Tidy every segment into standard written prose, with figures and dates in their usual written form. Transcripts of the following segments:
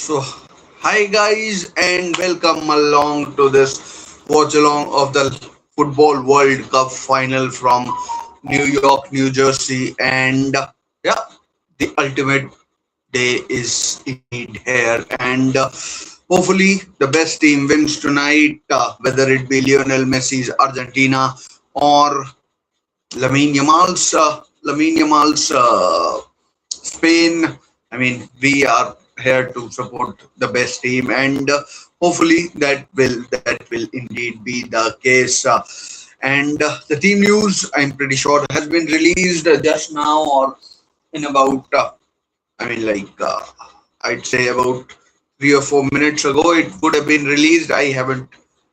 So, hi guys, and welcome along to this watch along of the Football World Cup final from New York, New Jersey, and yeah, the ultimate day is indeed here, and hopefully the best team wins tonight, whether it be Lionel Messi's Argentina or Lamine Yamal's Spain. I mean, we are here to support the best team, and hopefully that will indeed be the case. And the team news, I'm pretty sure, has been released just now or in about, I mean, I'd say about 3 or 4 minutes ago. It would have been released. I haven't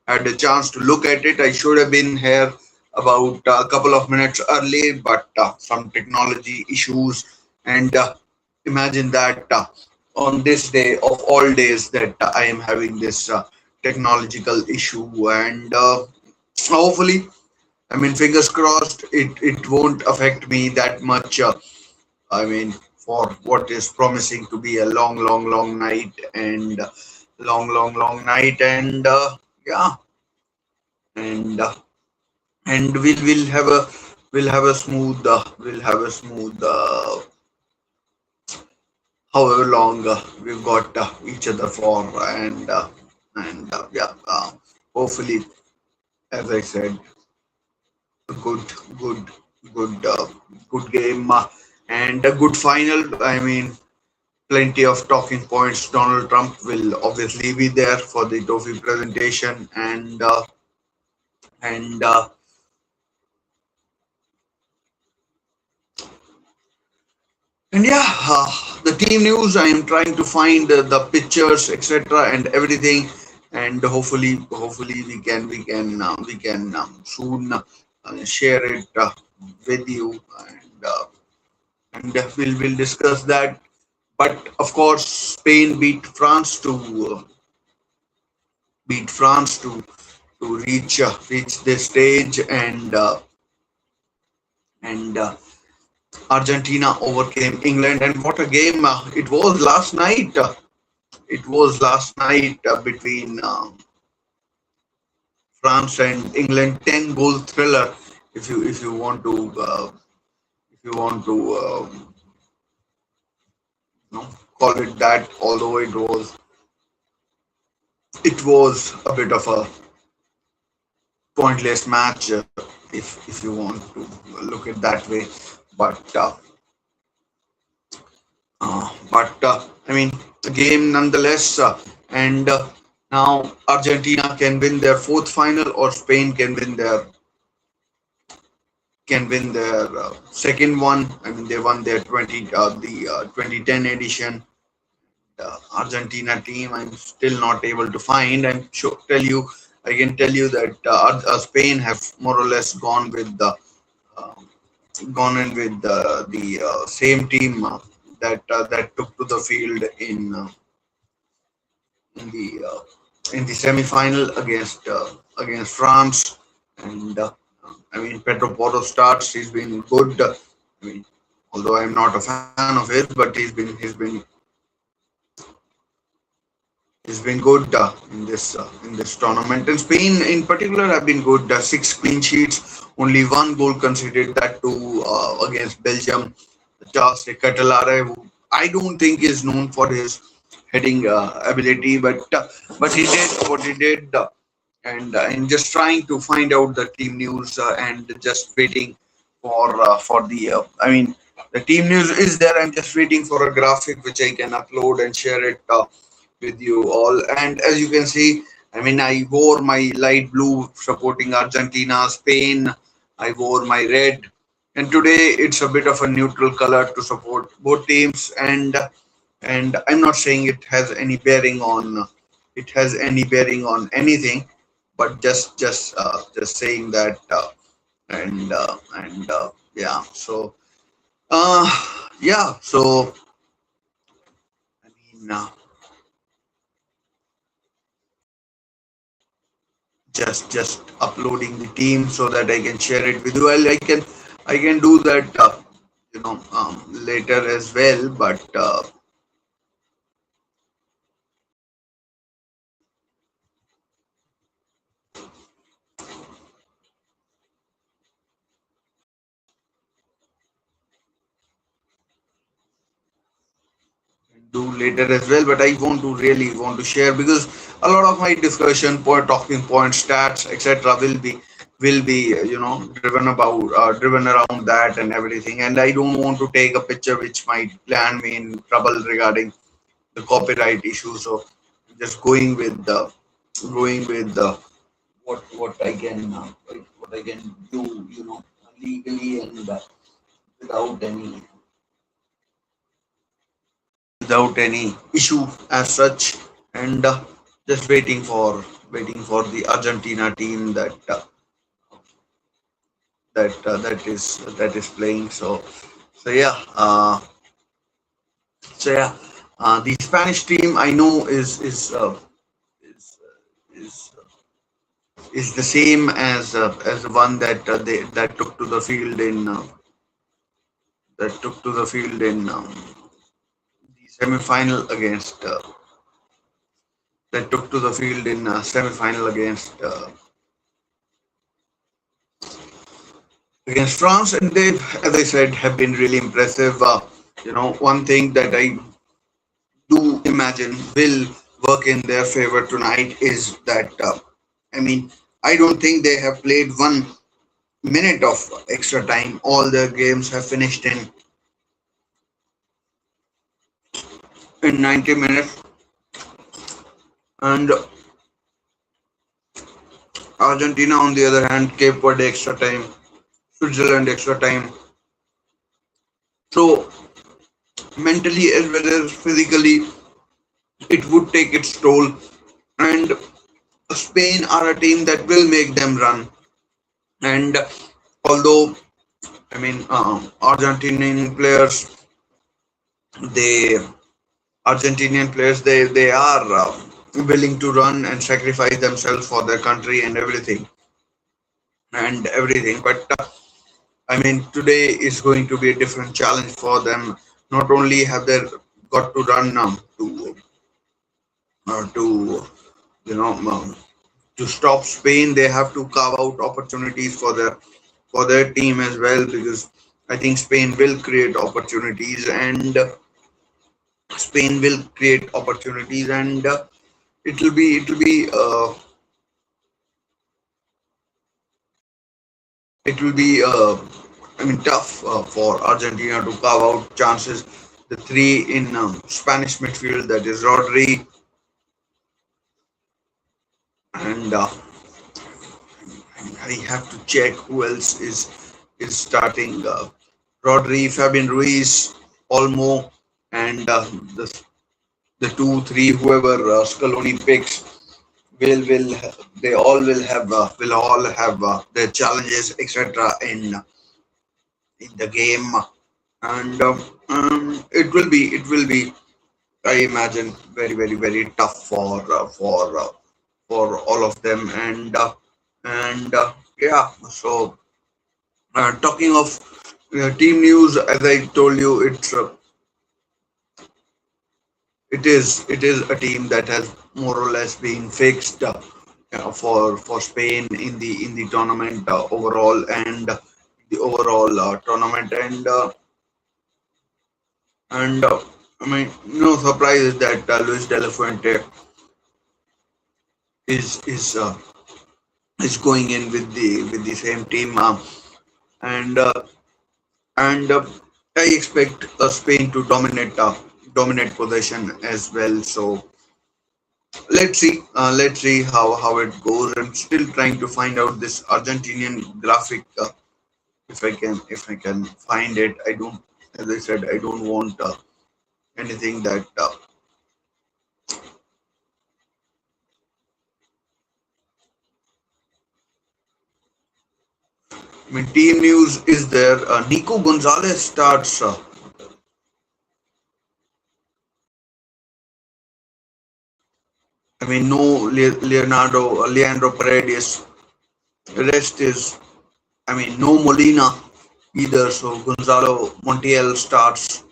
had a chance to look at it. I should have been here about a couple of minutes early, but some technology issues. And imagine that on this day of all days that I am having this technological issue. And hopefully, I mean, fingers crossed, it won't affect me that much. I mean, for what is promising to be a long, long, long night and long night, and yeah, and and we'll have a smooth however long we've got each other for, and yeah, hopefully, as I said, a good good good game and a good final. I mean, plenty of talking points. Donald Trump will obviously be there for the trophy presentation, and and yeah, the team news. I am trying to find the pictures, etc., and everything, and hopefully we can soon share it with you, and we'll discuss that. But of course, Spain beat France to reach this stage, and Argentina overcame England. And what a game it was last night! It was last night between France and England. 10 goal thriller, if you want to you know, call it that. Although it was a bit of a pointless match, if you want to look at that way. But I mean, a game nonetheless. And now Argentina can win their fourth final, or Spain can win their second one. I mean, they won their 2010 edition. Argentina team, I'm still not able to find. I can tell you that Spain have more or less uh, gone in with the same team that took to the field in the uh, in the semi-final against France. And I mean, Pedro Porro starts. He's been good. I mean, although I'm not a fan of his, but he's been good in this tournament. And Spain, in particular, have been good. Six clean sheets, only one goal conceded. That too against Belgium. Charles de Catalare, who I don't think is known for his heading ability, but he did what he did. And I'm just trying to find out the team news and just waiting for the. I mean, the team news is there. I'm just waiting for a graphic which I can upload and share it with you all. And as you can see, I mean, I wore my light blue supporting Argentina, Spain. I wore my red, and today it's a bit of a neutral color to support both teams. And I'm not saying it has any bearing on anything, but just saying that. And yeah, so uh yeah, so I mean, just uploading the team so that I can share it with you. Well, I can do that later as well. But do later as well, but I want to really want to share because a lot of my discussion point, talking points, stats, etc. will be driven around that and everything, and I don't want to take a picture which might land me in trouble regarding the copyright issue. So just going with what I can what I can do, legally and without any without any issue as such, and just waiting for the Argentina team that is playing. So yeah, the Spanish team I know is is the same as the one that took to the field in the semi-final against France, and they, as I said, have been really impressive. One thing that I do imagine will work in their favor tonight is that, I mean, I don't think they have played 1 minute of extra time. All their games have finished in 90 minutes, and Argentina, on the other hand, Cape Verde extra time, Switzerland extra time. So mentally as well as physically, it would take its toll. And Spain are a team that will make them run. And although Argentinian players, they they are willing to run and sacrifice themselves for their country and everything. But today is going to be a different challenge for them. Not only have they got to run to you know to stop Spain, they have to carve out opportunities for their team as well, because I think Spain will create opportunities, and it will be tough for Argentina to carve out chances. The three in Spanish midfield, that is Rodri, and I have to check who else is starting. Rodri, Fabian Ruiz, Olmo, and the 2, 3, whoever Scaloni picks will they all will all have their challenges, etc. in the game, and it will be, I imagine, very, very, very tough for all of them, and yeah. So talking of team news, as I told you, it is a team that has more or less been fixed for Spain in the tournament overall, and the overall tournament, and no surprise that Luis de la Fuente is is going in with the same team, and I expect Spain to dominate possession as well. So let's see how it goes. I'm still trying to find out this Argentinian graphic, if I can find it. I don't, as I said, I don't want anything that team news is there. Nico Gonzalez starts. No Leandro Paredes. The rest is, no Molina either. So Gonzalo Montiel starts,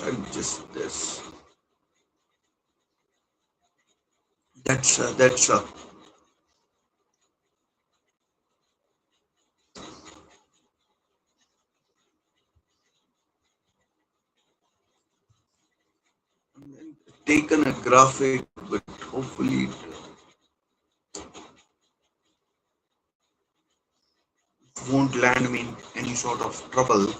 and just this. That's taken a graphic, but hopefully it won't land me in any sort of trouble.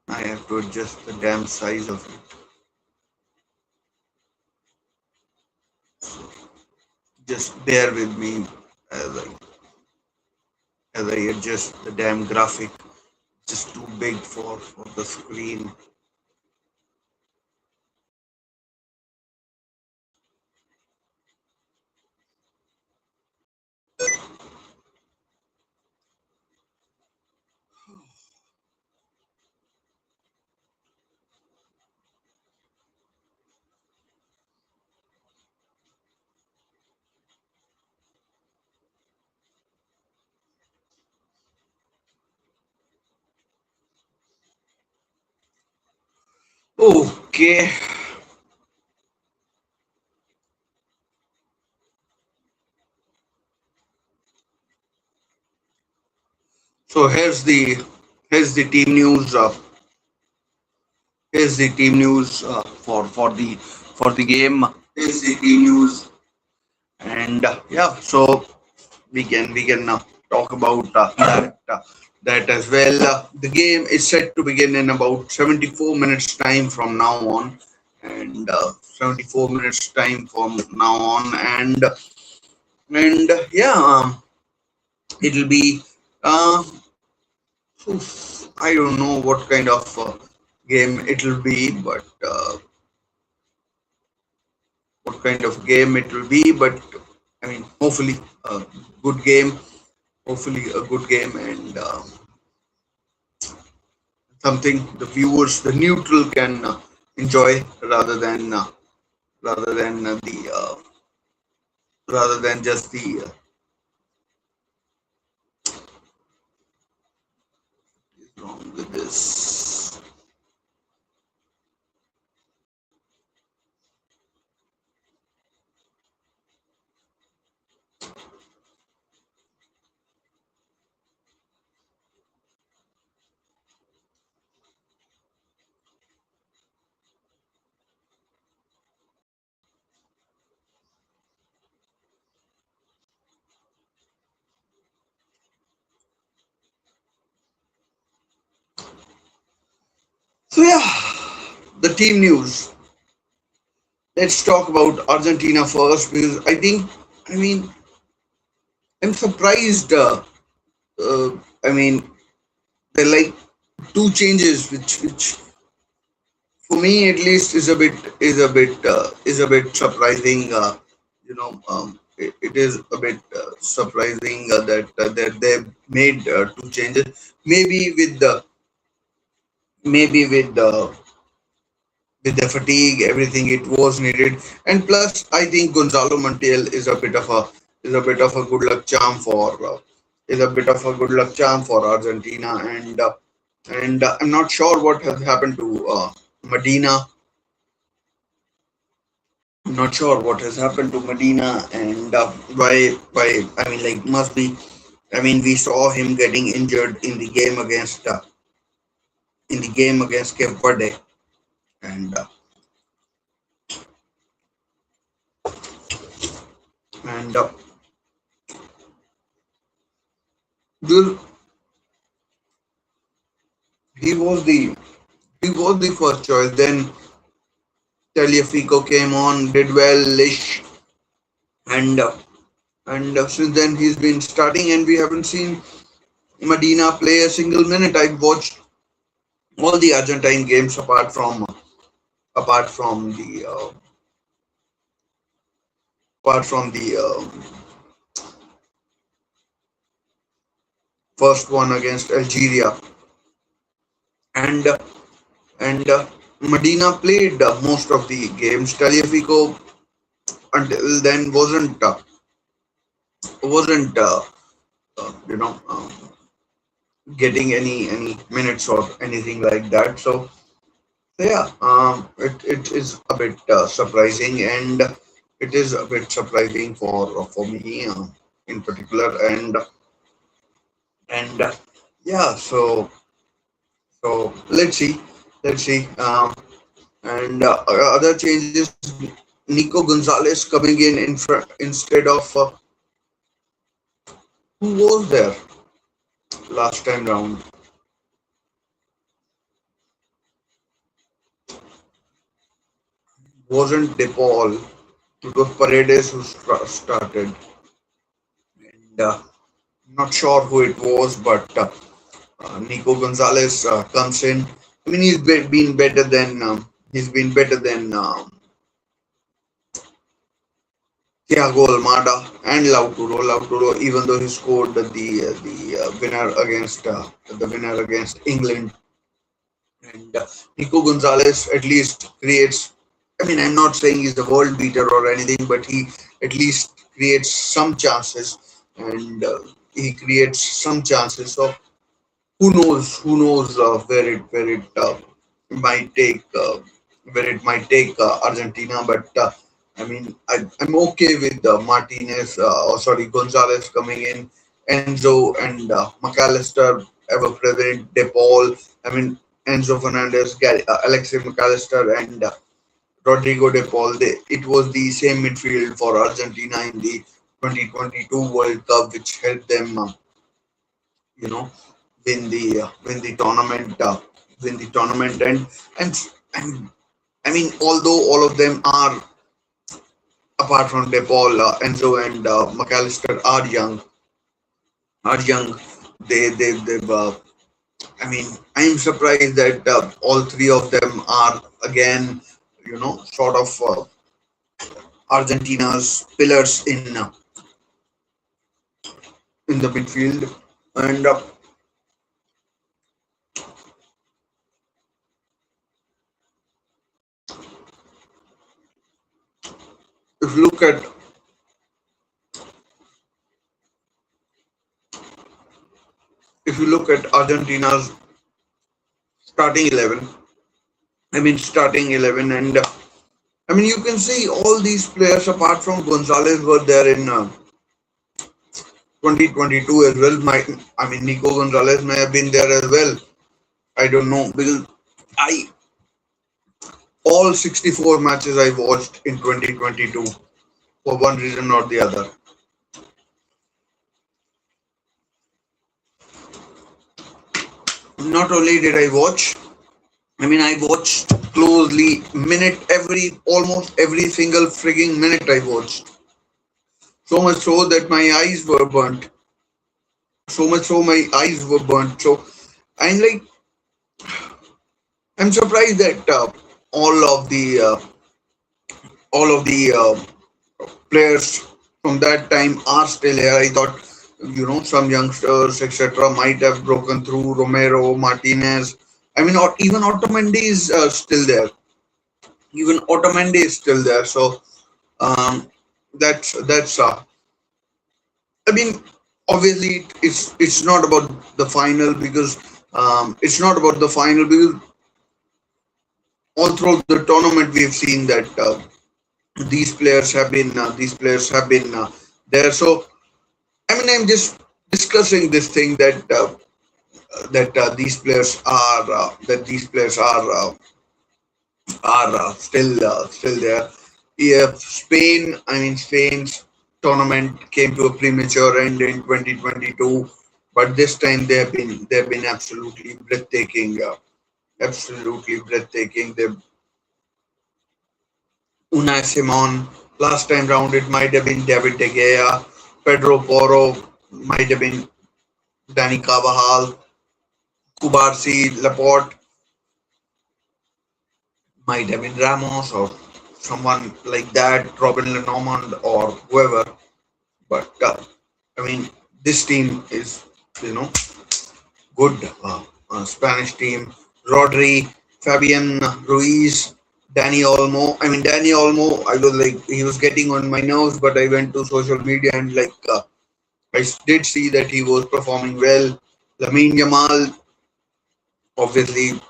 I have to adjust the damn size of it. Just bear with me as I as I adjust the damn graphic. Just too big for the screen. Okay, so here's the team news. Here's the team news for the game. Here's the team news, and yeah, so we can talk about that as well. The game is set to begin in about 74 minutes time from now on, and 74 minutes time from now on, and yeah, it'll be. I don't know what kind of game it'll be, but what kind of game it will be. But I mean, hopefully a good game. Hopefully a good game and something the viewers, the neutral, can enjoy rather than the rather than just the wrong with this. So yeah, the team news. Let's talk about Argentina first because I mean, I'm surprised. I mean, there are like two changes which for me at least is a bit surprising. It is a bit surprising that they made two changes. Maybe with the fatigue, everything it was needed, and plus I think Gonzalo Montiel is a bit of a good luck charm for Argentina, and I'm not sure what has happened to Medina. I'm not sure what has happened to Medina and why I mean like must be I mean we saw him getting injured in the game against Cape Verde and dude, he was the he was the first choice. Then Taliafico came on, did well, ish, and since then he's been starting, and we haven't seen Medina play a single minute. I've watched all the Argentine games apart from the first one against Algeria, and and Medina played most of the games. Taliafico until then wasn't you know getting any minutes or anything like that. So yeah, it is a bit surprising, and it is a bit surprising for me in particular, And yeah, let's see. And other changes, Nico Gonzalez coming in instead of who was there last time round. Wasn't DePaul. It was Paredes who started. And not sure who it was, but Nico Gonzalez comes in. I mean, been better than Thiago Almada and Lautaro. Lautaro, even though he scored the winner against England, and Nico Gonzalez at least creates. I mean, I'm not saying he's the world beater or anything, but he at least creates some chances, and he creates some chances. So who knows where it might take Argentina, but I mean I'm okay with Martinez or sorry Gonzalez coming in, Enzo and McAllister ever present, De Paul, I mean Enzo Fernandez, Alexis McAllister and Rodrigo De Paul. It was the same midfield for Argentina in the 2022 World Cup, which helped them you know win the tournament, and I mean although all of them are apart from De Paul, Enzo and McAllister are young. They've I mean I'm surprised that all three of them are again sort of Argentina's pillars in the midfield. And if you look at Argentina's starting 11, I mean starting 11, and I mean you can see all these players apart from Gonzalez were there in 2022 as well. I mean Nico Gonzalez may have been there as well. I don't know because I all 64 matches I watched in 2022 for one reason or the other. Not only did I watch, I mean I watched closely almost every single frigging minute I watched. So much so that my eyes were burnt. So much so my eyes were burnt. So I'm like I'm surprised that all of the uh, all of the players from that time are still here. I thought, some youngsters, etc., might have broken through. Romero, Martinez. I mean, or even Otamendi is still there. Even Otamendi is still there. So that's. I mean, obviously, it's not about the final because it's not about the final because all throughout the tournament we've seen that these players have been there. So I mean, I'm just discussing this thing that these players are still there. Yeah, Spain. I mean, Spain's tournament came to a premature end in 2022, but this time they have been absolutely breathtaking. Absolutely breathtaking. They Unai Simon. Last time round, it might have been David De Gea. Pedro Porro might have been Danny Carvajal. Kubarsi, Laporte might have been Ramos or someone like that, Robin Lenormand or whoever. But I mean, this team is you know good. Spanish team. Rodri, Fabian Ruiz, Danny Olmo. I mean, Danny Olmo. I was like, he was getting on my nerves, but I went to social media and did see that he was performing well. Lamine Yamal obviously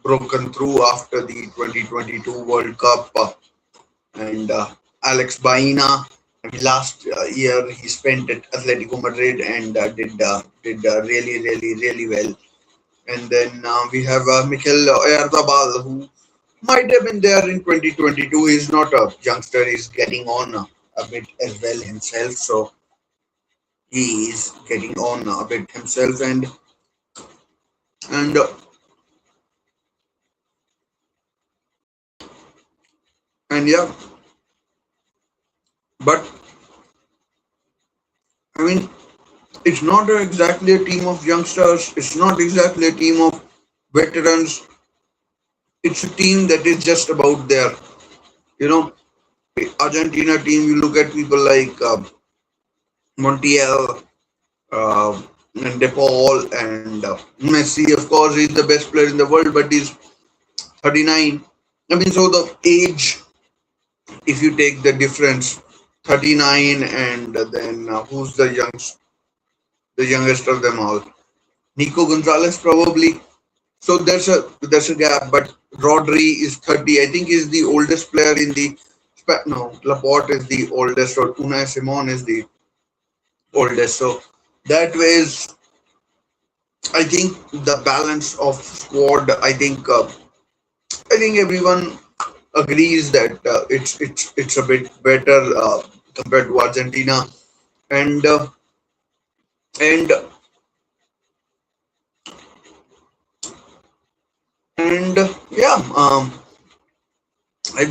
broken through after the 2022 World Cup, and Alex Baina. I mean, last year he spent at Atletico Madrid and did really well. And then we have Mikel Oyarzabal, who might have been there in 2022. He's not a youngster; he's getting on a bit as well himself. So he is getting on a bit himself, and and yeah. But I mean, it's not exactly a team of youngsters. It's not exactly a team of veterans. It's a team that is just about their, you know, Argentina team. You look at people like Montiel, and De Paul, and Messi. Of course, he's the best player in the world, but he's 39. I mean, so the age, if you take the difference, 39, and then who's the youngest of them all? Nico Gonzalez probably. So there's a gap, but Rodri is 30. I think he's the oldest player in the. No, Laporte is the oldest, or Unai Simon is the oldest. So that way is, I think, the balance of squad. I think everyone agrees that it's a bit better compared to Argentina, and and and yeah. I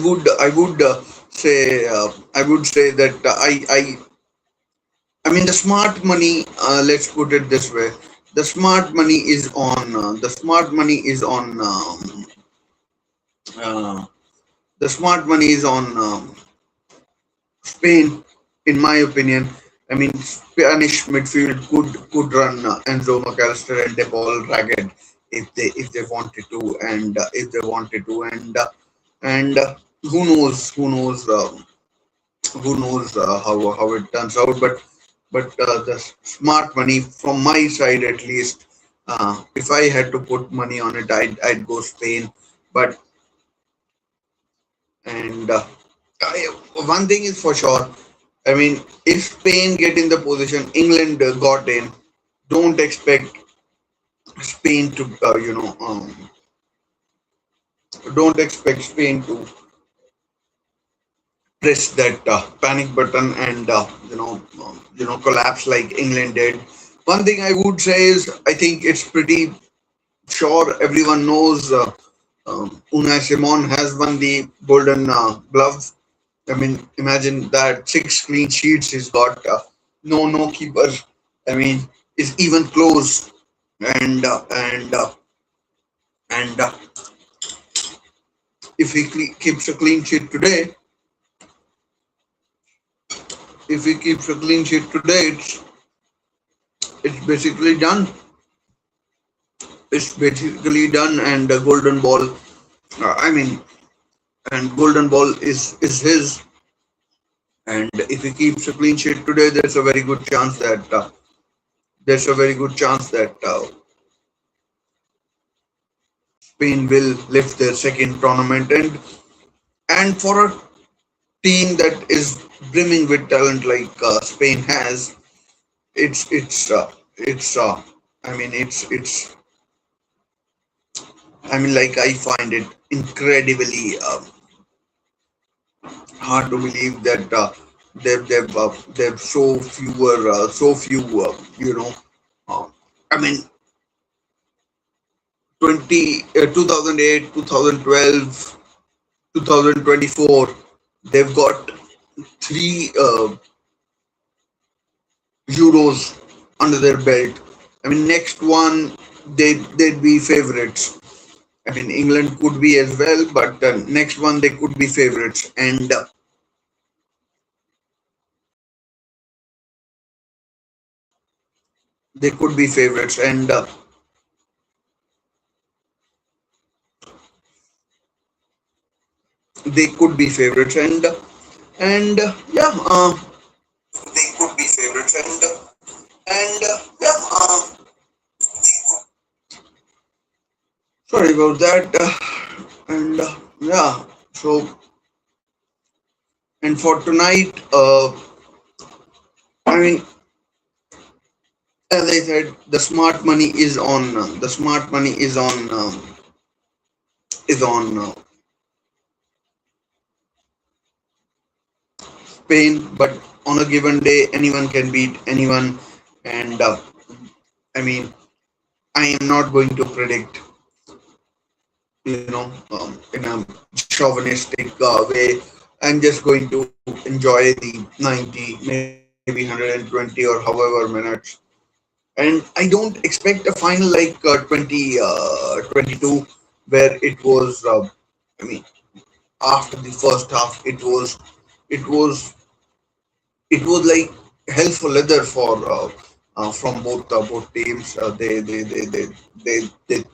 would say that I mean the smart money. Let's put it this way: the smart money is on uh, the smart money is on Spain, in my opinion. I mean, Spanish midfield could run Enzo McAllister and De Paul ragged if they wanted to, and if they wanted to, and who knows how it turns out. But the smart money from my side, at least, if I had to put money on it, I'd go Spain. But and one thing is for sure. I mean, if Spain get in the position England got in, don't expect Spain to, don't expect Spain to press that panic button and collapse like England did. One thing I would say is I think it's pretty sure everyone knows Unai Simon has won the Golden Glove. I mean, imagine that, 6 clean sheets he's got. No keeper. I mean, is even close. And if he keeps a clean sheet today, it's basically done. It's basically done, and the golden ball. I mean, and golden ball is his. And if he keeps a clean sheet today, there's a very good chance that Spain will lift their second tournament, and for a team that is brimming with talent like Spain has, it's I mean like, I find it incredibly hard to believe that they've so few uh, I mean 2008, 2012, 2024, they've got three Euros under their belt. I mean, next one they'd be favorites. I mean, England could be as well, but next one they could be favorites, and they could be favorites, and they could be favorites, and yeah, they could be favorites, and yeah. Sorry about that, and yeah. So, and for tonight, I mean, as I said, the smart money is on. The smart money is on Spain, but on a given day, anyone can beat anyone. And I mean, I am not going to predict, in a chauvinistic way. I'm just going to enjoy the 90, maybe 120 or however minutes. And I don't expect a final like 2022, where it was, I mean, after the first half, it was, it was like hell for leather for from both teams. They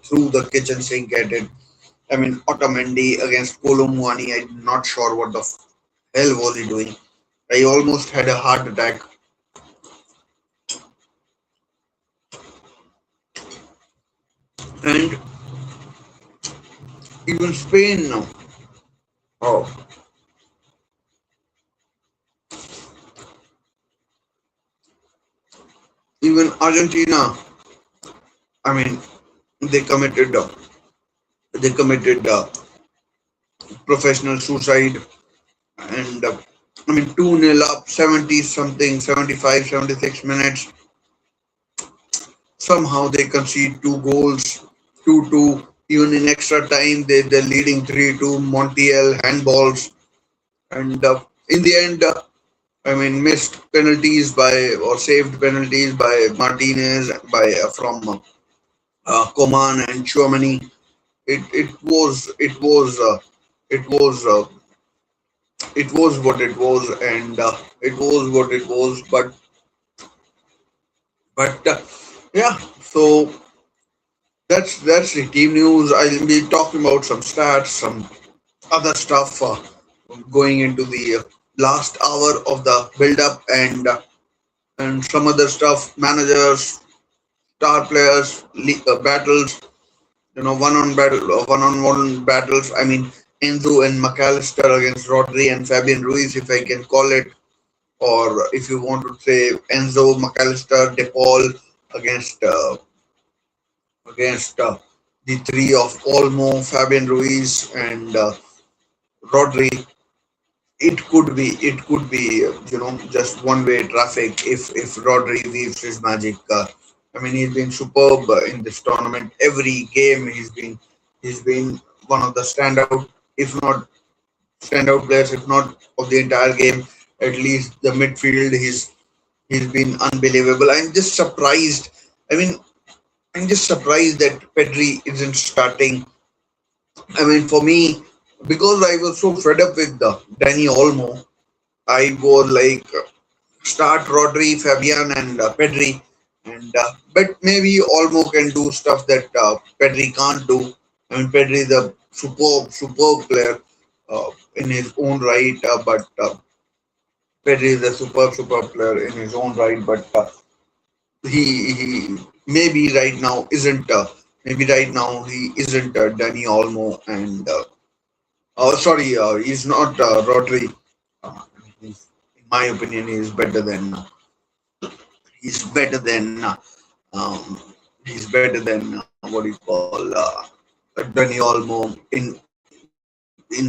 threw the kitchen sink at it. I mean, Otamendi against Kolomwani, I'm not sure what the hell was he doing. I almost had a heart attack. And even Spain now, oh, even Argentina. I mean, they committed uh, they committed professional suicide. And I mean, 2-0 up, 70 something, 75, 76 minutes. Somehow they concede two goals, 2-2. Even in extra time, they're leading 3-2. Montiel handballs. And in the end, I mean, missed penalties by, or saved penalties by Martinez, by from Coman and Chouamani. It was what it was, and it was what it was. But yeah. So that's the team news. I'll be talking about some stats, some other stuff, going into the last hour of the build up, and some other stuff, managers, star players, battles, one on one battles. I mean, Enzo and McAllister against Rodri and Fabian Ruiz, if I can call it, or if you want to say Enzo, McAllister, De Paul against the three of Olmo, Fabian Ruiz, and Rodri. It could be just one way traffic if Rodri weaves his magic. I mean, he's been superb in this tournament. Every game he's been one of the standout players, if not of the entire game. At least the midfield, he's been unbelievable. I mean, I'm just surprised that Pedri isn't starting. I mean, for me, because I was so fed up with the Danny Olmo, I was like, start Rodri, Fabian, and Pedri. And but maybe Olmo can do stuff that Pedri can't do. I mean, Pedri is a superb player in his own right, but Pedri is a superb player in his own right. But he maybe right now isn't. Maybe right now he isn't Danny Olmo, and oh, sorry, he's not Rodri. Uh, in my opinion, um, he's better than what do you call Danny Olmo in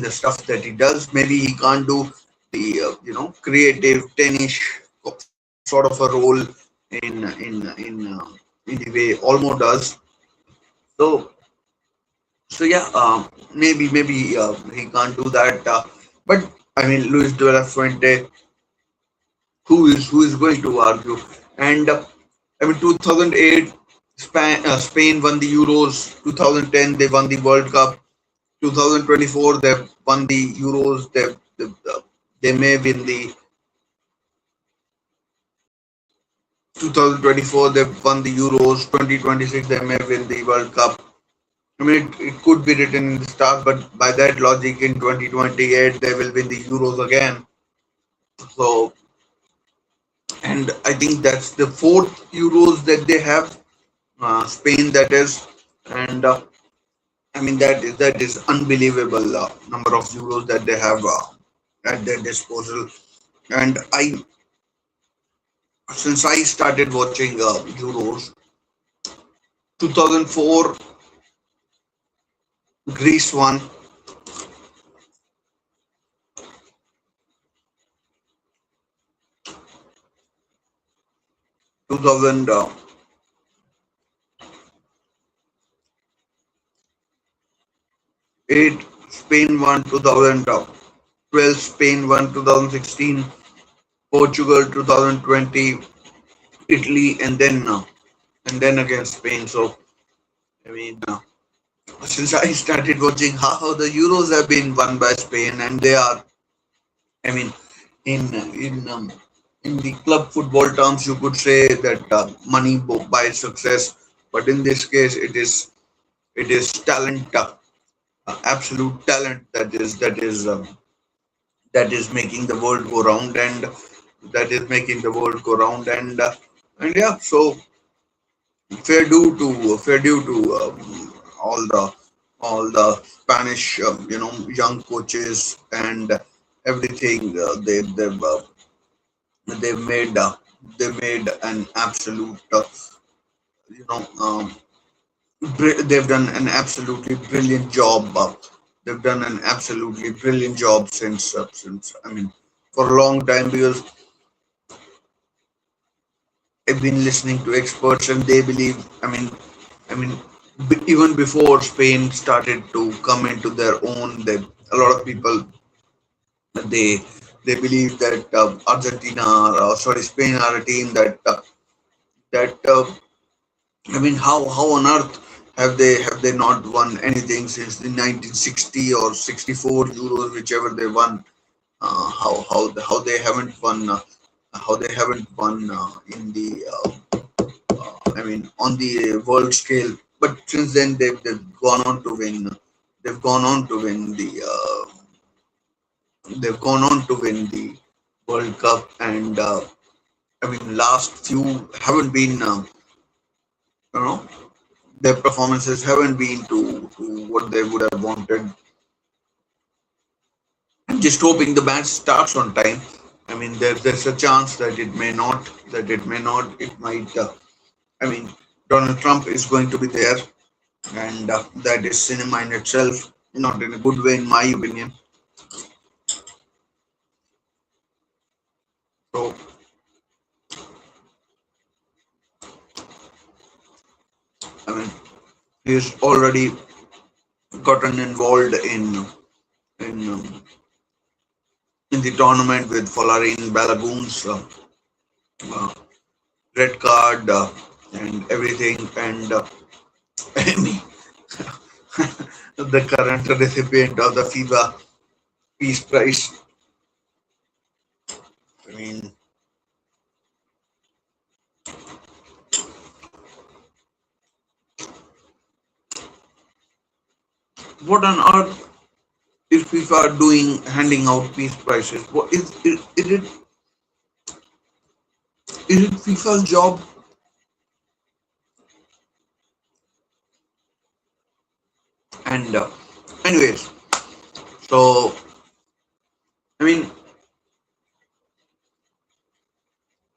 the stuff that he does. Maybe he can't do the creative tennis sort of a role in the way Olmo does. So yeah, maybe he can't do that. But I mean, Luis de la Fuente, who is going to argue? And I mean, 2008, Spain won the Euros. 2010, they won the World Cup. 2024, they won the Euros. They may win the 2024. They won the Euros. 2026, they may win the World Cup. I mean, it could be written in the stars, but by that logic, in 2028, they will win the Euros again. So, and I think that's the fourth Euros that they have, Spain, that is. And I mean, that is unbelievable number of Euros that they have at their disposal. And Since I started watching Euros, 2004 Greece won, 2008 Spain won, 2012 Spain won, 2016 Portugal, 2020 Italy, and then again Spain. So I mean, since I started watching how the Euros have been won by Spain, and they are, I mean, in in um, in the club football terms, you could say that money buys success, but in this case, it is talent, absolute talent that is making the world go round, and that is making the world go round, and yeah, so fair due to all the Spanish young coaches and everything. They made an absolute you know they've done an absolutely brilliant job. They've done an absolutely brilliant job since I mean for a long time, because I've been listening to experts and they believe. I mean, even before Spain started to come into their own, a lot of people they they believe that Argentina, or sorry, Spain are a team that I mean, how on earth have they not won anything since the 1960 or 64 Euros, whichever they won? How they haven't won? How they haven't won in the I mean, on the world scale. But since then, they've gone on to win. They've gone on to win the. They've gone on to win the World Cup, and I mean, last few haven't been. You know, their performances haven't been to what they would have wanted. I'm just hoping the match starts on time. I mean, there's a chance that it may not. That it may not. It might. I mean, Donald Trump is going to be there, and that is cinema in itself, not in a good way, in my opinion. So, I mean, he's already gotten involved in in the tournament with Folarin Balagoon's uh, red card and everything, and I mean, the current recipient of the FIFA Peace Prize. I mean, what on earth is FIFA doing, handing out peace prizes? What is it FIFA's job? And anyways, so I mean,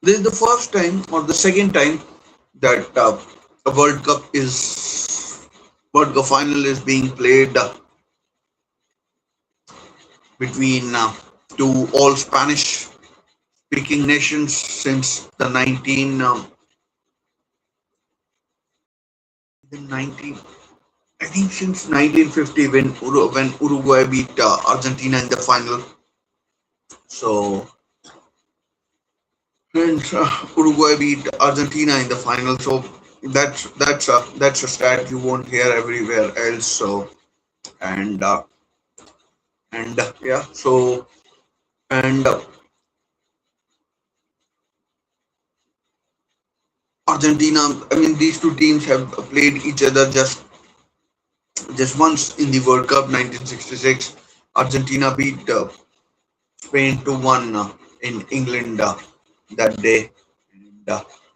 this is the first time or the second time that a World Cup final is being played between two all Spanish speaking nations since the 19 I think since 1950, when Uruguay beat Argentina in the final. So when Uruguay beat Argentina in the final, so that's a stat you won't hear everywhere else. So and yeah, so and Argentina. I mean, these two teams have played each other just once in the World Cup, 1966. Argentina beat Spain 2-1 in England that day.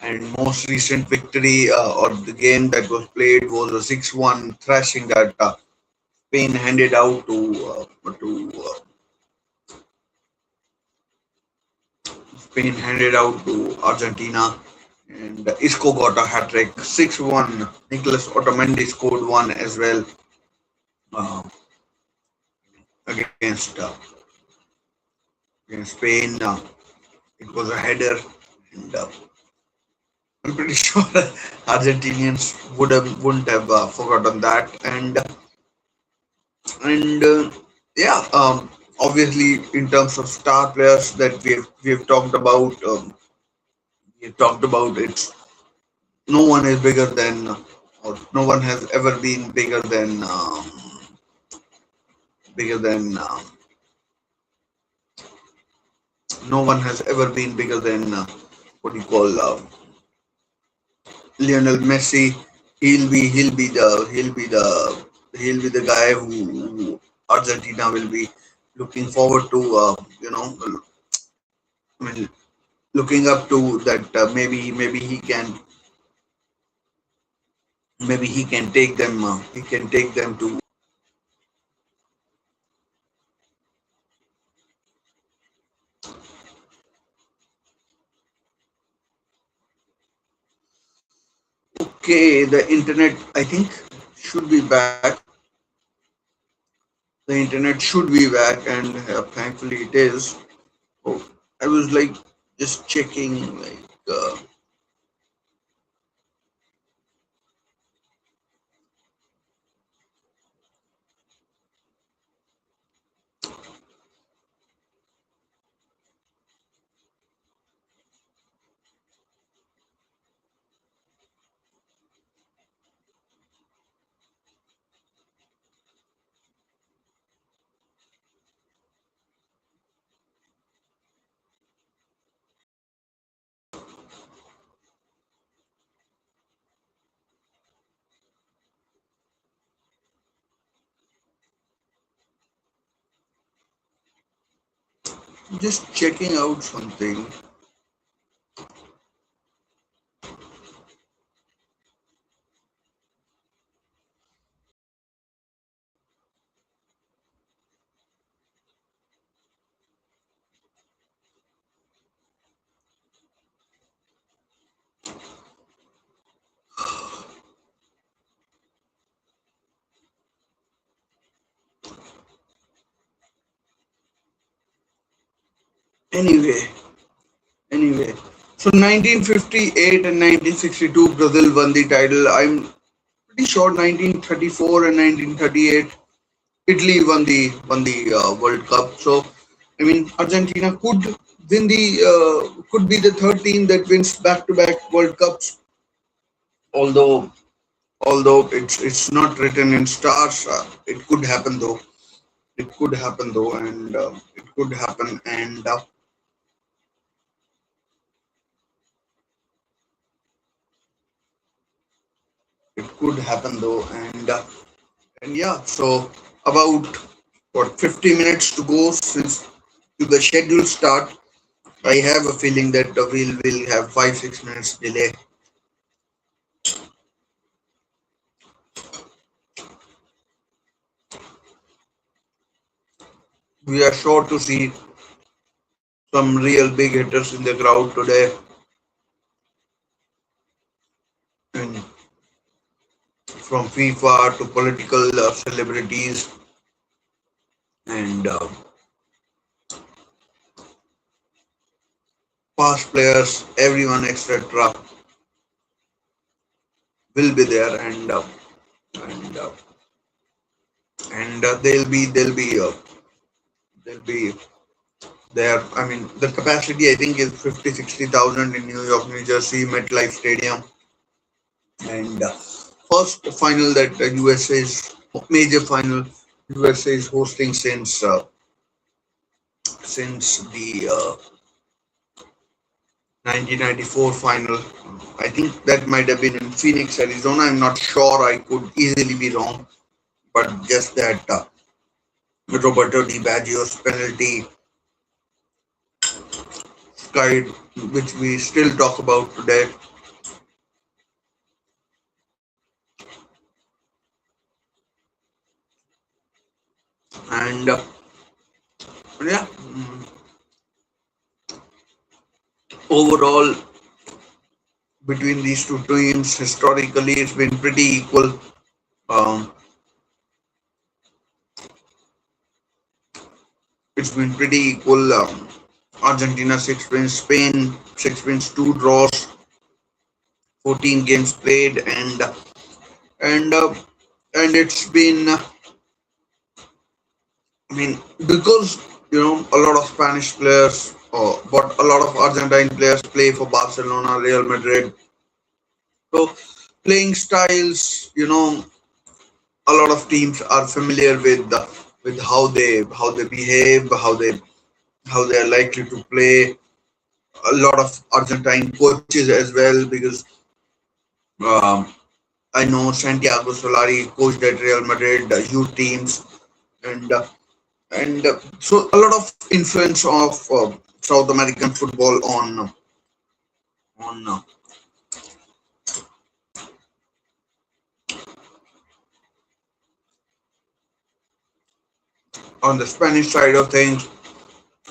And, most recent victory or the game that was played was a 6-1 thrashing that Spain handed out to Spain handed out to Argentina, and Isco got a hat trick, 6-1. Nicolas Otamendi scored one as well uh, against Spain. It was a header, and I'm pretty sure Argentinians wouldn't have forgotten that. And yeah, obviously in terms of star players that we've talked about, it's no one is bigger than, or no one has ever been bigger than no one has ever been bigger than what do you call Lionel Messi. He'll be the guy who Argentina will be looking forward to. I mean, looking up to that. Maybe he can take them. He can take them to. Okay, the internet I think should be back. The internet should be back, and thankfully it is. Oh, I was like just checking, like just checking out something. Anyway, anyway. So 1958 and 1962, Brazil won the title. I'm pretty sure 1934 and 1938, Italy won the World Cup. So I mean, Argentina could be the third team that wins back-to-back World Cups. Although it's not written in stars, it could happen though. It could happen though, and it could happen, and it could happen though, and yeah. So about what 50 minutes to go since to the scheduled start. I have a feeling that we'll have 5-6 minutes delay. We are sure to see some real big hitters in the crowd today, and from FIFA to political celebrities and past players, everyone, etc., will be there, and they'll be there. I mean, the capacity I think is 50-60,000 in New York, New Jersey, MetLife Stadium, and first final that USA's major final USA is hosting since the 1994 final. I think that might have been in Phoenix, Arizona. I'm not sure. I could easily be wrong, but just that Roberto Di Baggio's penalty skied, which we still talk about today, and yeah, overall, between these two teams, historically, it's been pretty equal. Um, it's been pretty equal. Argentina 6 wins, Spain 6 wins, 2 draws, 14 games played, and and it's been. I mean, because a lot of Spanish players, but a lot of Argentine players play for Barcelona, Real Madrid. So playing styles, a lot of teams are familiar with how they behave, how they are likely to play. A lot of Argentine coaches as well, because um, I know Santiago Solari coached at Real Madrid youth teams, and so a lot of influence of South American football on on the Spanish side of things,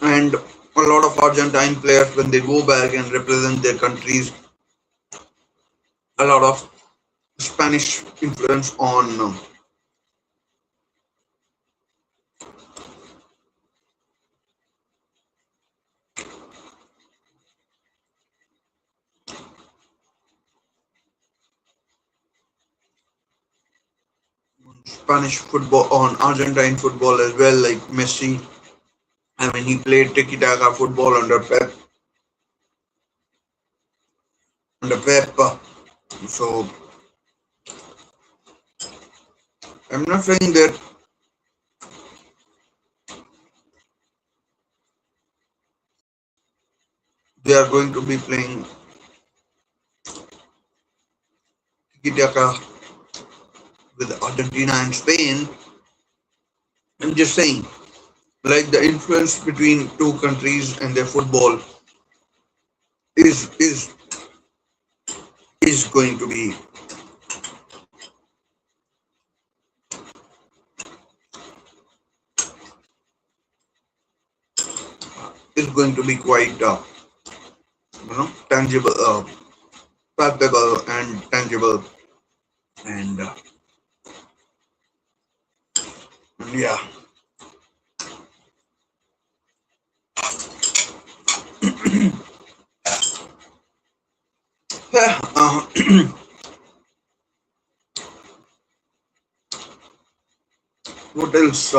and a lot of Argentine players, when they go back and represent their countries, a lot of Spanish influence Spanish football, on Argentine football as well. Like Messi, I mean, he played tiki-taka football under Pep. So I'm not saying that they are going to be playing tiki-taka with Argentina and Spain. I'm just saying, like, the influence between two countries and their football is is is going to be quite tangible, palpable, and tangible, and yeah. Yeah, what else?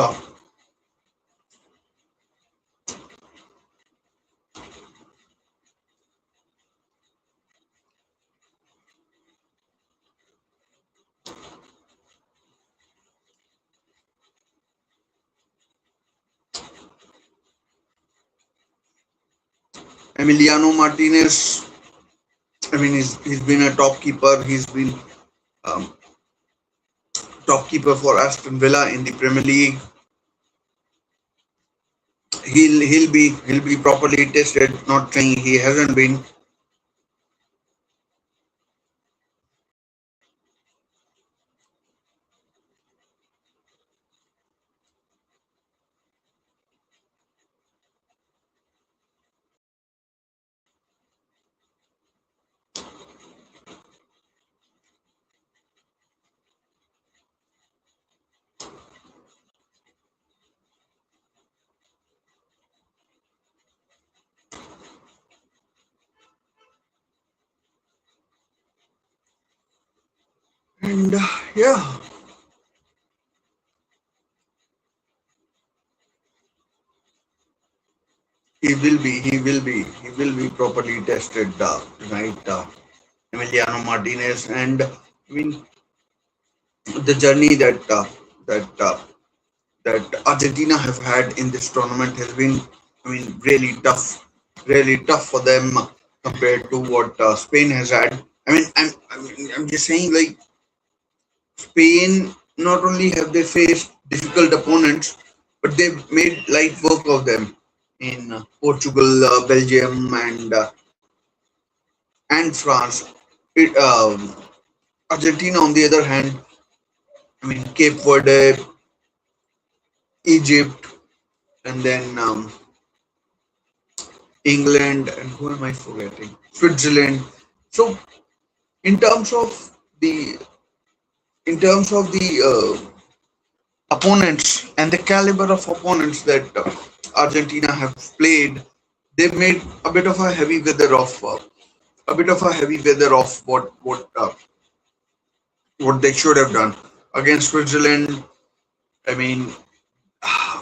Emiliano Martinez. I mean, he's been a top keeper. He's been um, top keeper for Aston Villa in the Premier League. He'll be properly tested. Not saying he hasn't been. And yeah, he will be properly tested. Right, Emiliano Martinez, and I mean, the journey that that Argentina have had in this tournament has been, I mean, really tough for them compared to what Spain has had. I'm just saying, like, Spain, not only have they faced difficult opponents, but they've made light work of them in Portugal, Belgium, and France. It, Argentina, on the other hand, I mean, Cape Verde, Egypt, and then England, and who am I forgetting? Switzerland. So in terms of the opponents and the caliber of opponents that Argentina have played, they've made a bit of a heavy weather of what they should have done against Switzerland. I mean,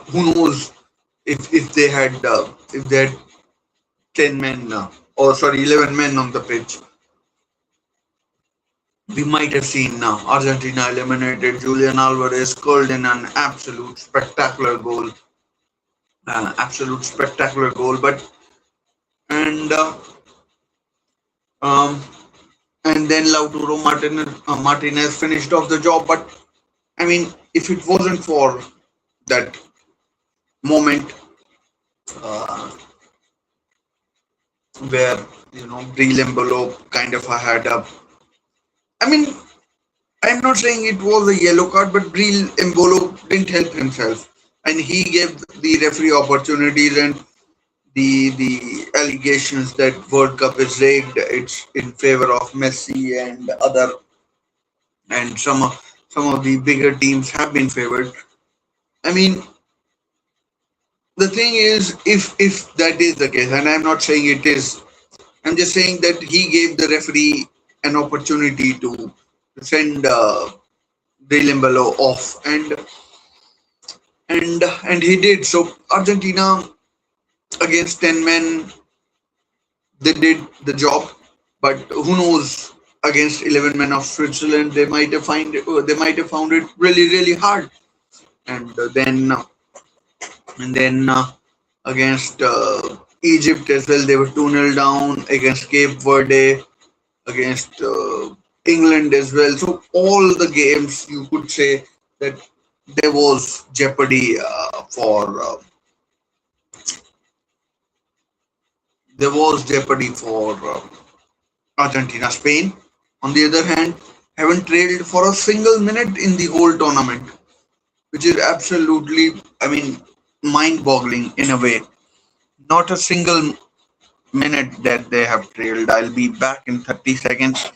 who knows if they had 10 men or sorry 11 men on the pitch, we might have seen Argentina eliminated. Julian Alvarez curled in an absolute spectacular goal. But and um, and then Martinez finished off the job. But I mean, if it wasn't for that moment uh, where Breel Embolo kind of had a, I mean, I'm not saying it was a yellow card, but Breel Embolo didn't help himself, and he gave the referee opportunities. And the allegations that World Cup is rigged, it's in favor of Messi and some of the bigger teams have been favored. I mean, the thing is, if that is the case, and I'm not saying it is, I'm just saying that he gave the referee an opportunity to send Dembele off, and he did. So Argentina against 10 men, they did the job, but who knows? Against 11 men of Switzerland, they might have found it really really hard, and then against Egypt as well, they were 2-0 down. Against Cape Verde, against England as well. So all the games you could say that there was jeopardy for Argentina. Spain, on the other hand, haven't trailed for a single minute in the whole tournament, which is absolutely, I mean, mind-boggling in a way. Not a single minute that they have trailed. I'll be back in 30 seconds.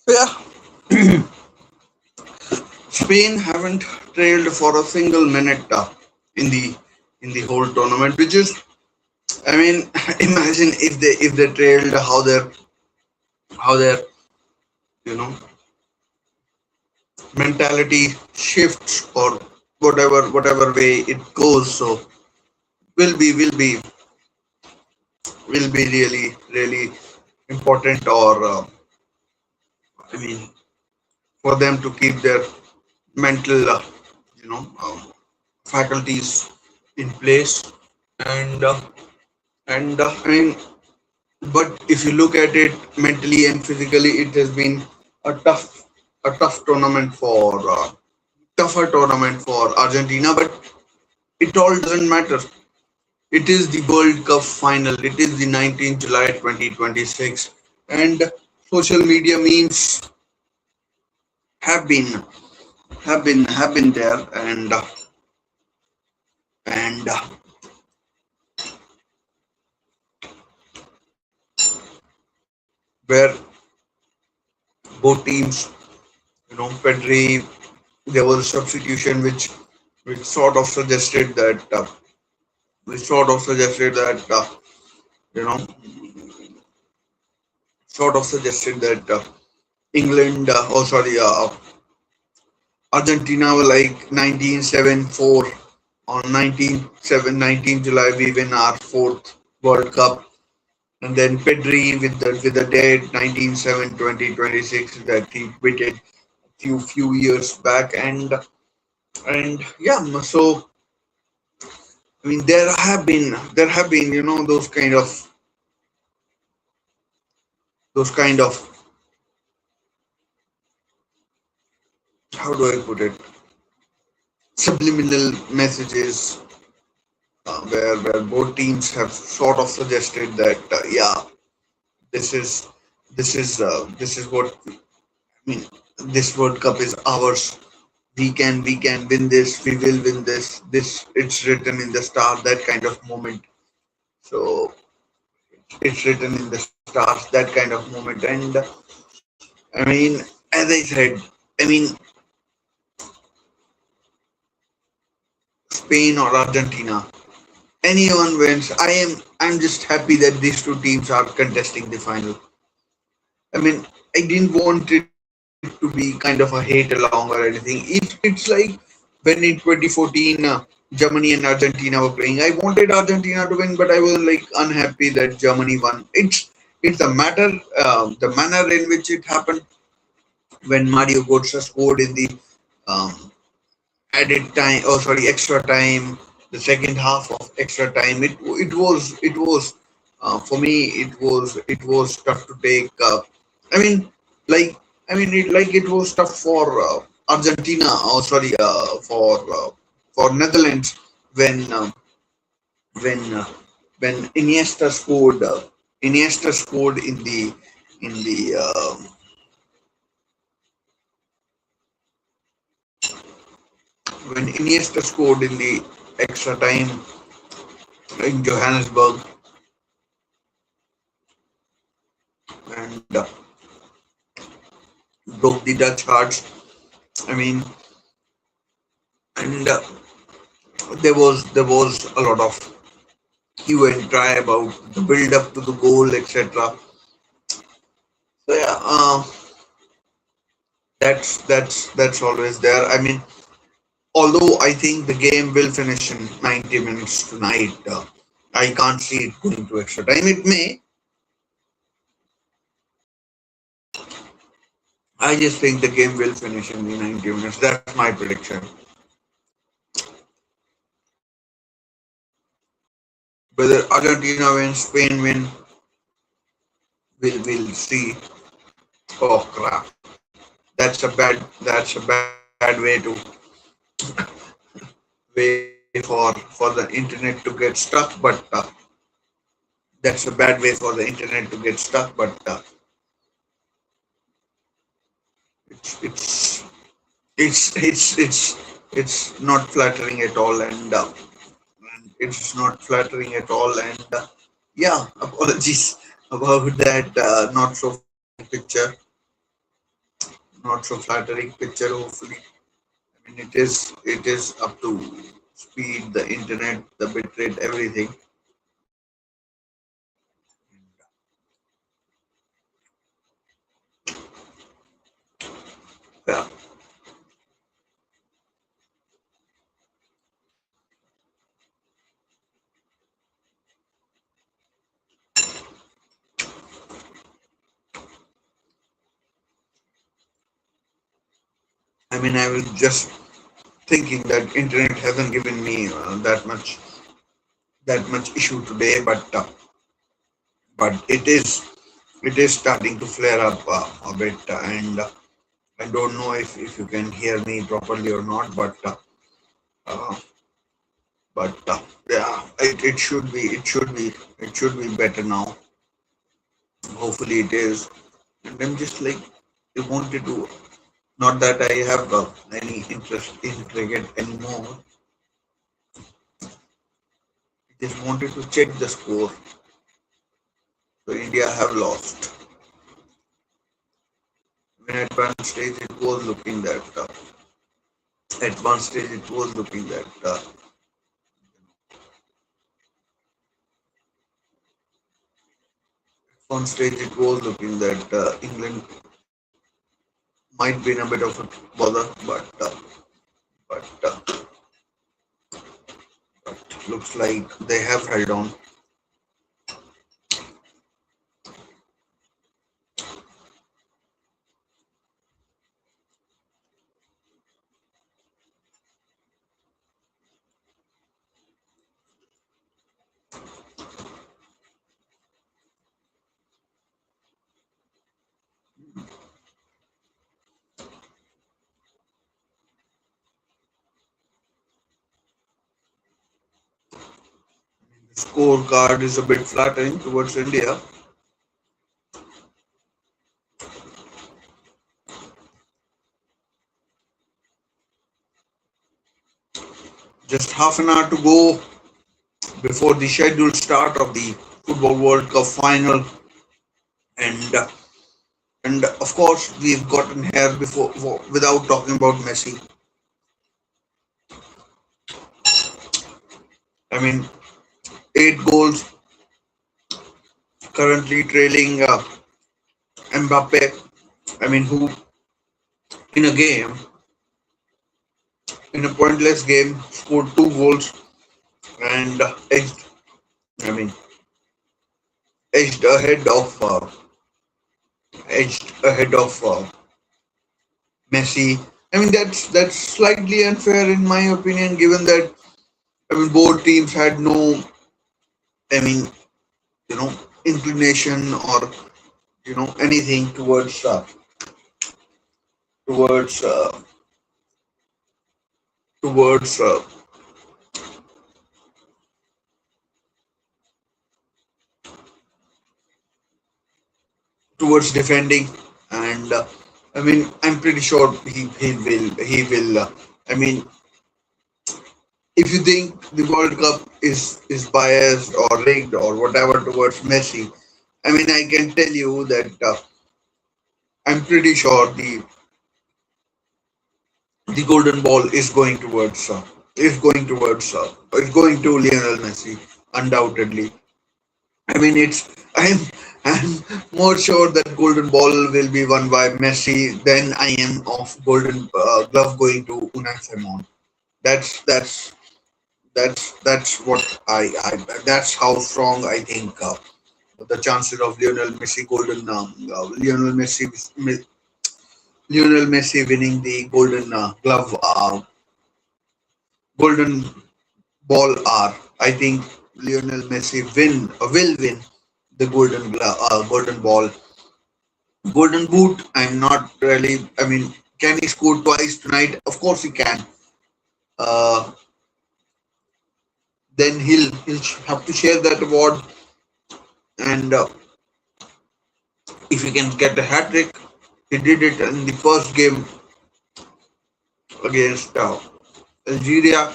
So yeah, Spain haven't trailed for a single minute in the whole tournament, which is, I mean, imagine if they trailed, how their you know mentality shifts, or whatever way it goes. So will be will be will be really really important, or I mean, for them to keep their mental you know faculties in place. And uh, and uh, I mean, but if you look at it mentally and physically, it has been a tough tournament for tougher tournament for Argentina. But it all doesn't matter. It is the World Cup final. It is the 19th July 2026, and social media memes have been have been there, and where both teams, Pedri, there was a substitution which sort of suggested that which sort of suggested that you know, sort of suggested that England, oh sorry, Argentina were like 1974 on 19 July we win our fourth World Cup, and then Pedri with the date 19/7 2026 that he tweeted few years back, and yeah, so I mean there have been those kind of how do I put it, subliminal messages where both teams have sort of suggested that yeah, this is this is what I mean, this World Cup is ours. We can win this. We will win this. This it's written in the stars. That kind of moment. So it's written in the stars. That kind of moment. And I mean, as I said, I mean, Spain or Argentina, anyone wins. I'm just happy that these two teams are contesting the final. I mean, I didn't want it to be kind of a hate along or anything. It's like when in 2014 Germany and Argentina were playing. I wanted Argentina to win, but I was like unhappy that Germany won. It's the manner in which it happened when Mario Götze scored in the um, added time. Oh, sorry, extra time. The second half of extra time. It was for me. It was tough to take. I mean, like it was tough for Argentina. Oh, sorry, for Netherlands when when uh, when Iniesta scored in the when Iniesta scored in the extra time in Johannesburg, and broke the Dutch hearts. I mean, and there was a lot of hue and cry about the build up to the goal, etc. So yeah, that's always there. I mean, although I think the game will finish in 90 minutes tonight, I can't see it going to extra time. It may. I just think the game will finish in the 90 minutes. That's my prediction. Whether Argentina wins, Spain win, we'll see. Oh crap! That's a bad way for the internet to get stuck. But that's a bad way for the internet to get stuck. But it's it's it's not flattering at all, and it's not flattering at all. And yeah, apologies about that not so flattering picture. Hopefully, I mean it is up to speed, the internet, the bitrate, everything. Yeah, I mean I was just thinking that internet hasn't given me that much issue today, but it is starting to flare up a bit, and I don't know if you can hear me properly or not, uh, but yeah, it should be better now. Hopefully it is, and I'm just like I wanted to, not that I have any interest in cricket anymore. I just wanted to check the score. So India have lost. When at one stage it was looking that at one stage it was looking that on stage it was looking that England might be in a bit of a bother, but looks like they have held on. The scorecard is a bit flattering towards India. Just half an hour to go before the scheduled start of the Football World Cup final, and and of course we've gotten here without talking about Messi. I mean, 8 goals, currently trailing Mbappe. I mean, who in a game, in a pointless game, scored 2 goals and I mean, edged ahead of Messi. I mean, that's slightly unfair in my opinion, given that I mean both teams had no, I mean, you know, inclination or anything towards towards uh, towards defending, and I mean I'm pretty sure he will. I mean, if you think the World Cup is biased or rigged or whatever towards Messi, I mean I can tell you that I'm pretty sure the golden ball is going to Lionel Messi undoubtedly. I mean I'm more sure that golden ball will be won by Messi than I am of golden glove going to Unai Simon. That's what that's how strong I think the chances of Lionel Messi winning the golden ball are. I think Lionel Messi will win the golden ball. Golden boot. I'm not really. I mean, can he score twice tonight? Of course he can. Uh, then he'll have to share that award, and if he can get a hat trick, he did it in the first game against Algeria,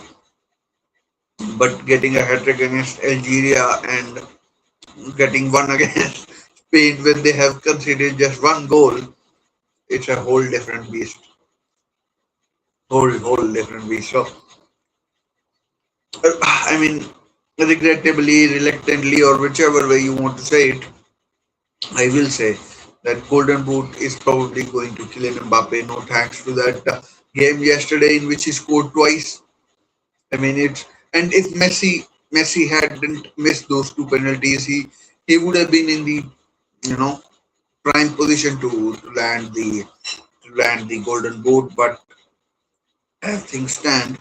but getting a hat trick against Algeria and getting one against Spain when they have conceded just 1 goal, it's a whole different beast. Whole different beast. So, I mean, regrettably, reluctantly, or whichever way you want to say it, I will say that Golden Boot is probably going to Kylian Mbappe. No thanks to that game yesterday in which he scored twice. I mean, it's and if Messi hadn't missed those 2 penalties, he would have been in the you know prime position to land the Golden Boot. But as things stand,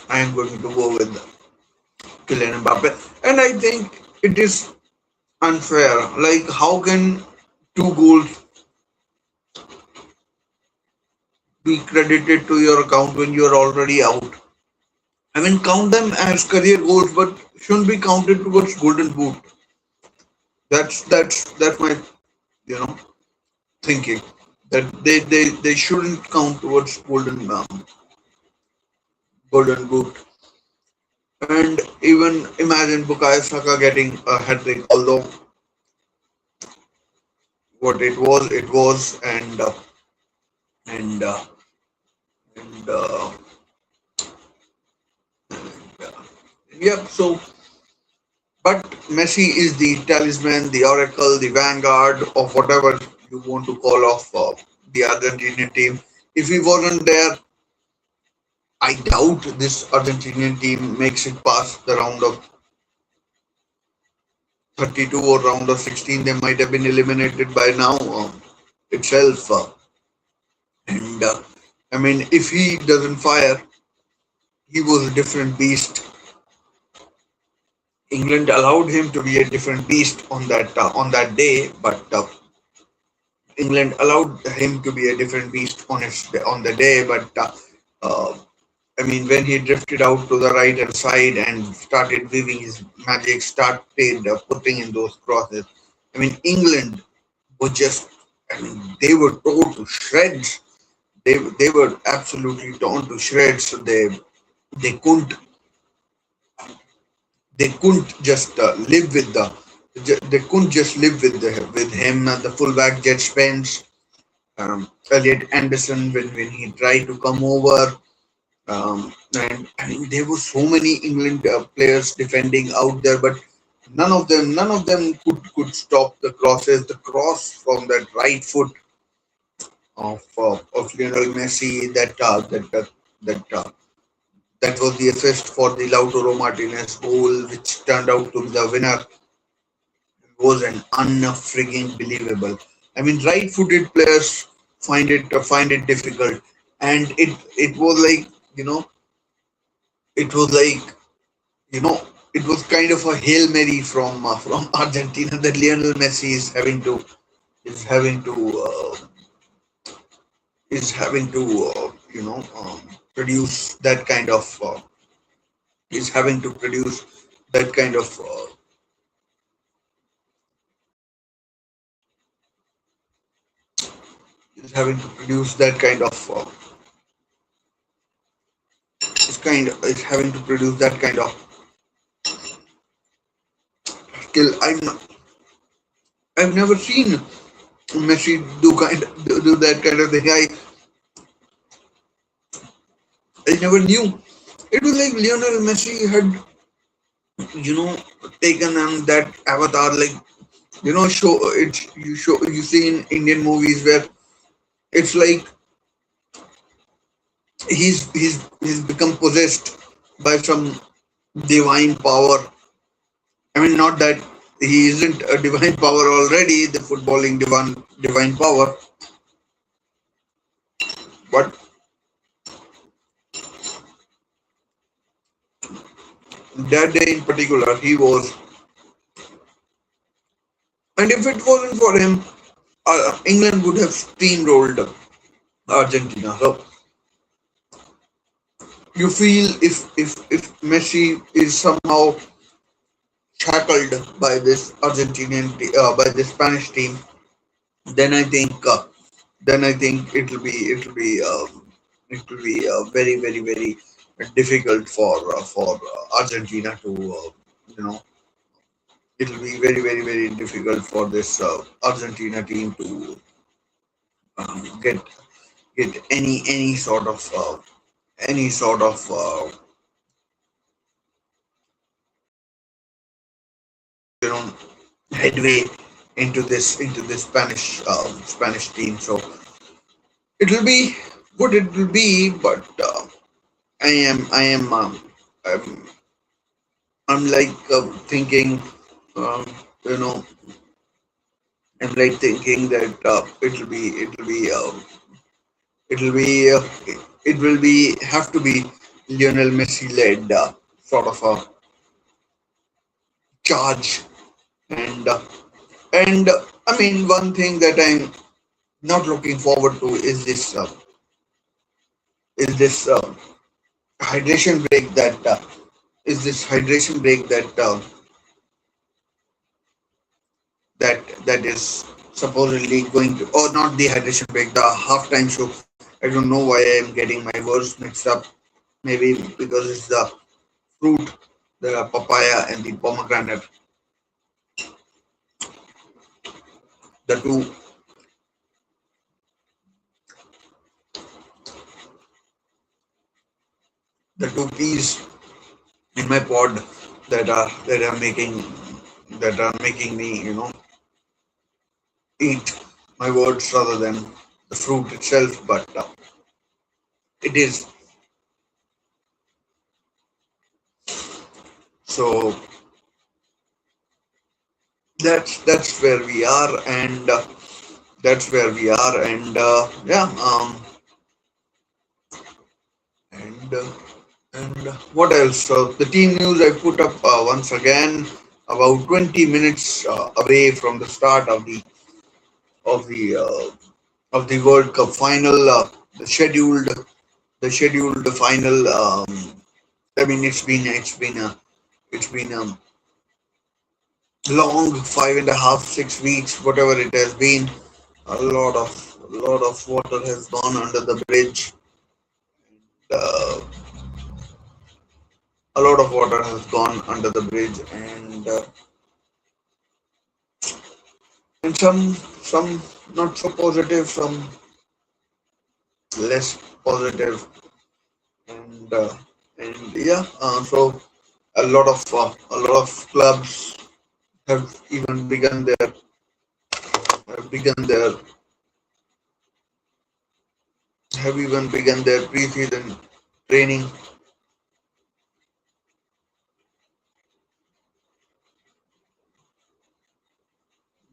I am going to go with Kylian Mbappe, and I think it is unfair. Like, how can 2 goals be credited to your account when you are already out? I mean, count them as career goals, but shouldn't be counted towards Golden Boot. That's my you know thinking that they shouldn't count towards Golden Boot. And even imagine Bukayo Saka getting a hat trick, although what it was, and and Yep. So, but Messi is the talisman, the oracle, the vanguard of whatever you want to call of the Argentinian team. If he wasn't there, I doubt this Argentinian team makes it past the round of 32 or round of 16. They might have been eliminated by now itself. And I mean, if he doesn't fire, he was a different beast. England allowed him to be a different beast on that day, but England allowed him to be a different beast on the day. But I mean, when he drifted out to the right hand side and started weaving his magic, started putting in those crosses. I mean, England were just, I mean, they were torn to shreds. They were absolutely torn to shreds. So they couldn't they couldn't just live with they couldn't just live with him. The fullback Jet Spence, Elliot Anderson when he tried to come over. And I mean, there were so many England players defending out there, but none of them could stop the crosses. The cross from that right foot of Lionel Messi that was the assist for the Lautaro Martinez goal, which turned out to be the winner, was an unfrigging believable. I mean, right-footed players find it difficult, and it was like you know it was like you know it was kind of a hail mary from Argentina that Lionel Messi is having to produce that kind of is having to produce that kind of is having to produce that kind of is having to produce that kind of skill. I've never seen Messi do that kind of thing. I never knew. It was like Lionel Messi had you know taken on that avatar, like show it you see in Indian movies where it's like he's become possessed by some divine power. I mean, not that he isn't a divine power already, the footballing divine power, but that day in particular, he was. And if it wasn't for him, England would have steamrolled Argentina. So you feel if Messi is somehow shackled by this by this Spanish team, then I think it will be very difficult for Argentina to you know it will be very difficult for this Argentina team to get any sort of you know headway into this Spanish team. So it will be what it will be, but I am I'm like thinking um, you know I'm like thinking that it will be it will be have to be Lionel Messi led sort of a charge and I mean one thing that I'm not looking forward to is this hydration break that is supposedly going to, or not the hydration break, the halftime show. I don't know why I am getting my words mixed up. Maybe because it's the fruit, the papaya and the pomegranate, the two keys in my pod that are making me, eat my words rather than the fruit itself. But it is so. That's where we are, and yeah. And what else? So the team news I put up once again about 20 minutes away from the start of the uh, of the World Cup final. The scheduled the scheduled final. I mean, it's been a long 5.5 6 weeks, whatever it has been. A lot of water has gone under the bridge. Uh, a lot of water has gone under the bridge, and some not so positive, some less positive, and uh, and yeah. So a lot of clubs have even have begun their have even begun their preseason training.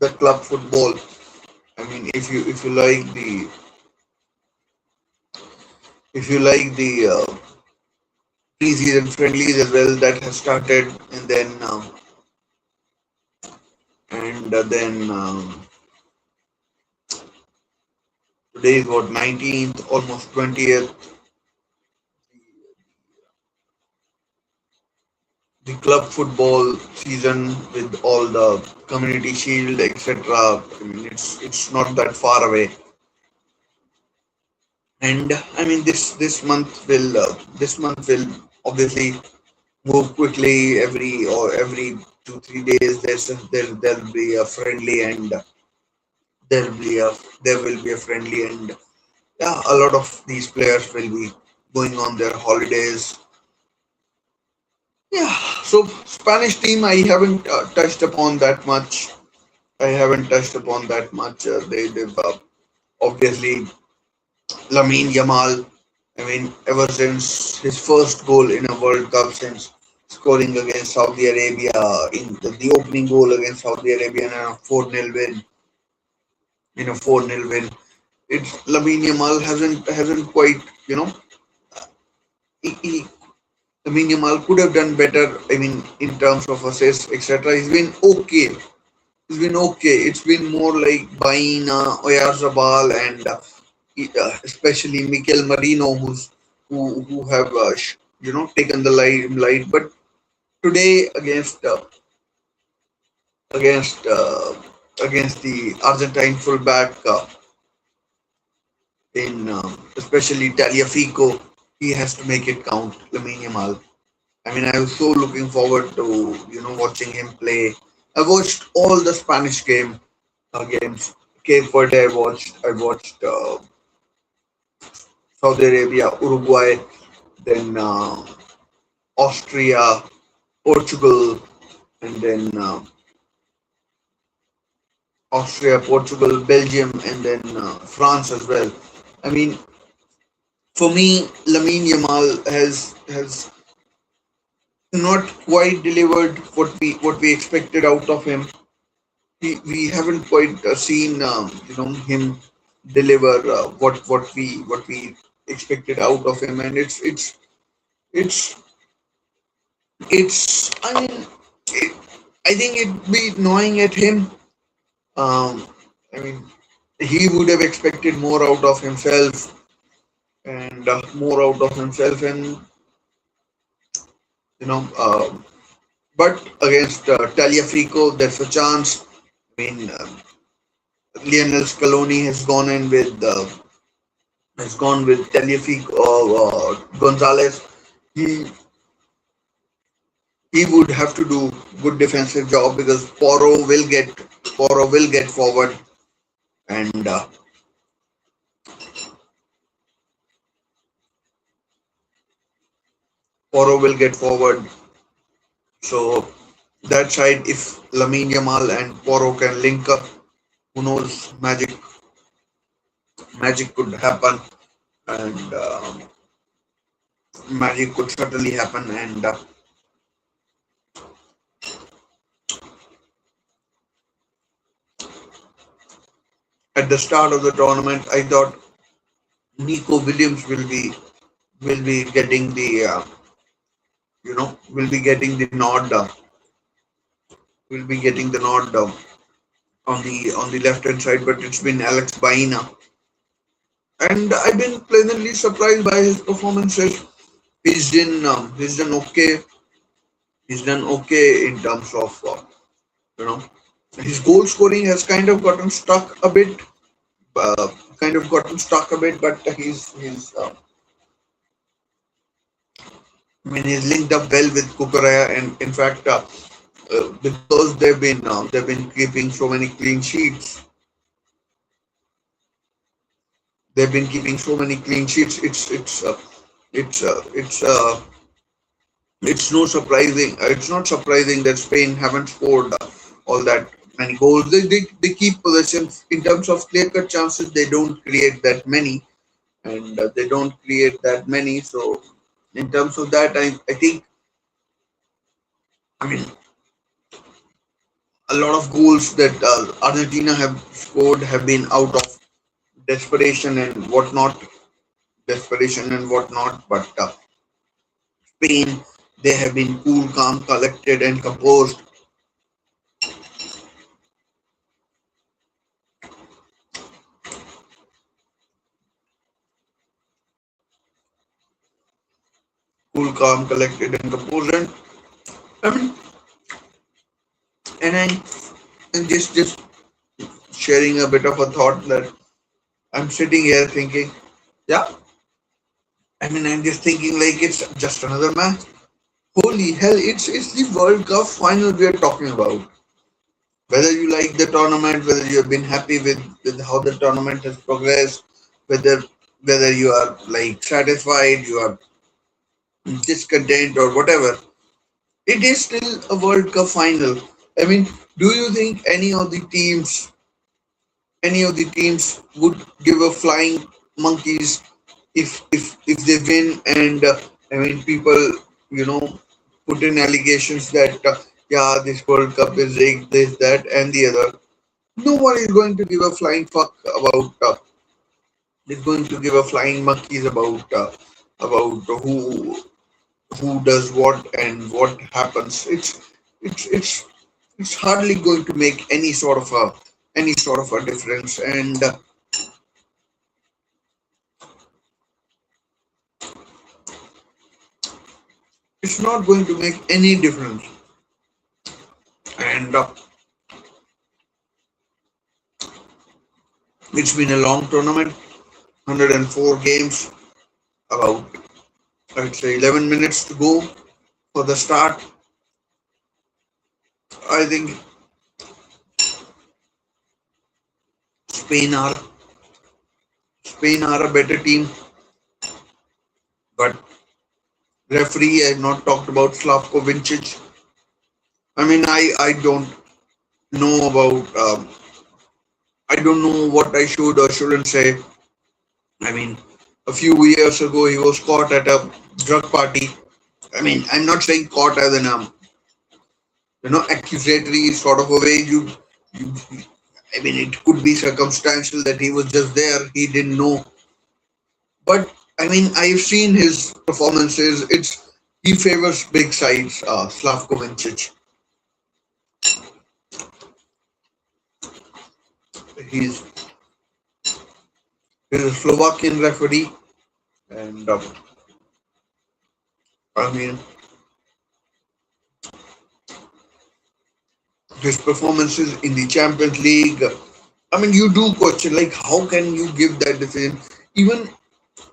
The club football. I mean, if you like the preseason friendlies as well that has started, and then today is what, 19th, almost 20th. The club football season with all the community shield, etc. I mean, it's not that far away, and I mean this month will obviously move quickly. Every 2 3 days there'll be a friendly, and there'll be a there will be a friendly, and yeah, a lot of these players will be going on their holidays. Yeah, so Spanish team I haven't touched upon that much. I haven't touched upon that much. They've obviously Lamine Yamal. I mean, ever since his first goal in a World Cup, since scoring against Saudi Arabia in the opening goal against Saudi Arabia in a 4-0 win, it's Lamine Yamal hasn't quite, he Lamine Yamal could have done better. I mean, in terms of assists, etc. He's been okay. It's been okay. It's been more like Baina, Oyarzabal, and especially Mikel Marino, who have taken the limelight. But today against uh, against the Argentine fullback in especially Taliafico, he has to make it count. Lamine Yamal. I mean, I was so looking forward to watching him play. I watched all the Spanish games. Cape Verde, I watched Saudi Arabia, Uruguay, then Austria, Portugal, and then Belgium, and then France as well. I mean, for me, Lamine Yamal has not quite delivered what we expected out of him. We haven't quite seen him deliver what we expected out of him, and it's it's I mean it, I think it'd be gnawing at him. Um, I mean, he would have expected more out of himself, and more out of himself, and you know. But against Taliafico, there's a chance. I mean, Lionel Scaloni has gone with Taliafico Gonzalez. He he would have to do good defensive job because Poro will get forward, and Poro will get forward, So that side, if Lamine Yamal and Poro can link up, who knows, magic could happen, and magic could certainly happen. And at the start of the tournament, I thought Nico Williams will be getting the will be getting the nod. Will be getting the nod on the left hand side, but it's been Alex Baina, and I've been pleasantly surprised by his performances. He's done okay. He's done okay in terms of you know his goal scoring has uh, kind of gotten stuck a bit, but he's linked up well with Kukuraya, and in fact, because they've been keeping so many clean sheets, they've been keeping so many clean sheets. It's it's it's no surprising. It's not surprising that Spain haven't scored all that many goals. They keep possession in terms of clear cut chances. They don't create that many, and they don't create that many. So in terms of that, I think I mean a lot of goals that Argentina have scored have been out of desperation and whatnot, But Spain, they have been cool, calm, collected, and composed. Cool, calm, collected, and composed. And I mean, and I and just sharing a bit of a thought that I'm sitting here thinking, yeah. I mean, I'm just thinking like it's just another match. Holy hell! It's the World Cup final we are talking about. Whether you like the tournament, whether you have been happy with how the tournament has progressed, whether whether you are like satisfied, you are discontent or whatever, it is still a World Cup final. I mean, do you think any of the teams would give a flying monkeys if they win? And I mean, people put in allegations that yeah, this World Cup is rigged, this, that, and the other. No one is going to give a flying fuck about. Is going to give a flying monkeys about who does what and what happens. It's it's it's hardly going to make any sort of a difference, and it's not going to make any difference. And it's been a long tournament, 104 games, about I'd say 11 minutes to go for the start. I think Spain are Spain are a better team, but referee I have not talked about Slavko Vincic. I mean, I don't know about I don't know what I should or shouldn't say. I mean, a few years ago he was caught at a drug party. I mean, I'm not saying caught as an accusatory sort of a way. You I mean, it could be circumstantial that he was just there, he didn't know. But I mean, I've seen his performances. He favors big sides, Slavko Vincic. He's he's a Slovakian referee, and I mean, his performances in the Champions League. I mean, you do question like how can you give that decision? Even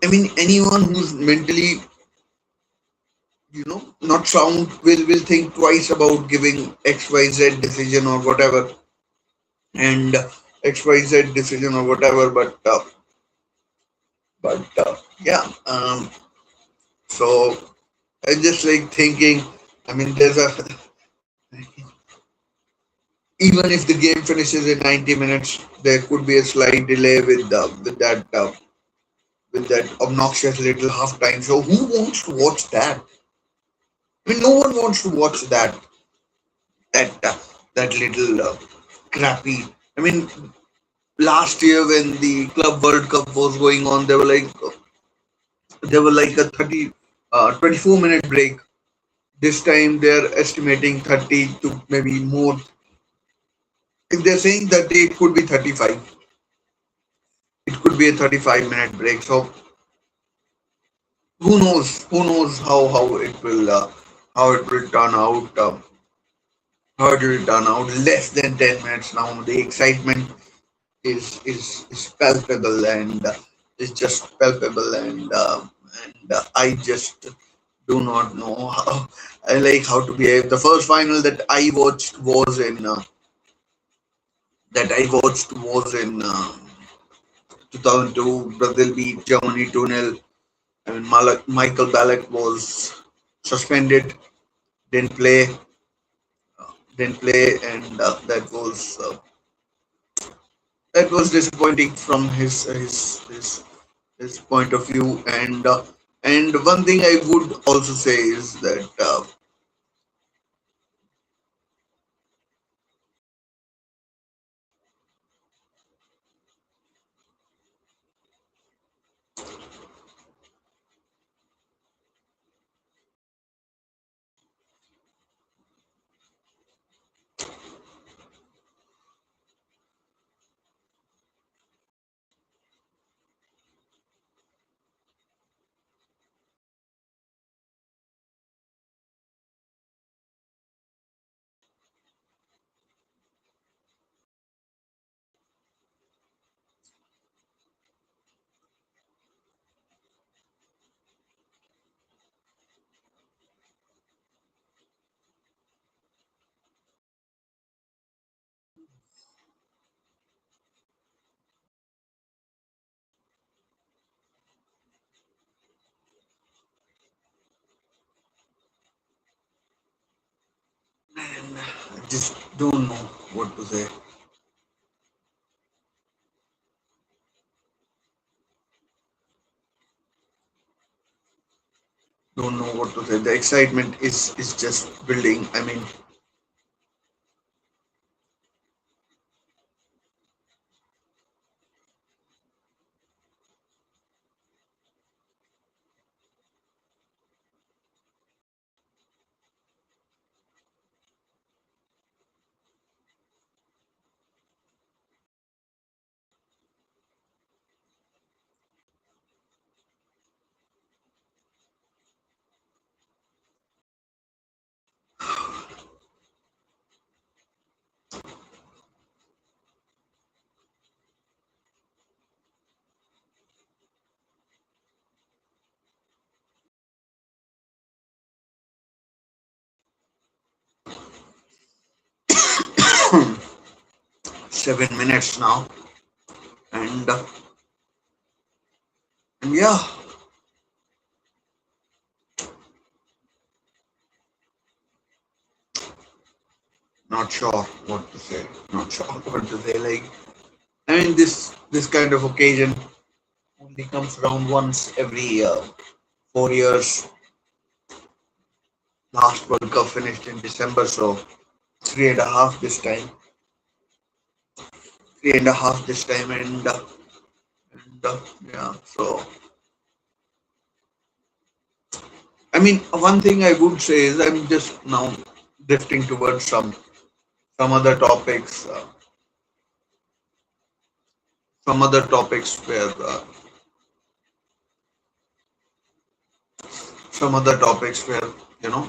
I mean, anyone who's mentally not sound will think twice about giving XYZ decision or whatever, and XYZ decision or whatever. But yeah. So I just like thinking. I mean, even if the game finishes in 90 minutes, there could be a slight delay with that obnoxious little halftime show. Who wants to watch that? I mean, no one wants to watch that that little crappy. I mean, last year when the Club World Cup was going on, there were like a 24-minute break. This time they're estimating 30 to maybe more. If they're saying that it could be 35, it could be a 35-minute break. So who knows? Who knows how it will turn out? How it will turn out? Less than 10 minutes now. The excitement is palpable and is just palpable and I just do not know how I like how to behave. The first final that I watched was in 2002. Brazil beat Germany 2-0. I mean, Michael Ballack was suspended, didn't play, and that was disappointing from his point of view. And one thing I would also say is that man, I just don't know what to say. Don't know what to say. The excitement is just building. I mean, hmm, 7 minutes now, and yeah, not sure what to say. Not sure what to say. Like, I mean, this kind of occasion only comes around once every 4 years. Last World Cup finished in December, so three and a half this time. Three and a half this time, and yeah. So I mean, one thing I would say is I'm just now drifting towards some other topics, some other topics where some other topics where you know.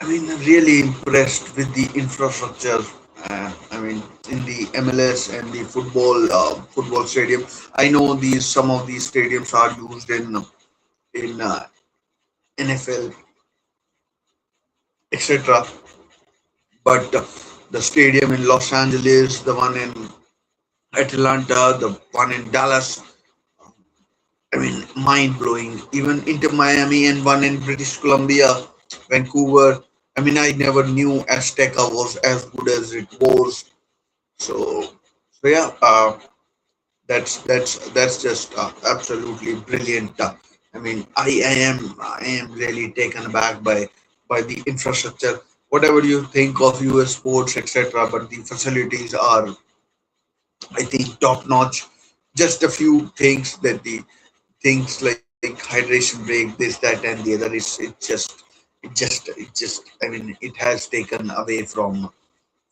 I mean, I'm really impressed with the infrastructure. I mean, in the MLS and the football stadium. I know these some of these stadiums are used in NFL, etc. But the stadium in Los Angeles, the one in Atlanta, the one in Dallas, I mean, mind blowing. Even Inter Miami and one in British Columbia, Vancouver. I mean, I never knew Azteca was as good as it was. So, so yeah, that's just absolutely brilliant. I am really taken aback by the infrastructure. Whatever you think of US sports, etc., but the facilities are, I think, top notch. Just a few things that the things like hydration break, this, that, and the other is it just. I mean, it has taken away from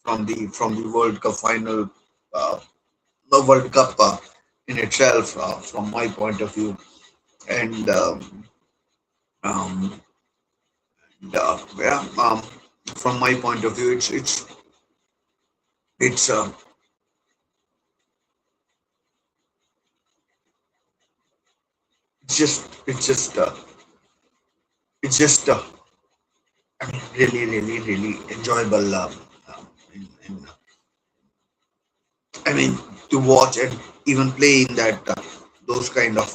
the World Cup final, uh, the World Cup in itself, from my point of view, and um, yeah, from my point of view, it's it's just I mean, really, really, really enjoyable. In I mean, to watch and even play in that those kind of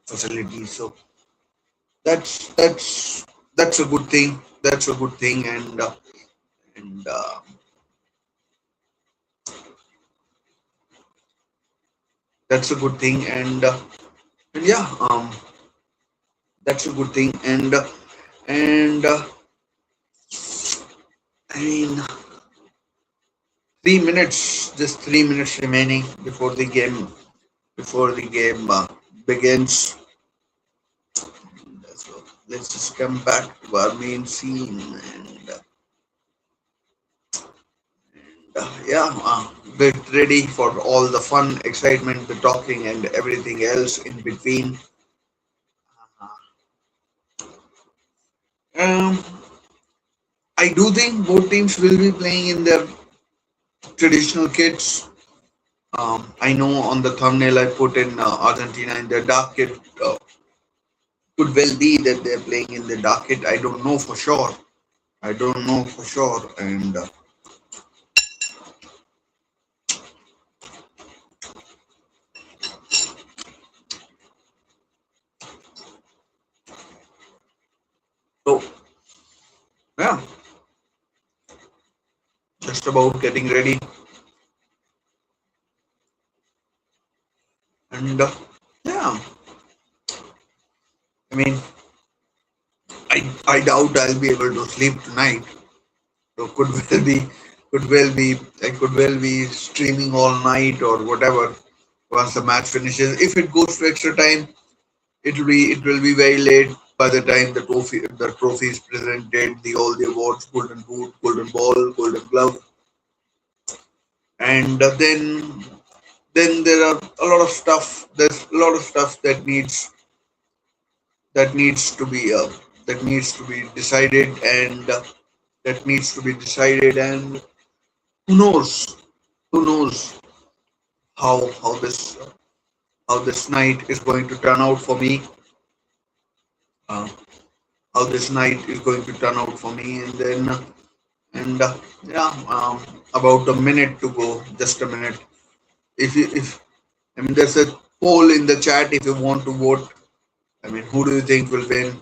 facilities. So that's that's a good thing. That's a good thing, and that's a good thing, and yeah, that's a good thing, and I mean, 3 minutes, just 3 minutes remaining before the game begins. So let's just come back to our main scene, and yeah, get ready for all the fun, excitement, the talking, and everything else in between. Um, I do think both teams will be playing in their traditional kits. I know on the thumbnail I put in Argentina in their dark kit. Could well be that they're playing in the dark kit. I don't know for sure. I don't know for sure. And so, yeah, just about getting ready. And yeah, I mean, I doubt I'll be able to sleep tonight. So could well be streaming all night or whatever once the match finishes. If it goes to extra time, it will be very late by the time the trophy is presented, the all the awards, golden boot, golden ball, golden glove, and then there are a lot of stuff. There's a lot of stuff that needs to be uh, that needs to be decided, and who knows who knows how this night is going to turn out for me. Uh, how this night is going to turn out for me, and yeah, about a minute to go, just a minute. If I mean, there's a poll in the chat if you want to vote. I mean, who do you think will win?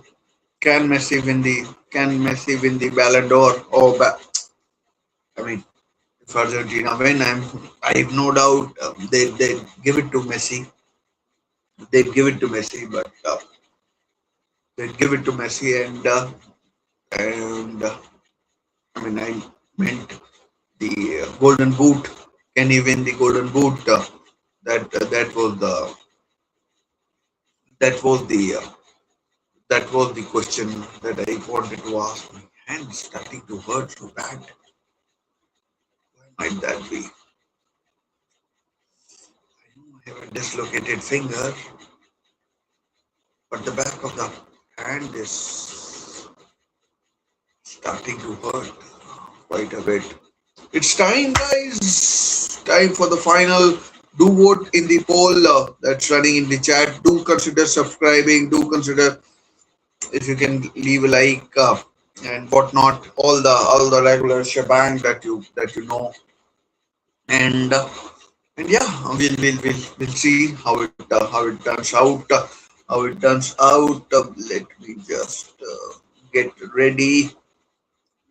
Can Messi win the Can Messi win the Ballon d'Or? I mean, if Argentina win, I have no doubt they give it to Messi. They give it to Messi, but they give it to Messi, and I mean, I meant the Golden Boot. Can he win the Golden Boot? That was the uh, that was the uh, that was the question that I wanted to ask. My hand is starting to hurt so bad. Why might that be? I know I have a dislocated finger, but the back of the hand is starting to hurt quite a bit. It's time, guys. Time for the final. Do vote in the poll that's running in the chat. Do consider subscribing. Do consider if you can leave a like and whatnot. All the regular shebang that you know. And And yeah, we'll see how it turns out. How it turns out. Let me just get ready.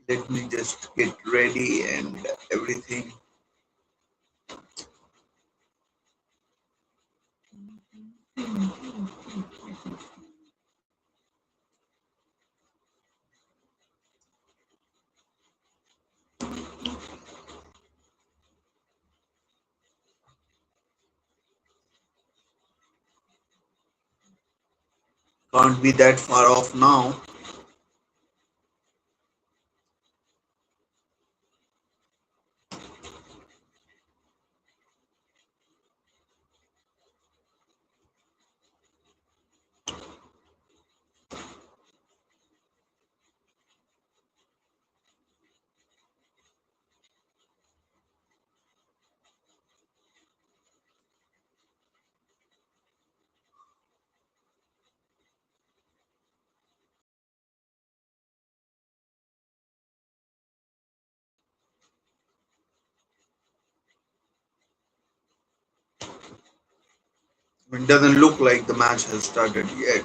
Let me just get ready and everything. Can't be that far off now. It doesn't look like the match has started yet.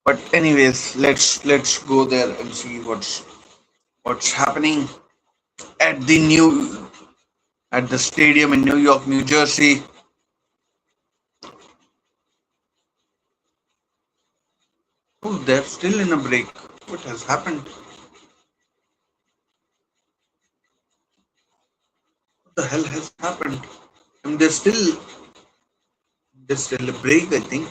But anyways, let's go there and see what's happening at the new at the stadium in New York, New Jersey. Oh, they're still in a break. What has happened? What the hell has happened? I mean, there's still a break, I think.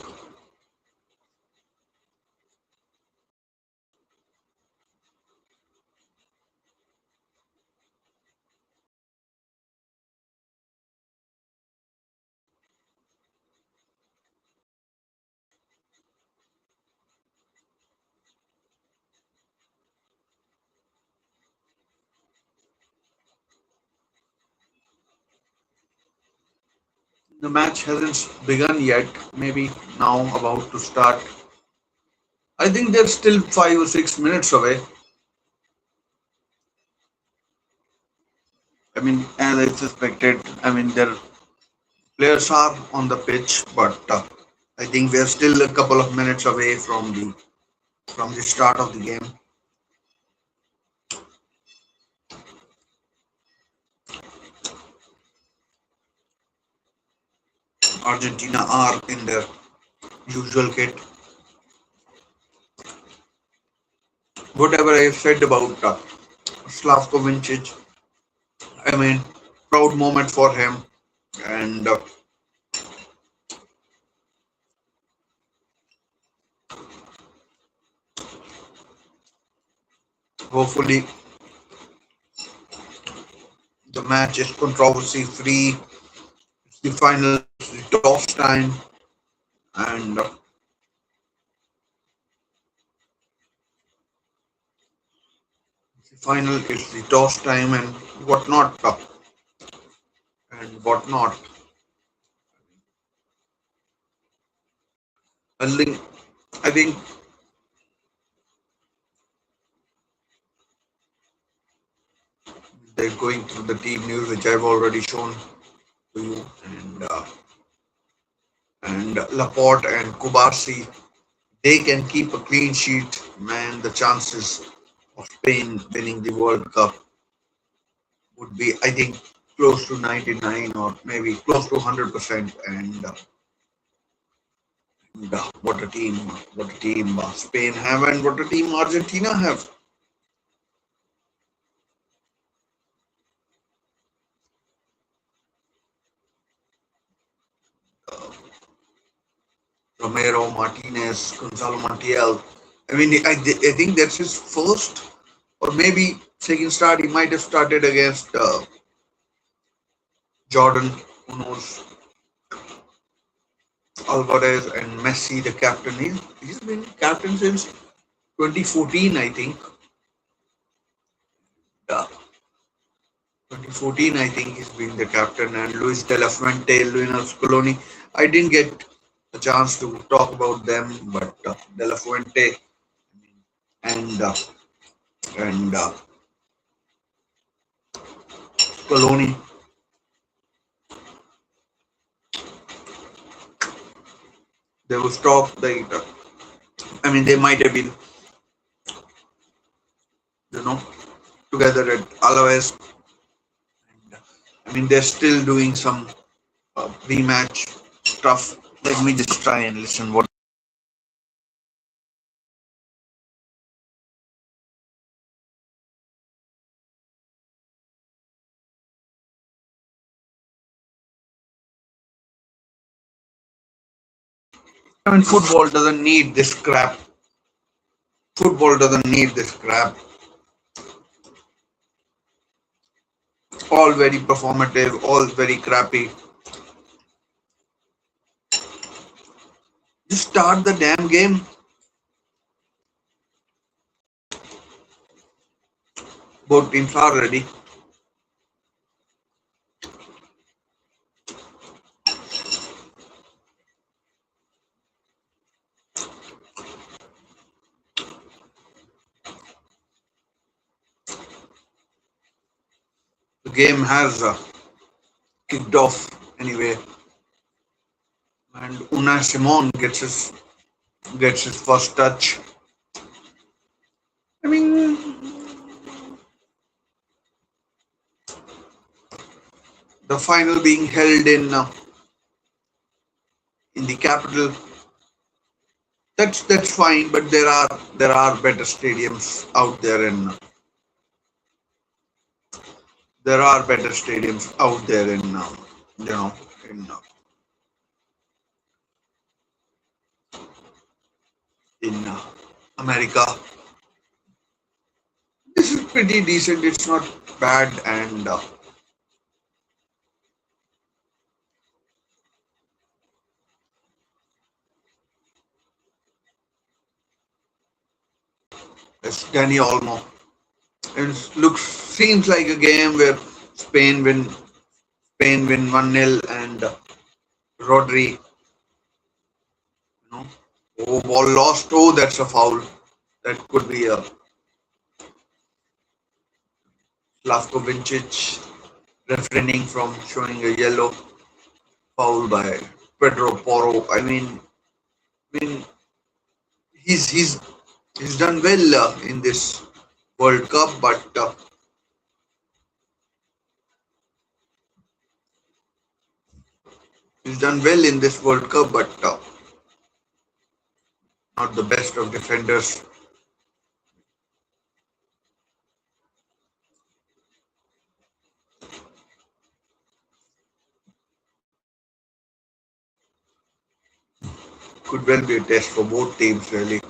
The match hasn't begun yet. Maybe now about to start. I think they're still 5 or 6 minutes away. I mean, as I suspected, I mean, their players are on the pitch, but I think we're still a couple of minutes away from the start of the game. Argentina are in their usual kit. Whatever I said about Slavko Vincic, I mean, proud moment for him, and hopefully the match is controversy free. It's the final, it's the toss time, and the final is the toss time and whatnot, and whatnot. I think they're going through the team news, which I've already shown to you, and Laporte and Kubarsi, they can keep a clean sheet, man, the chances of Spain winning the World Cup would be, I think, close to 99 or maybe close to 100%. And what a team Spain have, and what a team Argentina have. Romero, Martinez, Gonzalo Montiel. I mean, I think that's his first or maybe second start. He might have started against Jordan, who knows, Alvarez and Messi, the captain. He's been captain since 2014, I think. 2014, I think he's been the captain. And Luis de la Fuente, Lionel Scaloni. I didn't get a chance to talk about them, but de la Fuente and and Coloni. They was talk that I mean they might have been you know together at Alaves. I mean they're still doing some rematch stuff. Let me just try and listen what. I mean football doesn't need this crap. Football doesn't need this crap. All very performative, all very crappy. Just start the damn game. Both teams are ready. The game has kicked off anyway, and Una Simon gets his first touch. I mean, the final being held in the capital. That's fine, but there are better stadiums out there, and there are better stadiums out there you know in America. This is pretty decent. It's not bad, and it's Danny Olmo. It looks seems like a game where Spain win Spain win 1-0 and Rodri, you know, oh ball lost. Oh, that's a foul. That could be a Slavko Vincic refraining from showing a yellow foul by Pedro Porro. I mean, he's he's done well in this World Cup, but he's done well in this World Cup, but not the best of defenders. Could well be a test for both teams, really.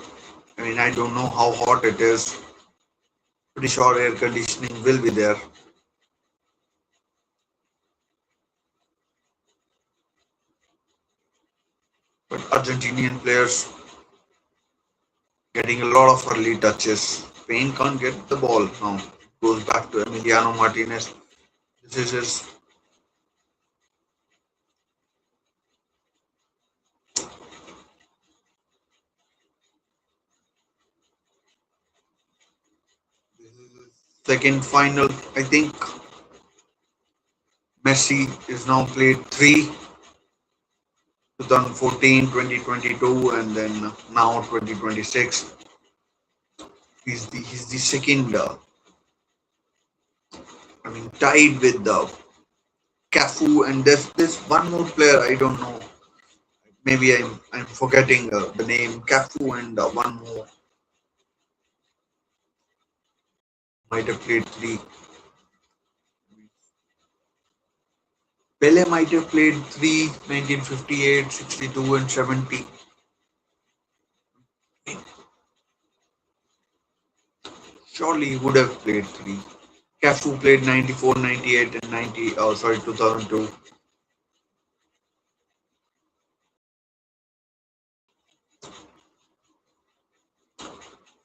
I mean, I don't know how hot it is. Pretty sure air conditioning will be there, but Argentinian players getting a lot of early touches. Spain can't get the ball now. Goes back to Emiliano Martinez. This is his second final. I think Messi is now played three: 2014, 2022, and then now 2026. He's the second. I mean, tied with the Cafu, and there's one more player. I don't know. Maybe I'm forgetting the name Cafu and one more might have played three. Pele might have played three, 1958, 62, and 70. Surely he would have played three. Cafu played 94, 98, and 90. Oh, sorry, 2002.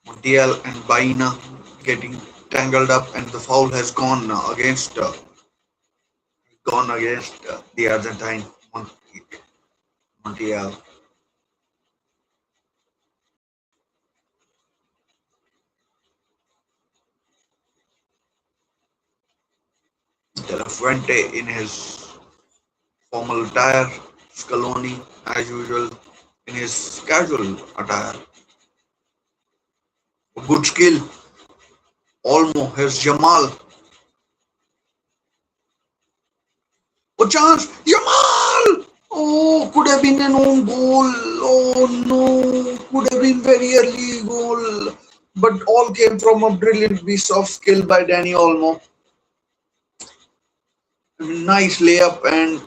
Montiel and Baina getting tangled up, and the foul has gone against the Argentine Montiel. De La Fuente in his formal attire, Scaloni as usual in his casual attire. A good skill. Olmo, here's Jamal. Oh, chance! Jamal! Oh, could have been an own goal. Oh no, could have been very early goal. But all came from a brilliant piece of skill by Danny Olmo. I mean, nice layup and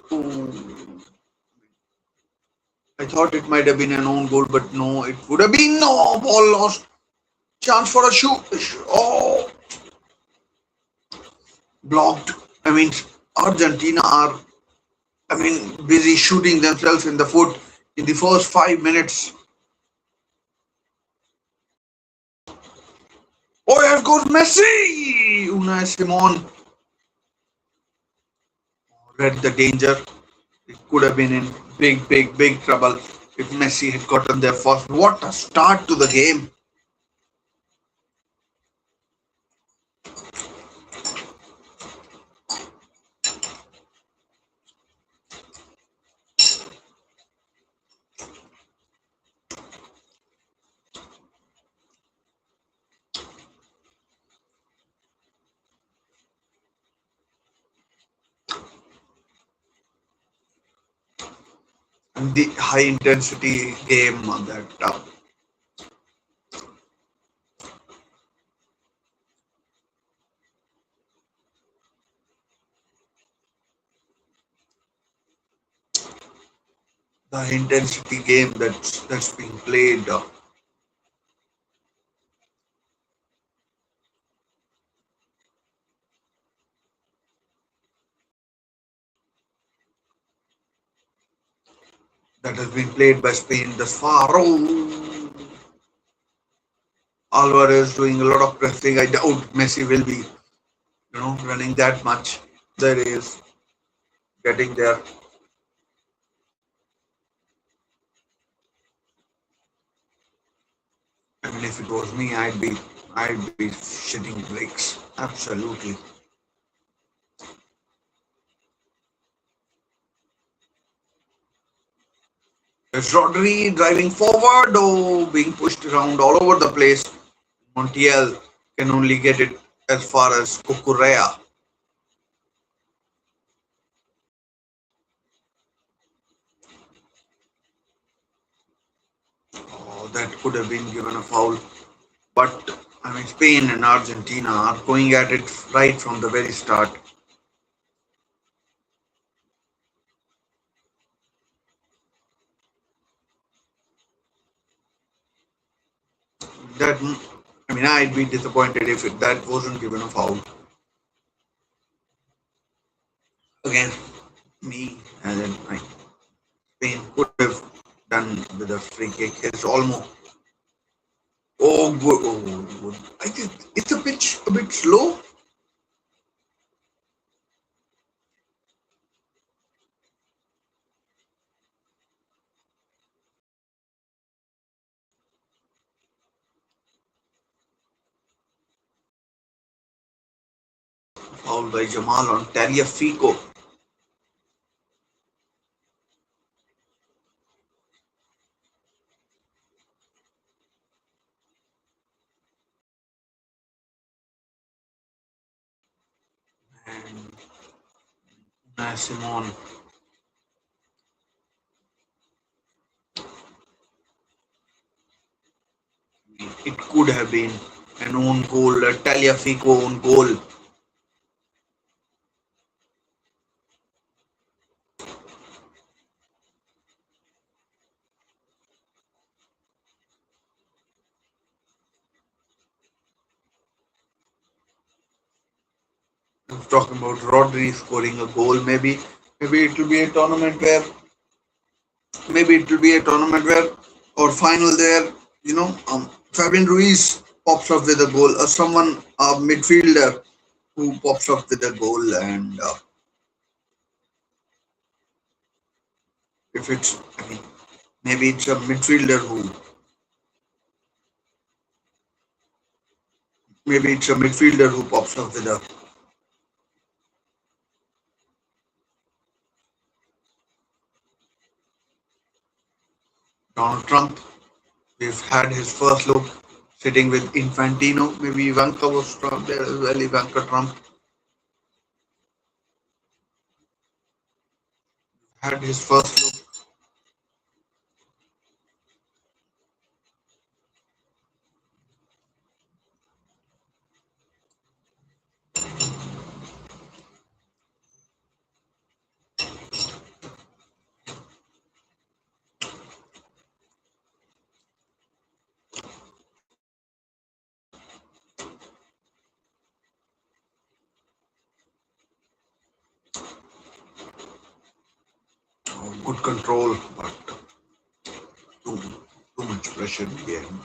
I thought it might have been an own goal, but no, it would have been no ball lost. Chance for a shoot. Oh, blocked. I mean, Argentina are, busy shooting themselves in the foot in the first 5 minutes. Oh, here goes Messi! Unai Simon read the danger. It could have been in big, big, big trouble if Messi had gotten there first. What a start to the game! And the high intensity game the high intensity game that's being played. That has been played by Spain thus far. Oh, Alvarez doing a lot of pressing. I doubt Messi will be, running that much. There he is getting there. I mean, if it was me, I'd be shitting bricks. Absolutely. There's Rodri driving forward, oh, being pushed around all over the place. Montiel can only get it as far as Kukurea. Oh, that could have been given a foul. But I mean, Spain and Argentina are going at it right from the very start. That I'd be disappointed if that wasn't given a foul. Again, me and then Spain could have done with a free kick. It's almost good. Oh, good. I think it's a pitch a bit slow. Foul by Jamal on Fico. And Simon. It could have been an own goal, a Fico own goal. I was talking about Rodri scoring a goal. Maybe it will be a tournament where or final there, Fabian Ruiz pops up with a goal, or someone, a midfielder who pops up with a goal, and if it's, maybe it's a midfielder who pops up with a Donald Trump, we've had his first look sitting with Infantino. Maybe Ivanka was Trump there as well. Ivanka Trump had his first look. Good control, but too, too much pressure in the end.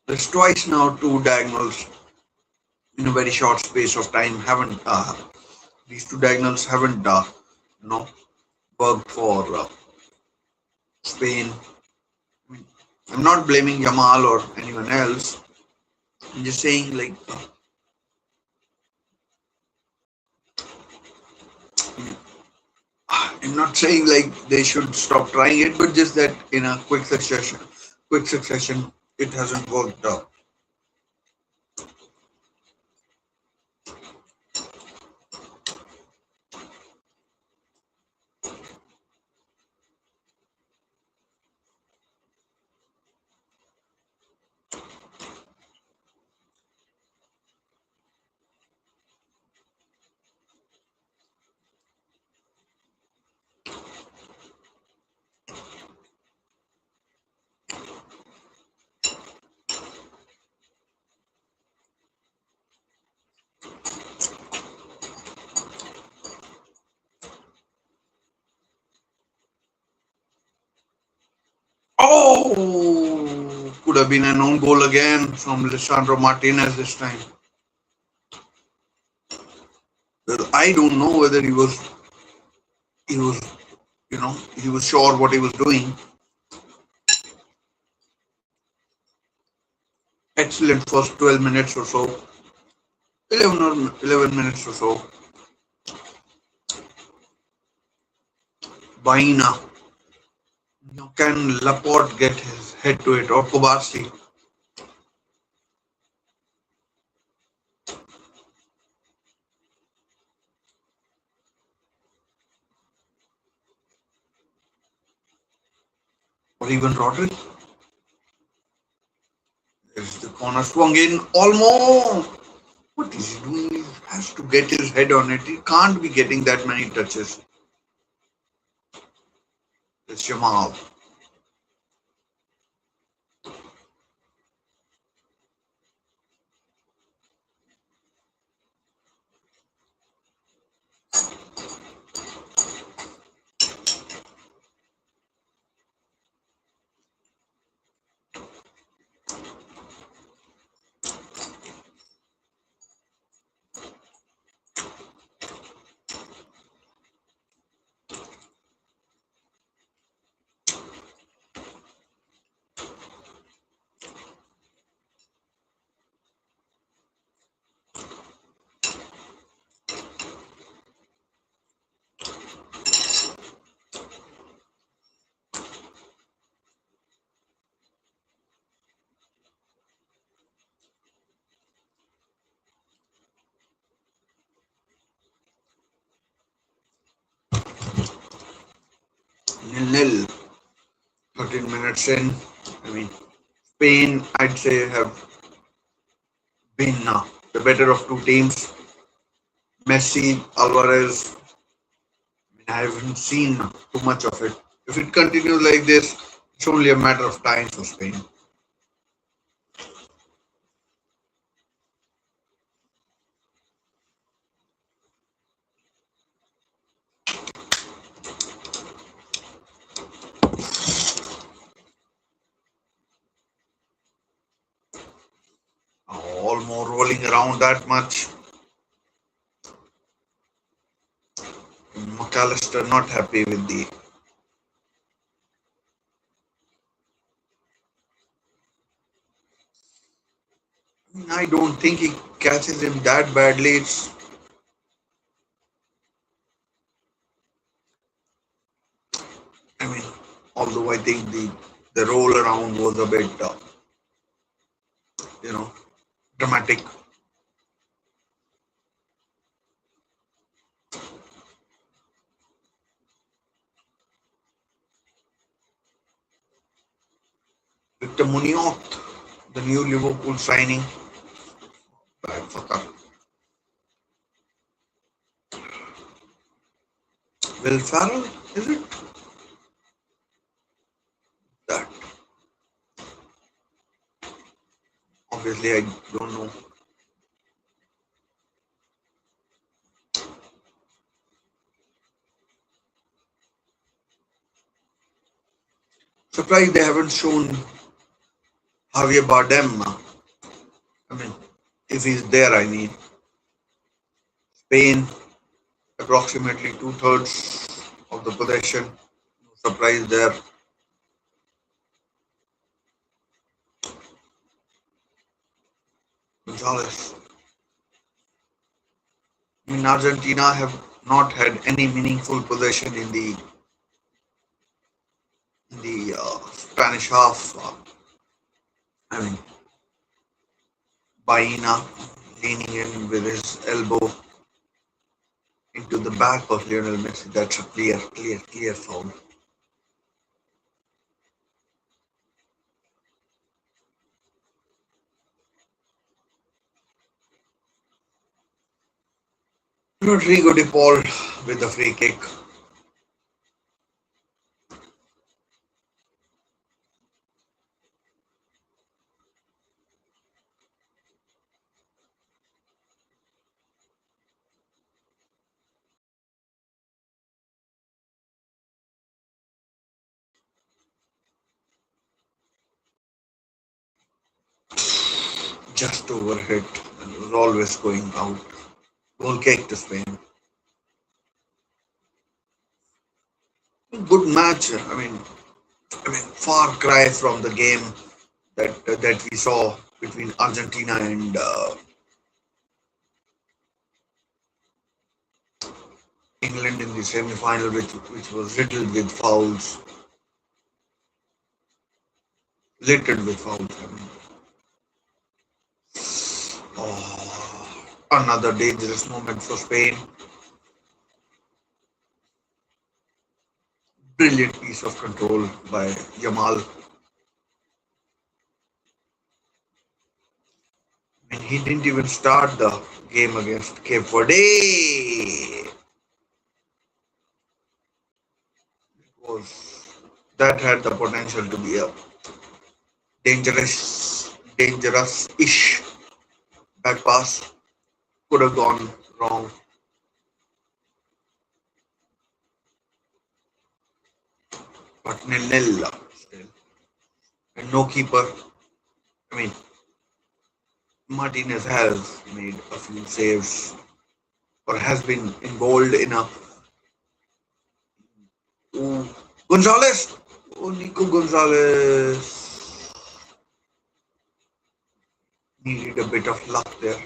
There's twice now two diagonals in a very short space of time. Haven't these two diagonals haven't you know worked for Spain. I mean, I'm not blaming Yamal or anyone else. I'm just saying like I'm not saying like they should stop trying it, but just that in a quick succession, it hasn't worked out. Oh, could have been an own goal again from Lisandro Martinez this time. Well, I don't know whether he was he was sure what he was doing. Excellent first 12 minutes or so, 11 minutes or so. Baina, can Laporte get his head to it or Kobasi? Or even Rodri? There's the corner swung in. Olmo! What is he doing? He has to get his head on it. He can't be getting that many touches. It's Jamal. Nil-nil. 13 minutes in. I mean, Spain, I'd say, have been the better of two teams. Messi, Alvarez, I mean, I haven't seen too much of it. If it continues like this, it's only a matter of time for Spain. Almost rolling around that much. McAllister not happy with the I don't think he catches him that badly. I mean, although I think the roll around was a bit, you know, dramatic. Victor Munoz, the new Liverpool signing, bad fucker. Will Farrell, is it? That obviously I don't know. Surprised they haven't shown Javier Bardem. I mean, if he's there, I mean, Spain approximately two-thirds of the possession. No surprise there. Gonzalez. I mean, Argentina have not had any meaningful possession in the Spanish half. I mean, Baena leaning in with his elbow into the back of Lionel Messi. That's a clear foul. Rodrigo de Paul with the free kick. Just overhit and was always going out. Goal kick to Spain. Good match. I mean, far cry from the game that we saw between Argentina and England in the semi-final, which was littered with fouls. I mean, oh, another dangerous moment for Spain. Brilliant piece of control by Yamal. I mean, he didn't even start the game against Cape Verde. It was that had the potential to be a dangerous-ish back pass. Could have gone wrong, but nil-nil still. And no keeper. I mean, Martinez has made a few saves or has been involved in a. Ooh, Gonzalez! Oh, Nico Gonzalez needed a bit of luck there.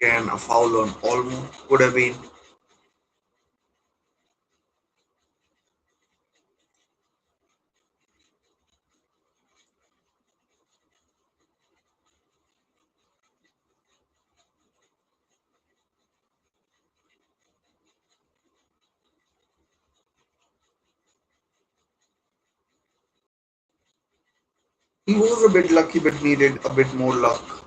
Again, a foul on Olmo could have been. He was a bit lucky but needed a bit more luck.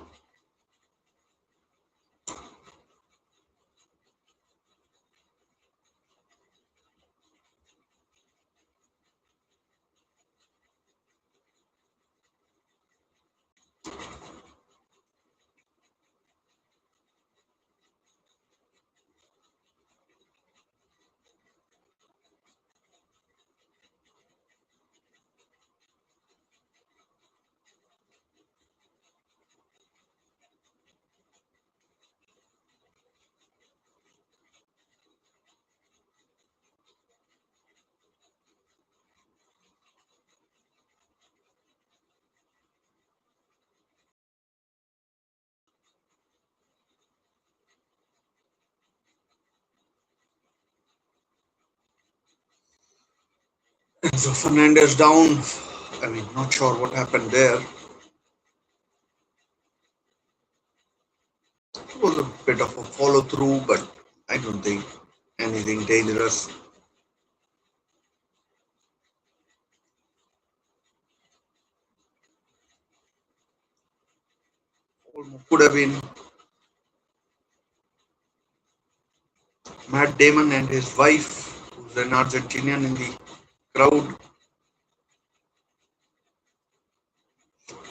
Enzo Fernandez down. I mean, not sure what happened there. It was a bit of a follow through, but I don't think anything dangerous. Almost could have been Matt Damon and his wife, who's an Argentinian in the crowd,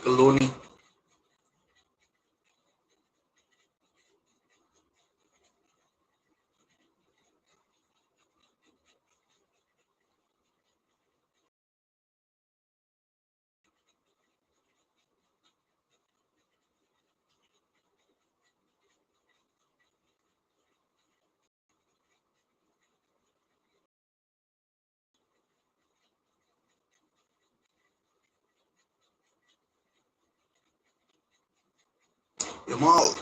Coloni. Yamal.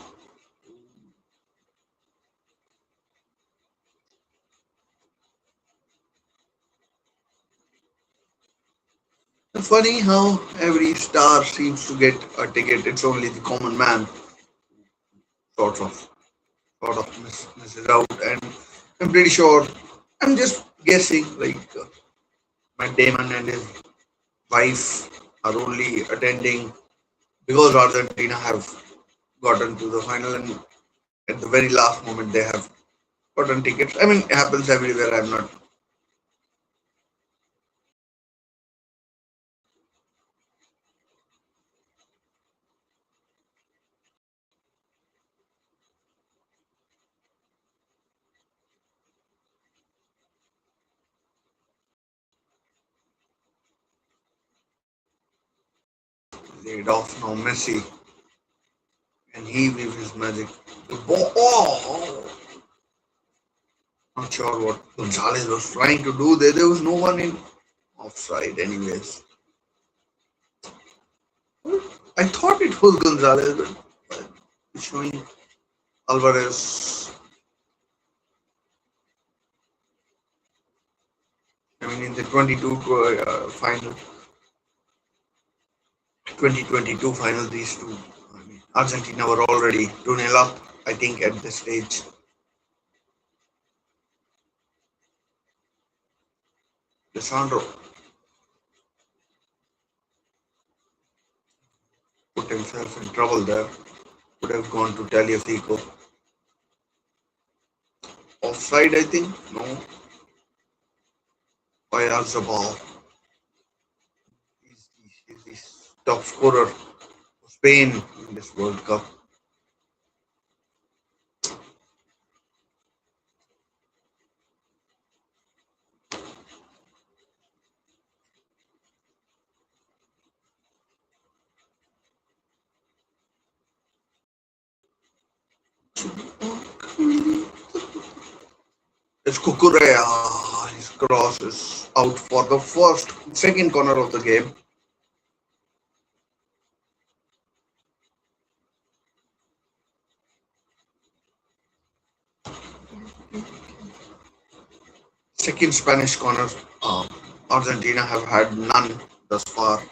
Funny how every star seems to get a ticket. It's only the common man sort of misses out, and I'm pretty sure. I'm just guessing. Like Matt Damon and his wife are only attending because Argentina have gotten to the final, and at the very last moment they have gotten tickets. I mean, it happens everywhere. I'm not laid off now. Messi, and he with his magic. Not sure what Gonzalez was trying to do there. There was no one in offside, anyways. I thought it was Gonzalez, but showing Alvarez. I mean, in the 22 final, 2022 final, these two, I mean, Argentina were already 2-0 up, I think, at this stage. Lisandro put himself in trouble there. Could have gone to Taliafico. Offside, I think. No. Oyarzabal. He's the top scorer for Spain in this World Cup. It's Kukurea. His cross is out for the second corner of the game. Second Spanish corner. Argentina have had none thus far.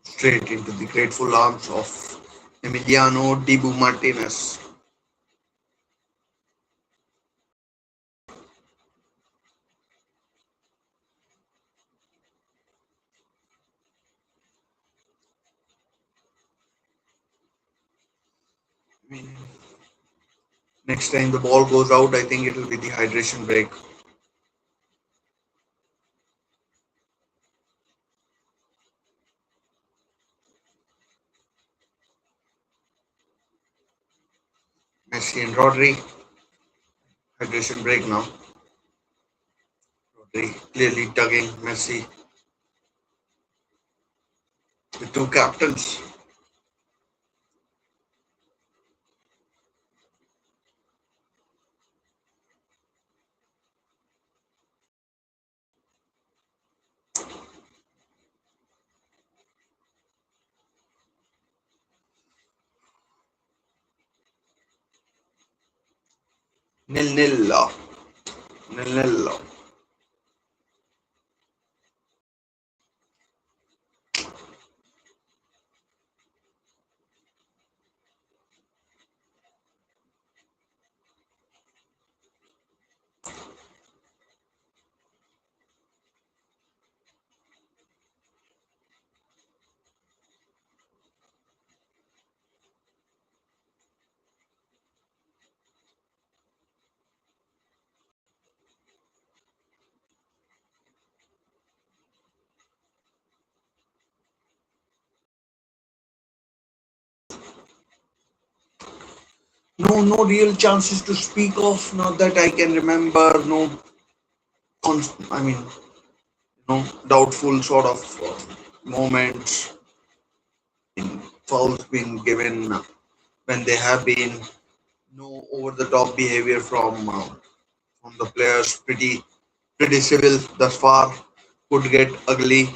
Straight into the grateful arms of Emiliano Dibu Martinez. I mean, next time the ball goes out, I think it will be the hydration break. Messi and Rodri. Hydration break now. Rodri clearly tugging Messi. The two captains. Nil nil. Nil nil. No, no real chances to speak of. Not that I can remember. No, I mean, doubtful sort of moments. Fouls been given when they have been no over the top behavior from the players. Pretty civil thus far. Could get ugly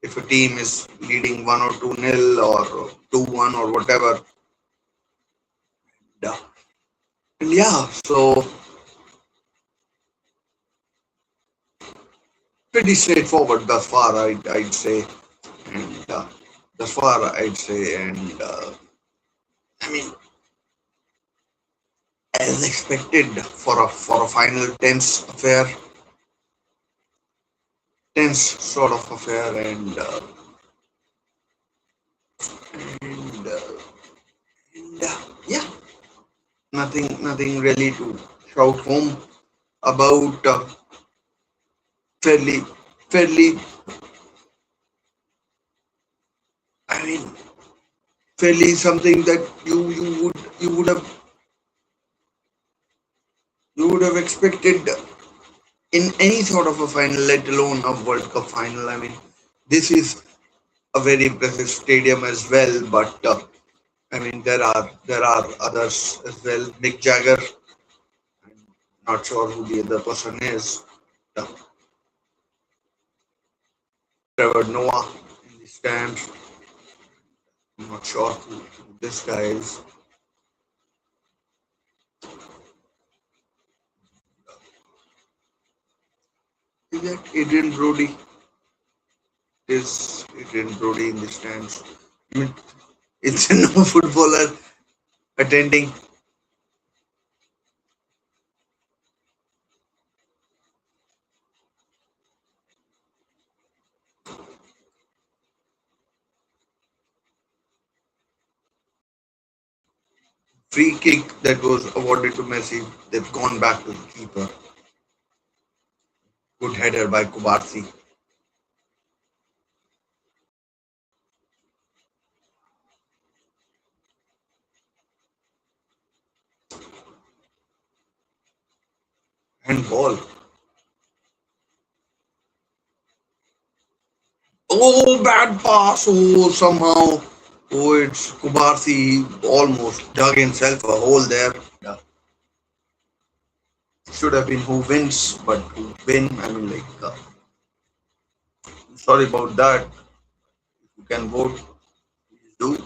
if a team is leading 1 or 2 nil or 2-1 or whatever. Yeah. And yeah, so pretty straightforward thus far, I'd say. And thus far, I'd say. And I mean, as expected for a final tense sort of affair, and, uh, and yeah, nothing really to shout home about. Fairly, fairly. I mean, fairly something that you would have expected in any sort of a final, let alone a World Cup final. I mean, this is a very impressive stadium as well, but I mean there are others as well. Mick Jagger, not sure who the other person is. Uh, Trevor Noah in the stands. I'm not sure who this guy is. Is that Adrian Brody? Is Adrian Brody in the stands? I mean, it's a no footballer attending. Free kick that was awarded to Messi. They've gone back to the keeper. Good header by Kubarsi. Handball. Oh, bad pass. Oh, somehow. Oh, it's Kubarsi almost dug himself a hole there. Yeah. Should have been who wins, but who win? I mean, like, sorry about that. You can vote. Please do.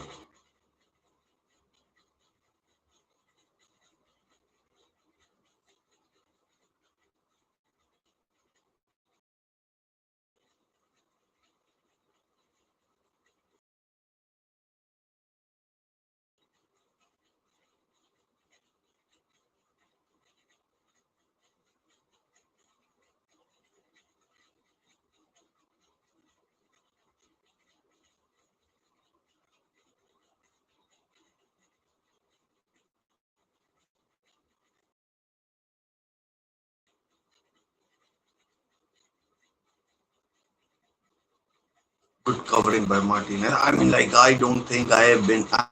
Good covering by Martinez. I mean, like, I don't think I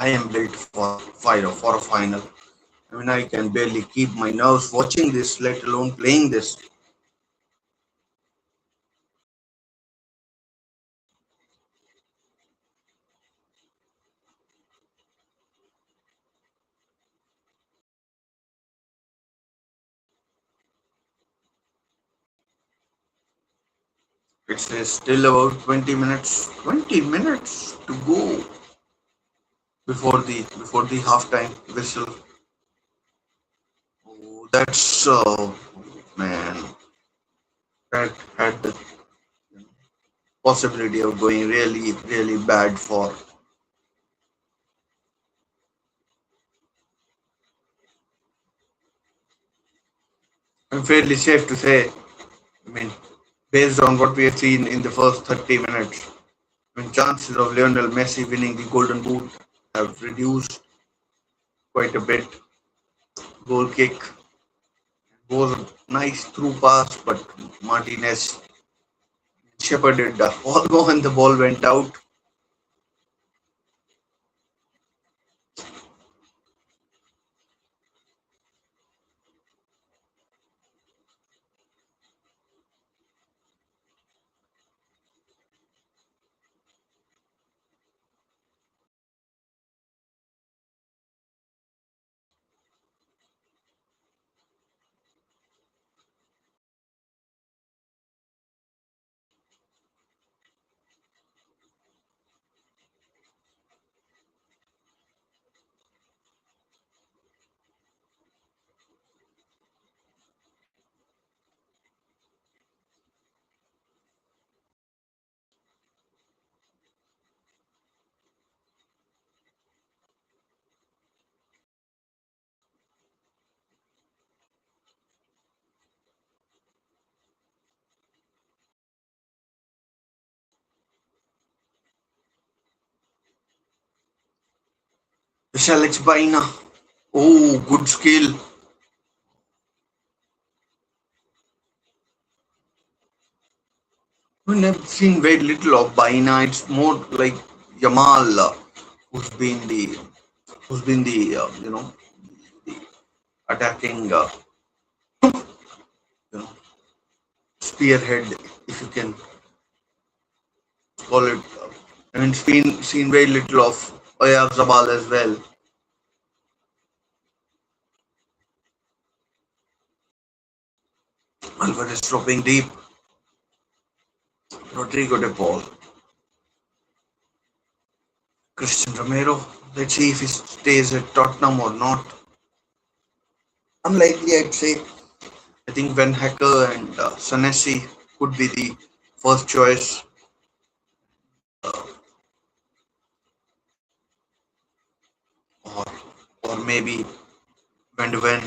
am built for a final. I mean, I can barely keep my nerves watching this, let alone playing this. It says still about 20 minutes. 20 minutes to go before the halftime whistle. Oh, that's man, that had the possibility of going really, really bad for. I'm fairly safe to say, I mean, based on what we have seen in the first 30 minutes, I mean, chances of Lionel Messi winning the Golden Boot have reduced quite a bit. Goal kick was a nice through pass, but Martinez shepherded the Olmo and the ball went out. Alex Baina. Oh, good skill. I've seen very little of Baina. It's more like Yamal, who's been the the attacking you know spearhead, if you can call it. I mean, seen very little of Zabal as well. Alvarez dropping deep. Rodrigo de Paul. Christian Romero. Let's see if he stays at Tottenham or not. Unlikely, I'd say. I think Van Hacker and Sanesi could be the first choice, or maybe Van de Ven.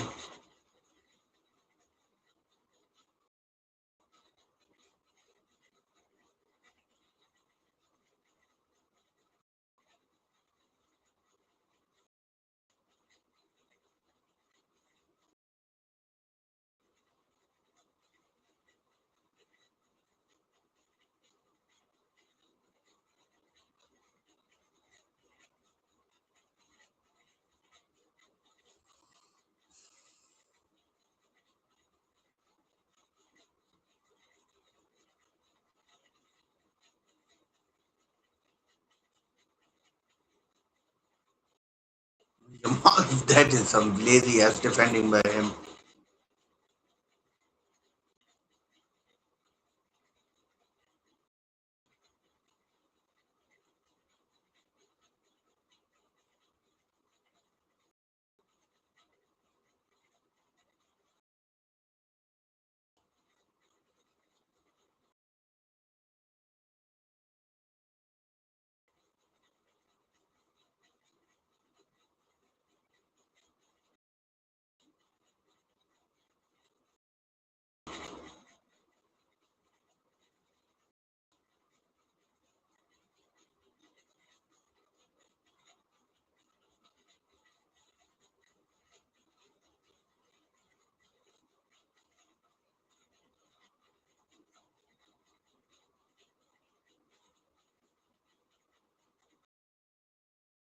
Jamal, that is some lazy ass defending by him.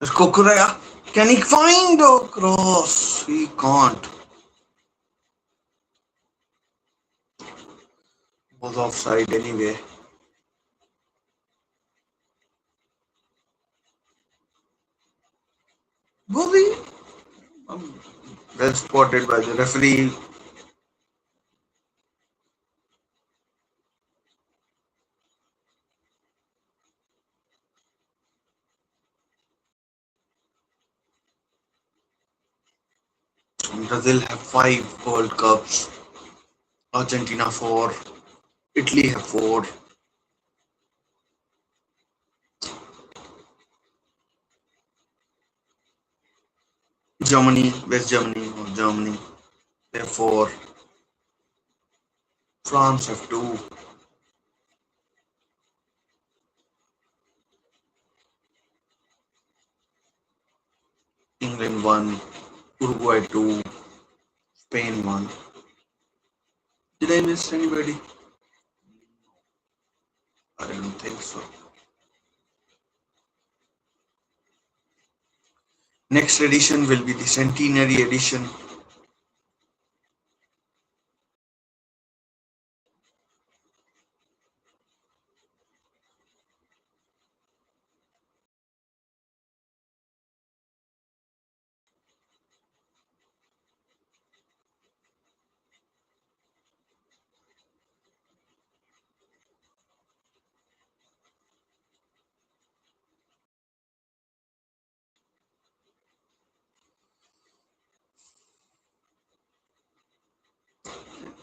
Kukurea, can he find a cross? He can't. Was offside anyway. Was he? Well spotted by the referee. Brazil have 5 World Cups, Argentina 4, Italy have 4, Germany, West Germany or Germany, they have 4, France have 2, England 1, Uruguay 2, Spain 1. Did I miss anybody? I don't think so. Next edition will be the centenary edition.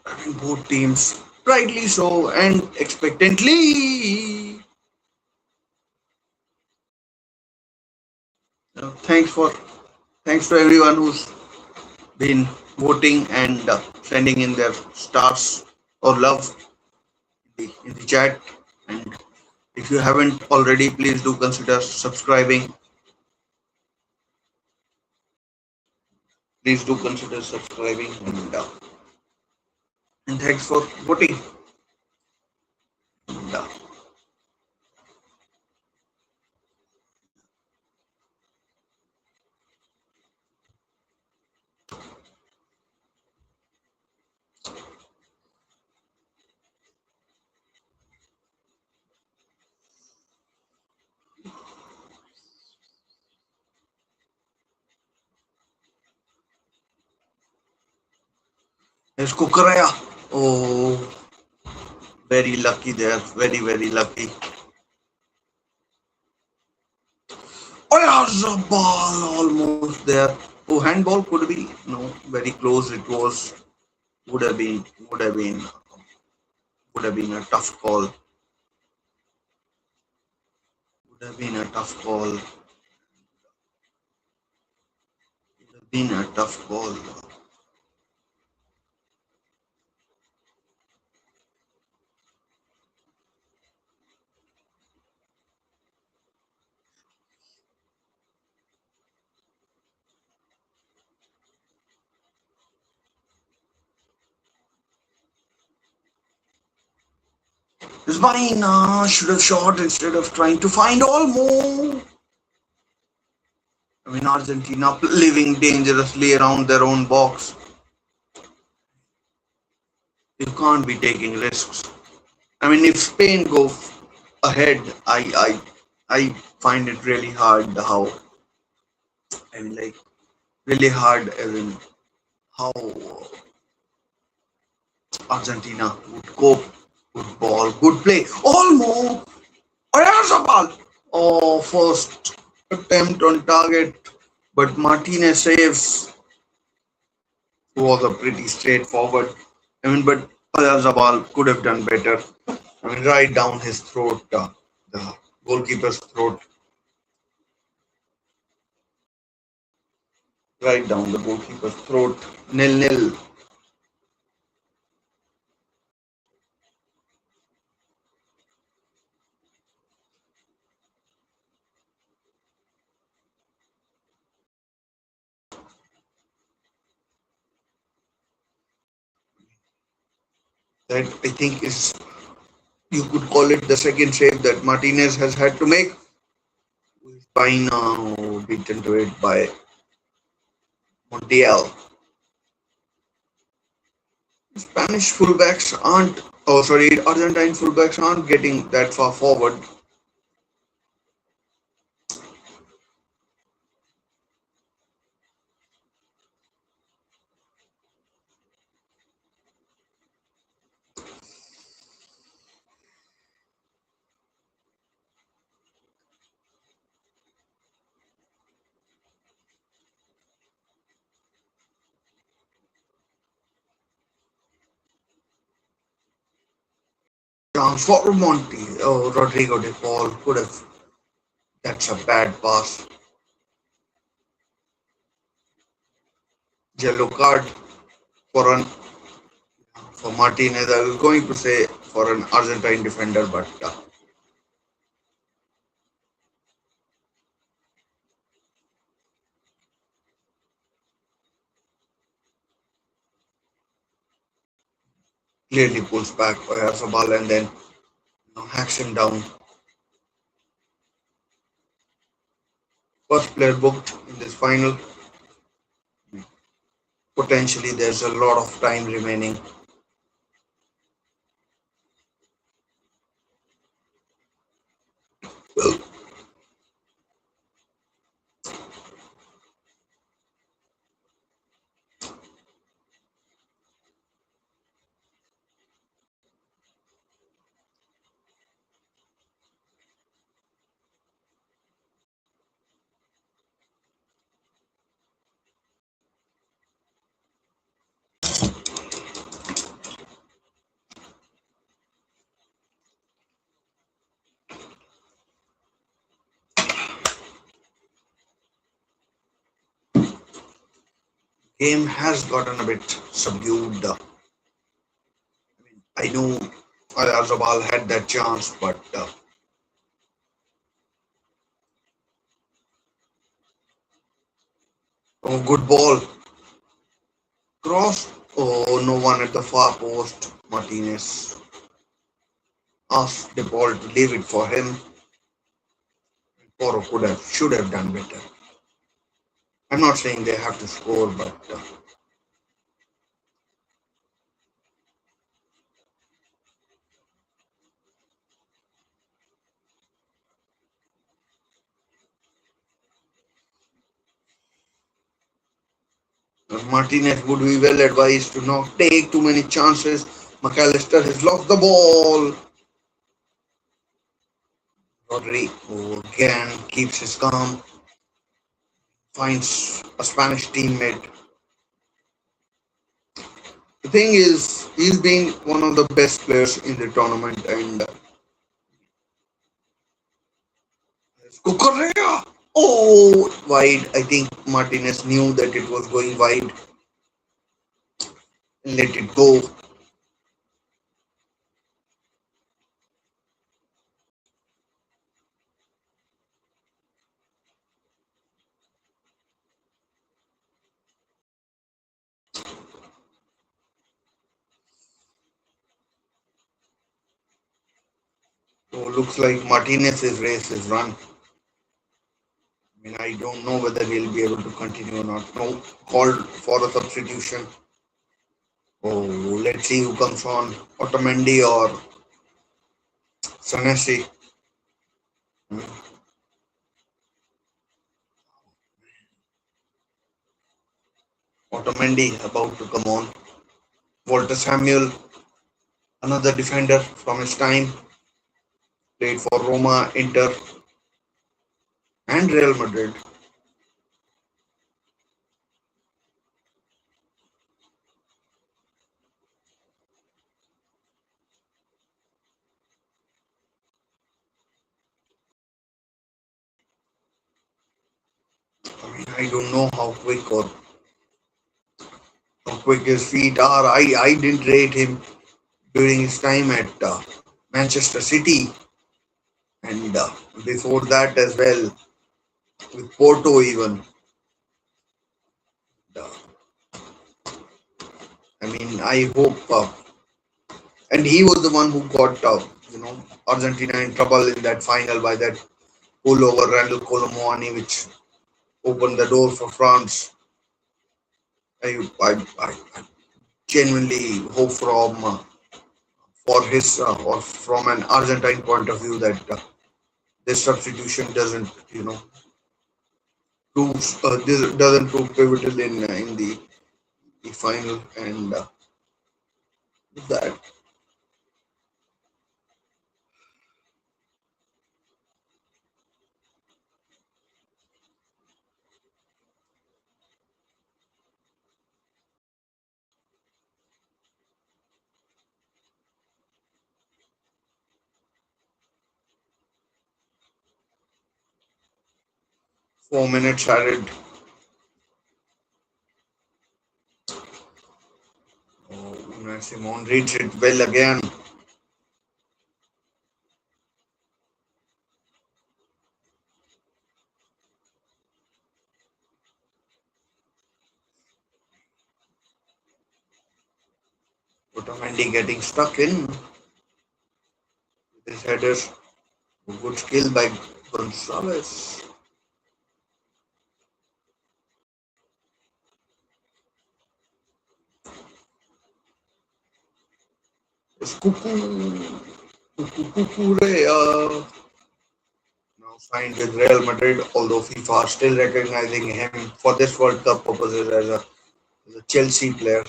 Having both teams, rightly so and expectantly. Thanks for thanks to everyone who's been voting and sending in their stars or love in the chat. And if you haven't already, please do consider subscribing. Please do consider subscribing and thanks for voting. And, there's Kukaraya. Oh, very lucky there. Very, very lucky. Oh, yeah, the ball almost there. Oh, handball could be. No, very close it was. Would have been, would have been, would have been a tough call. Would have been a tough call. Would have been a tough call. Zvina should have shot instead of trying to find Olmo. I mean, Argentina living dangerously around their own box. You can't be taking risks. I mean, if Spain go ahead, I find it really hard how I mean, like really hard as in how Argentina would cope. Good ball, good play. Olmo. Oyarzabal. Oh, first attempt on target, but Martinez saves. Was a pretty straightforward. I mean, but Oyarzabal could have done better. I mean, right down his throat, the goalkeeper's throat, right down the goalkeeper's throat. 0-0. That I think is you could call it the second save that Martinez has had to make. By now beaten to it by Montiel. Spanish fullbacks aren't, oh sorry, Argentine fullbacks aren't getting that far forward. chance for Monty. Oh, Rodrigo de Paul could have. That's a bad pass. Yellow card for Martinez. I was going to say for an Argentine defender, but clearly pulls back Oyarzabal and then hacks him down. First player booked in this final. Potentially, there's a lot of time remaining. Well, game has gotten a bit subdued. I knew Oyarzabal had that chance, but oh, good ball. Cross. Oh, no one at the far post. Martinez asked the ball to leave it for him. Poro should have done better. I'm not saying they have to score, but Martinez would be well advised to not take too many chances. McAllister has lost the ball. Rodri again keeps his calm, finds a Spanish teammate. The thing is, he's been one of the best players in the tournament, and Cucurella. Oh, wide. I think Martinez knew that it was going wide and let it go. So looks like Martinez's race is run. I mean, I don't know whether he'll be able to continue or not. No, called for a substitution. Oh, let's see who comes on. Otamendi or Sanesi. Otamendi about to come on. Walter Samuel, another defender from his time, played for Roma, Inter, and Real Madrid. I mean, I don't know how quick his feet are. I didn't rate him during his time at Manchester City, and before that as well with Porto even. Uh, I mean, I hope, and he was the one who got Argentina in trouble in that final by that pull over Randall Colomwani, which opened the door for France. I genuinely hope for his or from an Argentine point of view that this substitution doesn't this doesn't prove pivotal in the final and that 4 minutes added. Oh, Simon reads it well again. Otamendi getting stuck in with his headers. Good skill by Gonzalez. Cuckoo, now signed with Real Madrid, although FIFA are still recognizing him for this World Cup purposes as a Chelsea player.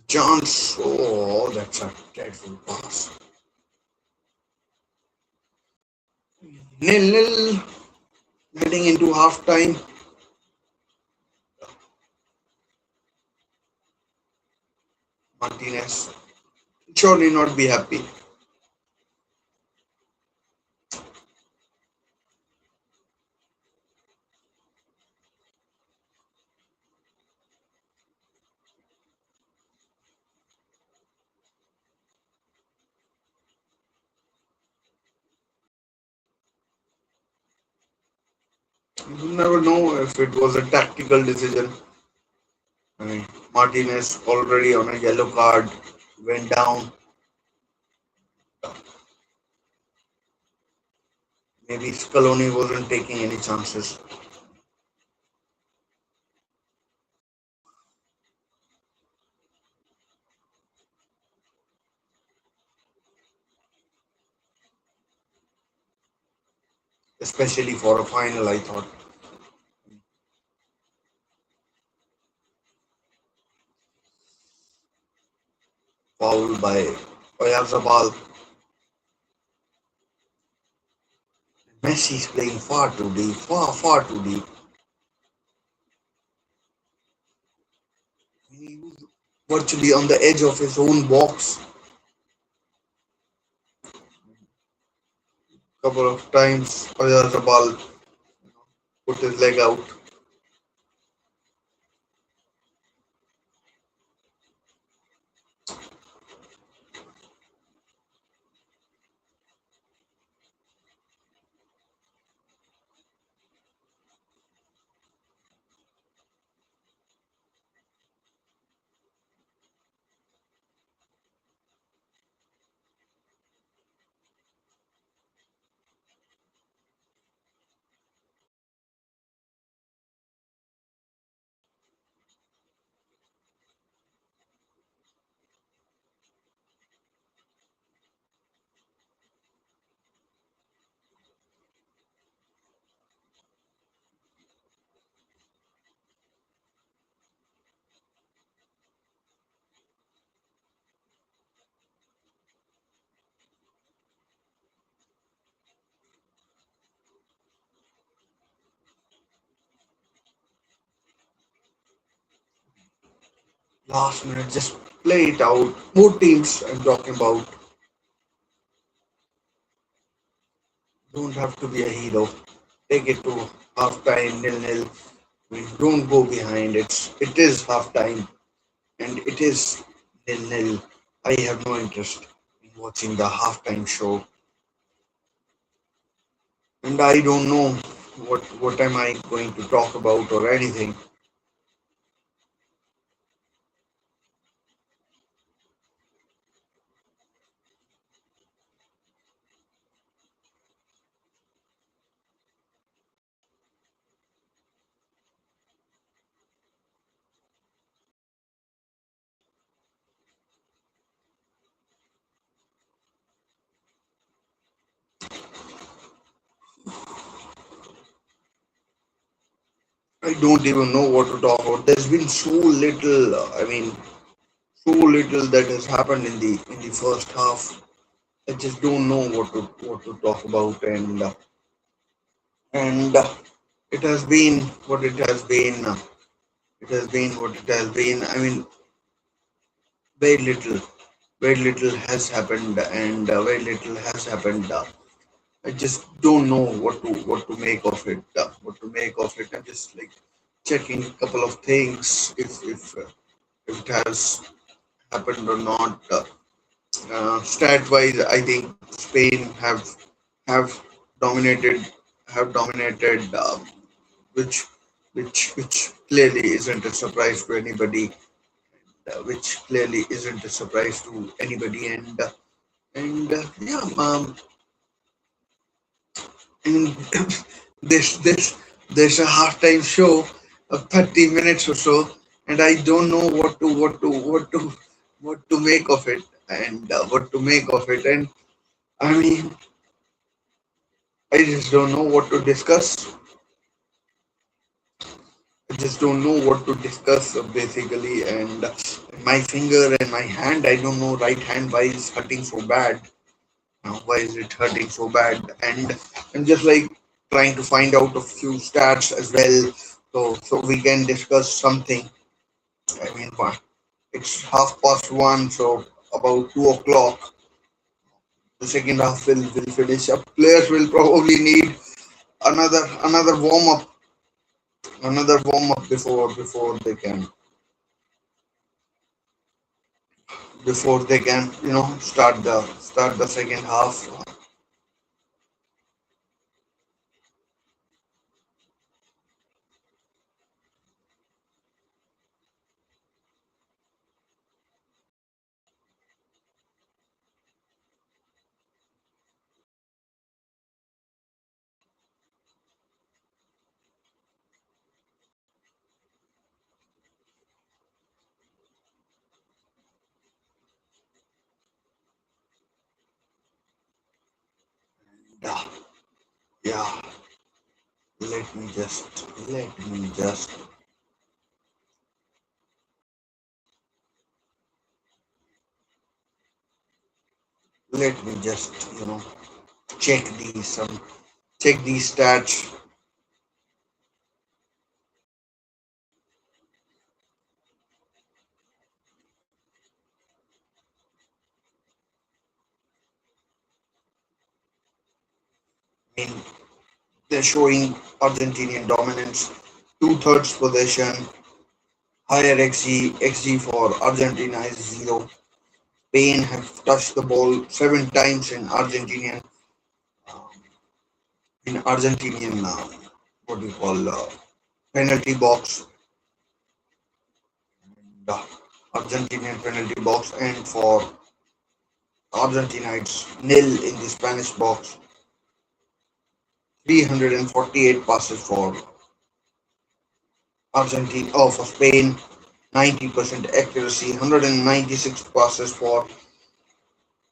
Chance, oh, that's a dreadful pass. Nil-nil, heading into half time. Martinez surely not be happy. You never know if it was a tactical decision. I mean, Martinez already on a yellow card went down. Maybe Scaloni wasn't taking any chances, especially for a final. I thought foul by Oyarzabal. Messi is playing far too deep, far too deep. He was virtually on the edge of his own box. Couple of times, Oyarzabal put his leg out. Last minute, just play it out. More teams I'm talking about don't have to be a hero. Take it to half time, nil-nil. We don't go behind. It is half time and it is nil-nil. I have no interest in watching the halftime show, and I don't know what am I going to talk about or anything. I don't even know what to talk about. There's been so little. I mean, so little that has happened in the first half. I just don't know what to talk about, and it has been what it has been. it has been what it has been. I mean, very little, very little has happened, and very little has happened. I just don't know what to make of it. What to make of it. I'm just like checking a couple of things if it has happened or not. Stat wise, I think Spain have dominated have dominated, which which clearly isn't a surprise to anybody. Which clearly isn't a surprise to anybody, and yeah, and there's a halftime show of 30 minutes or so, and I don't know what to make of it, and what to make of it, and I mean, I just don't know what to discuss. I just don't know what to discuss, basically, and my finger and my hand, I don't know, right hand, why is hurting so bad. Why is it hurting so bad? And I'm just like trying to find out a few stats as well, so we can discuss something. I mean, it's 1:30, so about 2 o'clock, the second half will finish up. Players will probably need another warm up, before they can start the second half. Yeah, yeah. Let me just let me just check these stats. I mean, they're showing Argentinian dominance, two-thirds possession, higher XG for Argentina is zero. Spain have touched the ball 7 times in Argentinian what do you call penalty box, the Argentinian penalty box, and for Argentina it's nil in the Spanish box. 348 passes for Argentina, for Spain, 90% accuracy, 196 passes for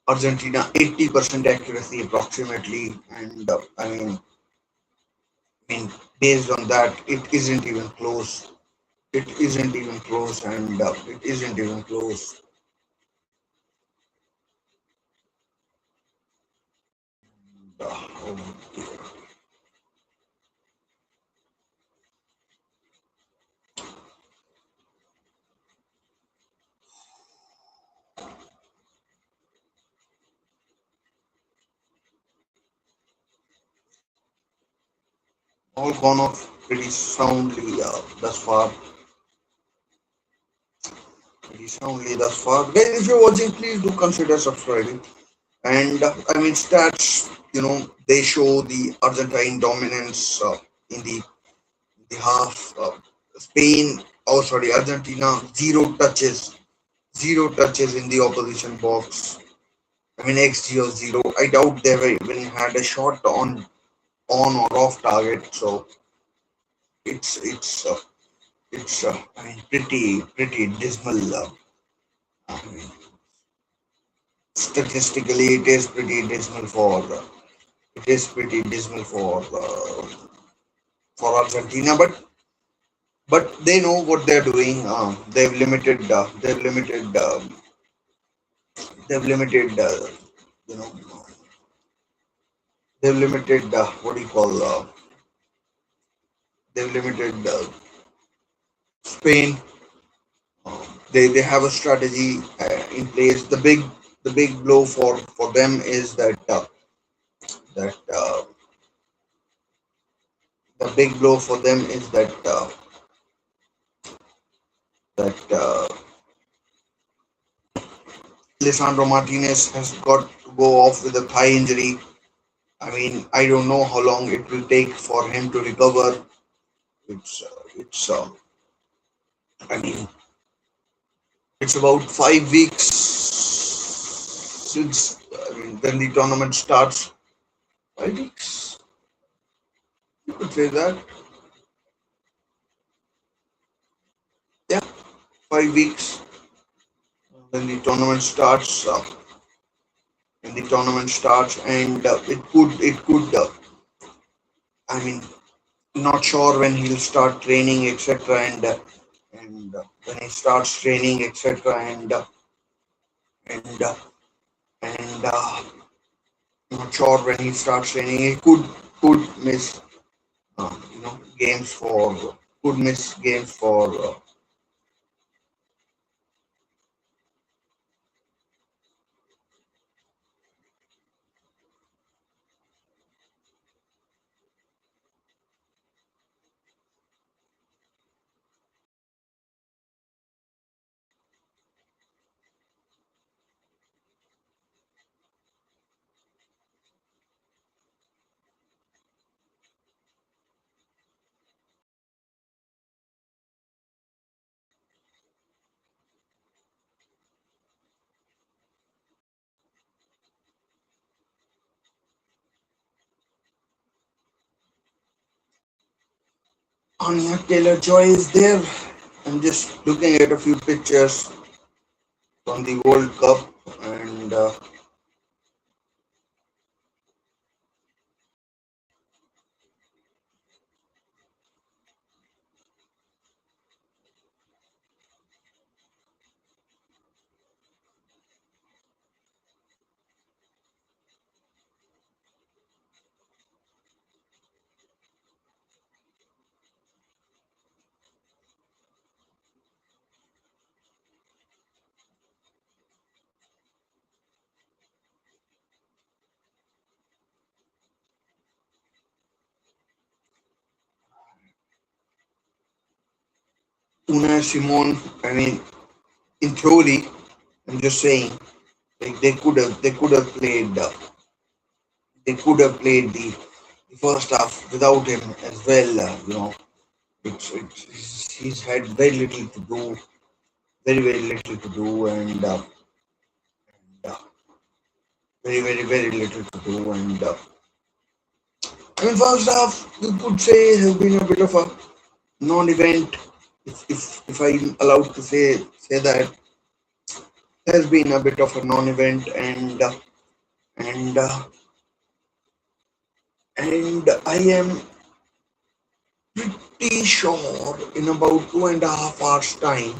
Argentina, 80% accuracy approximately, and I mean, based on that, it isn't even close. It isn't even close, and it isn't even close. Oh dear. All gone off pretty soundly thus far. Pretty soundly thus far. Guys, if you're watching, please do consider subscribing. And I mean, stats, they show the Argentine dominance in the half. Spain, oh sorry, Argentina, zero touches in the opposition box. I mean, XG of zero. I doubt they have even had a shot on or off target. So it's I mean, pretty dismal. I mean, statistically, it is pretty dismal for Argentina, but they know what they're doing. They've limited, you know, they've limited, what do you call, they've limited Spain, they have a strategy in place. The big blow for them is that the big blow for them is that Lisandro Martinez has got to go off with a thigh injury. I mean, I don't know how long it will take for him to recover. It's I mean, it's about 5 weeks since, I mean, when the tournament starts. 5 weeks, you could say that. Yeah, 5 weeks when the tournament starts. When the tournament starts, and it could. I mean, not sure when he'll start training, etc. And when he starts training, etc. And and not sure when he starts training. He could miss games for could miss games for Anya Taylor Joy is there. I'm just looking at a few pictures from the World Cup, and Una Simone. I mean, in theory, I'm just saying, like they could have played the first half without him as well. He's had very little to do, very little to do, and very little to do. And I mean, first half you could say has been a bit of a non-event, if I'm allowed to say that, has been a bit of a non-event, and and I am pretty sure in about 2.5 hours time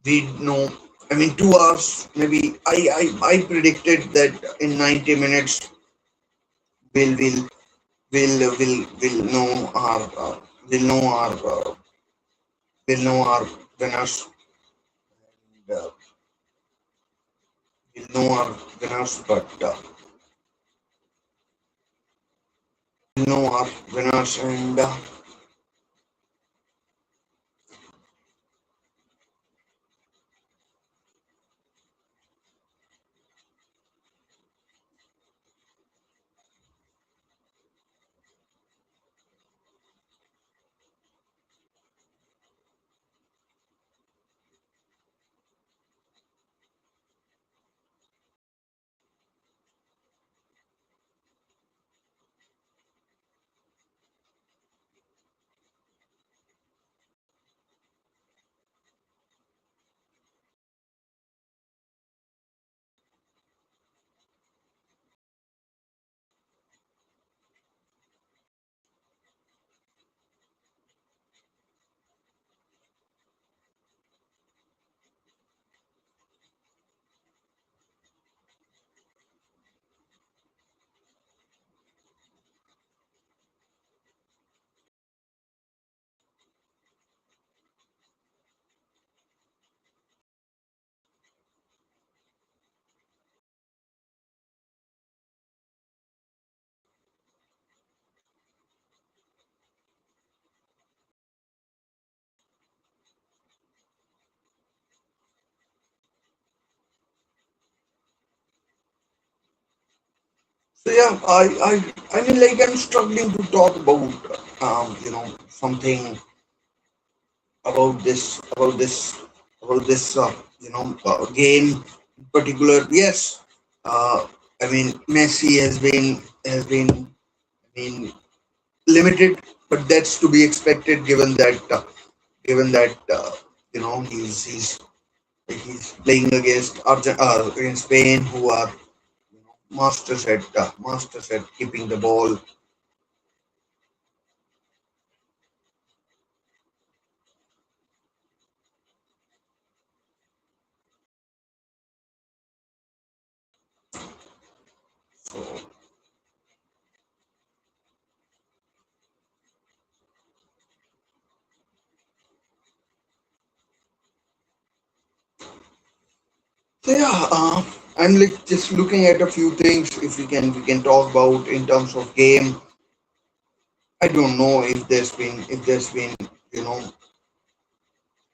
we know. I mean, 2 hours maybe. I predicted that in 90 minutes we'll will will know we'll know our we'll know our winners. And, we'll know our winners, but we'll know our winners, and So yeah, I mean, like, I'm struggling to talk about something about this game in particular. Yes, I mean, Messi has been limited, but that's to be expected given that he's playing against Spain, who are masters at keeping the ball. So yeah, I'm like just looking at a few things. If we can talk about in terms of game. I don't know if there's been you know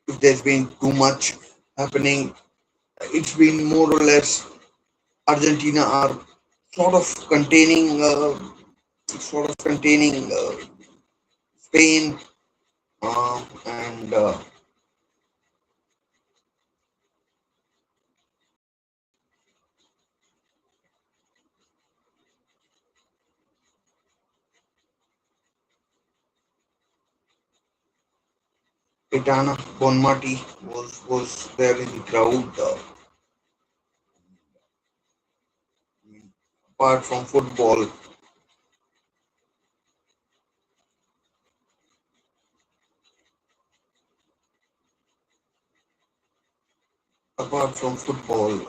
if there's been too much happening. It's been more or less Argentina are sort of containing Spain, and Itana Bonmati was there in the crowd. Apart from football,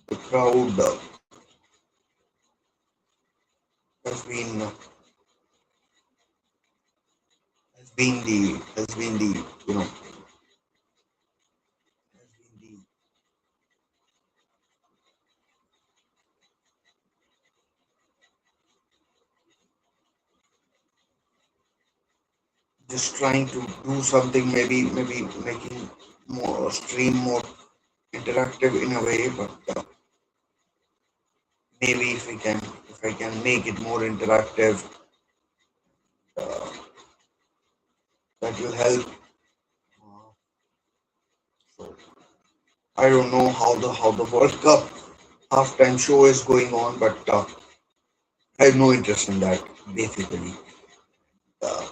the crowd has been has been the you know has been the just trying to do something, maybe making more stream more interactive in a way, but maybe if I can make it more interactive, uh, that will help. So I don't know how the World Cup halftime show is going on, but I have no interest in that basically. uh,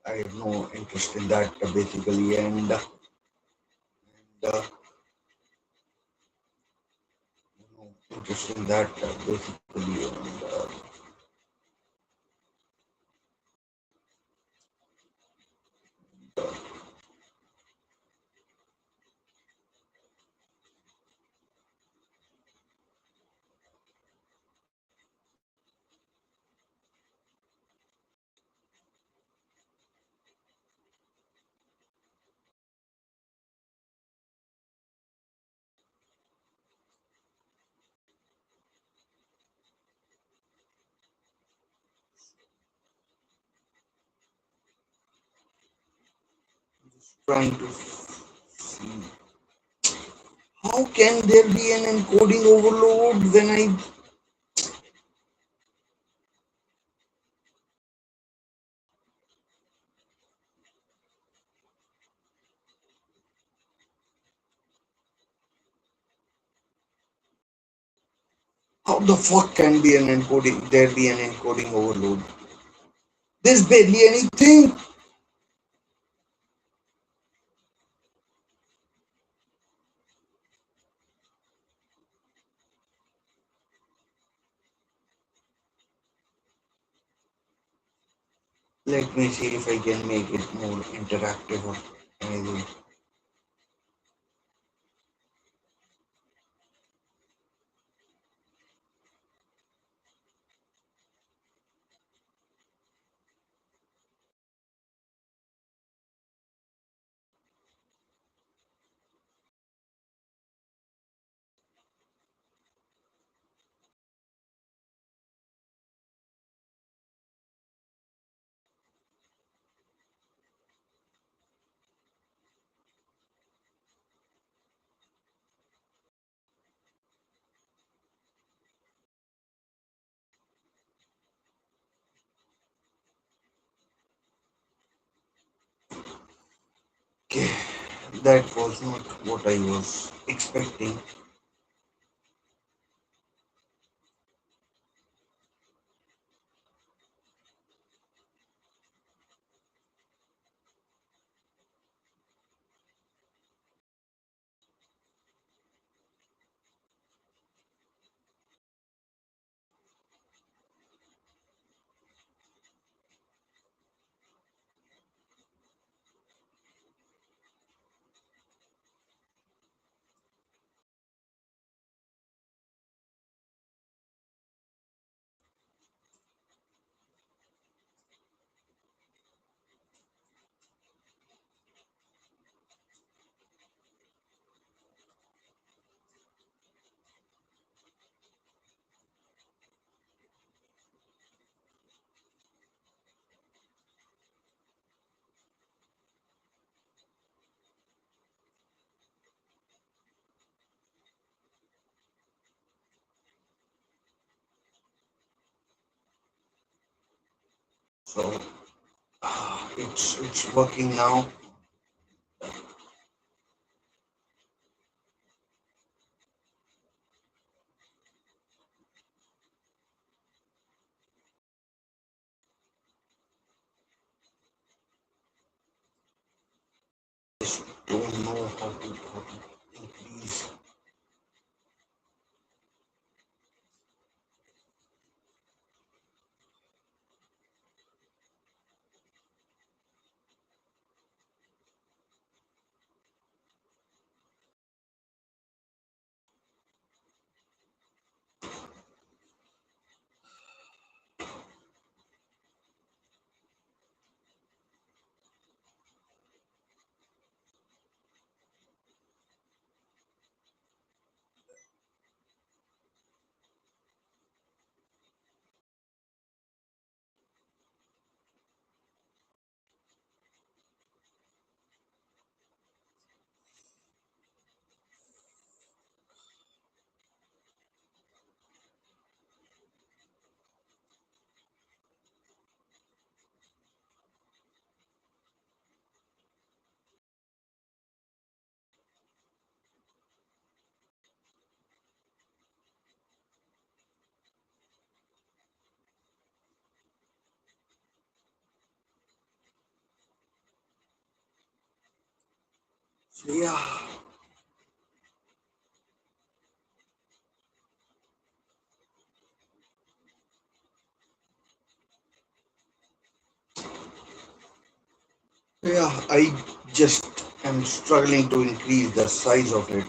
I have no interest in that basically, and no interest in that basically, and trying to see how can there be an encoding overload when I how the fuck can be an encoding there be an encoding overload? There's barely anything. Let me see if I can make it more interactive or anything. Okay, that was not what I was expecting. So it's working now. Just don't know how to increase. So I just am struggling to increase the size of it.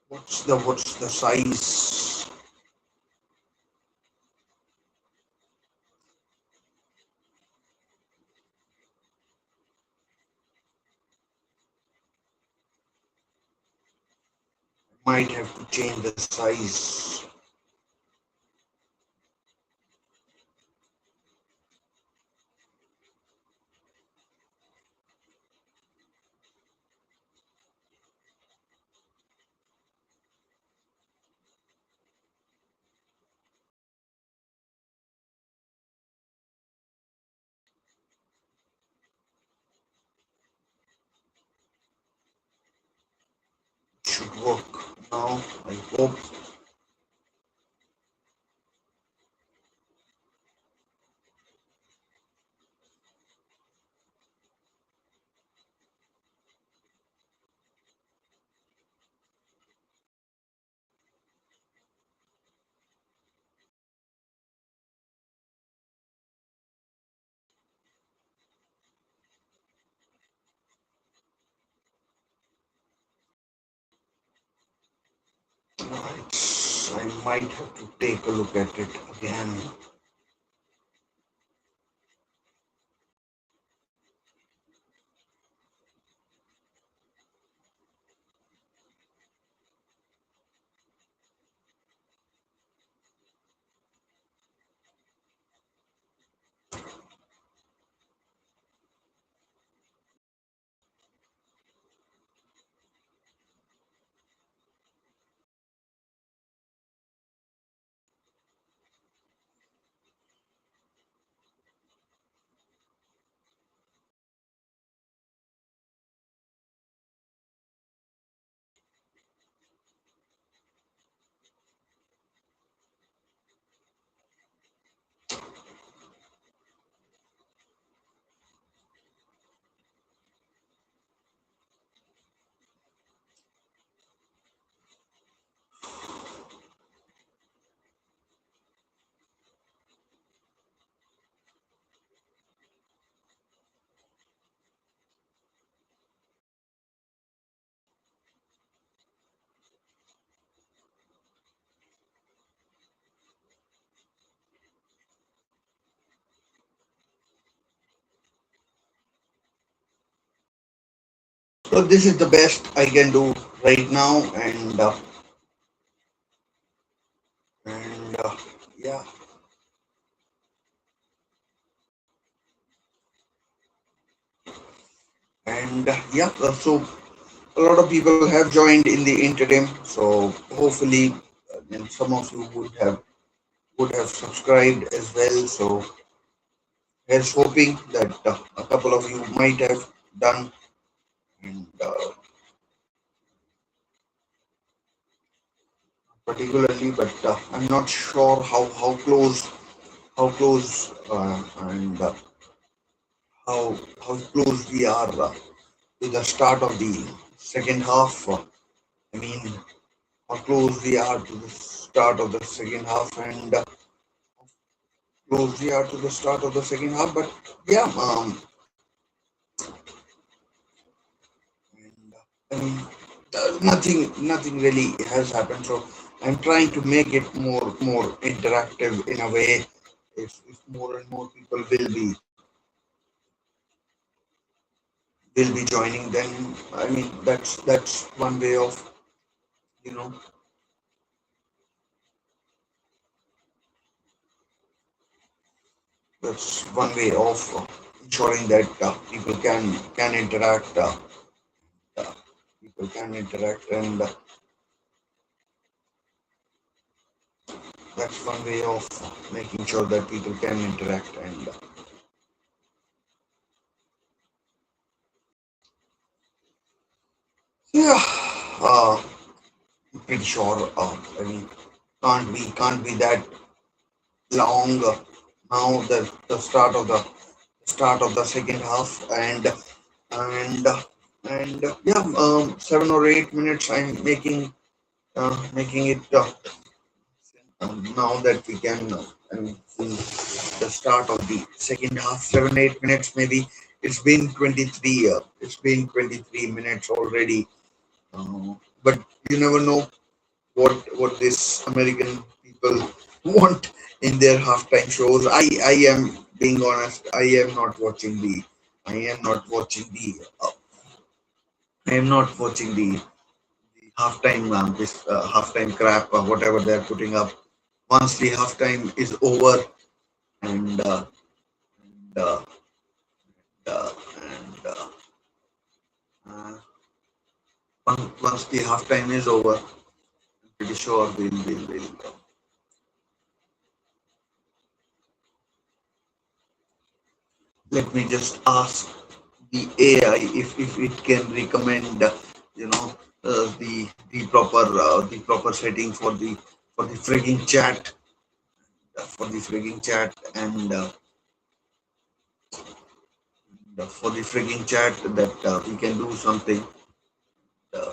What's the size? Might have to change the size. Should work now. I hope. I might have to take a look at it again. So this is the best I can do right now, and yeah, and so a lot of people have joined in the interim. So hopefully, and some of you would have subscribed as well. So here's hoping that a couple of you might have done, and particularly, but I'm not sure how close and how close we are to the start of the second half. I mean, how close we are to the start of the second half, and close we are to the start of the second half. But yeah, I mean, nothing really has happened. So I'm trying to make it more interactive in a way. If more and more people will be joining, then I mean that's one way of you know that's one way of ensuring that people can interact. Uh, People can interact, and that's one way of making sure that people can interact. And yeah, uh, pretty sure. I mean, can't be that long now. The start of the second half, and yeah, 7 or 8 minutes. I'm making it now that we can. See the start of the second half. 7 8 minutes maybe. It's been 23. It's been 23 minutes already. But you never know what this American people want in their halftime shows. I am being honest. I am not watching the. I am not watching the halftime this halftime crap whatever they're putting up. Once the halftime is over and uh, and uh, once the halftime is over, I'm pretty sure we'll. Let me just ask the AI if it can recommend you know the proper setting for the frigging chat and for the frigging chat that we can do something. Uh,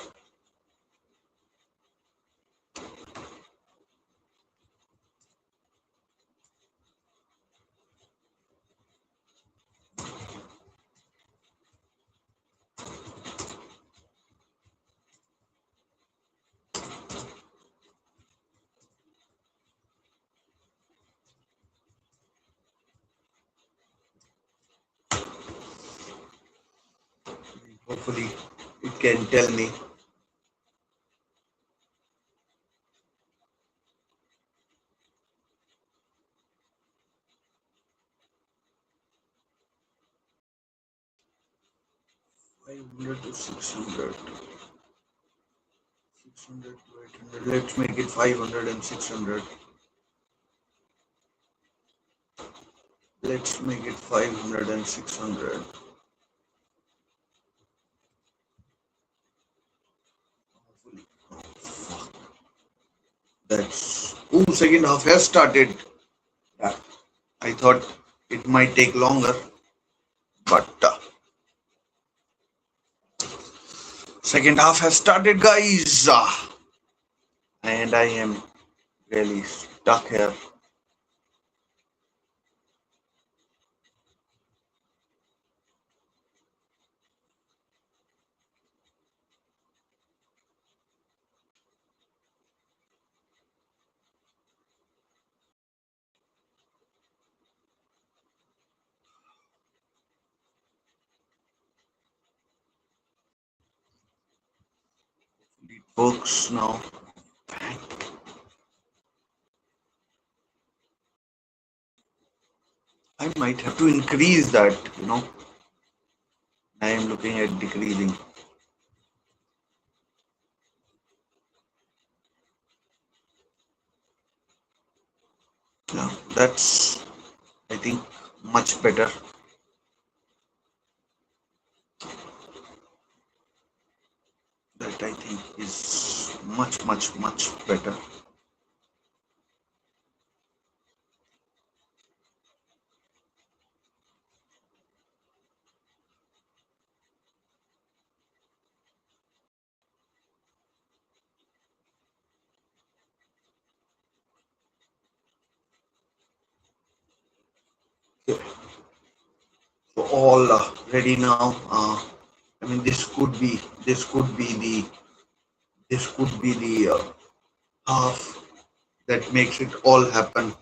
Hopefully, it can tell me. 500 to 600. 600 to 800. Let's make it 500 and 600. Let's make it 500 and 600. Hopefully. Oh, fuck. That's. Ooh, second half has started. Yeah. I thought it might take longer, but second half has started, guys. And I am really stuck here. It works now. I might have to increase that. I am looking at decreasing. Yeah, that's, I think, much better. That I think is much, much, much better. Okay. So all ready now. I mean, this could be the half that makes it all happen.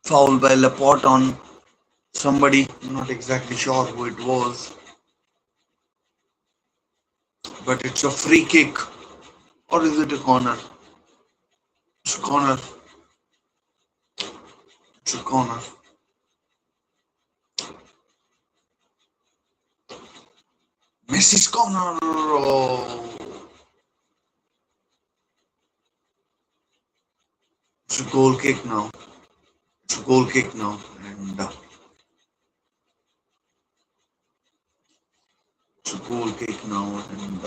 Foul by Laporte on somebody, not exactly sure who it was, but it's a free kick, or is it a corner? It's a corner. It's a corner. Messi's corner. Oh, it's a goal kick now. It's a goal kick now, and it's a goal kick now, and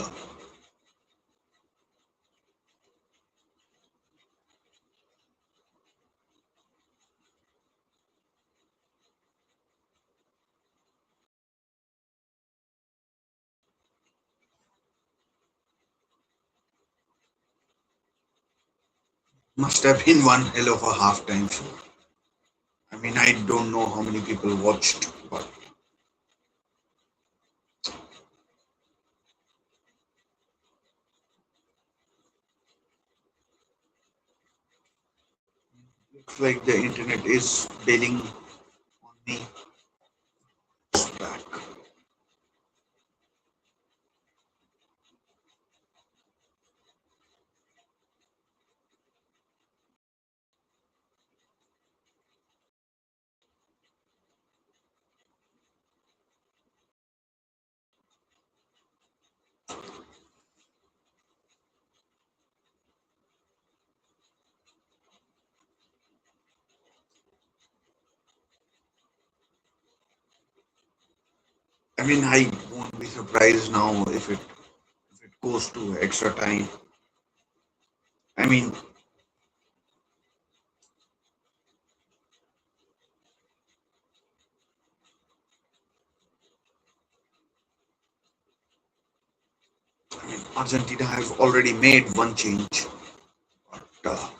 must have been one hell of a halftime show. I mean, I don't know how many people watched, but looks like the internet is bailing on me. It's back. I mean, I won't be surprised now if it goes to extra time. I mean, Argentina has already made one change, but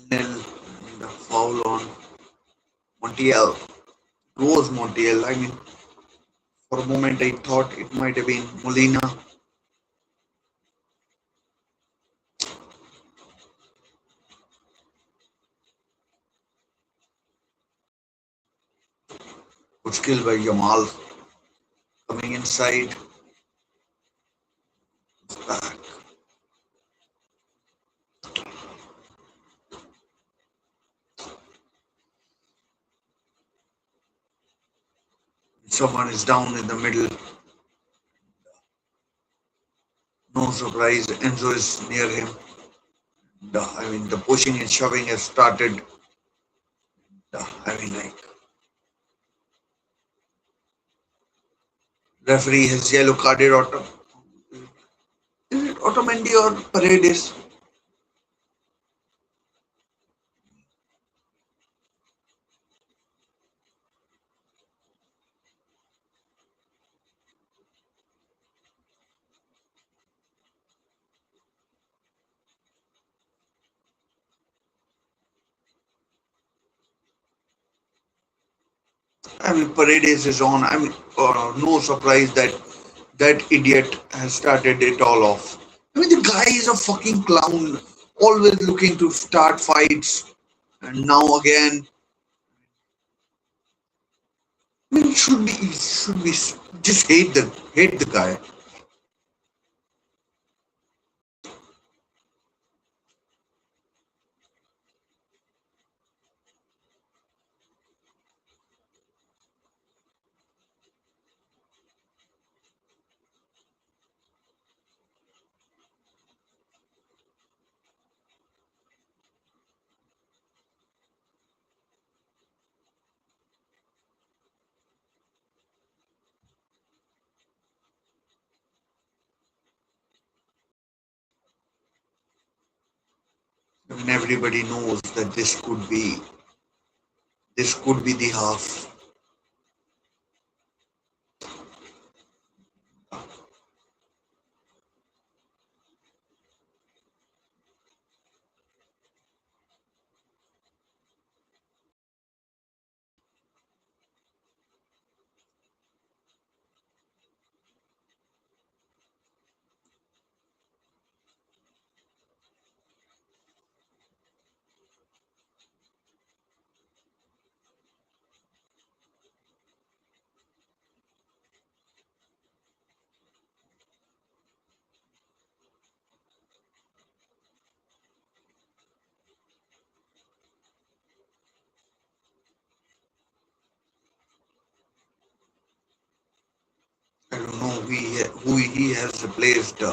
Nil and a foul on Montiel. It was Montiel. I mean, for a moment I thought it might have been Molina. Good skill by Yamal coming inside. Back. Someone is down in the middle. No surprise, Enzo is near him. I mean, the pushing and shoving has started. I mean, like, referee has yellow carded Otto. Is it Otamendi or Paredes? I mean, Paredes is on. I mean, no surprise that that idiot has started it all off. I mean, the guy is a fucking clown, always looking to start fights. And now again, I mean, should be just hate the guy. I mean, everybody knows that this could be the half. I don't know who he has replaced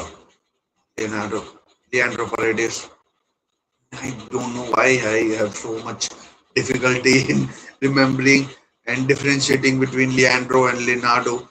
Leonardo Leandro Paredes. I don't know why I have so much difficulty in remembering and differentiating between Leandro and Leonardo.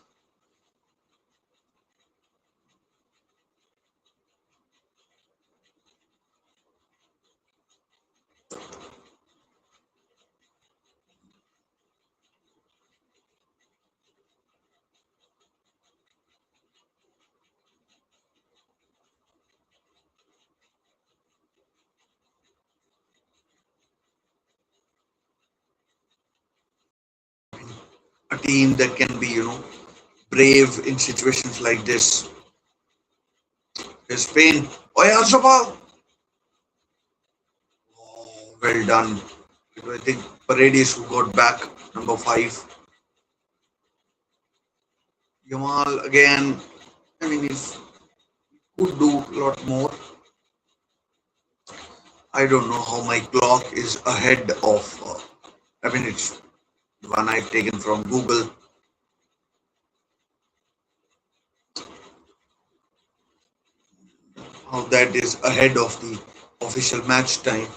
A team that can be, brave in situations like this is Spain. Oyarzabal, well done. I think Paredes who got back number five. Yamal again. I mean, he could do a lot more. I don't know how my clock is ahead of. I mean, it's the one I've taken from Google. How that is ahead of the official match time.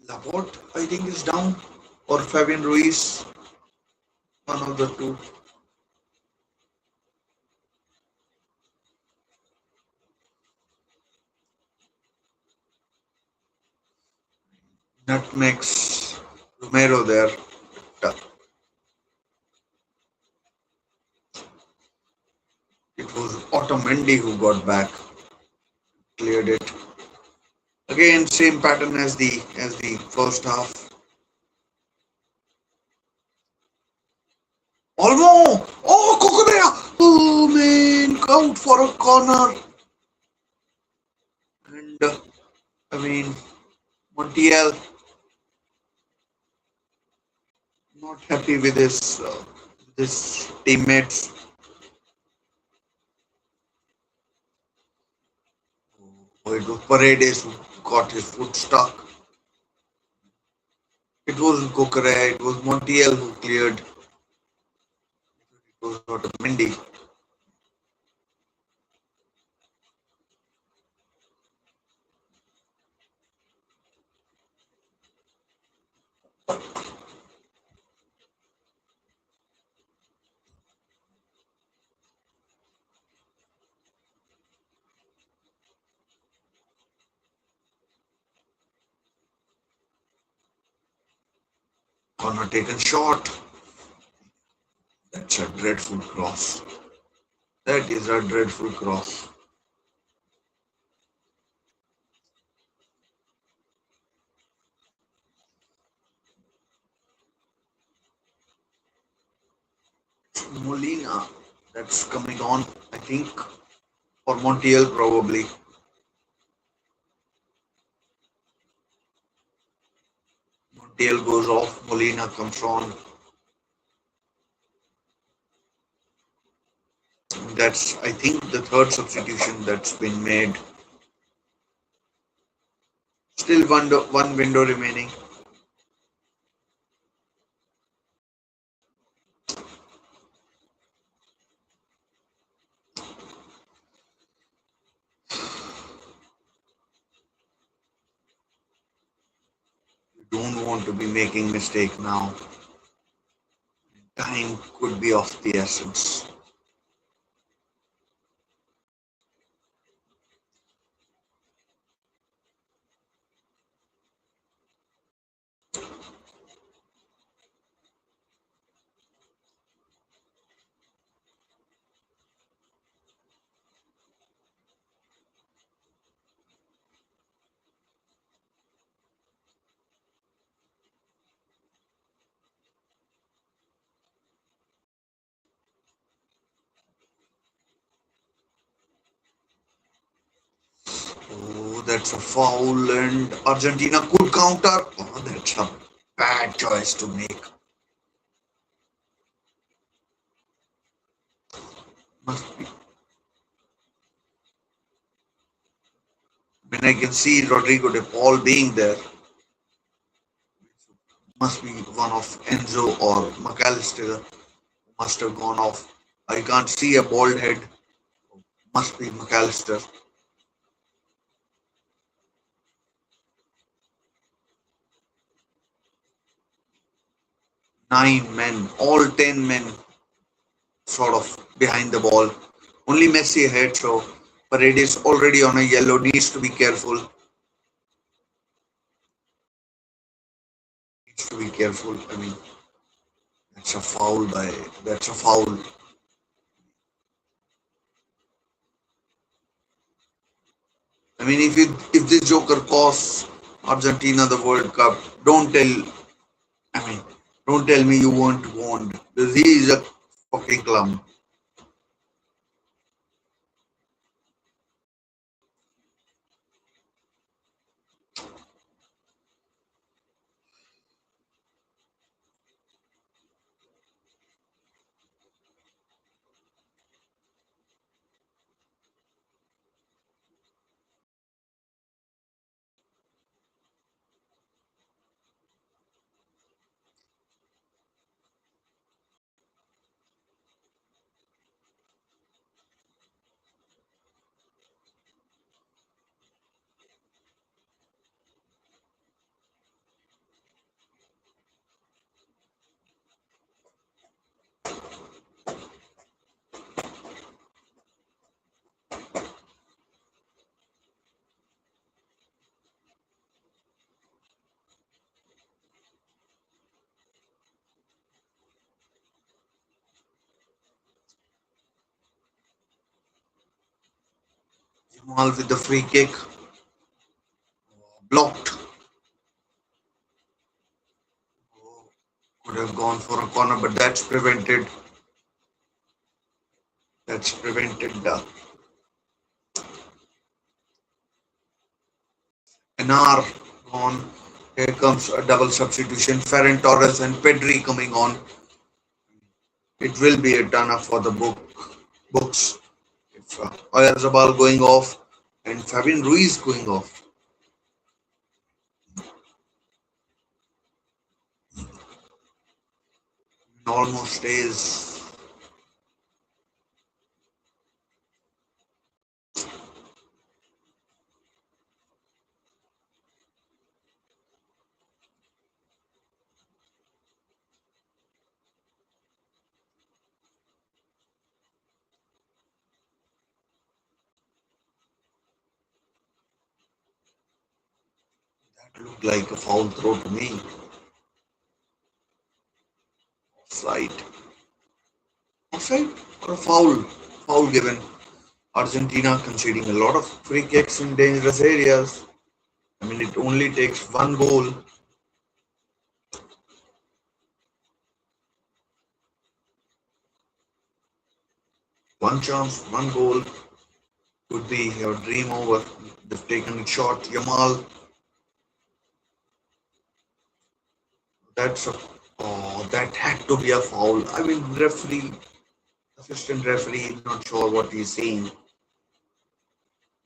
Laporte, I think, is down, or Fabian Ruiz, one of the two. Nutmegs. Romero there. Uh, It was Otamendi who got back, cleared it. Again, same pattern as the first half. Olmo! Oh, Kukurea! Oh man, out for a corner. And I mean, Montiel not happy with his teammates. Oh, it was Paredes who got his foot stuck. It wasn't Kukurea, it was Montiel who cleared. It was Otamendi. Corner taken short. That's a dreadful cross. That is a dreadful cross. Molina, that's coming on, I think, for Montiel probably. Montiel goes off, Molina comes on. That's, I think, the third substitution that's been made. Still one window remaining. You don't want to be making mistake now. Time could be of the essence. Oh, that's a foul, and Argentina could counter. Oh, that's a bad choice to make. Must be. When I can see Rodrigo de Paul being there, must be one of Enzo or McAllister must have gone off. I can't see a bald head. Must be McAllister. 9 men, all 10 men, sort of behind the ball. Only Messi ahead, so Paredes already on a yellow. Needs to be careful. Needs to be careful. I mean, that's a foul by. That's a foul. I mean, if this Joker costs Argentina the World Cup, don't tell. I mean, don't tell me you weren't warned. Because he is a fucking clown. Jamal with the free kick, blocked. Could have gone for a corner, but that's prevented an hour gone. Here comes a double substitution. Ferran Torres and Pedri coming on. It will be a turner for the books. If Oyarzabal going off and Fabian Ruiz going off. Almost stays. That looked like a foul throw to me. Offside. Offside or a foul? Foul given. Argentina conceding a lot of free kicks in dangerous areas. I mean, it only takes one goal. One chance, one goal could be your dream over. They've taken a shot. Yamal, that's a that had to be a foul. I mean, assistant referee, not sure what he's seeing.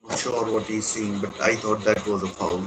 Not sure what he's seeing, but I thought that was a foul.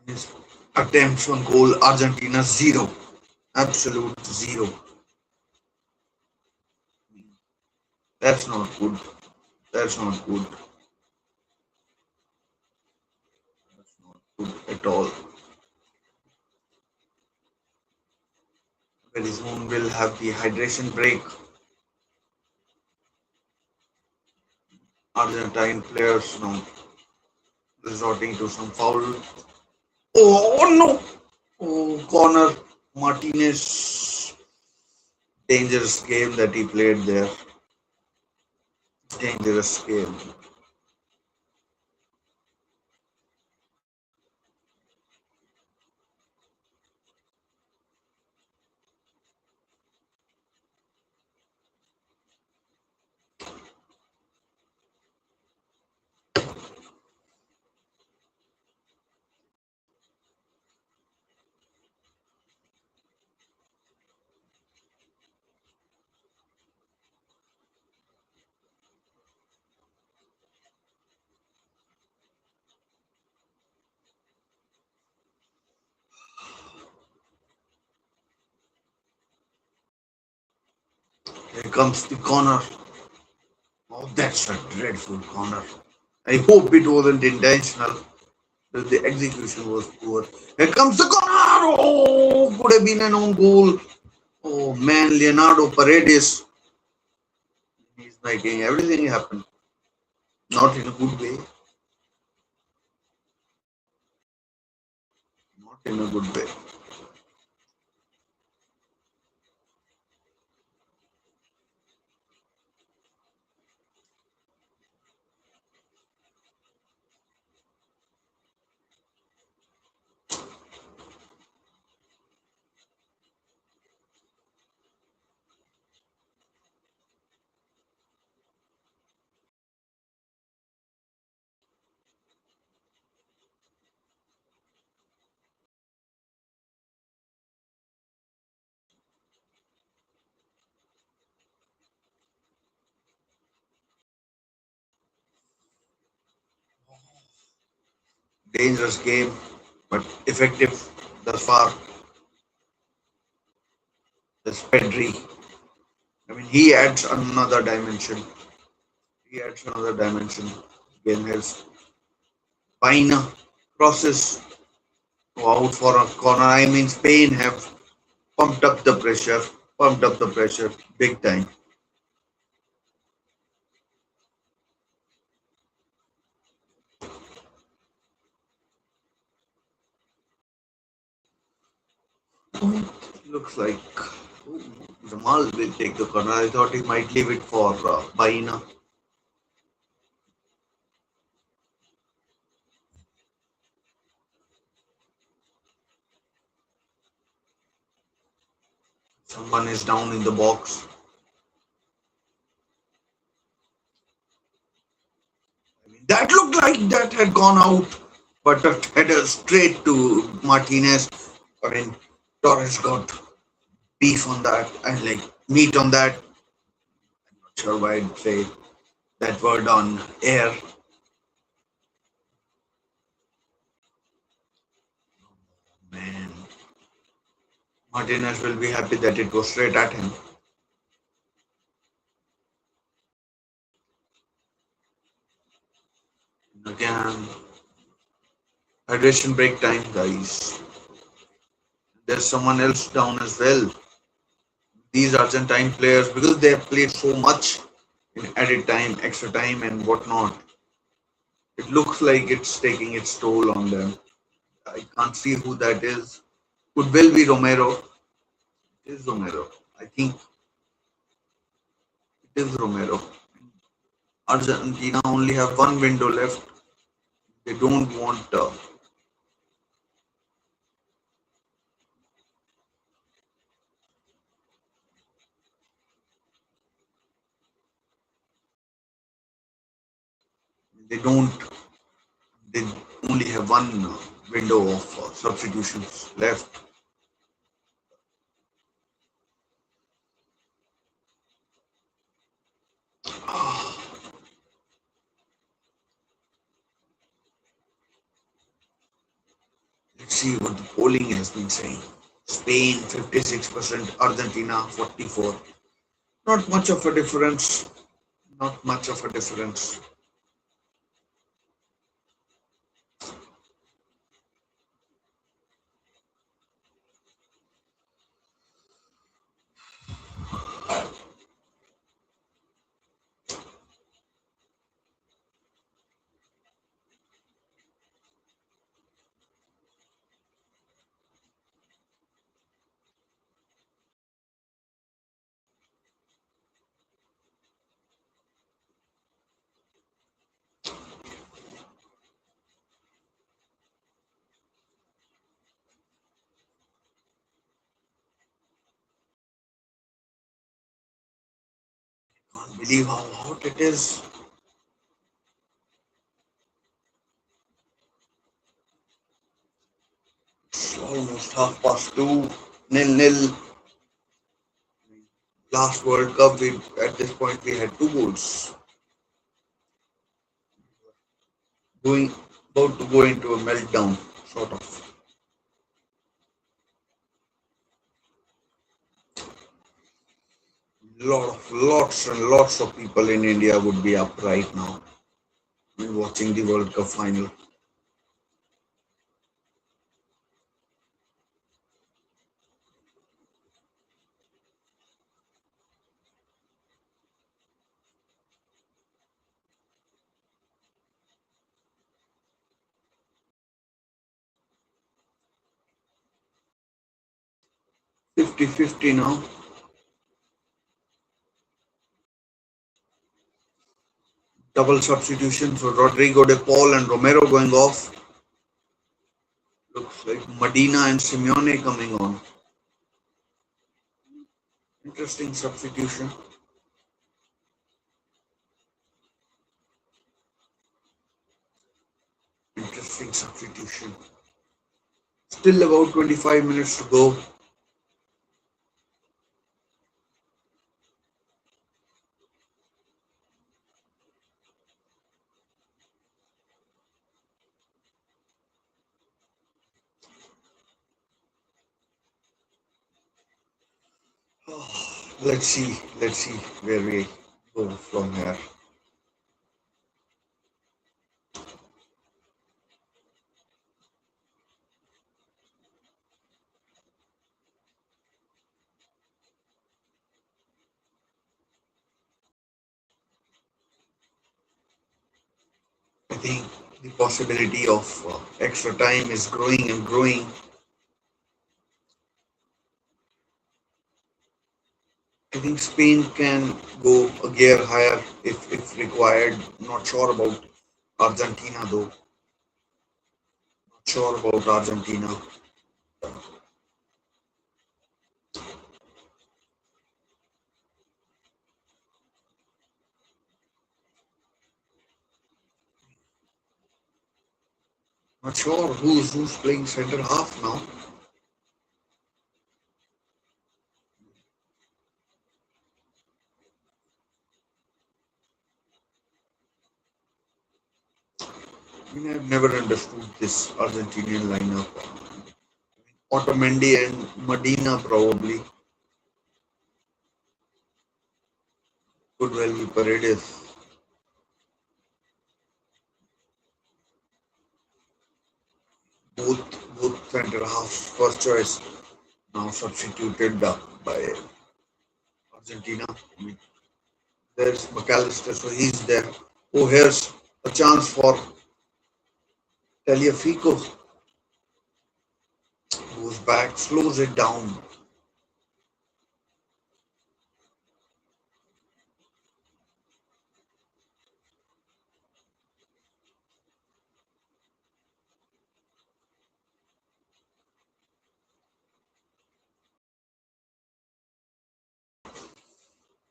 His attempts on goal, Argentina zero, absolute zero. That's not good. That's not good. Good at all. Very soon we'll have the hydration break. Argentine players now resorting to some foul. Oh no! Oh, corner. Martinez. Dangerous game that he played there. Dangerous game. Here comes the corner. Oh, that's a dreadful corner. I hope it wasn't intentional. But the execution was poor. Here comes the corner. Oh, could have been an own goal. Oh man, Leonardo Paredes. He's making everything happen. Not in a good way. Not in a good way. Dangerous game, but effective thus far. This Pedri. I mean, he adds another dimension. he adds another dimension. Game has fine crosses out for a corner. I mean, Spain have pumped up the pressure big time. Looks like oh, Jamal will take the corner. I thought he might leave it for Baina. Someone is down in the box. I mean, that looked like that had gone out, but that header straight to Martinez. I mean, Torres got beef on that and like meat on that. Not sure why I'd say that word on air. Man, Martinez will be happy that it was straight at him. Again, hydration break time, guys. There's someone else down as well. These Argentine players, because they have played so much in added time, extra time, and whatnot, it looks like it's taking its toll on them. I can't see who that is. Could well be Romero. It is Romero. I think it is Romero. Argentina only have one window left. They don't want. They don't. They only have one window of substitutions left. Let's see what the polling has been saying. Spain 56%, Argentina 44. Not much of a difference. Not much of a difference. Can't believe how hot it is. It's almost half past two. Nil nil. Last World Cup, we at this point we had two goals. Going about to go into a meltdown, sort of. Lots and lots of people in India would be up right now when watching the World Cup final. 50-50 now. Double substitution for Rodrigo de Paul and Romero going off. Looks like Medina and Simeone coming on. Interesting substitution. Interesting substitution. Still about 25 minutes to go. Let's see where we go from here. I think the possibility of extra time is growing and growing. I think Spain can go a gear higher if required. Not sure about Argentina though. Not sure about Argentina. Not sure who's playing center half now. I mean, I've never understood this Argentinian lineup. Otamendi and Medina probably could well be Paredes. Both center halves first choice now substituted by Argentina. I mean, there's McAllister, so he's there. Oh, here's a chance for Taliafico. Goes back, slows it down.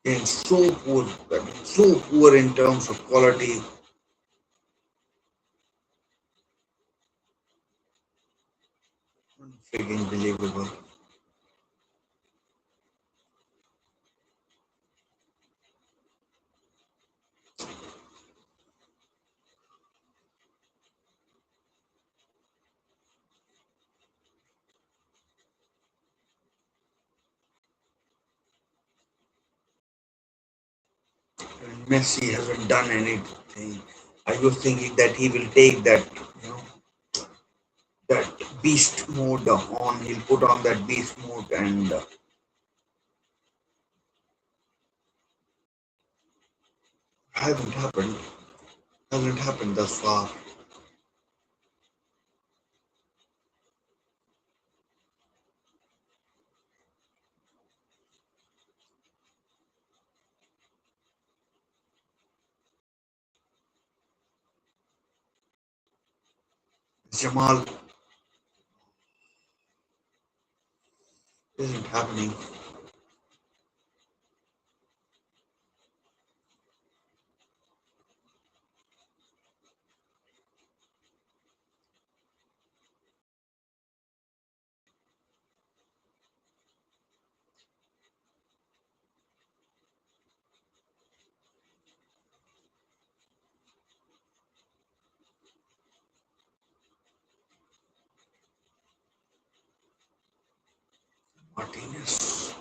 And so poor, I mean, so poor in terms of quality. Freaking believable. And Messi hasn't done anything. I was thinking that he will take that, you know, that beast mode on. He'll put on that beast mode, and hasn't happened. Hasn't happened thus far. Jamal isn't happening. Martinez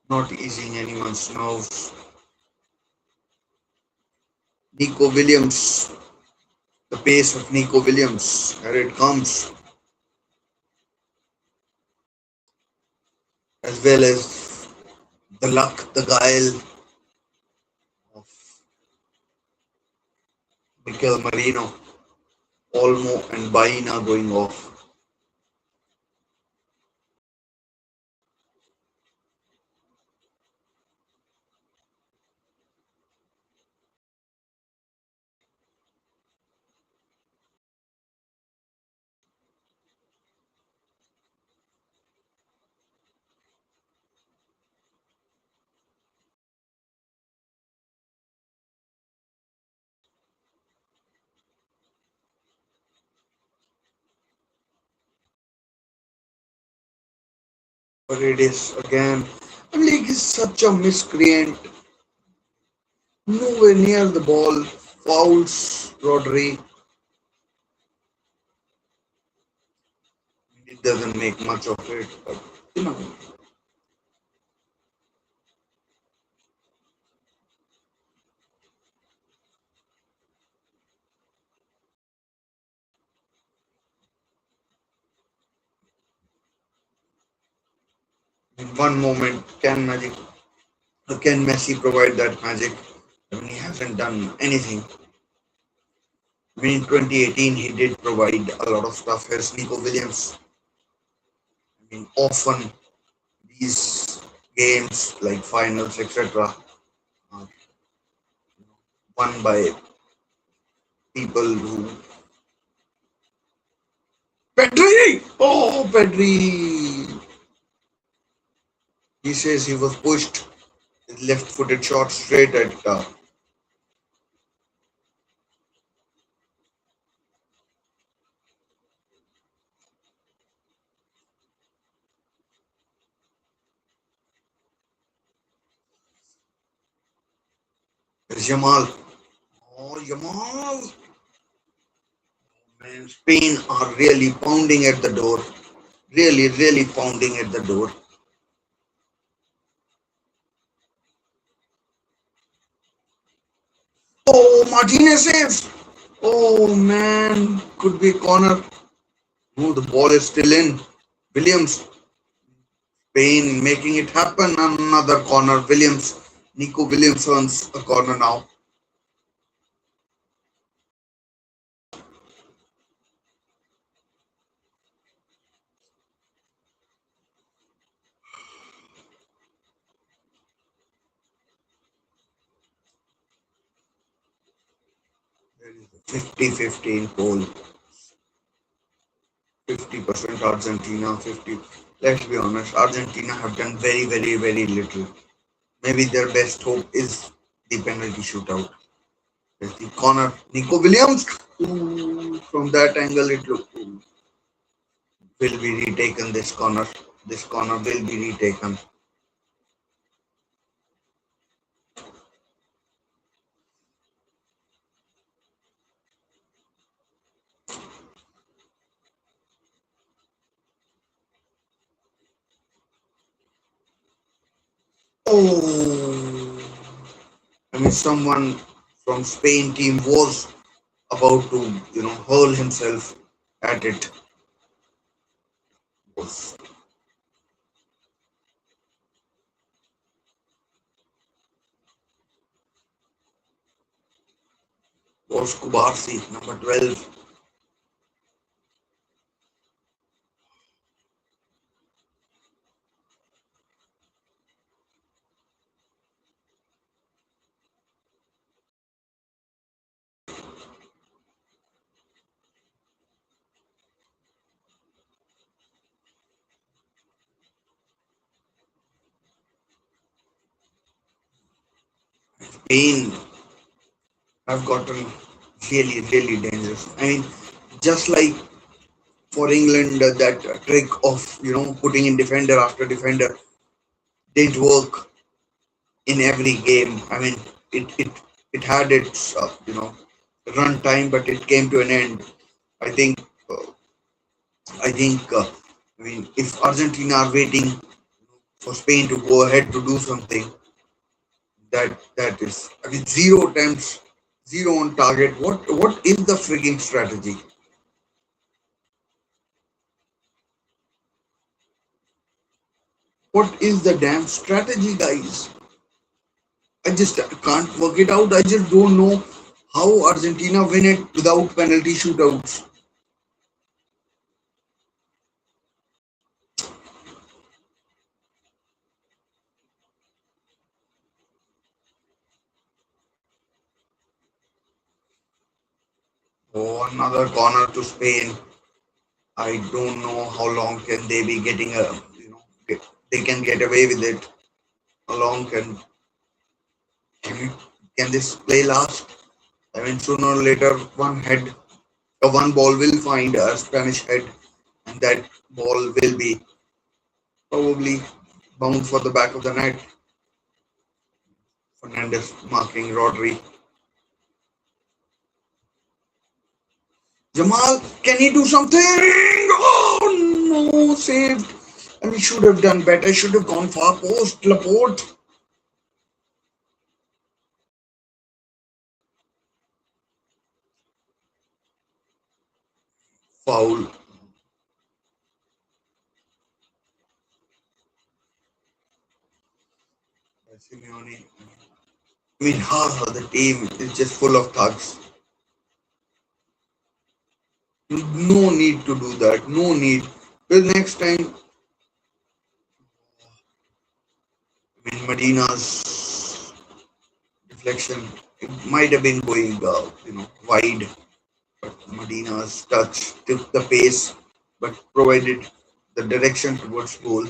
not easing anyone's nerves. Nico Williams, the pace of Nico Williams, here it comes, as well as the luck, the guile of Mikel Marino, Olmo, and Baina going off. But it is again, I mean, like, he's such a miscreant, nowhere near the ball, fouls Rodri. It doesn't make much of it, but you know, in one moment, can Messi provide that magic? I mean, he hasn't done anything. I mean, in 2018, he did provide a lot of stuff. Here's Nico Williams. I mean, often these games like finals, etc., are won by people who. Pedri! Oh, Pedri! He says he was pushed with left-footed shot straight at. There's Yamal. Oh, Yamal! Man, Spain are really pounding at the door. Really, really pounding at the door. Oh, Martinez saves! Oh man, could be a corner. No, the ball is still in. Williams, Spain making it happen. Another corner. Williams, Nico Williams earns a corner now. There is a 50-50 in poll. 50% Argentina, 50. Let's be honest, Argentina have done very, very, very little. Maybe their best hope is the penalty shootout. There's the corner. Nico Williams. Ooh, from that angle, it looked will be retaken. This corner. This corner will be retaken. Oh, I mean, someone from Spain team was about to, hurl himself at it. Was Kubarsi, number 12. Spain have gotten really, really dangerous. I mean, just like for England, that trick of putting in defender after defender didn't work in every game. I mean, it had its run time, but it came to an end. I think uh, I think I mean if Argentina are waiting for Spain to go ahead to do something, that is, I mean, zero attempts, zero on target. What is the freaking strategy? What is the damn strategy, guys? I just can't work it out. I just don't know how Argentina win it without penalty shootouts. Oh, another corner to Spain. I don't know how long can they be getting a they can get away with it. How long can this play last? I mean, sooner or later, one ball will find a Spanish head, and that ball will be probably bound for the back of the net. Fernandez marking Rodri. Jamal, can he do something? Oh no, saved. And we should have done better. Should have gone far post. Laporte. Foul. Simeone. I mean, the team is just full of thugs. No need to do that. No need. Well, next time, I mean, Medina's deflection, it might have been going, wide, but Medina's touch took the pace, but provided the direction towards goal.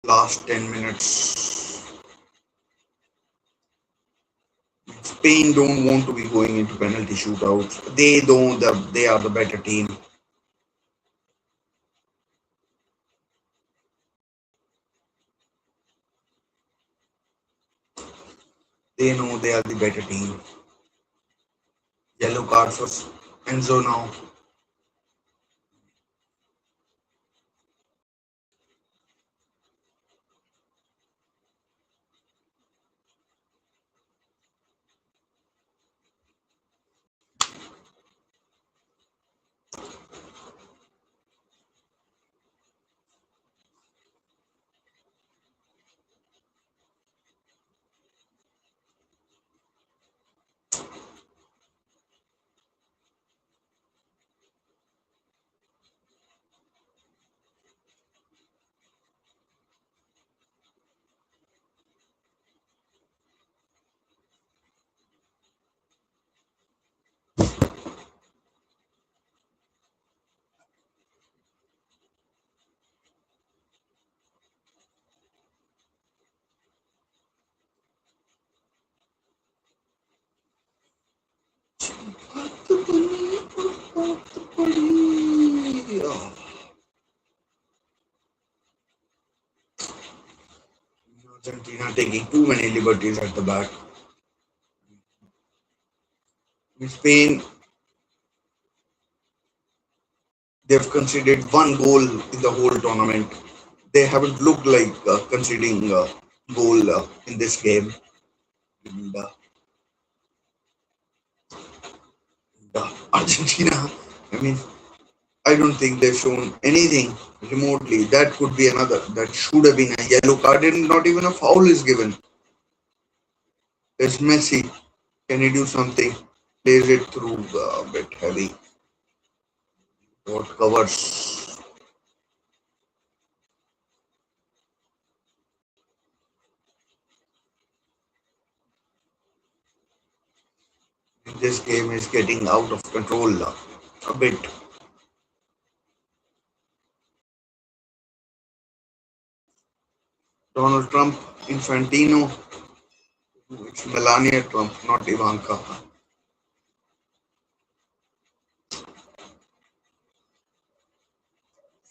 Last 10 minutes, Spain don't want to be going into penalty shootouts. They don't. They are the better team. They know they are the better team. Yellow card for Enzo now. Argentina taking too many liberties at the back. In Spain, they've conceded one goal in the whole tournament. They haven't looked like conceding a goal in this game. And, Argentina, I mean, I don't think they've shown anything remotely. That could be another. That should have been a yellow card, and not even a foul is given. There's Messi. Can he do something? Plays it through a bit heavy. What covers? This game is getting out of control a bit. Donald Trump, Infantino, it's Melania Trump, not Ivanka.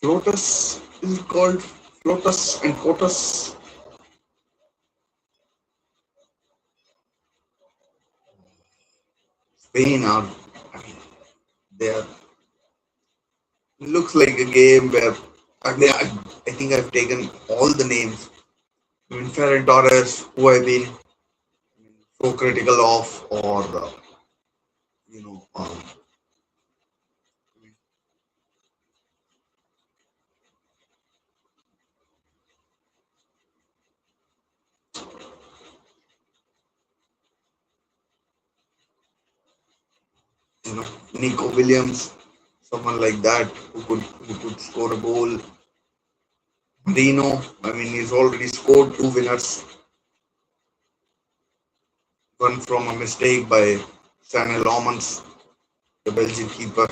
Flotus is called Flotus and Cotus. Spain are, I mean, they are. Looks like a game where I think I've taken all the names. I mean, Ferran Torres, who I've been so critical of, or you know, um, you know, Nico Williams, someone like that who could score a goal. Marino, I mean, he's already scored two winners. One from a mistake by Samuel Lomans, the Belgian keeper.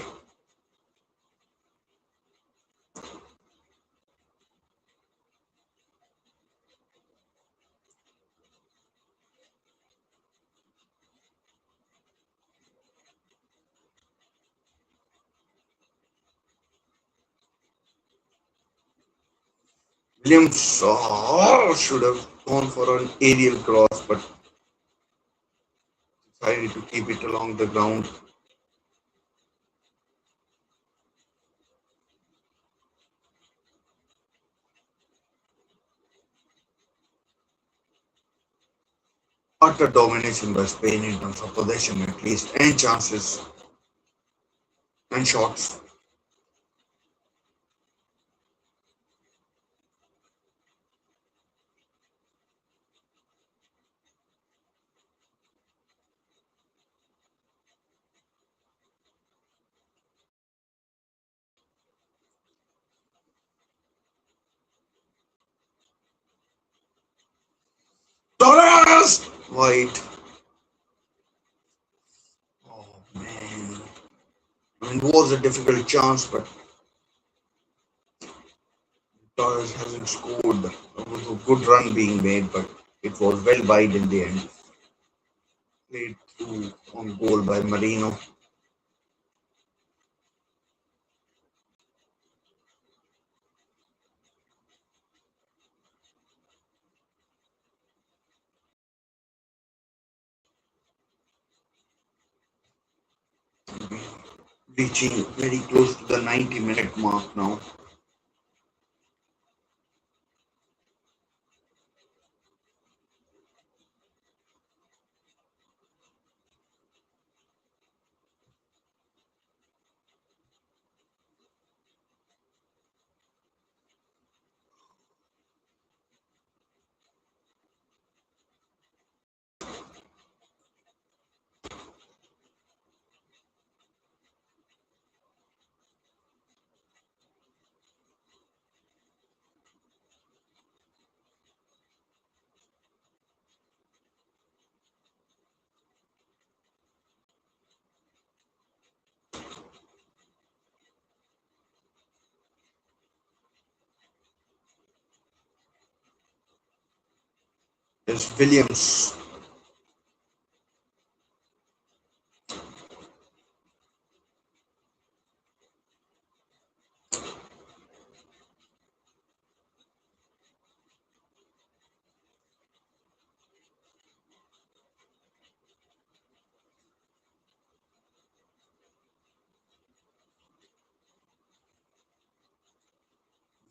Williams should have gone for an aerial cross, but decided to keep it along the ground. utter domination by Spain in terms of possession at least, and chances and shots. Torres! White. Oh man. I mean, it was a difficult chance, but Torres hasn't scored. It was a good run being made, but it was well wide in the end. Played through on goal by Marino. Reaching very close to the 90-minute mark now. There's Williams.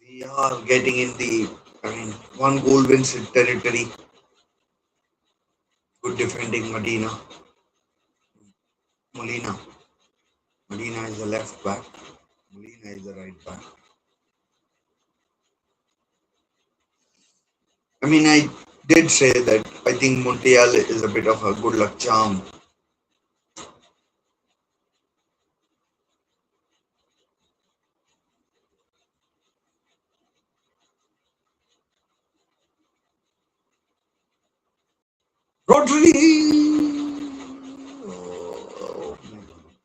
We are getting in the, I mean, one goal wins in territory. Good defending, Molina. Molina is the left back. Molina is the right back. I mean, I did say that I think Montiel is a bit of a good luck charm. Rodri! Oh,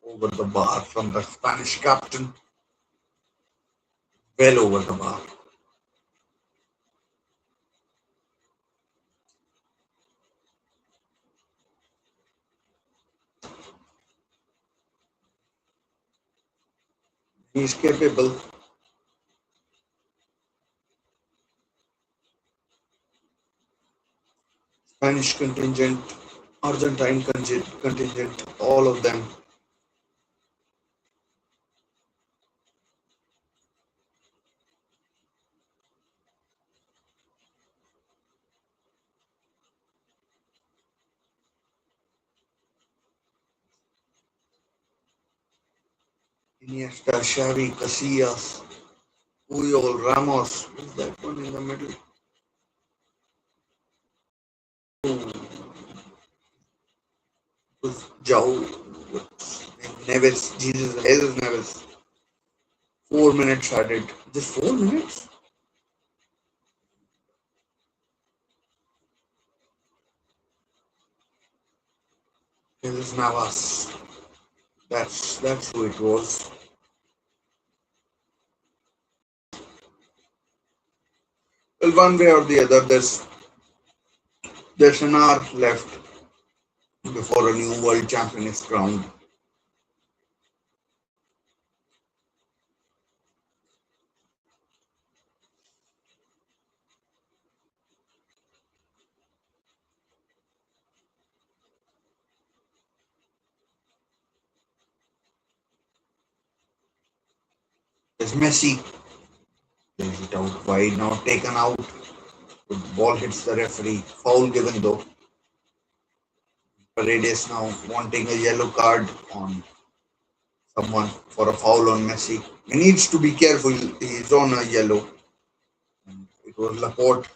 over the bar from the Spanish captain. Well over the bar. He's capable. Spanish contingent, Argentine contingent, all of them. Iniesta, Xavi, Casillas, Puyol, Ramos. Who's that one in the middle? Was Jao, Neves, Jesus Neves. 4 minutes added. Just 4 minutes? Jesus Navas. That's who it was. Well, one way or the other, there's an hour left before a new world champion is crowned. There's Messi. Plays it out wide now, taken out. The ball hits the referee. Foul given though. Paredes now wanting a yellow card on someone for a foul on Messi. He needs to be careful. He's on a yellow. It was Laporte.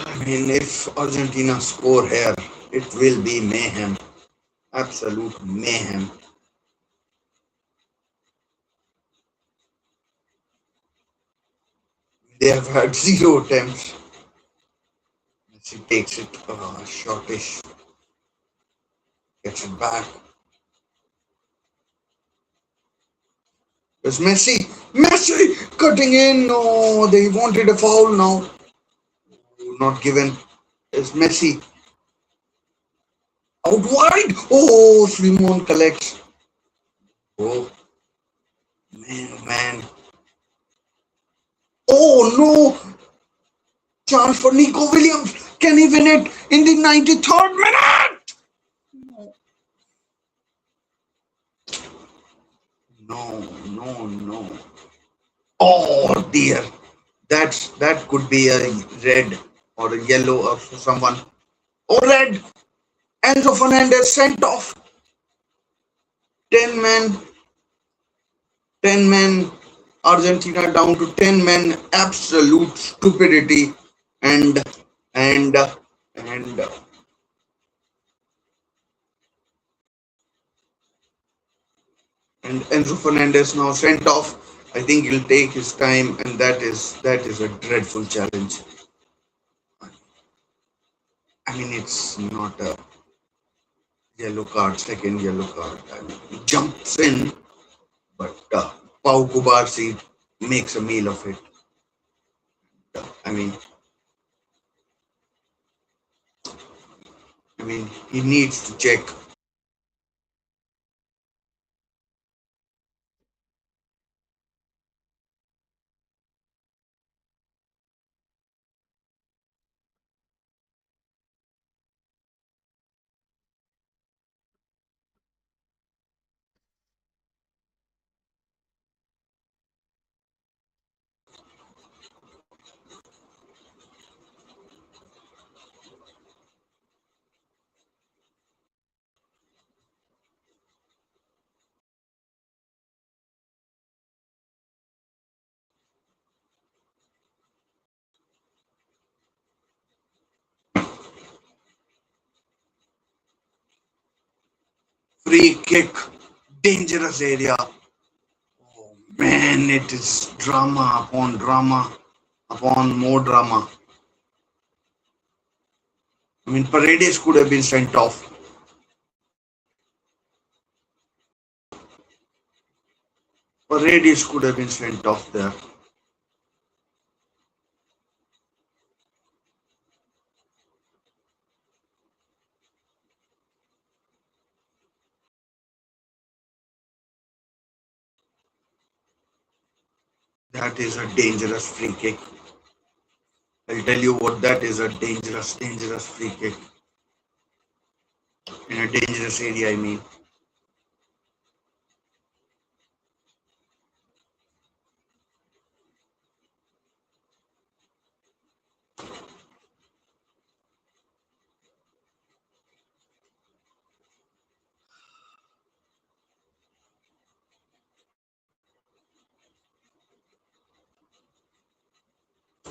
I mean, if Argentina score here, it will be mayhem. Absolute mayhem. They have had zero attempts. Messi takes it, shortish, gets it back. There's Messi. Messi cutting in. No, they wanted a foul now. Not given. There's Messi. Out wide. Oh, Simon collects. Oh, man, oh, man. Oh, no. Chance for Nico Williams. Can he win it in the 93rd minute? No, no, no. Oh, dear. That could be a red or a yellow or someone. Oh, red. Enzo Fernandez sent off. 10 men. 10 men. Argentina down to 10 men. Absolute stupidity. And, and, and, and Enzo Fernandez now sent off. I think he'll take his time, and that is a dreadful challenge. I mean, it's not a yellow card, second yellow card. I mean, he jumps in, but Pau Kubarsi makes a meal of it. I mean, he needs to check. Free kick, dangerous area. Oh man, it is drama upon more drama. I mean, Paredes could have been sent off. Paredes could have been sent off there. That is a dangerous free kick. I'll tell you what, that is a dangerous free kick. In a dangerous area, I mean.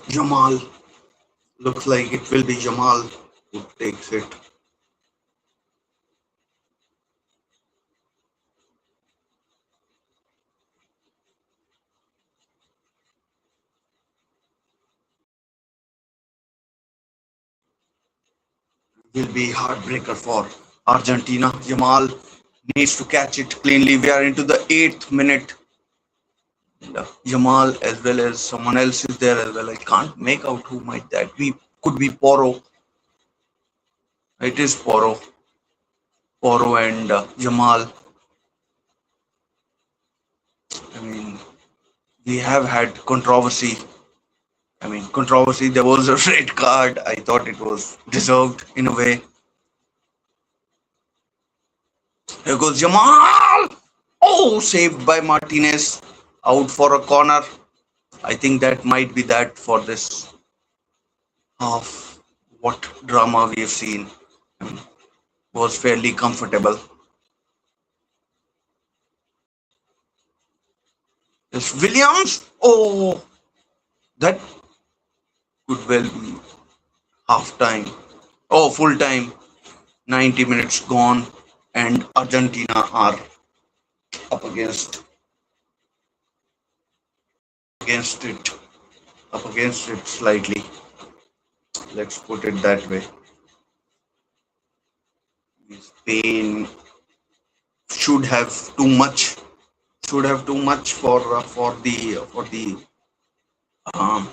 Jamal. Looks like it will be Jamal who takes it. Will be heartbreaker for Argentina. Jamal needs to catch it cleanly. We are into the 8th minute. And, Jamal as well as someone else is there as well. I can't make out who might that be. Could be Poro. It is Poro. Poro and Jamal. I mean, we have had controversy I mean, controversy. There was a red card. I thought it was deserved in a way. Here goes Jamal. Oh, saved by Martinez. Out for a corner. I think that might be that for this half. What drama we have seen. I mean, was fairly comfortable. This Williams. Oh, that could well be half time. Oh, full time. 90 minutes gone, and Argentina are up against it, up against it slightly. Let's put it that way. Spain should have too much, um,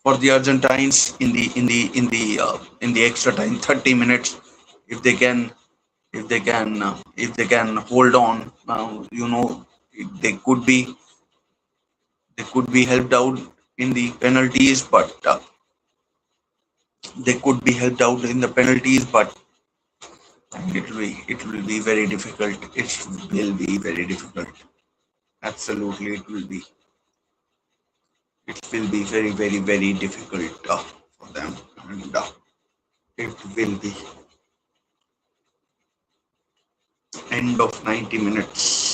for the Argentines in the extra time, 30 minutes. If they can, if they can hold on, they could be helped out in the penalties, but they could be helped out in the penalties, but it will be very difficult. It will be very difficult. Absolutely, it will be very very difficult for them, and it will be end of 90 minutes.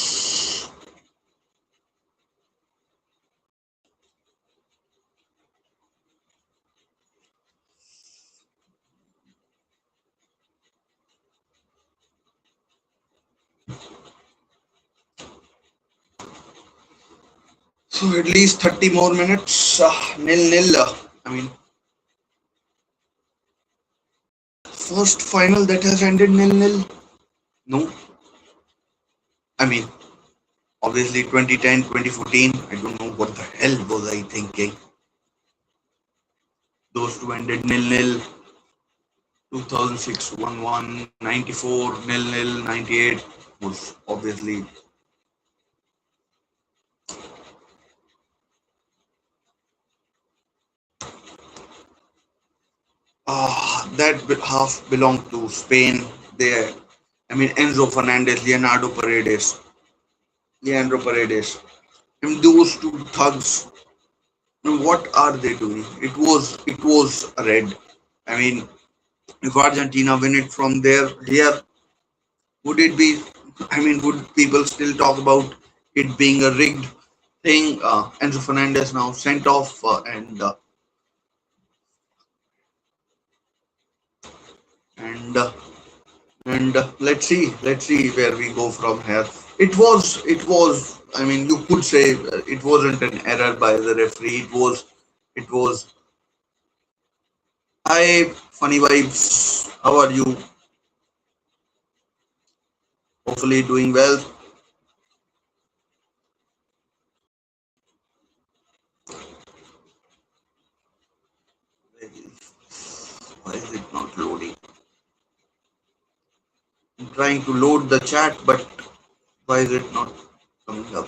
So at least 30 more minutes. Nil nil. I mean, first final that has ended nil nil. No, I mean obviously 2010, 2014. I don't know what the hell was I thinking. Those two ended nil nil. 2006 1-1, 94 nil nil, 98 was obviously that half belonged to Spain. There, I mean Enzo Fernandez, Leandro Paredes, and those two thugs. I mean, what are they doing? It was a red. I mean, if Argentina win it from there here, would it be? I mean, would people still talk about it being a rigged thing? Enzo Fernandez now sent off, and let's see where we go from here. It was. I mean, you could say it wasn't an error by the referee. It was. Hi, funny vibes. How are you? Hopefully doing well. Why is it not loading? I'm trying to load the chat, but why is it not coming up?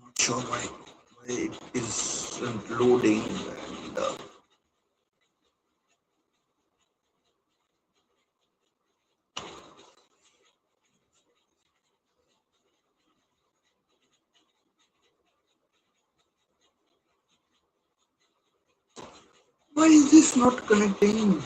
Not sure why it isn't loading. And why is this not connecting?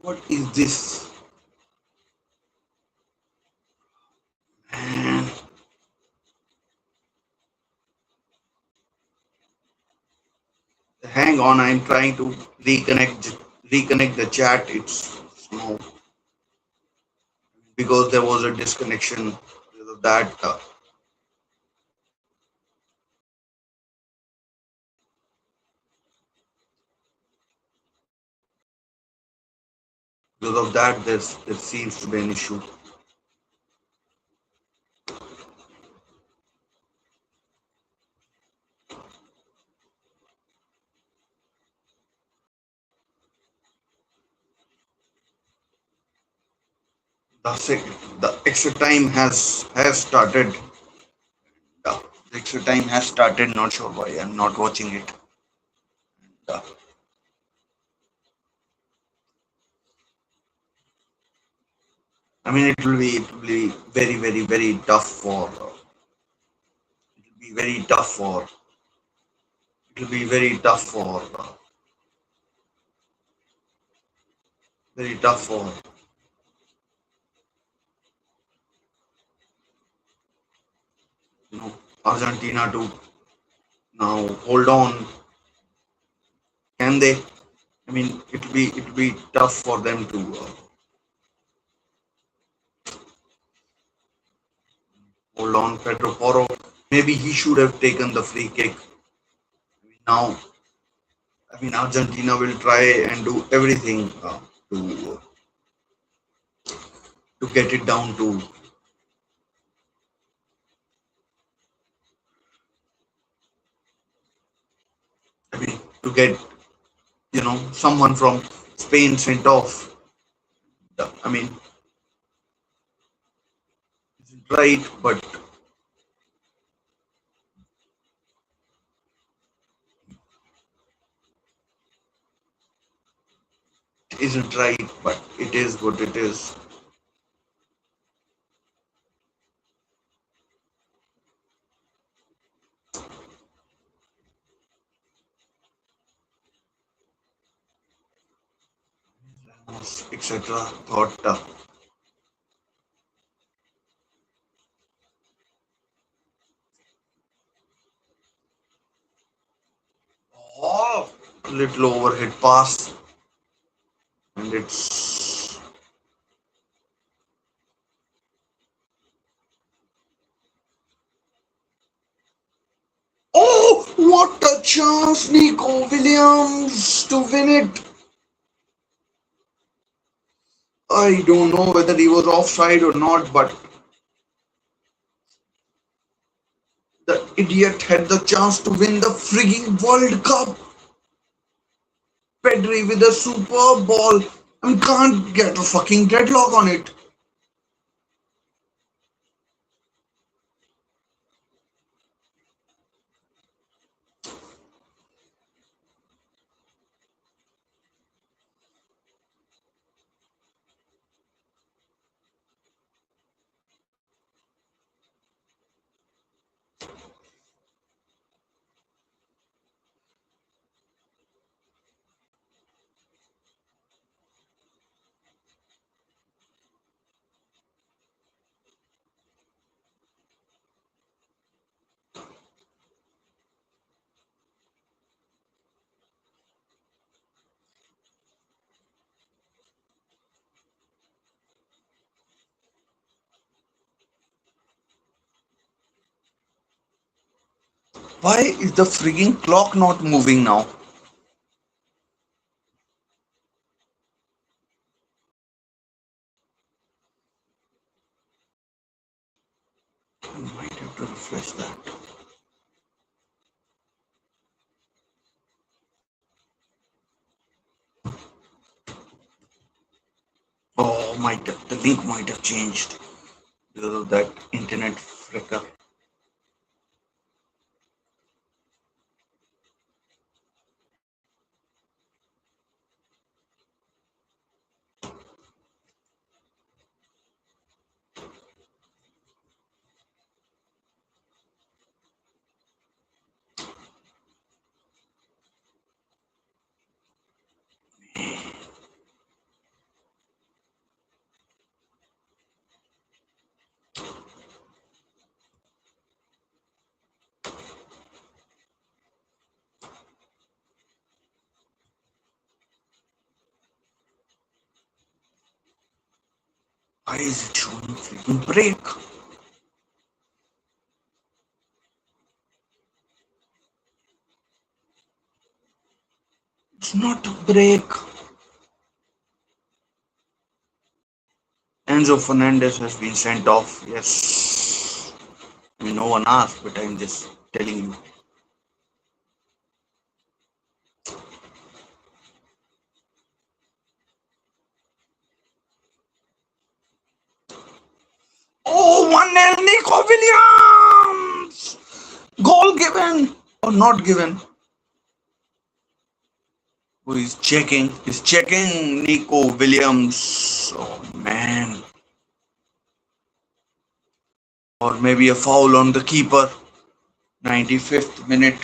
What is this? Man, hang on, I'm trying to reconnect the chat. It's no, because there was a disconnection because of that. Because of that, there seems to be an issue. The the extra time has started. The extra time has started. Not sure why I'm not watching it. Uh, I mean, it will be very tough for. It will be very tough for. It will be very tough for. Very tough for you know Argentina to now hold on. Can they? I mean, it will be tough for them to hold on. Pedro Porro, maybe he should have taken the free kick. Now, I mean, Argentina will try and do everything to get it down to. I mean, to get someone from Spain sent off. I mean, it's right, but it isn't right. But it is what it is. Etc. Thought. Oh, little overhead pass, and it's. Oh, what a chance, Nico Williams to win it. I don't know whether he was offside or not, but the idiot had the chance to win the frigging World Cup. Pedri with a superb ball and can't get a fucking deadlock on it. Why is the frigging clock not moving now? I might have to refresh that. Oh, the link might have changed because of that internet flicker. Why is it showing freaking break? It's not a break. Enzo Fernandez has been sent off. Yes. I mean, no one asked, but I'm just telling you. Oh, 1-0 Nico Williams! Goal given or not given? Who is checking? He's checking Nico Williams. Oh, man. Or maybe a foul on the keeper. 95th minute.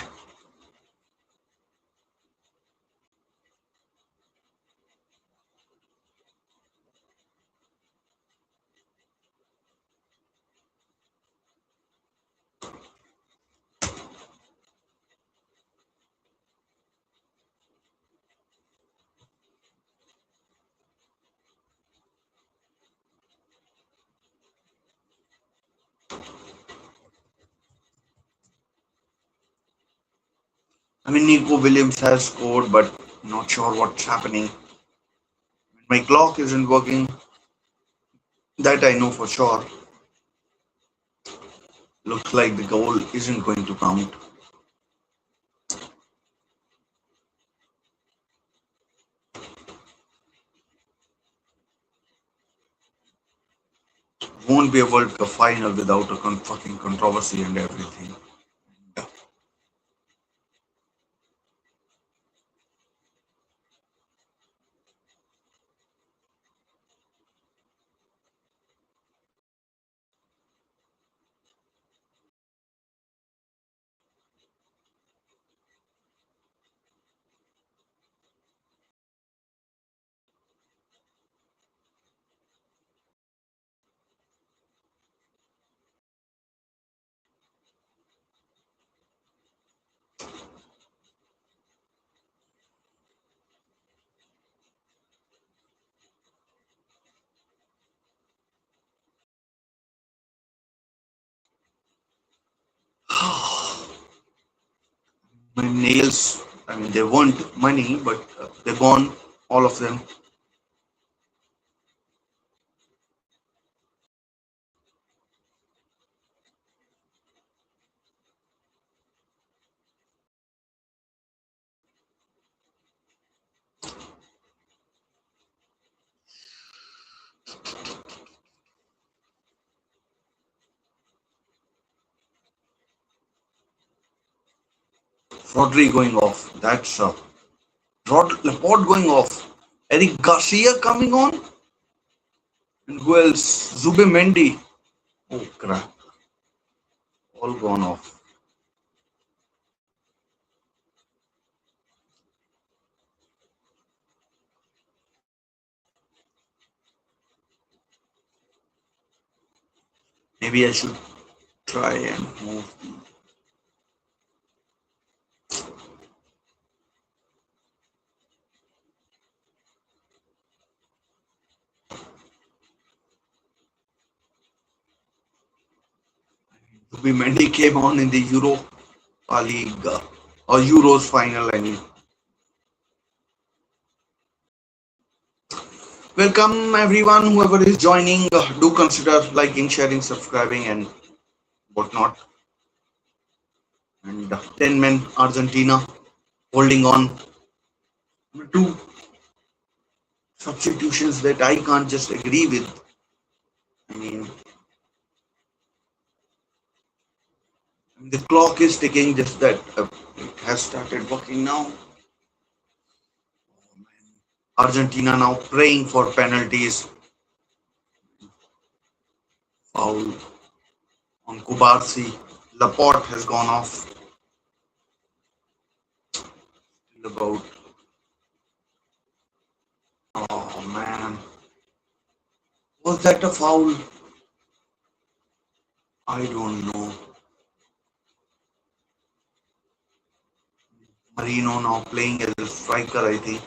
I mean, Nico Williams has scored, but not sure what's happening. My clock isn't working. That I know for sure. Looks like the goal isn't going to count. Won't be a World Cup final without a fucking controversy and everything. My nails, I mean, they weren't money, but they're gone, all of them. Rodri going off. That's Laporte going off. Eric Garcia coming on. And who else? Zube Mendy. Oh crap. All gone off. Maybe I should try and move. Zube Mendy came on in the Europa League or Euros final, I mean. Welcome everyone, whoever is joining. Do consider liking, sharing, subscribing, and whatnot. And 10 men Argentina holding on. Two substitutions that I can't just agree with. I mean, the clock is ticking, just that it has started working now. Argentina now praying for penalties. Foul on Kubarsi. Laporte has gone off. Still about. Oh man. Was that a foul? I don't know. Marino now playing as a striker, I think.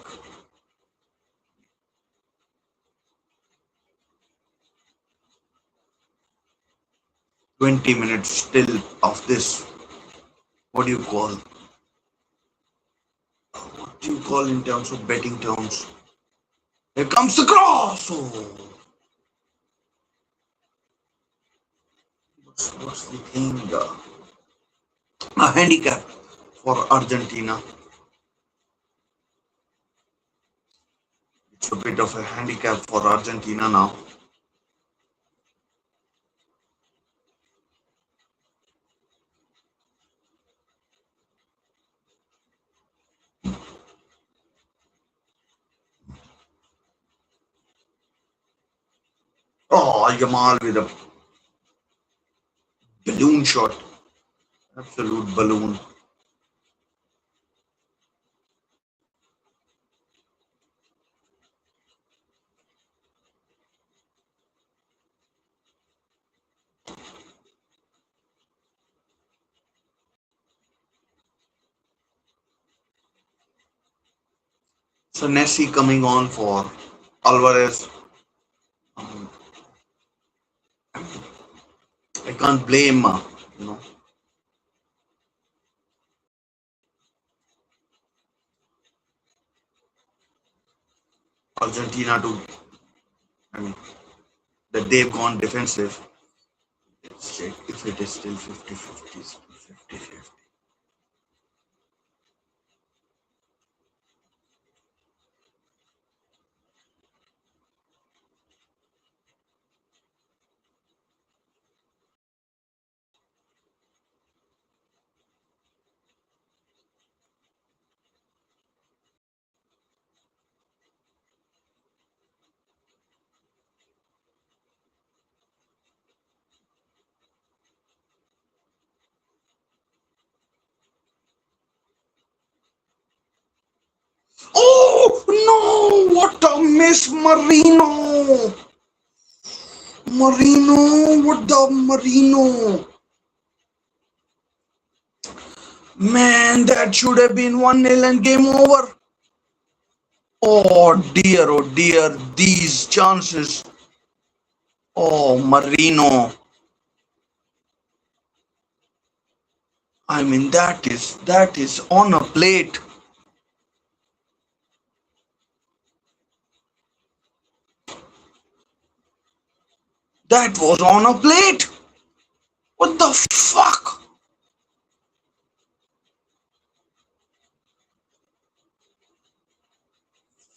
20 minutes still of this. What do you call? What do you call in terms of betting terms? Here comes the cross. Oh, what's the thing? A handicap for Argentina. It's a bit of a handicap for Argentina now. Oh, Yamal with a balloon shot. Absolute balloon. So Messi coming on for Alvarez. Um, I can't blame you know Argentina to. I mean that they've gone defensive. Let's check if it is still 50-50. 50-50. Oh no! What a miss, Marino! Marino! What the Marino? Man, that should have been 1-0 and game over. Oh dear, these chances. Oh, Marino. I mean, that is on a plate. That was on a plate. What the fuck?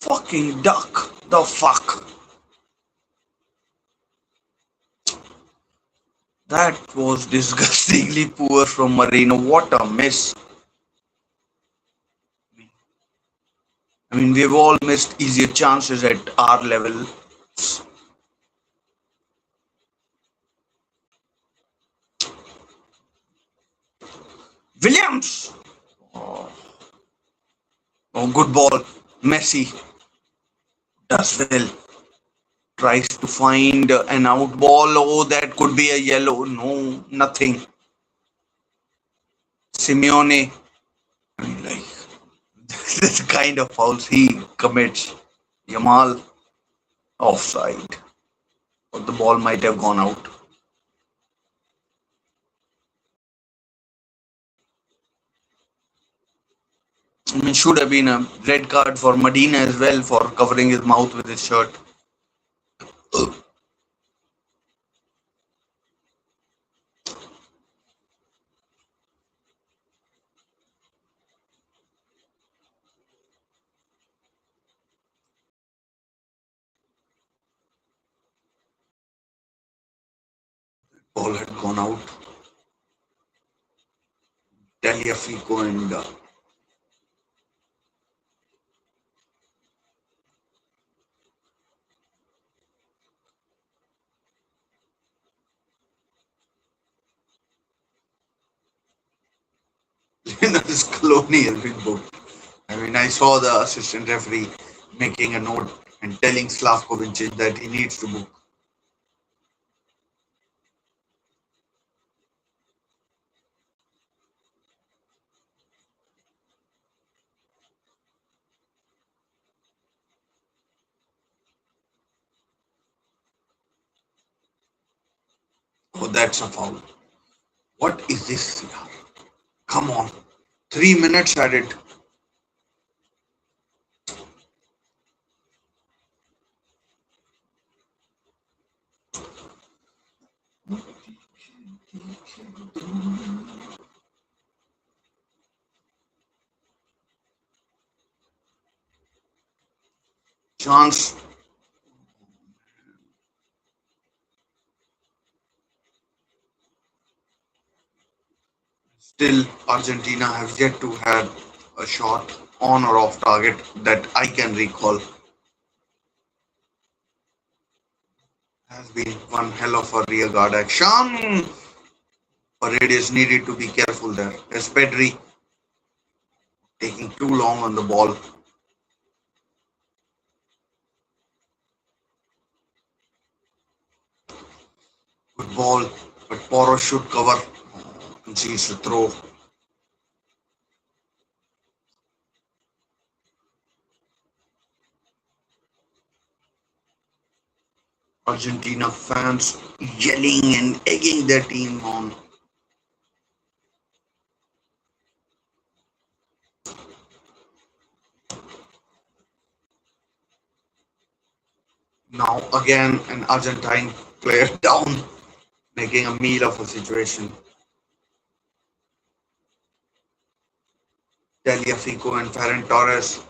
Fucking duck. The fuck. That was disgustingly poor from Marino. What a miss. I mean, we've all missed easier chances at our level. Williams! Oh, oh good ball. Messi does well. Tries to find an out ball. Oh, that could be a yellow. No, nothing. Simeone. I mean, like, this kind of fouls he commits. Yamal offside. Or the ball might have gone out. I mean, should have been a red card for Medina as well for covering his mouth with his shirt. Ball had gone out. Taliafico and Lionel Colonial big book. I mean, I saw the assistant referee making a note and telling Slavkovic that he needs to book. Oh, that's a foul. What is this? Come on. 3 minutes at it. Chance. Still, Argentina have yet to have a shot on or off target that I can recall. Has been one hell of a rear guard action. Paredes needed to be careful there. As Pedri taking too long on the ball. Good ball, but Poro should cover. Sees the throw. Argentina fans yelling and egging their team on. Now again an Argentine player down, making a meal of a situation. Taliafico and Ferran Torres.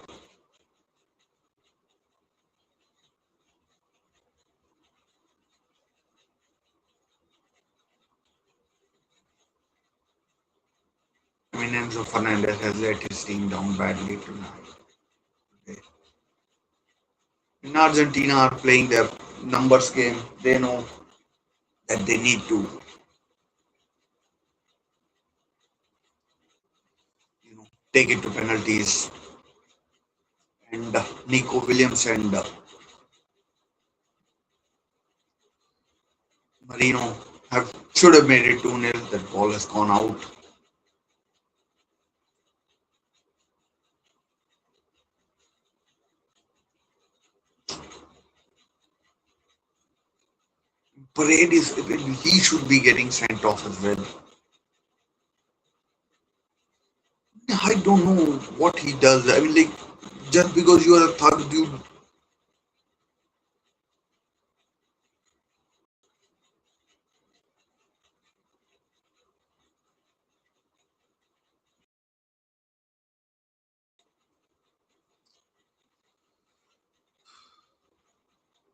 I mean, Enzo Fernandez has let his team down badly tonight. Okay. In Argentina are playing their numbers game. They know that they need to, take it to penalties. And Nico Williams and Marino have should have made it 2-0. That ball has gone out. Parade is he should be getting sent off as well. I don't know what he does. I mean, like, just because you are a thug dude,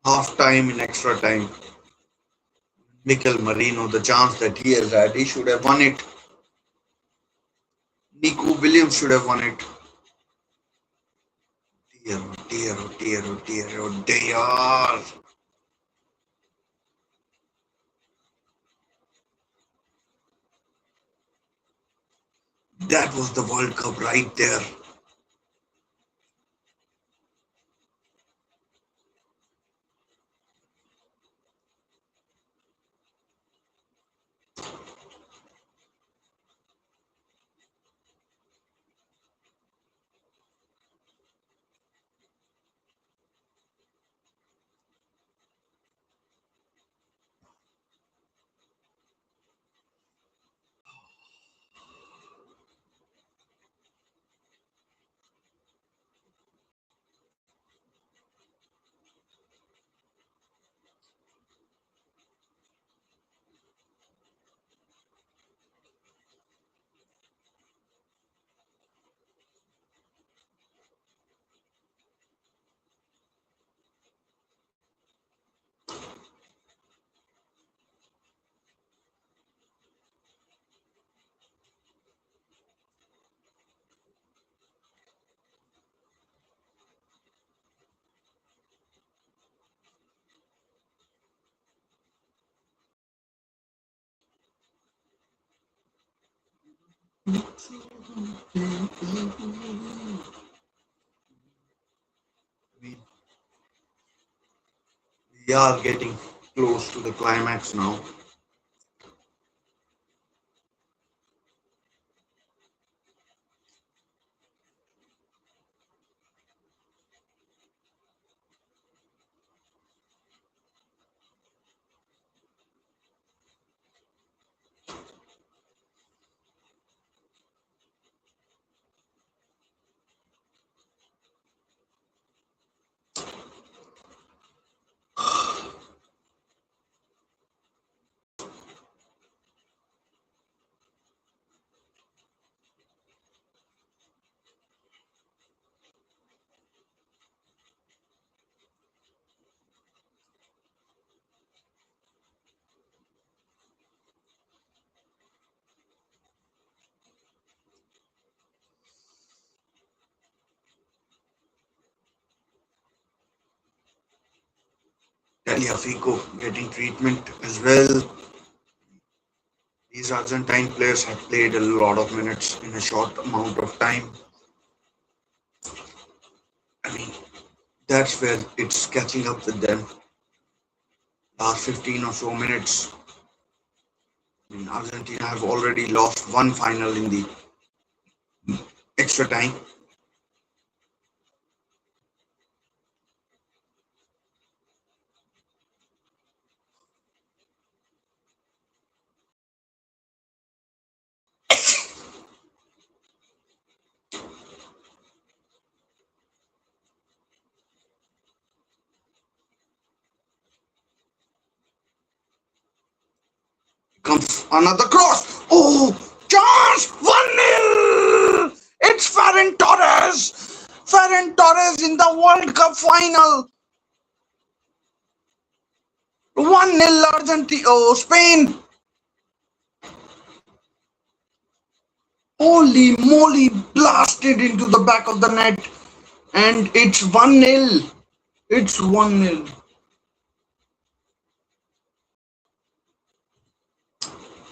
half time in extra time. Mikel Marino, the chance that he has had, he should have won it. Nico Williams should have won it. Dear, oh dear, oh dear, oh dear, oh dear. That was the World Cup right there. We are getting close to the climax now. Fico getting treatment as well. These Argentine players have played a lot of minutes in a short amount of time. I mean, that's where it's catching up with them. Last 15 or so minutes, I mean, Argentina have already lost one final in the extra time. Comes another cross. Oh, chance! 1-0! It's Ferran Torres! Ferran Torres in the World Cup final. 1-0 Argentina. Oh, Spain. Holy moly, blasted into the back of the net. And it's 1-0. It's 1-0.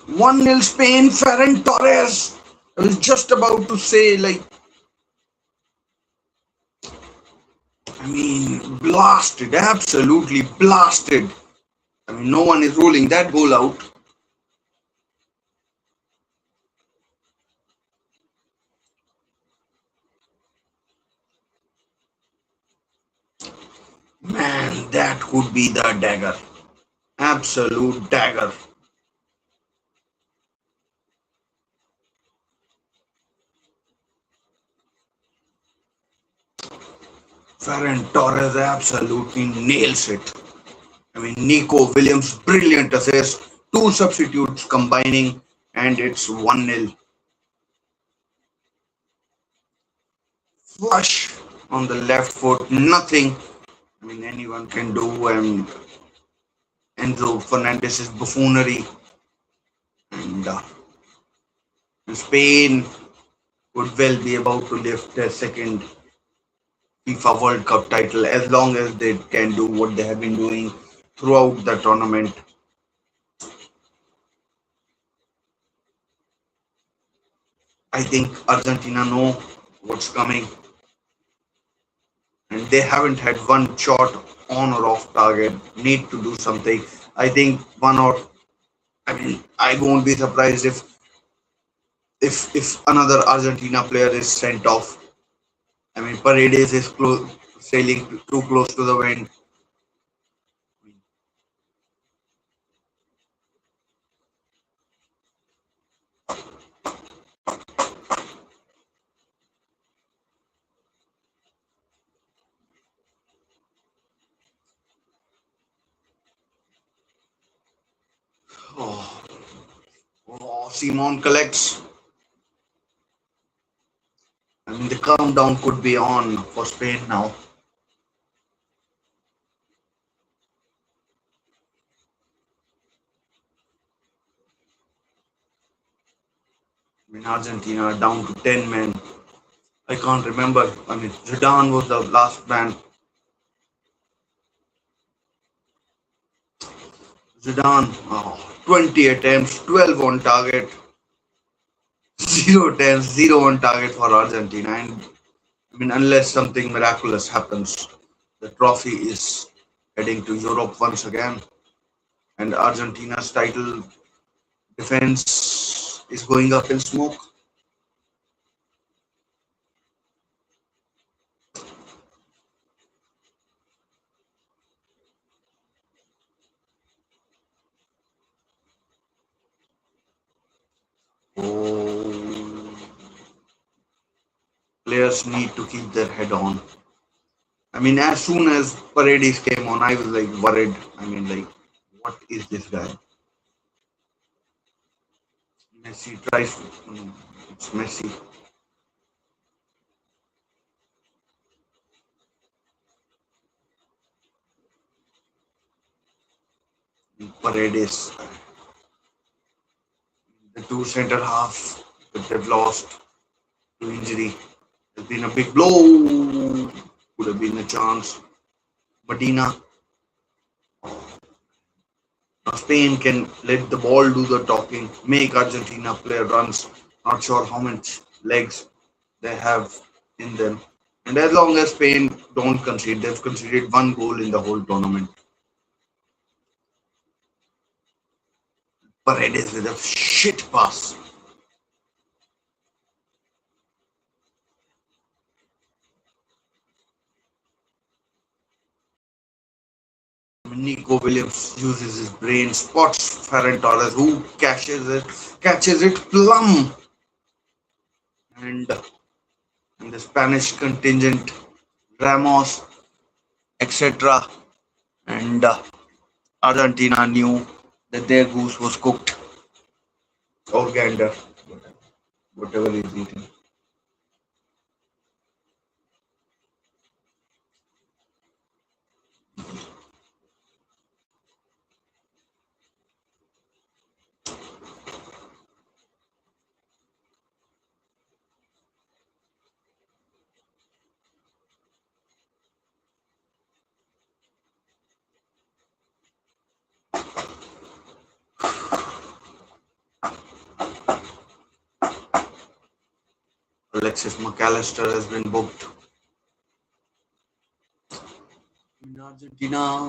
1-0 Spain, Ferran Torres. I was just about to say, like, I mean, blasted, absolutely blasted. I mean, no one is ruling that goal out. Man, that could be the dagger. Absolute dagger. Ferran Torres absolutely nails it. I mean, Nico Williams, brilliant assist. Two substitutes combining, and it's 1-0. Flush on the left foot, nothing. I mean, anyone can do. And Enzo Fernandez's buffoonery. And Spain would well be about to lift their second FIFA World Cup title as long as they can do what they have been doing throughout the tournament. I think Argentina know what's coming, and they haven't had one shot on or off target. Need to do something. I think one or I mean I won't be surprised if another Argentina player is sent off. I mean Paredes is sailing too close to the wind. Oh, Simon collects. I mean the countdown could be on for Spain now. I mean Argentina are down to 10 men. I can't remember. I mean Zidane was the last man. Zidane, 20 attempts, 12 on target, 0 attempts, 0 on target for Argentina. And I mean, unless something miraculous happens, the trophy is heading to Europe once again. And Argentina's title defense is going up in smoke. Oh, players need to keep their head on. I mean, as soon as Paredes came on, I was like worried. I mean, like, what is this guy? Messi tries. It's Messi. Paredes, the two centre half that they've lost to injury. Has been a big blow. Could have been a chance. Medina, Spain can let the ball do the talking, make Argentina play runs. Not sure how much legs they have in them. And as long as Spain don't concede, they've conceded one goal in the whole tournament. Paredes with a shit pass. Nico Williams uses his brain, spots Ferran Torres, who catches it plumb, and the Spanish contingent, Ramos, etc. And Argentina knew that their goose was cooked, or gander, whatever is eating. Alexis McAllister has been booked. Argentina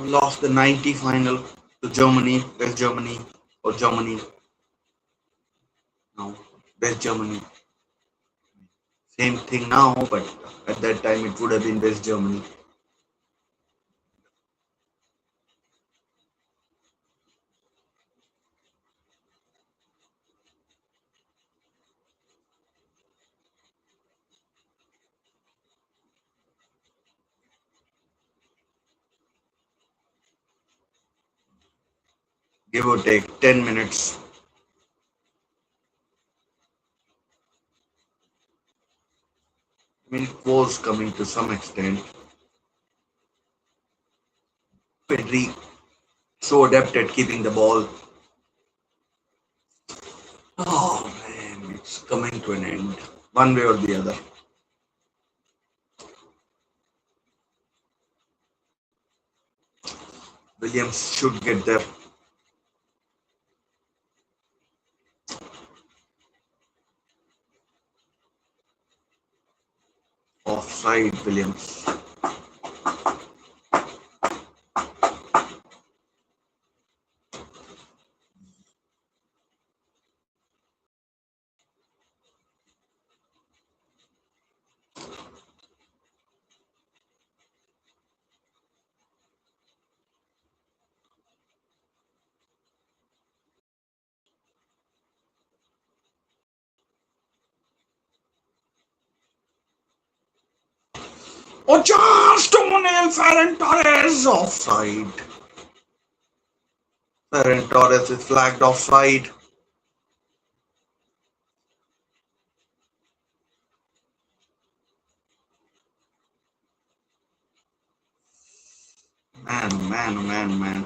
lost the 90 final to Germany, West Germany, or Germany. No, West Germany. Same thing now, but at that time it would have been West Germany. Give or take 10 minutes. I mean, it was coming to some extent. Pedri so adept at keeping the ball. Oh man, it's coming to an end, one way or the other. Williams should get there. Offside, Williams. Oh, just Tonel Ferran Torres offside. Ferran Torres is flagged offside. Man, oh man, oh man, oh man.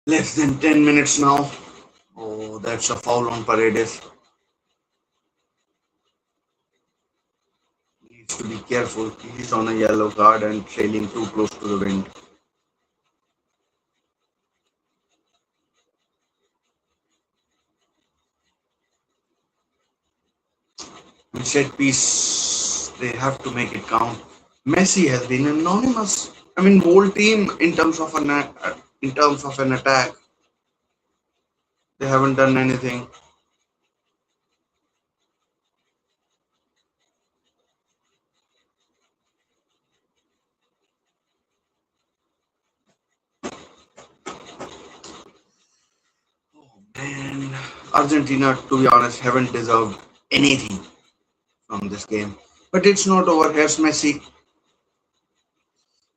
Less than 10 minutes now. Oh, that's a foul on Paredes. Needs to be careful. He's on a yellow card and trailing too close to the wind. In set piece, they have to make it count. Messi has been anonymous. I mean, whole team in terms of an attack, they haven't done anything. And Argentina, to be honest, haven't deserved anything from this game. But it's not over. Here's Messi.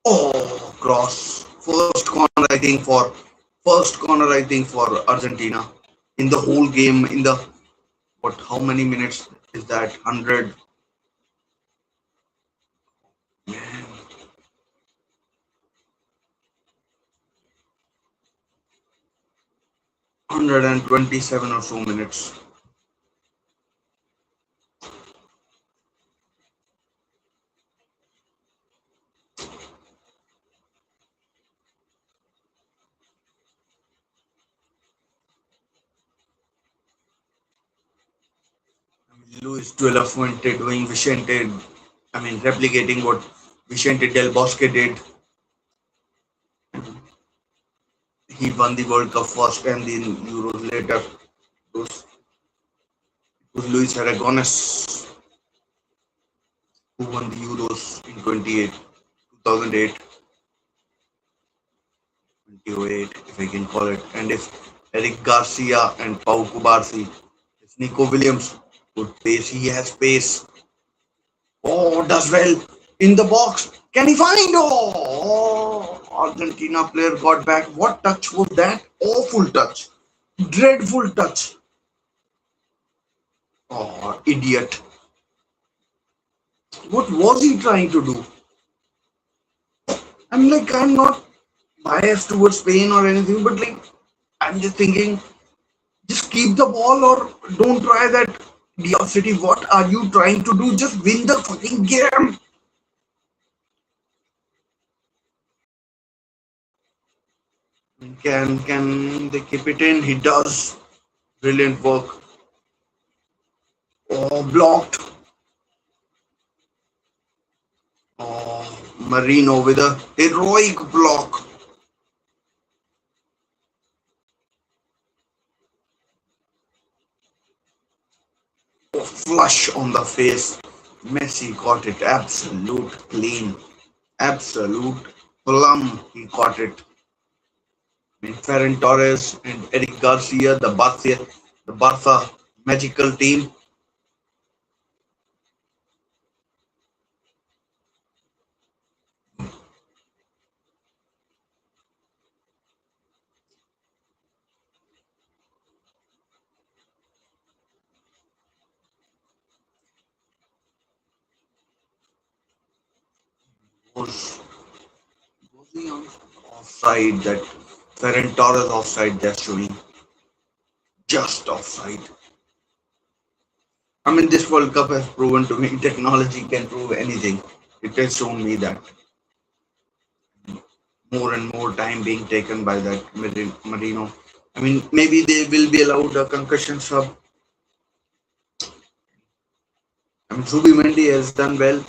Oh, cross. First corner I think for Argentina in the whole game. In the what? How many minutes is that? 100. Man, 127 or so minutes. Luis de la Fuente doing Vicente, replicating what Vicente del Bosque did. He won the World Cup first and then Euros later. It was Luis Aragonés who won the Euros in 2008, 2008, if I can call it. And if Eric Garcia and Pau Cubarsí, if Nico Williams would pace, he has pace. Oh, does well in the box. Can he find? Oh, Argentina player got back. What touch was that? Awful touch. Dreadful touch. Oh, idiot. What was he trying to do? I'm not biased towards Spain or anything, but I'm just thinking, just keep the ball or don't try that City. What are you trying to do? Just win the fucking game. Can they keep it in? He does. Brilliant work. Oh, blocked. Oh, Marino with a heroic block. Oh, flush on the face. Messi got it. Absolute clean. Absolute plum. He got it. Ferran Torres and Eric Garcia, the Barca magical team, was he on offside? That Ferran Torres offside they're showing, just offside. This World Cup has proven to me technology can prove anything. It has shown me that more and more time being taken by that Marino. Maybe they will be allowed a concussion sub. Zubimendi has done well.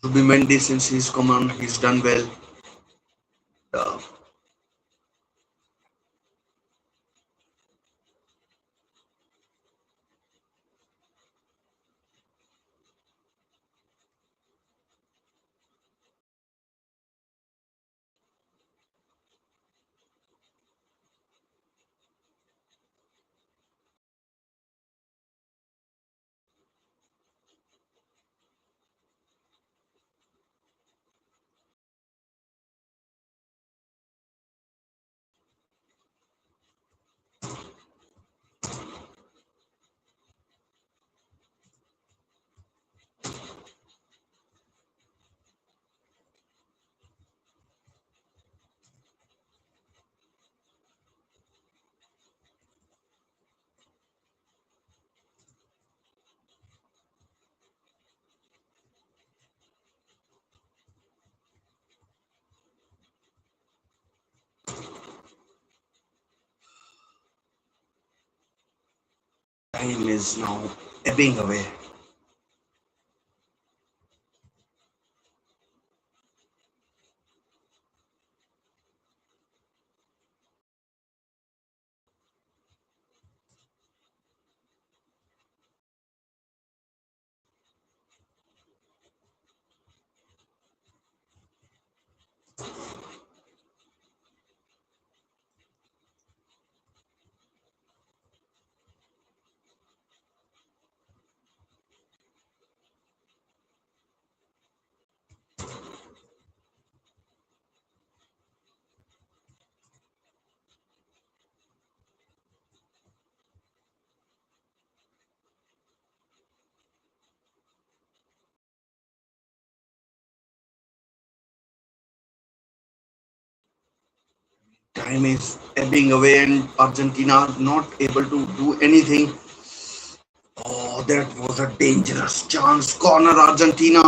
Zubimendi, since he's come on, he's done well. Uh, Time is now ebbing away. Time is ebbing away, and Argentina not able to do anything. Oh, that was a dangerous chance. Corner Argentina.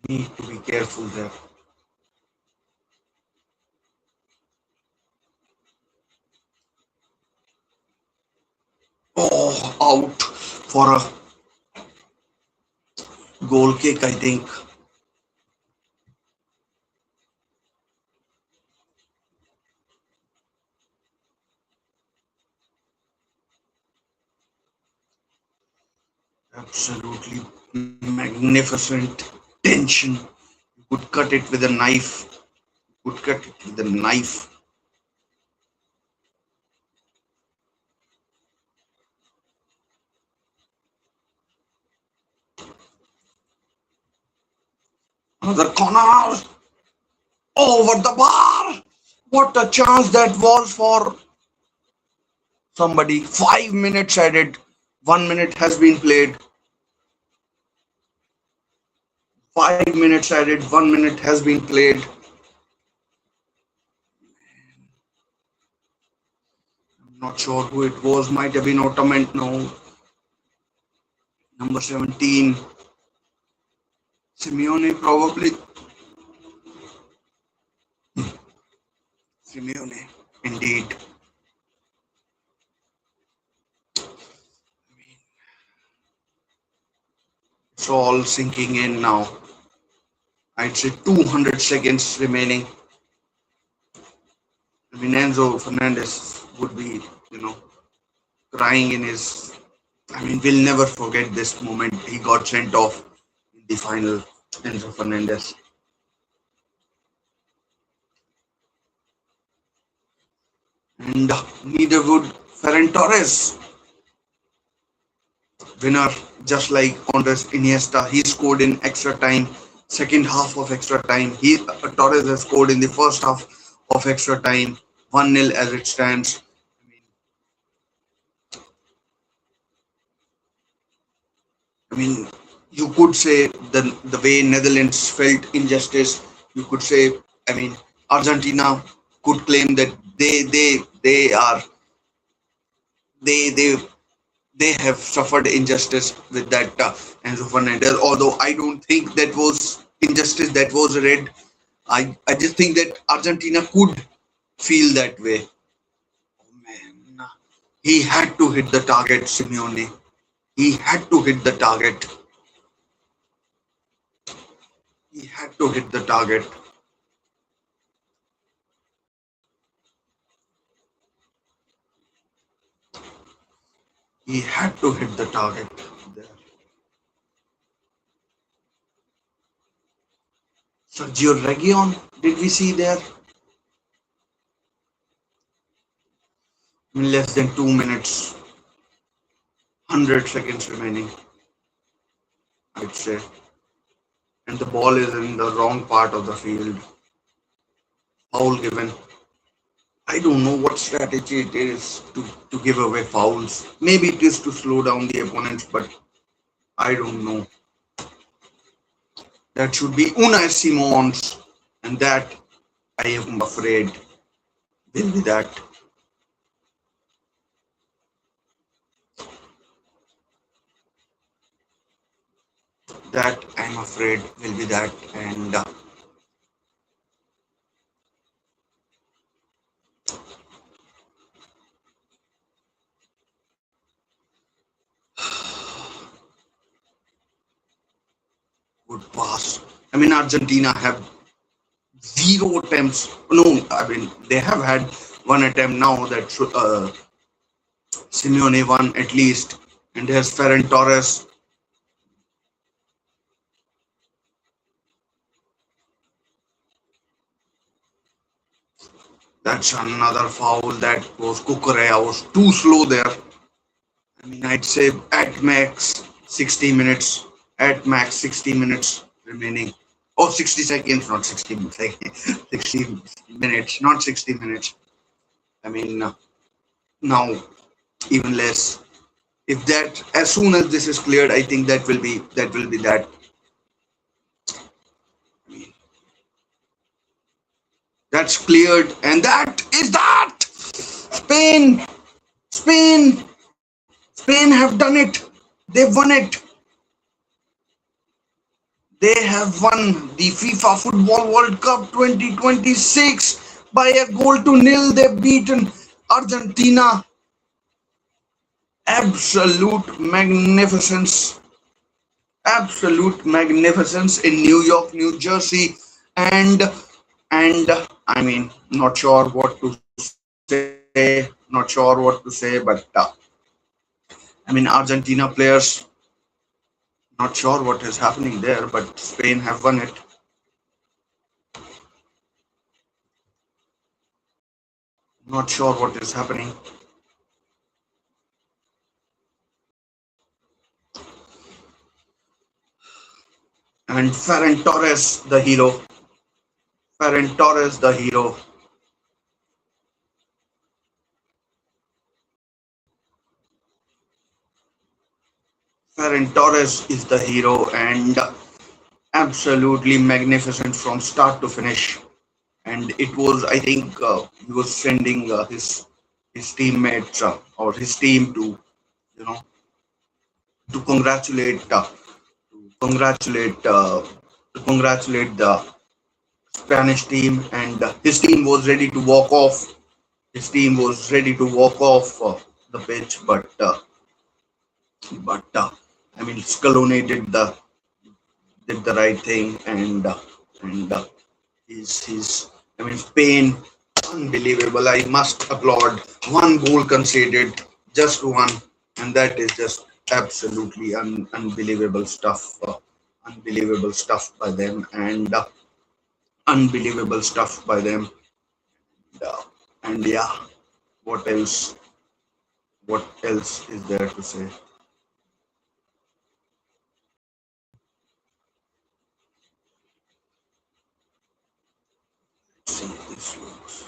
Need to be careful there. Oh, out for a goal kick, I think. Absolutely magnificent tension. You could cut it with a knife. Could cut it with a knife. Another corner over the bar. What a chance that was for somebody. 5 minutes added. 1 minute has been played. 5 minutes added. 1 minute has been played. I'm not sure who it was. Might have been Ottoman. No. Number 17. Simeone probably. Simeone. Indeed. It's all sinking in now. I'd say 200 seconds remaining. I mean, Enzo Fernandez would be, crying in his. I mean, we'll never forget this moment. He got sent off in the final. Enzo Fernandez. And neither would Ferran Torres. Winner, just like Andres Iniesta. He scored in extra time, second half of extra time. Torres has scored in the first half of extra time, 1-0 as it stands. I mean, you could say the way Netherlands felt injustice. You could say, I mean, Argentina could claim that they are they they have suffered injustice with that Enzo Fernandez. Although I don't think that was injustice, that was red. I just think that Argentina could feel that way. Oh man, he had to hit the target, Simeone. He had to hit the target. He had to hit the target. He had to hit the target there. Sergio Reguilon, did we see there? In less than 2 minutes, 100 seconds remaining, I'd say. And the ball is in the wrong part of the field. Foul given. I don't know what strategy it is to give away fouls. Maybe it is to slow down the opponents, but I don't know. That should be Unai Simons, and that I am afraid will be that. That I'm afraid will be that, and good pass. I mean, Argentina have zero attempts. No, I mean they have had one attempt now that Simeone won at least, and there's Ferran Torres. That's another foul. That was Kukurea was too slow there. I mean, I'd say at max 60 minutes. At max 60 minutes remaining. Oh, 60 seconds, not 60 seconds. 60 minutes, not 60 minutes. I mean, now even less. If that, as soon as this is cleared, I think that. I mean, that's cleared, and that is that. Spain, Spain, Spain have done it. They've won it. They have won the FIFA Football World Cup 2026 by a goal to nil. They've beaten Argentina. Absolute magnificence. Absolute magnificence in New York, New Jersey, and and I mean, not sure what to say, but I mean, Argentina players, not sure what is happening there, but Spain have won it. Not sure what is happening. And Ferran Torres, the hero. Ferran Torres, the hero. Ferran Torres is the hero and absolutely magnificent from start to finish. And it was, I think, he was sending his teammates or his team to, you know, to congratulate, uh, to congratulate the Spanish team, and his team was ready to walk off. His team was ready to walk off the pitch, but I mean, Scaloni did the right thing, and he's I mean, Spain, unbelievable. I must applaud. One goal conceded, just one, and that is just absolutely unbelievable stuff. Unbelievable stuff by them, and unbelievable stuff by them. Uh, and yeah, what else? What else is there to say? See this looks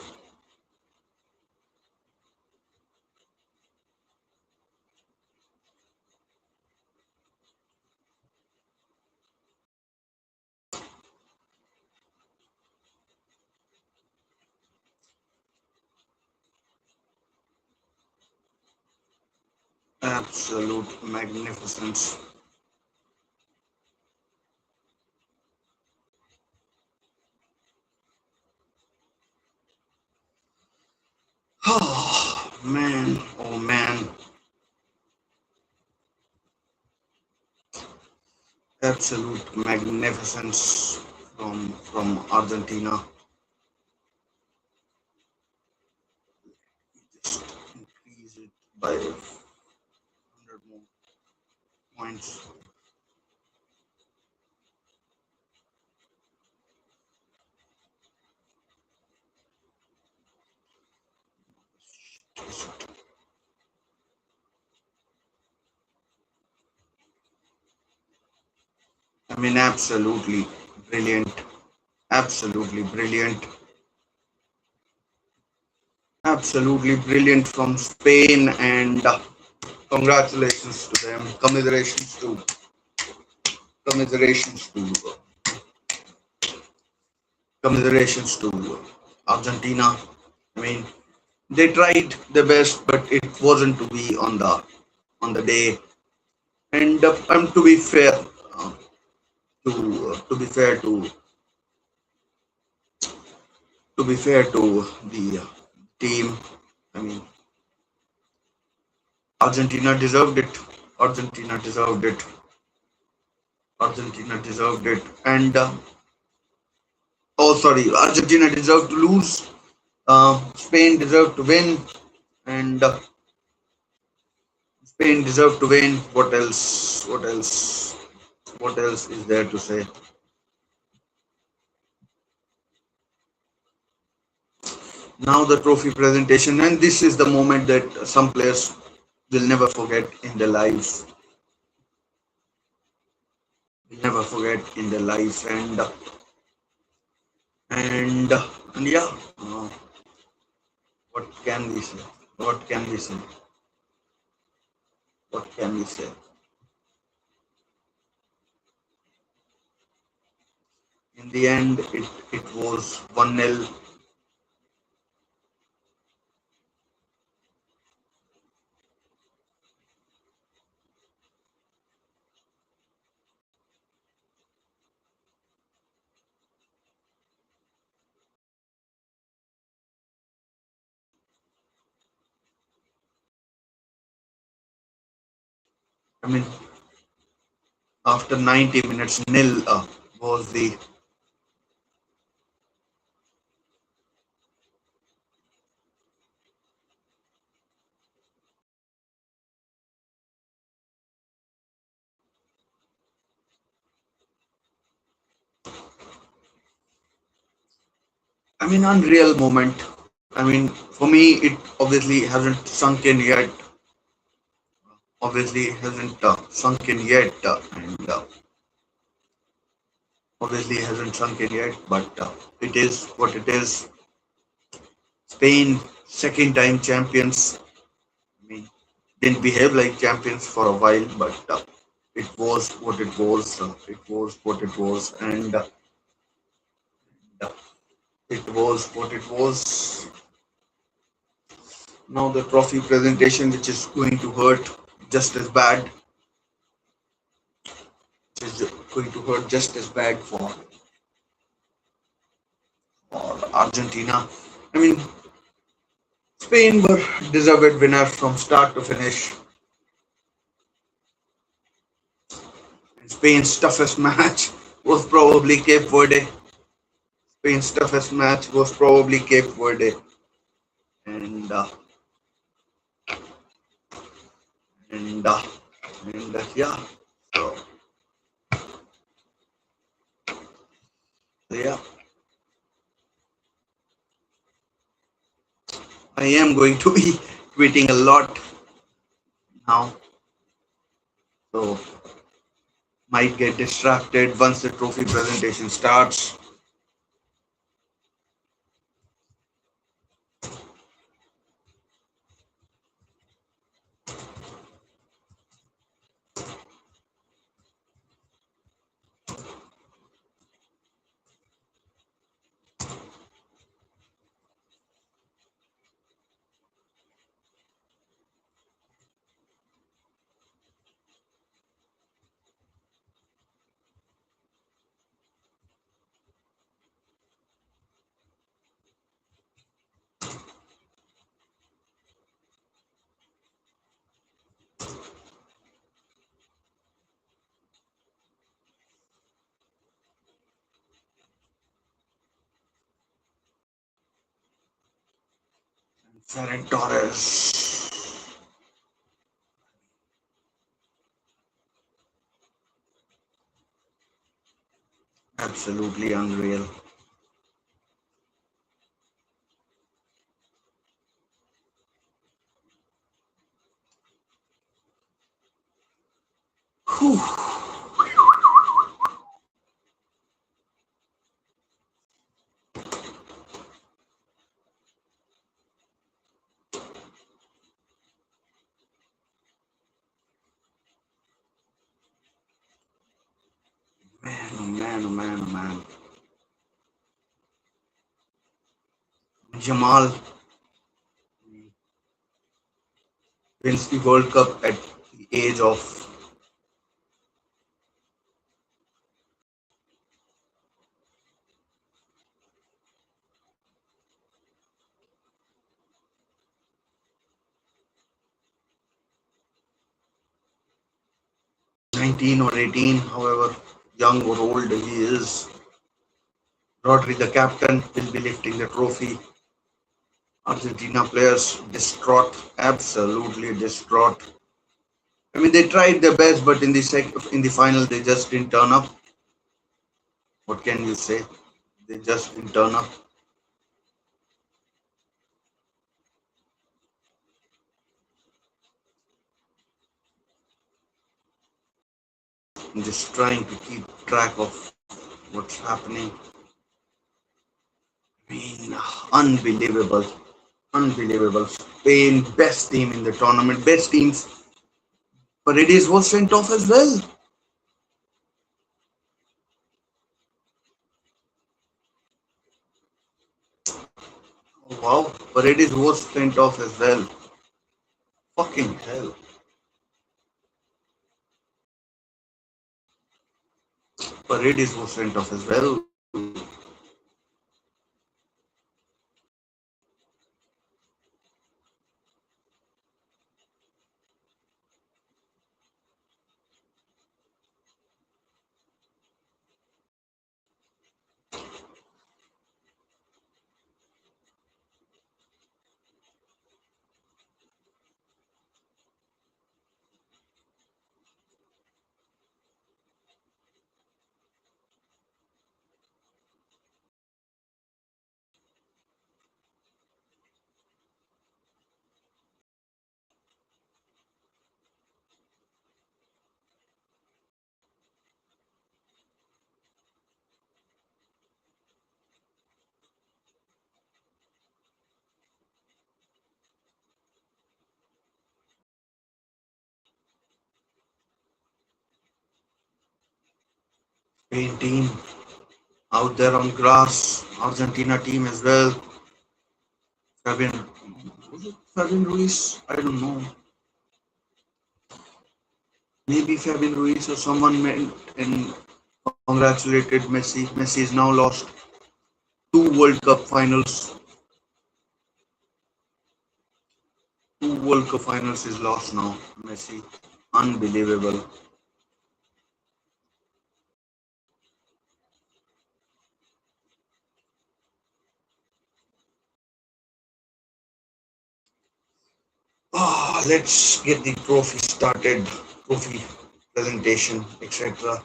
absolute magnificence. Oh man, absolute magnificence from Argentina. Just increase it by 100 more points. I mean, brilliant, absolutely brilliant, absolutely brilliant from Spain, and congratulations to them. Commiserations to commiserations to Argentina. I mean, they tried their best, but it wasn't to be on the day. And uh, to be fair to the team, I mean, Argentina deserved it. Argentina deserved it. Argentina deserved it. And oh, sorry, Argentina deserved to lose. Spain deserved to win, and Spain deserved to win. What else? What else? What else is there to say? Now the trophy presentation, and this is the moment that some players will never forget in their lives. Will never forget in their lives, and yeah, what can we say? What can we say? What can we say? In the end, it was 1-0. I mean, after 90 minutes, nil was the. I mean, unreal moment. I mean, for me, it obviously hasn't sunk in yet. Obviously, hasn't sunk in yet, and obviously hasn't sunk in yet. But it is what it is. Spain, second time champions. I mean, didn't behave like champions for a while, but it was what it was. It was what it was, and it was what it was. Now the trophy presentation, which is going to hurt just as bad, which is going to hurt just as bad for Argentina. I mean, Spain were deserved winner from start to finish. Spain's toughest match was probably Cape Verde. Spain's toughest match was probably Cape Verde, and and uh, and yeah. So yeah, I am going to be tweeting a lot now, so might get distracted once the trophy presentation starts. Ferran Torres, absolutely unreal. Whew. Man, oh man, oh man, oh man. Jamal wins the World Cup at the age of 19 or 18, however young or old he is. Rodri, the captain, will be lifting the trophy. Argentina players distraught, absolutely distraught. I mean, they tried their best, but in the final, they just didn't turn up. What can you say? They just didn't turn up. I'm just trying to keep track of what's happening. I mean, unbelievable. Unbelievable. Spain, best team in the tournament, best teams. Paredes was sent off as well. Oh, wow, Paredes was sent off as well. Fucking hell. Paredes was sent off as well. Spain team out there on grass. Argentina team as well. Fabian, was it Fabian Ruiz? I don't know. Maybe Fabian Ruiz or someone went and congratulated Messi. Messi is now lost two World Cup finals. Two World Cup finals is lost now. Messi, unbelievable. Let's get the trophy started. Trophy presentation, etc.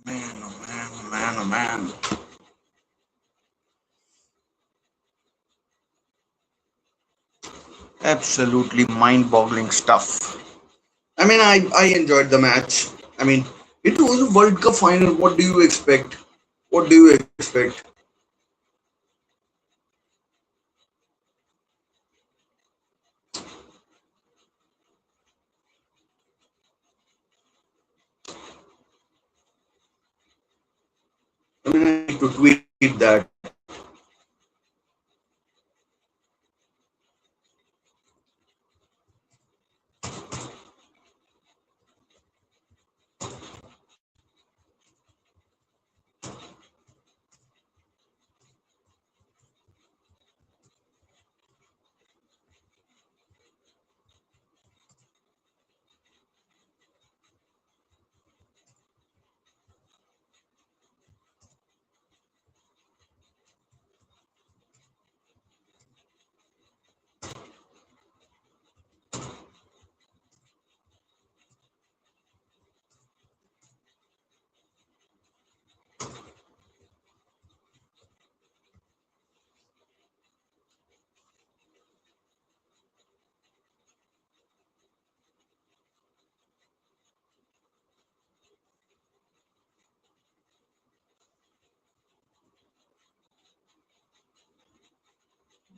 Man, oh man, oh man, oh man. Absolutely mind-boggling stuff. I enjoyed the match. I mean, it was a World Cup final. What do you expect? What do you expect? I need to tweet that.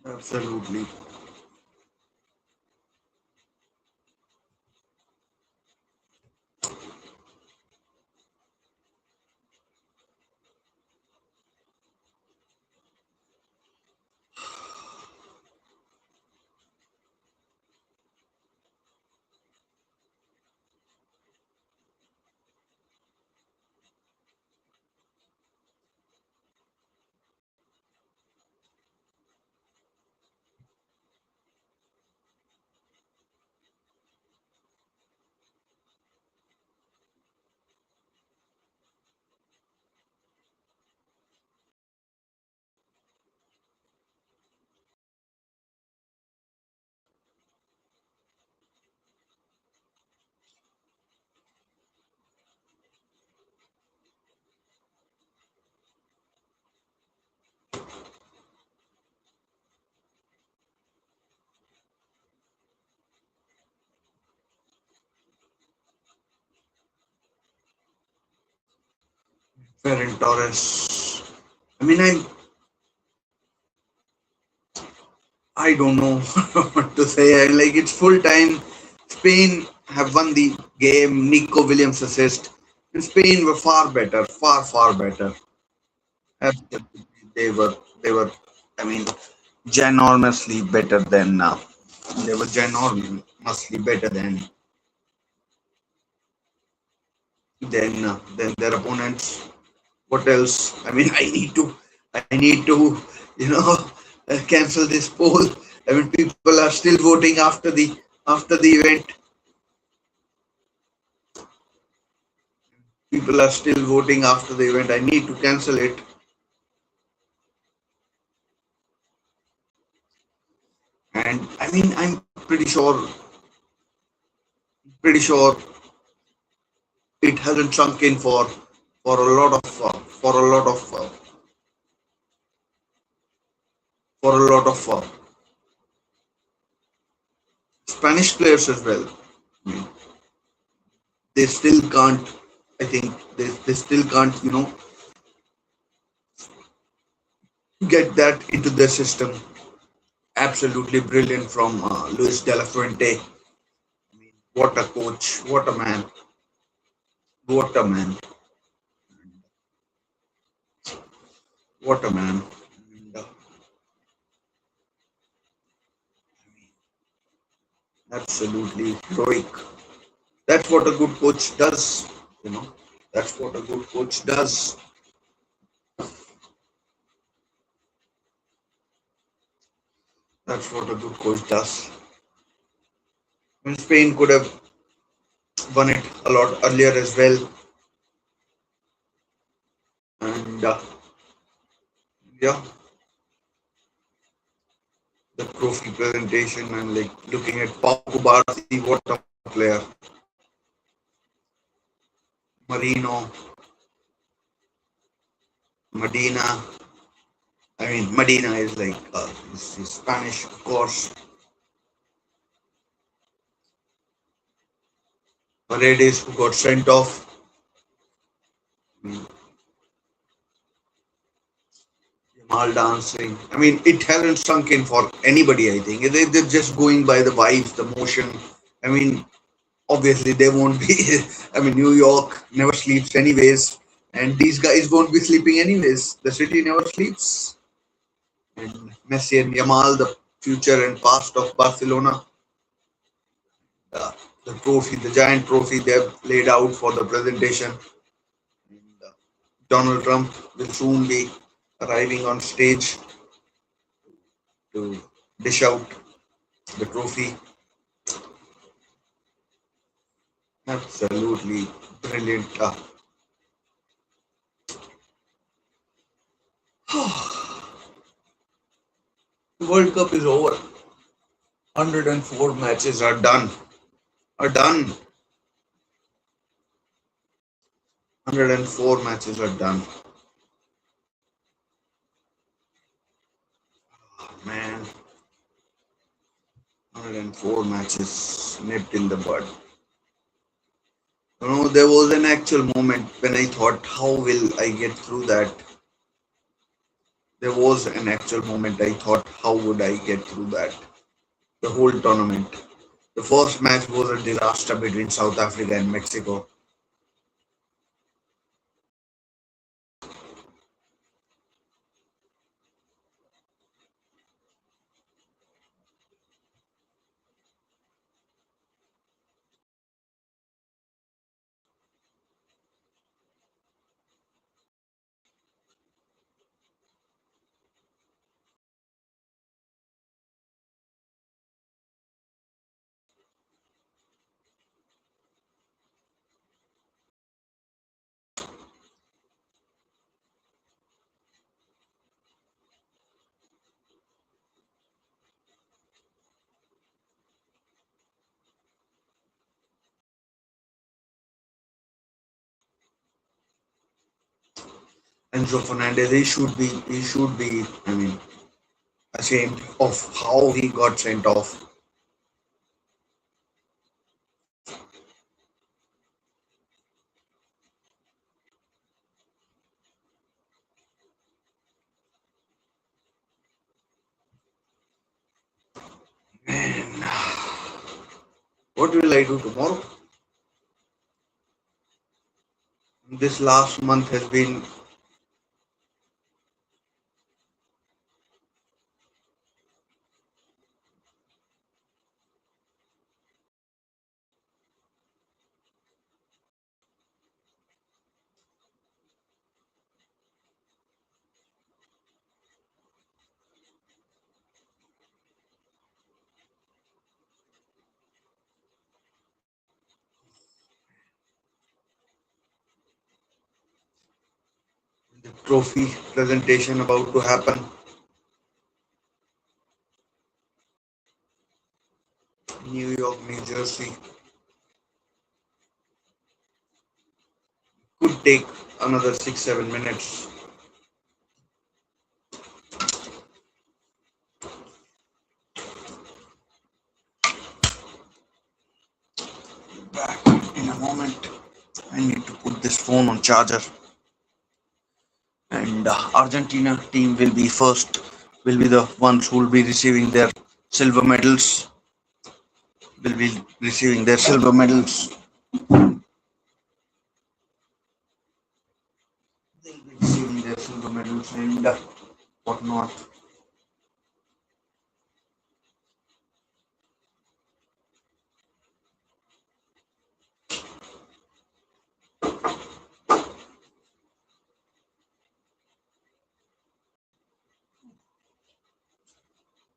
Absolutely. Ferran Torres. I mean, I don't know what to say. Like it's full time. Spain have won the game. Nico Williams assist. And Spain were far better, far better. Absolutely, they were. I mean, ginormously better than. They were ginormously better than their opponents. What else? I mean, I need to cancel this poll. I mean, people are still voting after the event. People are still voting after the event. I need to cancel it. And I mean, I'm pretty sure it hasn't sunk in for a lot of for a lot of Spanish players as well. I mean, they still can't. I think they still can't. Get that into their system. Absolutely brilliant from Luis de la Fuente. I mean, what a coach! What a man! What a man! What a man! And, absolutely heroic. That's what a good coach does. You know, that's what a good coach does. That's what a good coach does. I mean, Spain could have won it a lot earlier as well. And yeah, the trophy presentation and like looking at Pau Kubarsi, what a player. Marino, Medina. I mean, Medina is like he's Spanish, of course. Paredes, who got sent off. I mean, Yamal dancing. I mean, it hasn't sunk in for anybody. I think they're just going by the vibes, the motion. I mean, obviously they won't be. I mean, New York never sleeps anyways, and these guys won't be sleeping anyways. The city never sleeps. And Messi and Yamal, the future and past of Barcelona, uh, the trophy, the giant trophy they've laid out for the presentation. And, Donald Trump will soon be arriving on stage to dish out the trophy. Absolutely brilliant. The World Cup is over. 104 matches are done. Are done. 104 matches are done. Man, 104 matches nipped in the bud. There was an actual moment when I thought, how will I get through that? There was an actual moment I thought, how would I get through that? The whole tournament. The first match was a disaster between South Africa and Mexico. Enzo Fernandez, he should be, I mean, ashamed of how he got sent off. What will I do tomorrow? This last month has been the trophy presentation about to happen. New York, New Jersey. Could take another 6 7 minutes. Back in a moment. I need to put this phone on charger. And Argentina team will be first. Will be the ones who will be receiving their silver medals. Will be receiving their silver medals. They'll be receiving their silver medals and whatnot.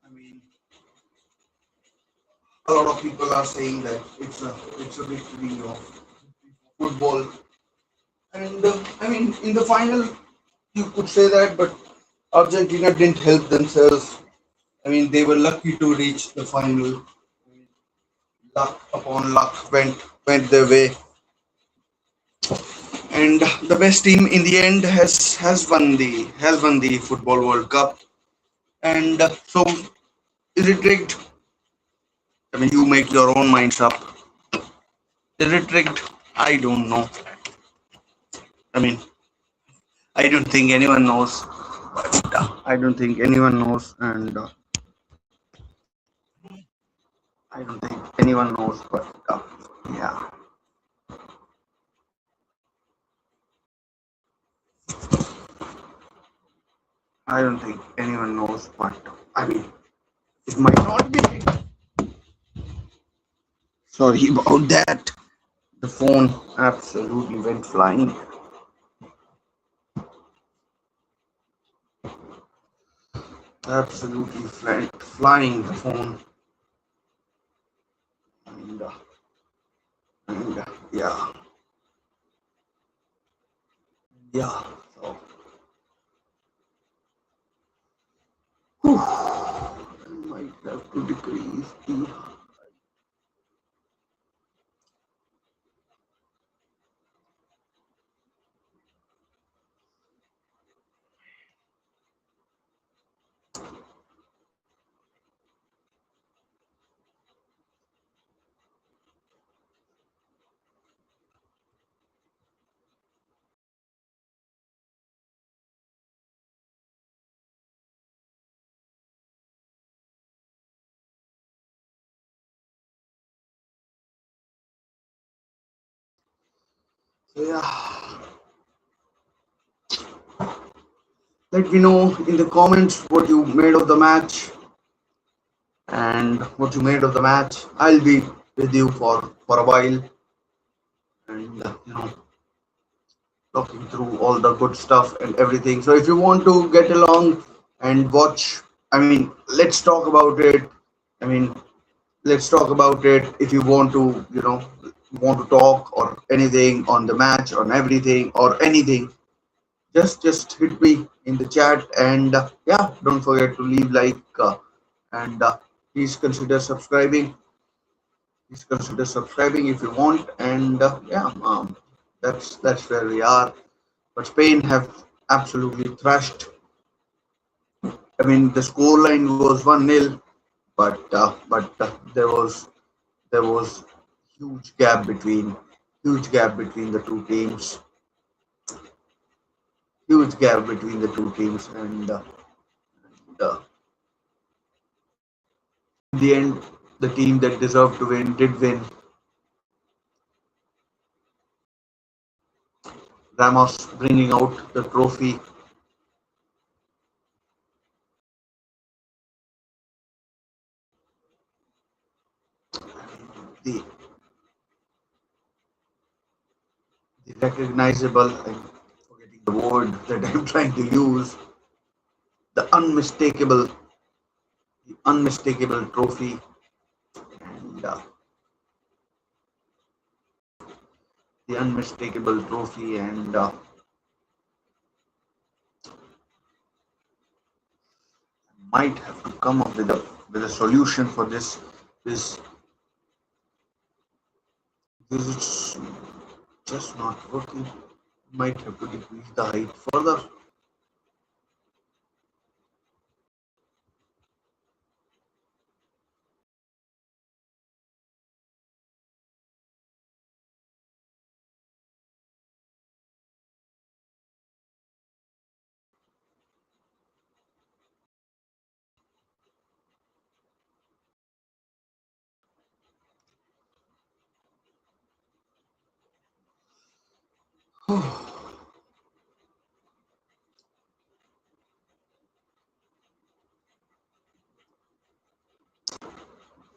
I mean, a lot of people are saying that it's a victory of football, and I mean, in the final, you could say that, but Argentina didn't help themselves. I mean, they were lucky to reach the final. Luck upon luck went their way, and the best team in the end has won the Football World Cup. And so, is it rigged? I mean, you make your own minds up. Is it rigged? I don't know. I mean, I don't think anyone knows. But, I don't think anyone knows, and I don't think anyone knows. But yeah, I don't think anyone knows. But I mean, it might not be. Sorry about that. The phone absolutely went flying. Absolutely flying the phone. And, yeah, yeah. So, whew, I might have to decrease the. So yeah, let me know in the comments what you made of the match and what you made of the match. I'll be with you for a while and talking through all the good stuff and everything. So if you want to get along and watch, I mean, let's talk about it. I mean, let's talk about it. If you want to, want to talk or anything on the match, on everything or anything, just hit me in the chat and yeah, don't forget to leave like and please consider subscribing. Please consider subscribing if you want. And yeah, that's where we are. But Spain have absolutely thrashed. I mean, the scoreline was 1-0, but there was huge gap between huge gap between the two teams. Huge gap between the two teams, and in the end, The team that deserved to win did win. Ramos bringing out the trophy. The, the recognizable, I'm forgetting the word that I'm trying to use, the unmistakable trophy, and the unmistakable trophy, and might have to come up with a solution for this. This this is just not working. Might have to decrease the height further.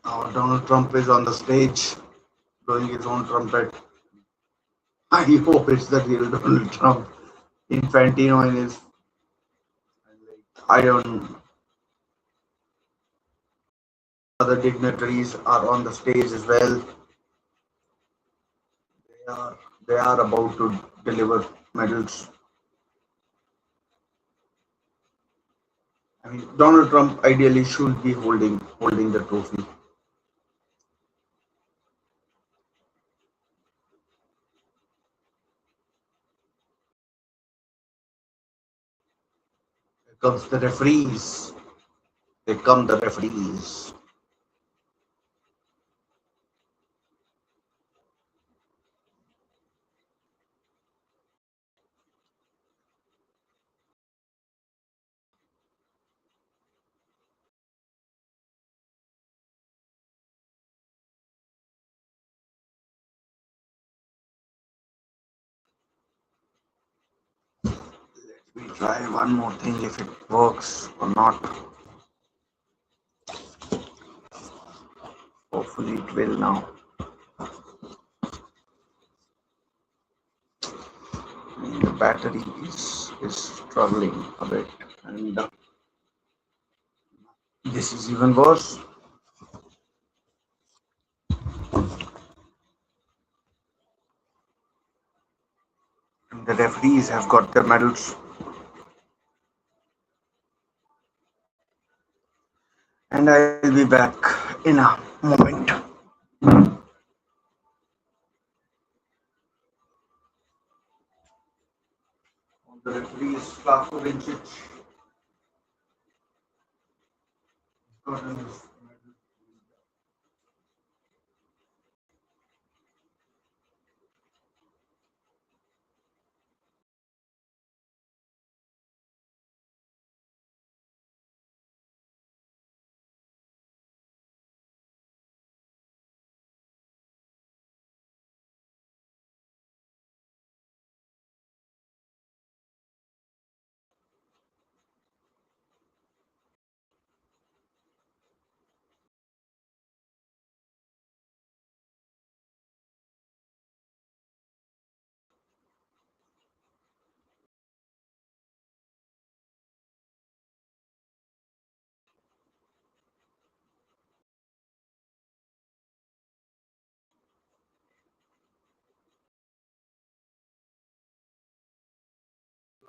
Now Donald Trump is on the stage, blowing his own trumpet. I hope it's the real Donald Trump. Infantino and his, I don't, other dignitaries are on the stage as well. They are they are about to deliver medals. I mean, Donald Trump ideally should be holding the trophy. Here comes the referees. Here come the referees. We try one more thing if it works or not. Hopefully it will now. I mean, the battery is struggling a bit, and this is even worse. The referees have got their medals, and I'll be back in a moment. The referees, Slavko Vincic, gotten his medal.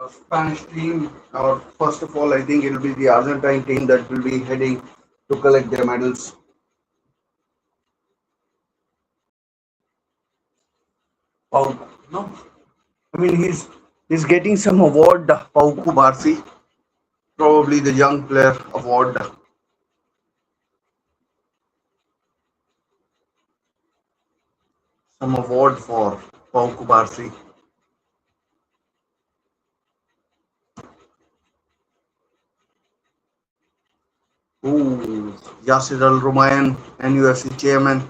Spanish team, or first of all, I think it will be the Argentine team that will be heading to collect their medals. Oh no, I mean he's getting some award, Pauku Barsi, probably the young player award, some award for Pauku Barsi. Ooh, Yasir Al Rumayyan, NUFC chairman.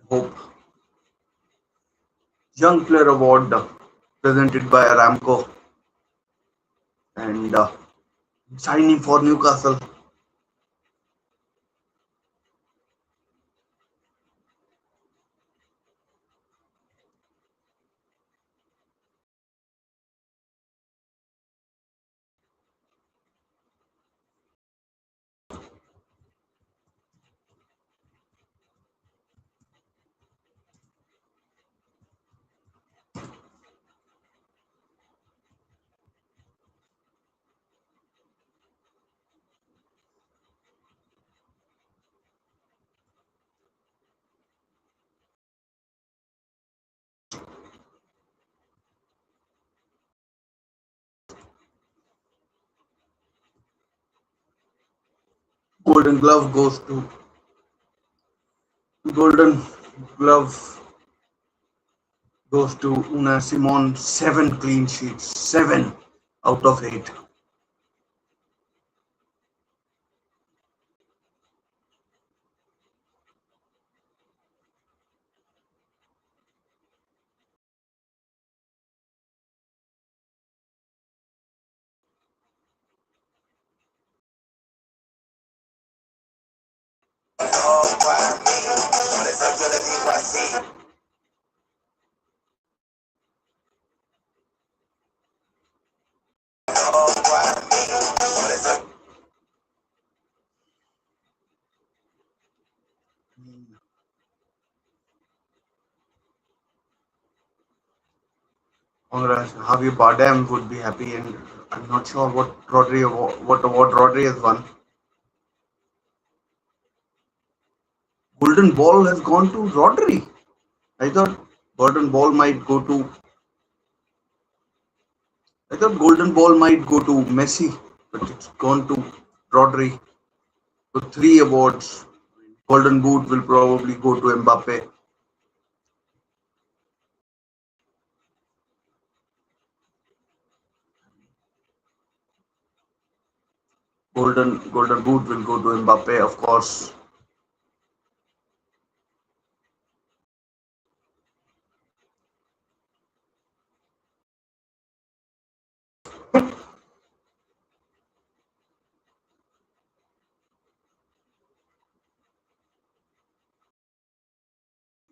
Hope Young Player Award presented by Aramco and signing for Newcastle. Golden Glove goes to Golden Glove goes to Una Simon. 7 clean sheets, 7 out of 8. Congrats. Javier Bardem would be happy, and I'm not sure what award Rodri has won. Golden Ball has gone to Rodri. I thought Golden Ball might go to I thought Golden Ball might go to Messi, but it's gone to Rodri. So 3 awards. Golden Boot will probably go to Mbappe. Golden Boot will go to Mbappe, of course.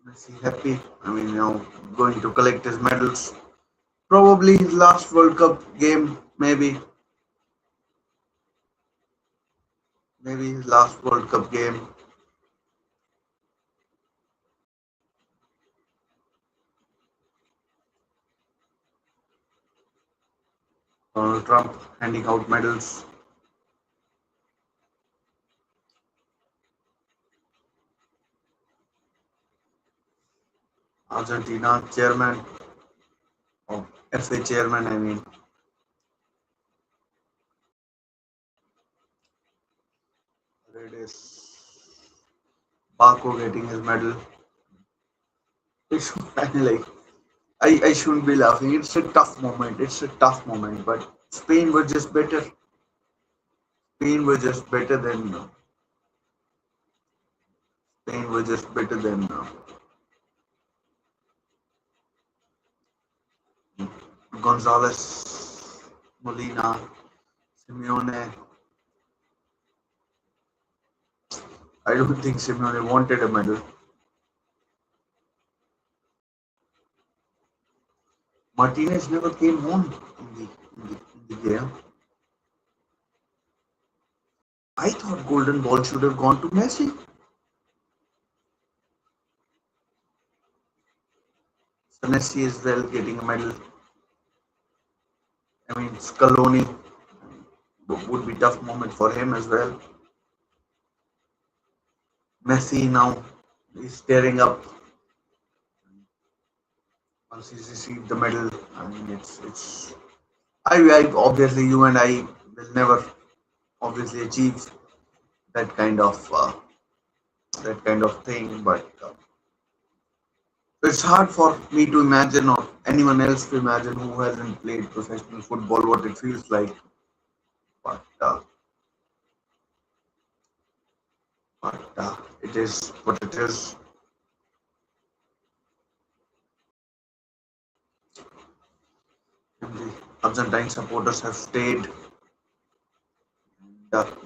Messi happy. I mean, going to collect his medals. Probably his last World Cup game, maybe his last World Cup game. Donald Trump handing out medals. Argentina chairman, or FA chairman, I mean. It is Baku getting his medal. It's like I shouldn't be laughing. It's a tough moment. It's a tough moment. But Spain were just better. Spain were just better than Spain were just better than Gonzalez, Molina, Simeone. I don't think Simeone wanted a medal. Martinez never came on in the game. I thought Golden Ball should have gone to Messi. Messi is well getting a medal. I mean, Scaloni would be tough moment for him as well. Messi now is staring up once he's received the medal. I mean, it's. I obviously you and I will never obviously achieve that kind of thing, but it's hard for me to imagine or anyone else to imagine who hasn't played professional football what it feels like. But it is what it is. And the Argentine supporters have stayed.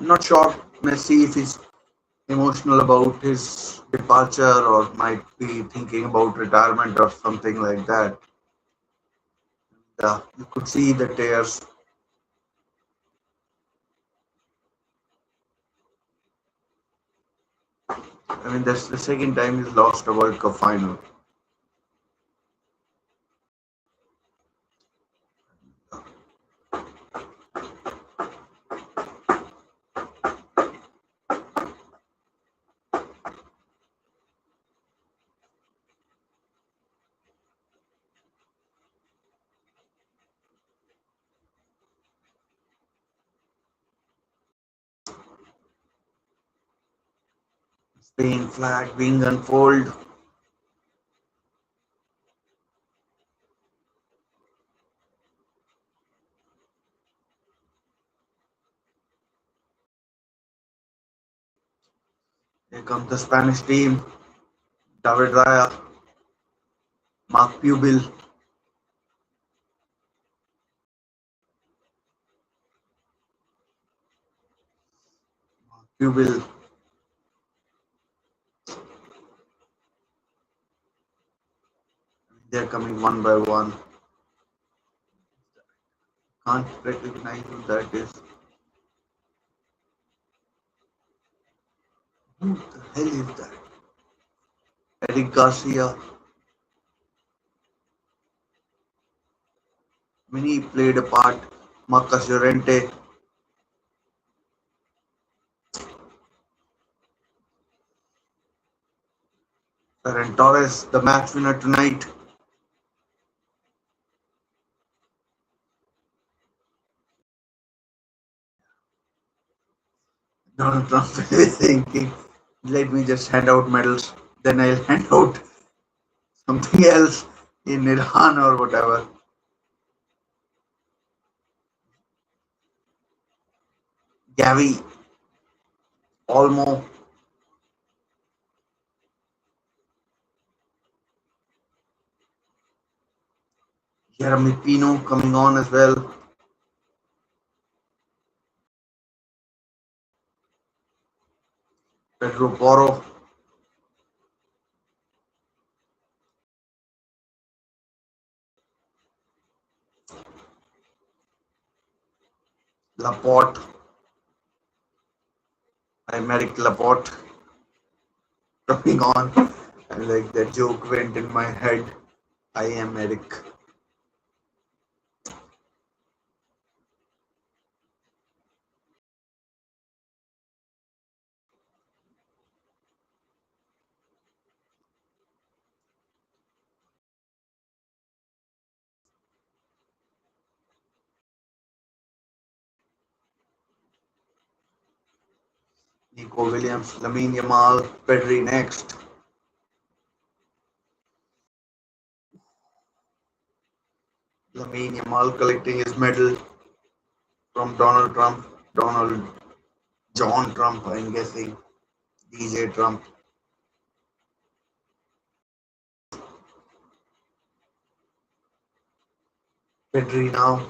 Not sure Messi if he's emotional about his departure or might be thinking about retirement or something like that. You could see the tears. I mean, that's the second time he's lost a World Cup final. Spain flag being unfolded. Here comes the Spanish team. David Raya, Mark Pubil, Pubil. They're coming one by one. Can't recognize who that is. Who the hell is that? Eric Garcia. Mini played a part. Marcus Llorente. Ferran Torres, the match winner tonight. Donald Trump is thinking, let me just hand out medals. Then I'll hand out something else in Iran or whatever. Gavi, Olmo, Jeremy Pino coming on as well. Pedro Porro, Laporte, Aymeric Laporte coming on. And like that joke went in my head. I am Eric. Nico Williams, Lamine Yamal, Pedri next. Lamine Yamal collecting his medal from Donald Trump, Donald John Trump, I'm guessing, DJ Trump. Pedri now.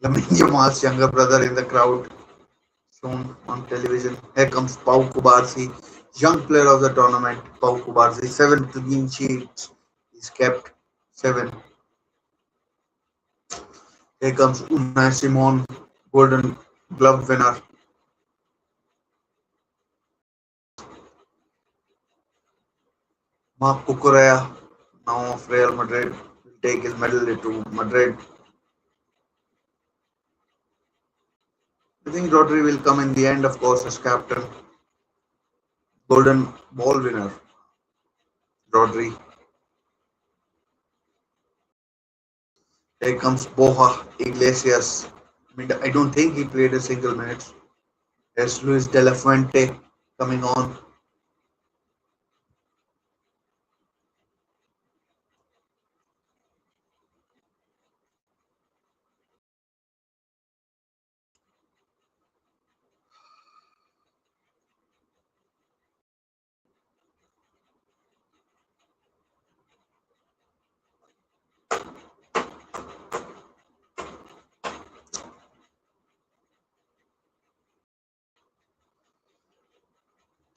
Lamine Yamal's younger brother in the crowd, shown on television. Here comes Pau Kubarsi, young player of the tournament. Pau Kubarsi, 7 clean sheets. He's kept 7. Here comes Unai Simon, Golden Glove winner. Marc Cucurella, now of Real Madrid, will take his medal to Madrid. I think Rodri will come in the end, of course, as captain. Golden Ball winner, Rodri. Here comes Boja Iglesias. I mean, I don't think he played a single minute. There's Luis De La Fuente coming on.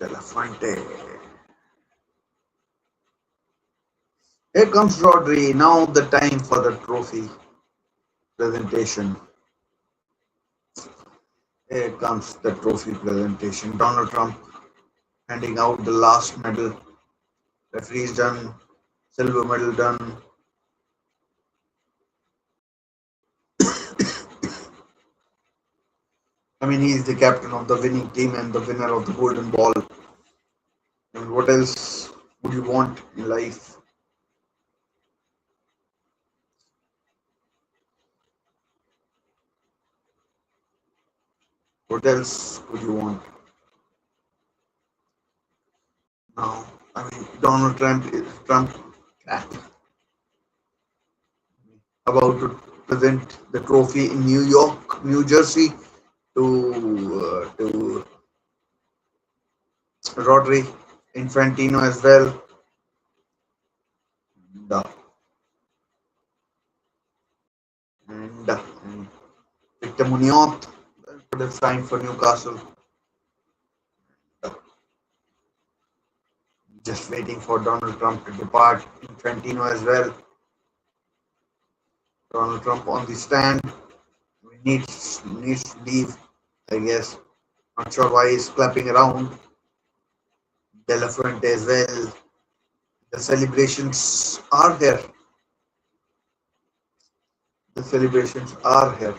De La Fuente. Here comes Rodri. Now the time for the trophy presentation. Here comes the trophy presentation. Donald Trump handing out the last medal. Referees done. Silver medal done. I mean, he is the captain of the winning team and the winner of the Golden Ball. And what else would you want in life? What else could you want? Now, I mean, Donald Trump ah, about to present the trophy in New York, New Jersey to Rodri, Infantino as well, and, uh, and Victor Munoz could have signed for Newcastle. Uh, just waiting for Donald Trump to depart. Infantino as well. Donald Trump on the stand. Needs to leave, I guess. Not sure why he's clapping around. De La Fuente as well. The celebrations are here. The celebrations are here.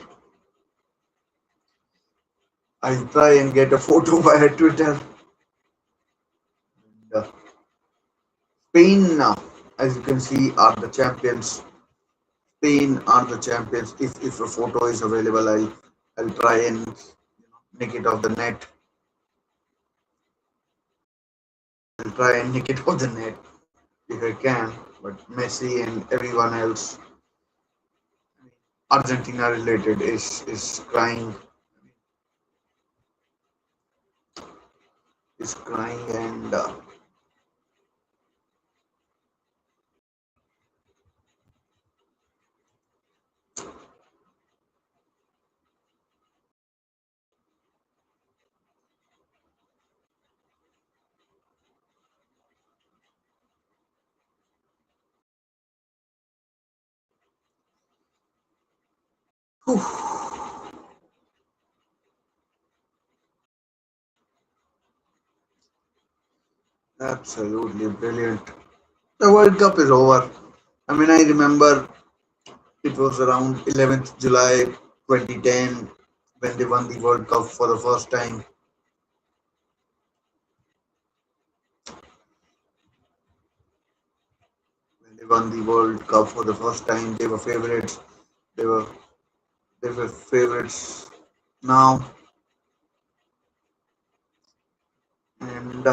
I'll try and get a photo via Twitter. And, Spain now, as you can see, are the champions. Spain are the champions. If a photo is available, I'll try and nick it off the net. I'll try and nick it off the net if I can. But Messi and everyone else, Argentina related, is crying and absolutely brilliant. The World Cup is over. I mean, I remember it was around 11th July 2010 when they won the World Cup for the first time. When they won the World Cup for the first time, they were favorites. They were they were favorites now, and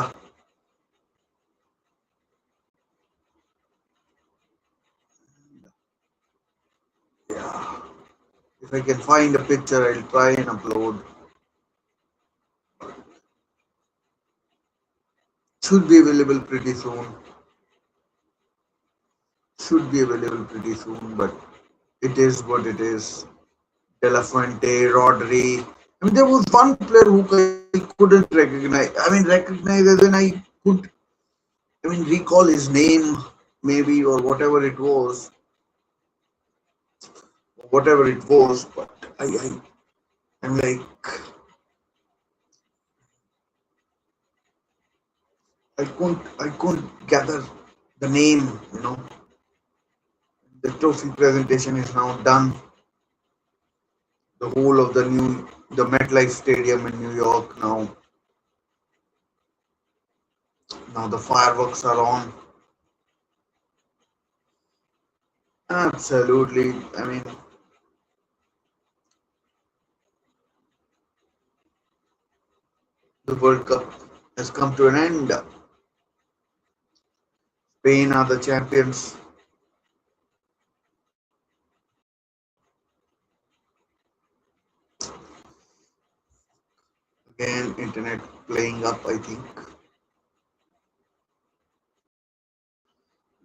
yeah, if I can find a picture, I'll try and upload. Should be available pretty soon. Should be available pretty soon, but it is what it is. De La Fuente, Rodri. I mean, there was one player who I couldn't recognize. I mean, recognize as in I could. I mean, recall his name, maybe, or whatever it was. But I'm like, I couldn't gather the name. The trophy presentation is now done. The whole of the MetLife Stadium in New York now the fireworks are on. Absolutely. I mean, the World Cup has come to an end. Spain are the champions. Again, internet playing up, I think.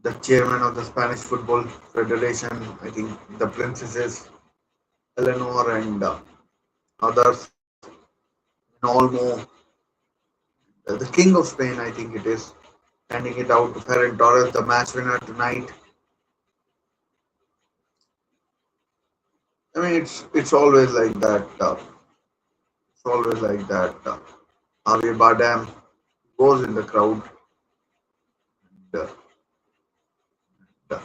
The chairman of the Spanish Football Federation, I think the princesses Eleanor and others, and all more. the king of Spain, I think it is, handing it out to Ferran Torres, the match winner tonight. I mean, it's always like that. It's always like that. Javier Bardem goes in the crowd. Uh, uh,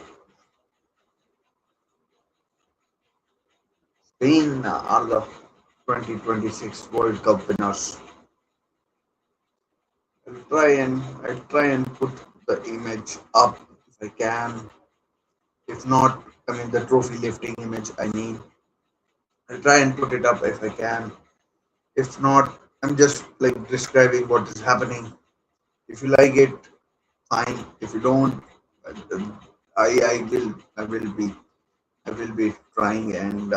Spain are the 2026 World Cup winners. I'll try and put the image up if I can. If not, I mean the trophy lifting image. I mean, I'll try and put it up if I can. If not, I'm just like describing what is happening. If you like it, fine. If you don't, I will be trying and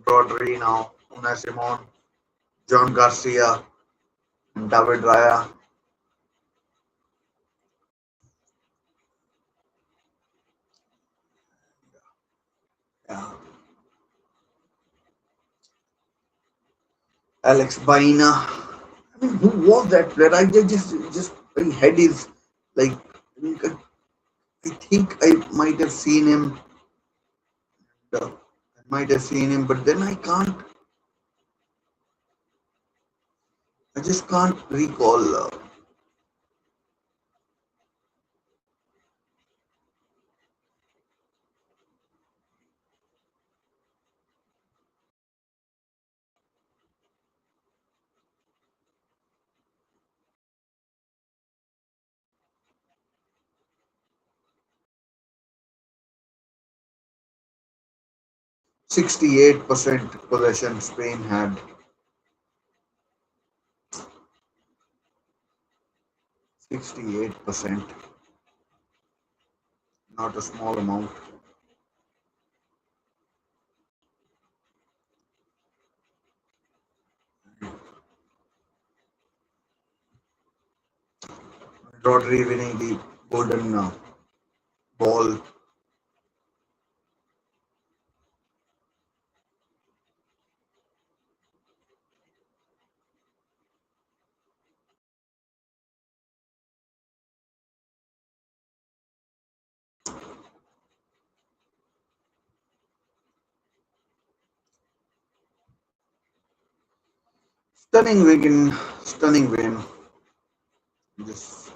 Rodri now, Una Simon, John Garcia, and David Raya. Yeah. Alex Baina. I mean, who was that player? I just my head is like I think I might have seen him. I might have seen him, but then I can't. I just can't recall. 68% possession Spain had. 68%, not a small amount. Rodri winning the golden ball. Stunning win. Stunning win. Just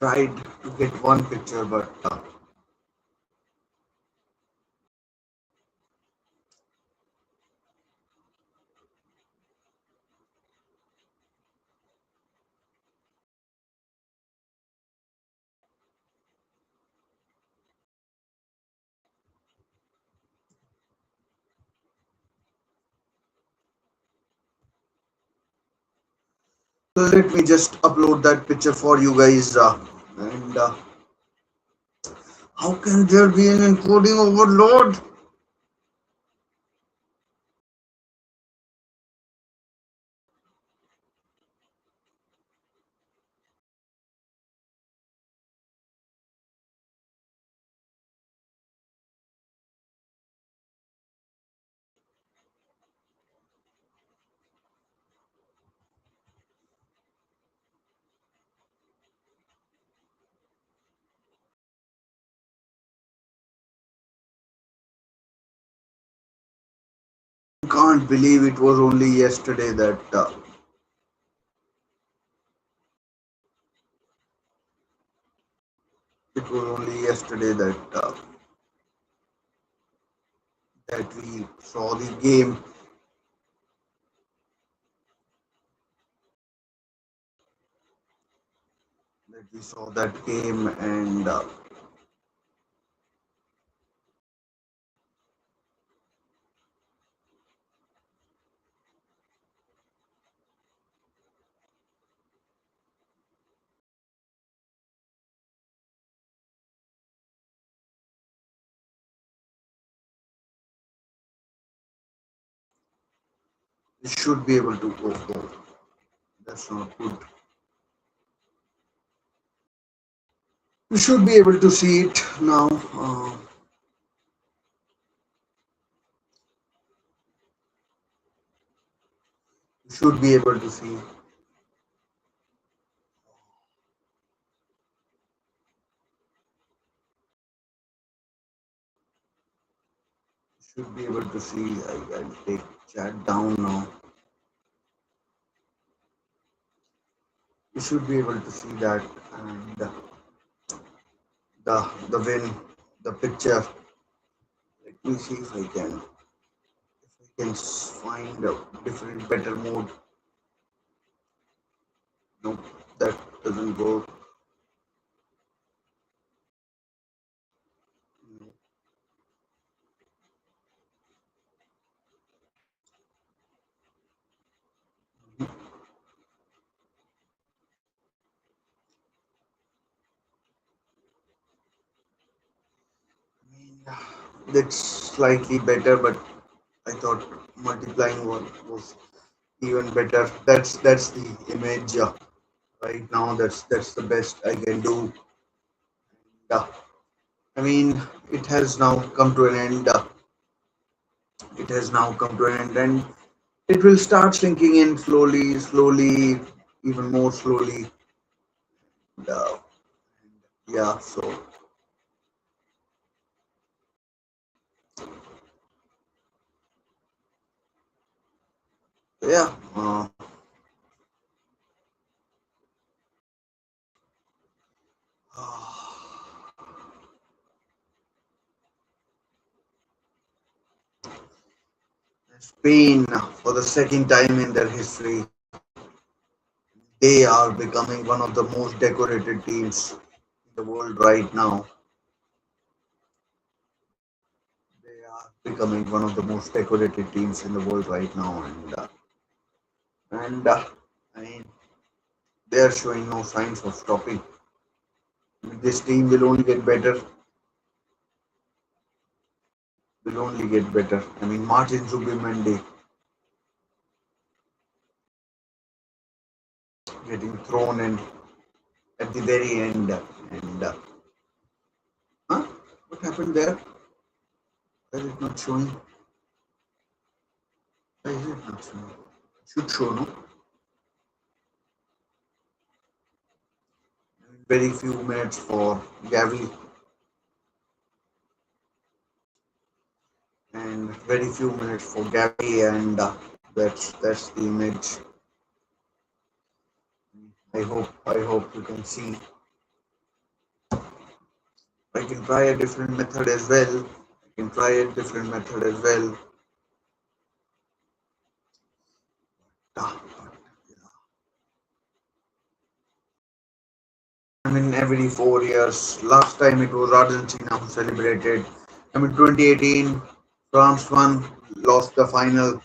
tried to get one picture, but let me just upload that picture for you guys. And how can there be an encoding overload? Can't believe it was only yesterday that it was only yesterday that that we saw the game, and we should be able to go. Oh, that's not good. We should be able to see it now. We should be able to see. Should be able to see. I'll take chat down now. You should be able to see that, and the win, the picture. Let me see if I can find a different, better mode. No, that doesn't go. That's slightly better, but I thought multiplying one was even better. That's the image right now. That's the best I can do. Yeah, I mean it has now come to an end. It has now come to an end, and it will start sinking in slowly, slowly, even more slowly. Uh, yeah, so yeah, Spain for the second time in their history, they are becoming one of the most decorated teams in the world right now. They are becoming one of the most decorated teams in the world right now, and I mean they are showing no signs of stopping. This team will only get better. Will only get better. I mean, Martin Zubimendi getting thrown in at the very end, and huh? What happened there? Why is it not showing? Why is it not showing? Should show, no? Very few minutes for Gavi, and very few minutes for Gavi, and that's the image. I hope you can see. I can try a different method as well. I can try a different method as well. Ah, I mean, every 4 years. Last time it was Argentina who celebrated. I mean, 2018, France won, lost the final.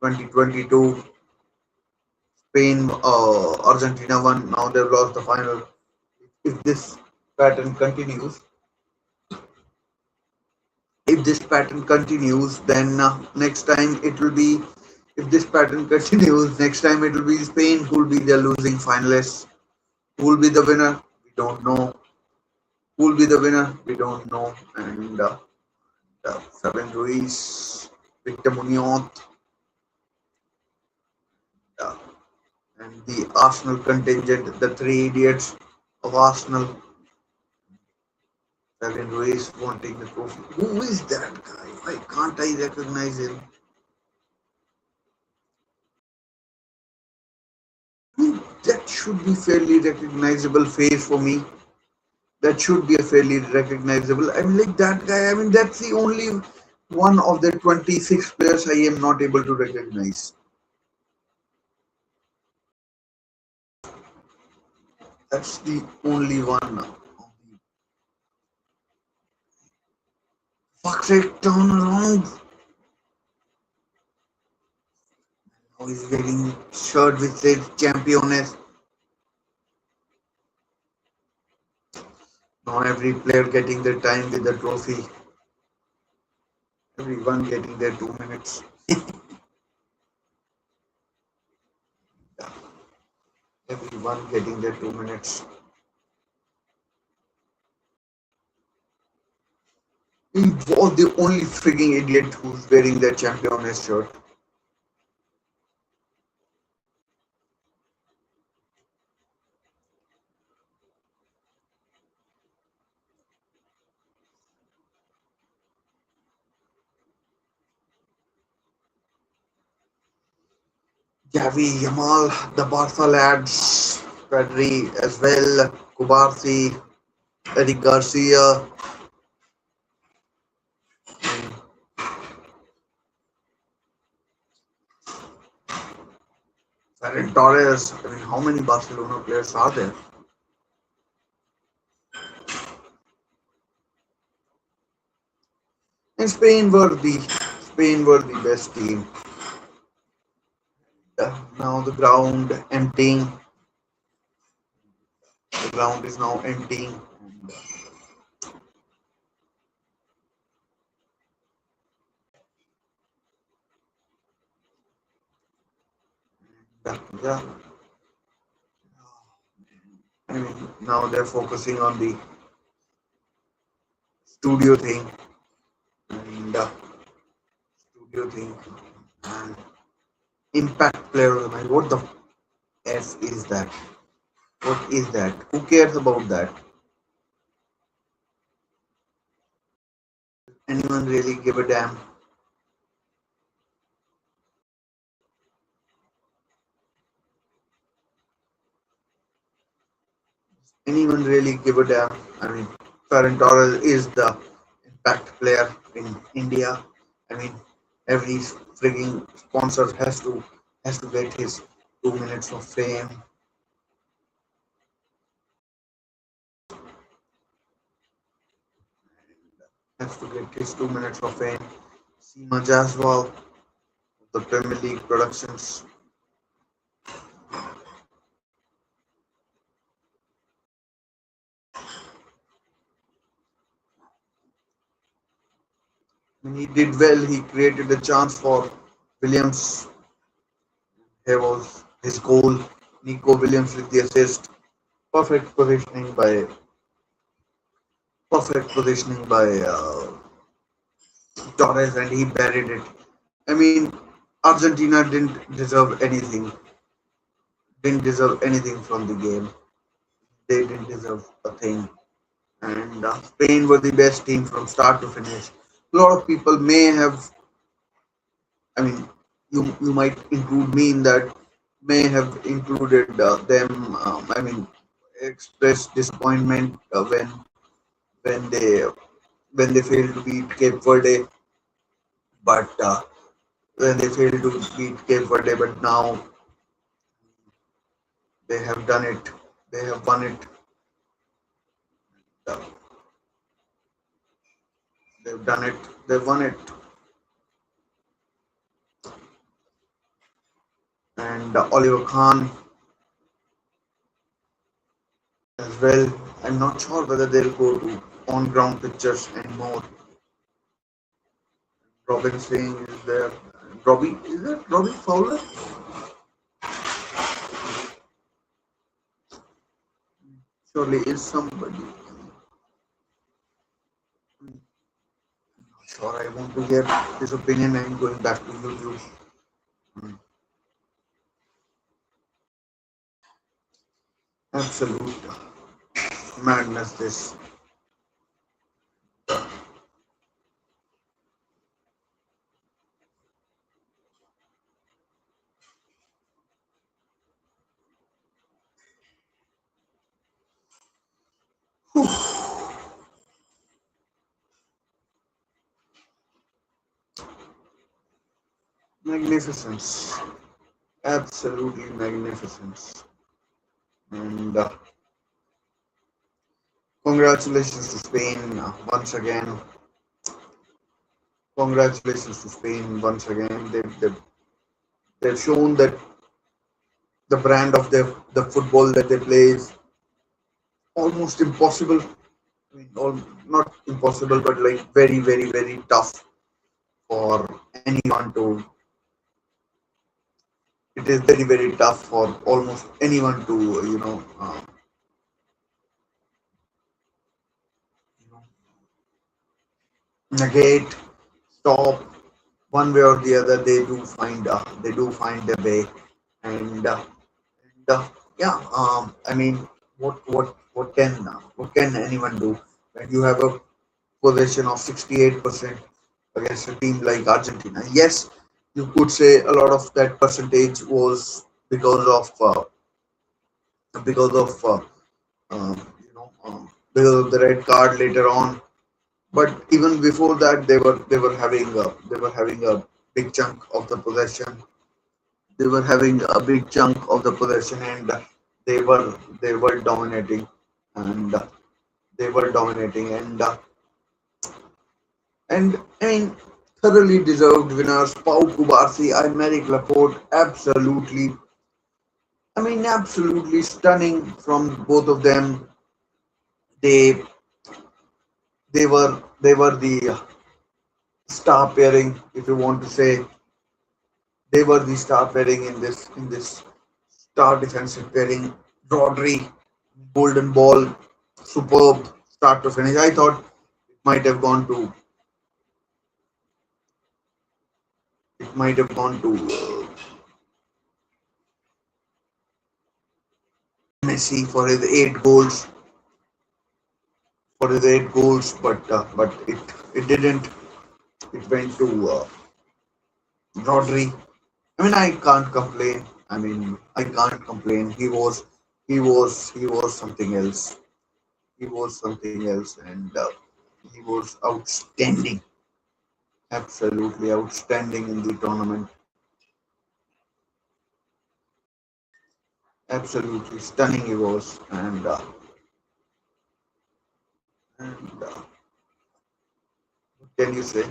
2022, Spain, Argentina won. Now they've lost the final. If this pattern continues, if this pattern continues, then next time it will be. If this pattern continues, next time it will be Spain who will be the losing finalists. Who will be the winner? We don't know. Who will be the winner? We don't know. And Fabian Ruiz, Victor Munoz, uh, and the Arsenal contingent, the three idiots of Arsenal. Fabian Ruiz won't take the trophy. Who is that guy? Why can't I recognize him? I mean, that should be fairly recognizable face for me. That should be a fairly recognizable. I mean, like that guy. I mean, that's the only One of the 26 players I am not able to recognize. That's the only one. Fuck it, turn around. Now he's wearing shirt which says Championes. Now every player getting their time with the trophy. Everyone getting their 2 minutes. Everyone getting their 2 minutes. He was the only freaking idiot who's wearing that Championes shirt. Javi, Yamal, the Barca lads, Pedri as well, Kubarsi, Eric Garcia, Ferran Torres. I mean, how many Barcelona players are there? And Spain were the best team. Now the ground emptying. The ground is now emptying. Yeah, I mean, now they're focusing on the studio thing and studio thing and impact player of the match. What the f is that? What is that? Who cares about that? Anyone really give a damn? Anyone really give a damn? I mean, Ferran Torres is the impact player in India. I mean, every frigging sponsor has to get his 2 minutes of fame. Has to get his 2 minutes of fame. Seema Jaswal of the Premier League Productions. I mean, he did well. He created a chance for Williams. Here was his goal. Nico Williams with the assist. Perfect positioning by perfect positioning by Torres, and he buried it. I mean, Argentina didn't deserve anything from the game. They didn't deserve a thing. And Spain were the best team from start to finish. A lot of people may have, I mean, you might include me in that, may have included them. I mean, expressed disappointment when they when they failed to beat Cape Verde, but when they failed to beat Cape Verde, but now they have done it. They have won it. Uh, they've done it. They've won it. And Oliver Kahn as well. I'm not sure whether they'll go to on-ground pictures anymore. Robin Singh is there. Robbie is that Robbie Fowler? Surely is somebody. Sure, I want to hear his opinion. I'm going back to YouTube. Hmm. Absolute madness. This. Magnificence, absolutely magnificence. And congratulations to Spain once again. Congratulations to Spain once again. They've shown that the brand of the football that they play is almost impossible. I mean, not impossible, but like very, very, very tough for anyone to. It is very, very tough for almost anyone to, you know negate, stop, one way or the other. They do find their way, and yeah. I mean, what can anyone do when you have a possession of 68% against a team like Argentina? Yes, you could say a lot of that percentage was because of because of uh, you know because of the red card later on. But even before that, they were having a big chunk of the possession. They were having a big chunk of the possession, and they were dominating, and they were dominating, and I mean, thoroughly deserved winners. Pau Kubarsi, Aymeric Laporte, absolutely stunning from both of them. They they were the star pairing, if you want to say. They were the star pairing in this star defensive pairing. Rodri, golden ball, superb start to finish. I thought might have gone to it might have gone to Messi for his 8 goals, but it didn't. It went to Rodri. I mean, I can't complain. I can't complain. He was something else. He was something else, and he was outstanding, absolutely outstanding in the tournament. Absolutely stunning he was, and what can you say?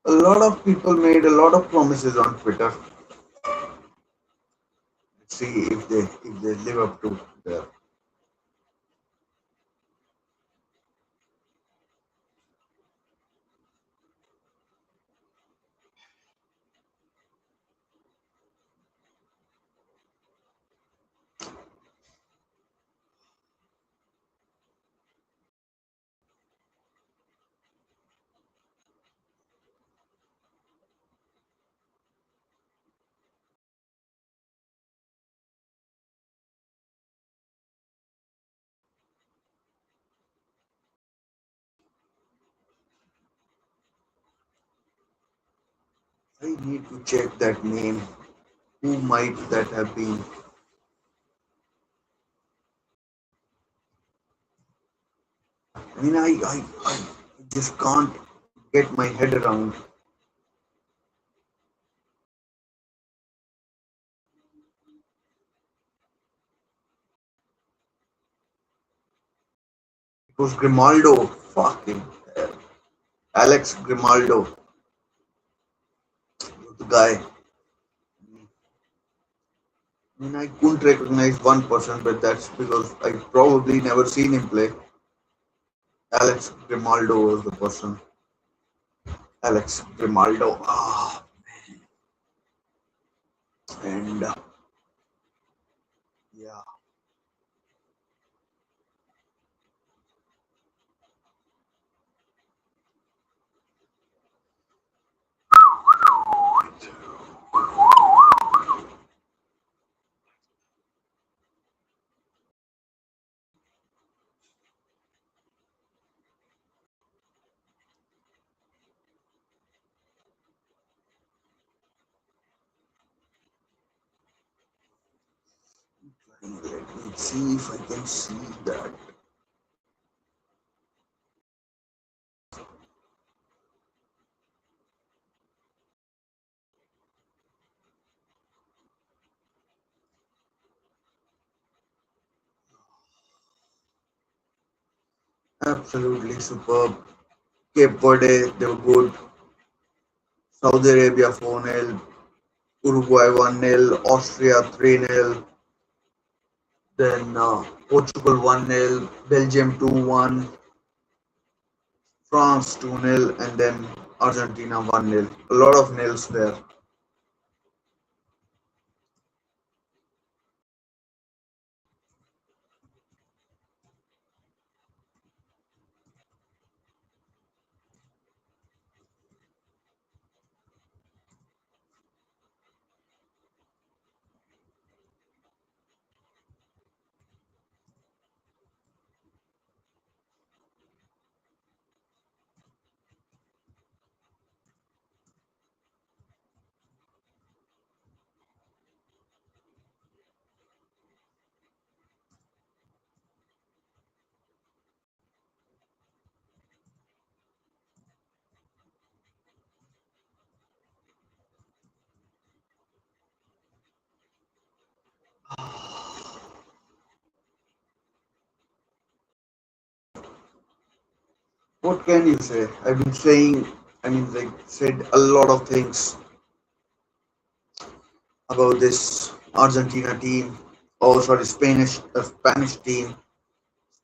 A lot of people made a lot of promises on Twitter. Let's see if they live up to their. I need to check that name. Who might that have been? I just can't get my head around. It was Grimaldo. Fucking hell. Alex Grimaldo, the guy. I couldn't recognize one person, but that's because I probably never seen him play. Alex Grimaldo was the person. Alex Grimaldo. And yeah, Let me see if I can see that. Absolutely superb. Cape Verde, they were good. Saudi Arabia 4-0, Uruguay 1-0, Austria 3-0, then Portugal 1-0, Belgium 2-1, France 2-0, and then Argentina 1-0. A lot of nils there. What can you say? I've been saying, like, said a lot of things about this Argentina team. Oh, sorry, Spanish team.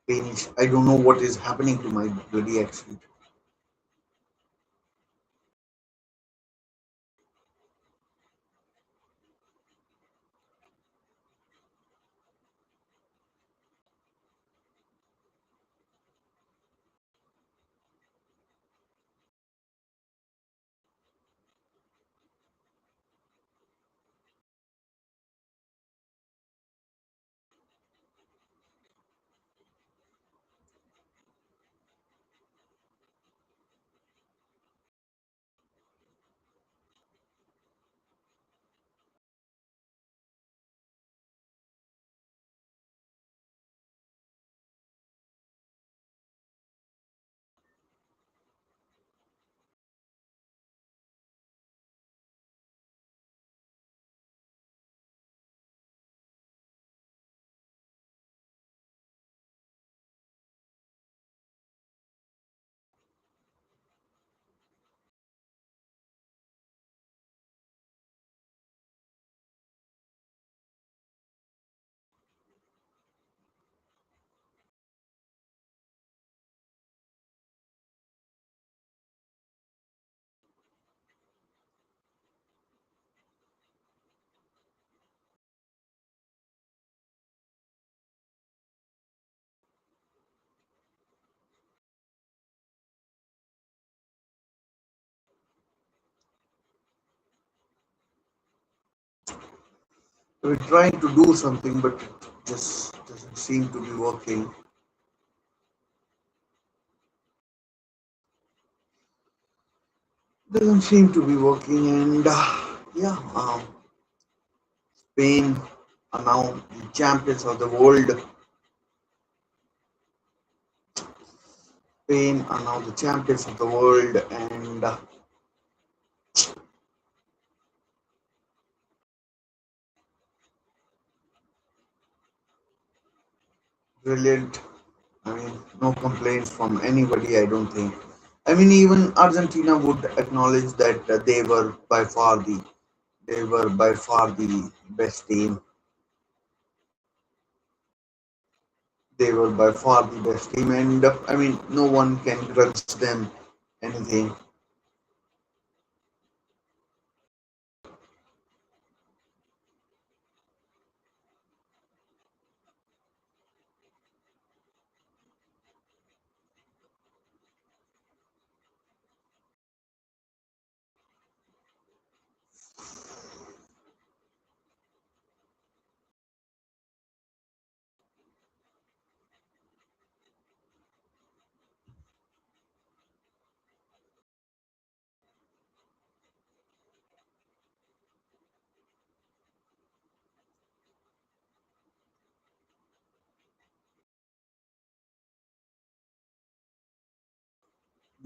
Spanish. I don't know what is happening to my bloody accent. We're trying to do something, but it just doesn't seem to be working. Doesn't seem to be working, and yeah, Spain are now the champions of the world. Spain are now the champions of the world, and brilliant. I mean, no complaints from anybody, I don't think. I mean, even Argentina would acknowledge that they were by far the best team. They were by far the best team, and I mean, no one can grudge them anything.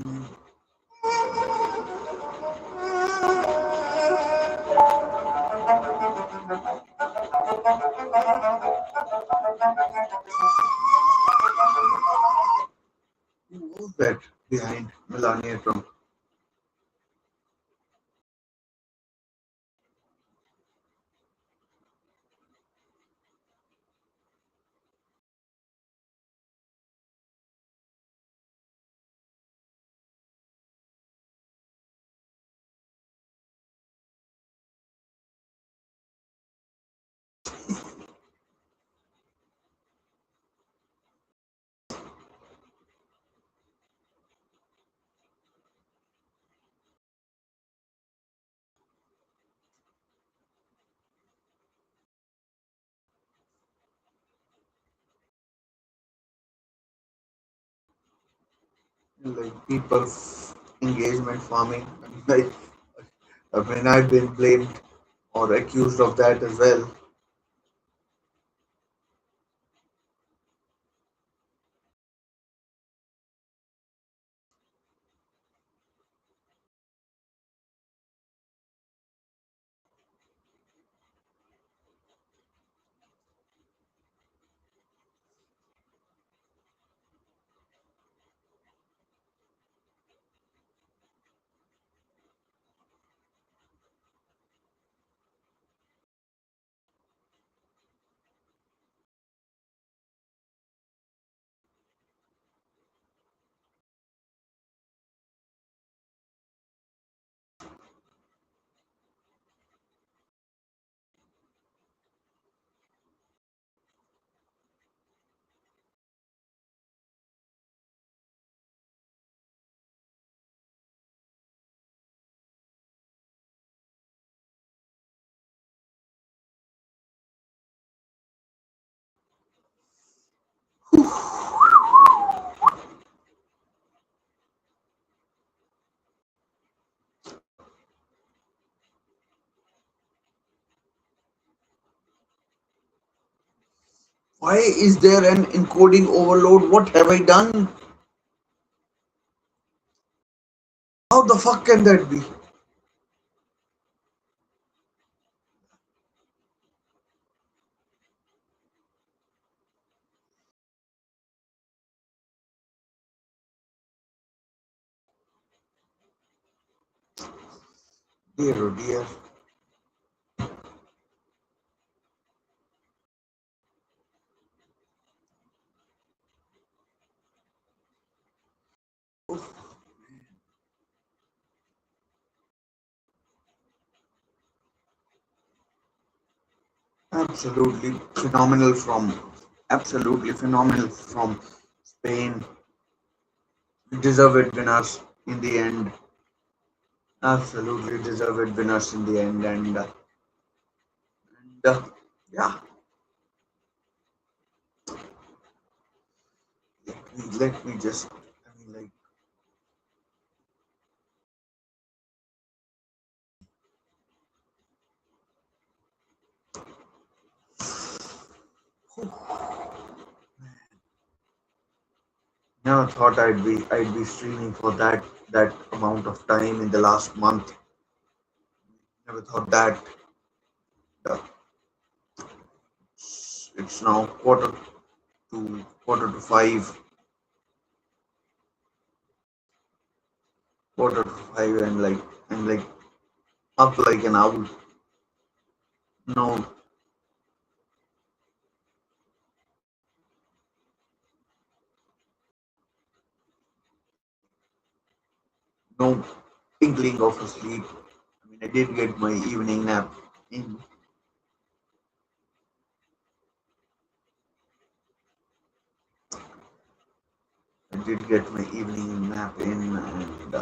Who was that behind Melania Trump? Like people engagement farming. Like when I've been blamed or accused of that as well. Why is there an encoding overload? What have I done? How the fuck can that be? Dear oh dear. Absolutely phenomenal from Spain. Deserved winners in the end. Absolutely deserved winners in the end. And yeah, let me just. I mean, like, never thought I'd be streaming for that amount of time in the last month. Never thought that. Uh, it's now quarter to five, quarter to five, and like I'm like up like an owl. No, no tinkling of a sleep. I mean, I did get my evening nap in. I did get my evening nap in, and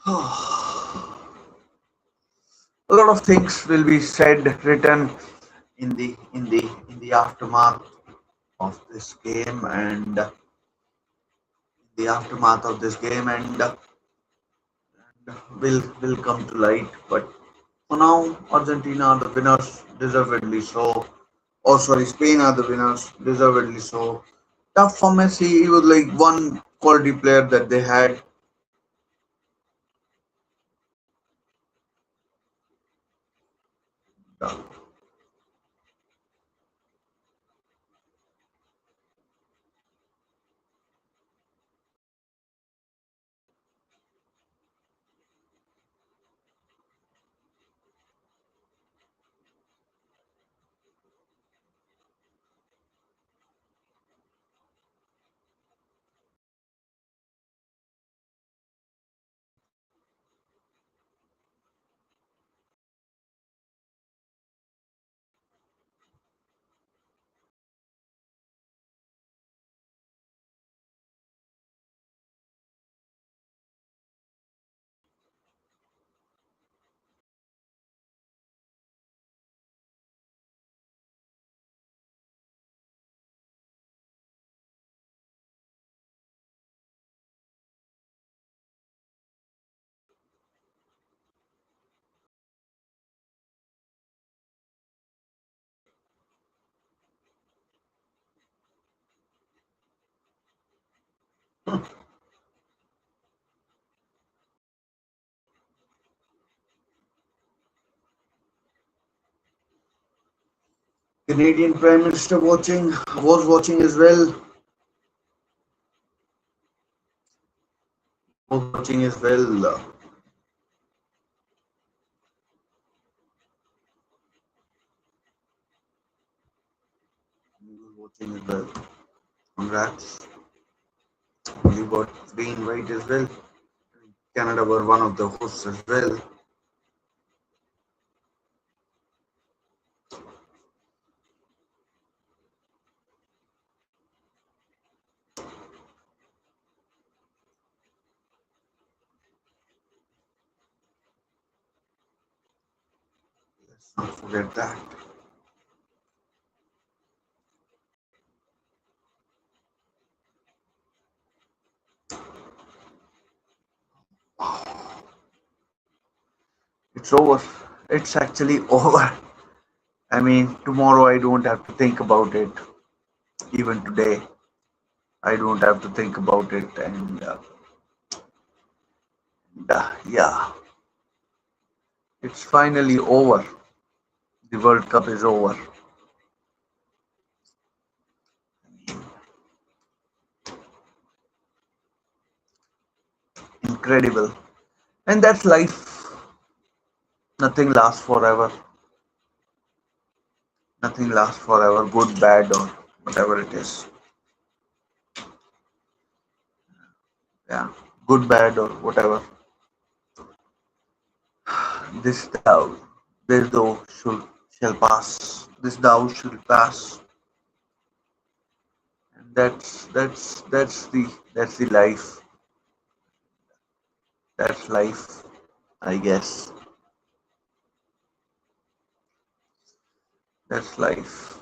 A lot of things will be said, written in the aftermath of this game, and the aftermath of this game, and will come to light. But for now, Argentina are the winners, deservedly so. Oh, sorry, Spain are the winners, deservedly so. Tough for Messi. He was like one quality player that they had. Canadian Prime Minister watching was watching as well. Was watching as well. He was watching as well. Congrats. You got three invite as well. Canada were one of the hosts as well. Let's not forget that. It's over. It's actually over. I mean, tomorrow I don't have to think about it. Even today, I don't have to think about it. And yeah, it's finally over. The World Cup is over. Incredible. And that's life. Nothing lasts forever. Nothing lasts forever. Good, bad, or whatever it is. Yeah. Good, bad, or whatever. This thou, this thou shall pass. This thou shall pass. And that's the life. That's life, I guess. That's life.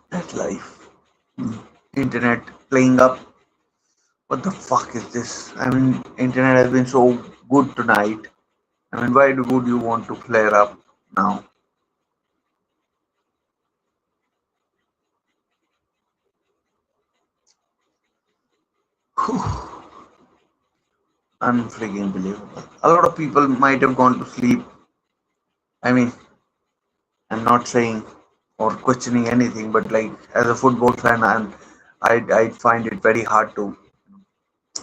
That's life. Hmm. Internet playing up. What the fuck is this? I mean, internet has been so good tonight. I mean, why would you want to flare up now? Unfreaking believable. A lot of people might have gone to sleep. I mean, I'm not saying or questioning anything, but like as a football fan, I'd find it very hard to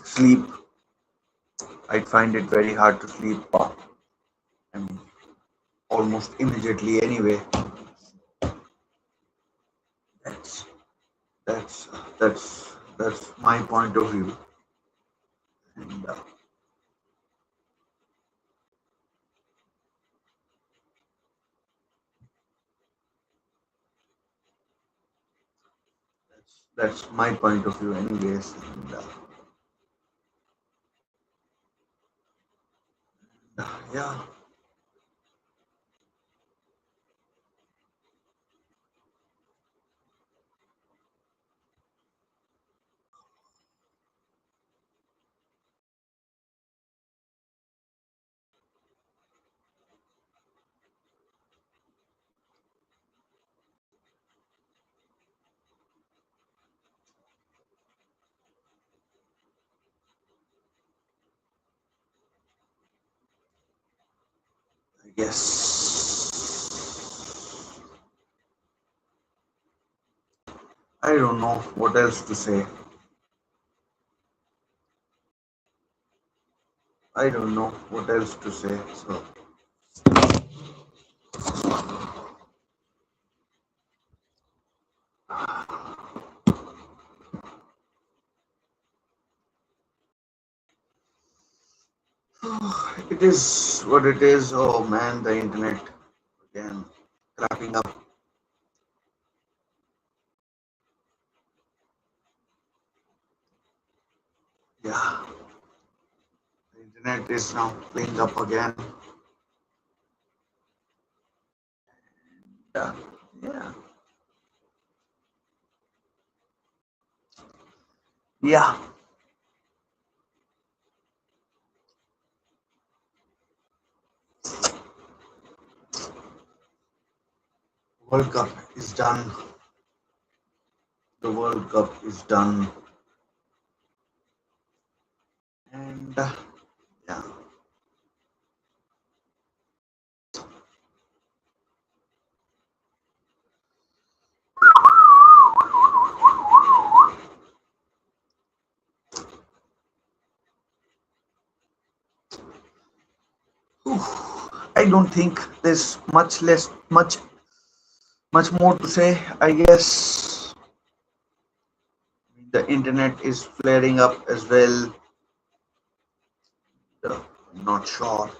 sleep. I'd find it very hard to sleep. I mean, almost immediately anyway. That's that's that's my point of view. And That's my point of view, anyways. And, yeah, I guess I don't know what else to say. I don't know what else to say. So it is what it is. Oh man, the internet again cracking up. Yeah, the internet is now playing up again. Yeah, yeah, yeah. World Cup is done. The World Cup is done, and yeah. I don't think there's much more to say. I guess the internet is flaring up as well. I'm not sure if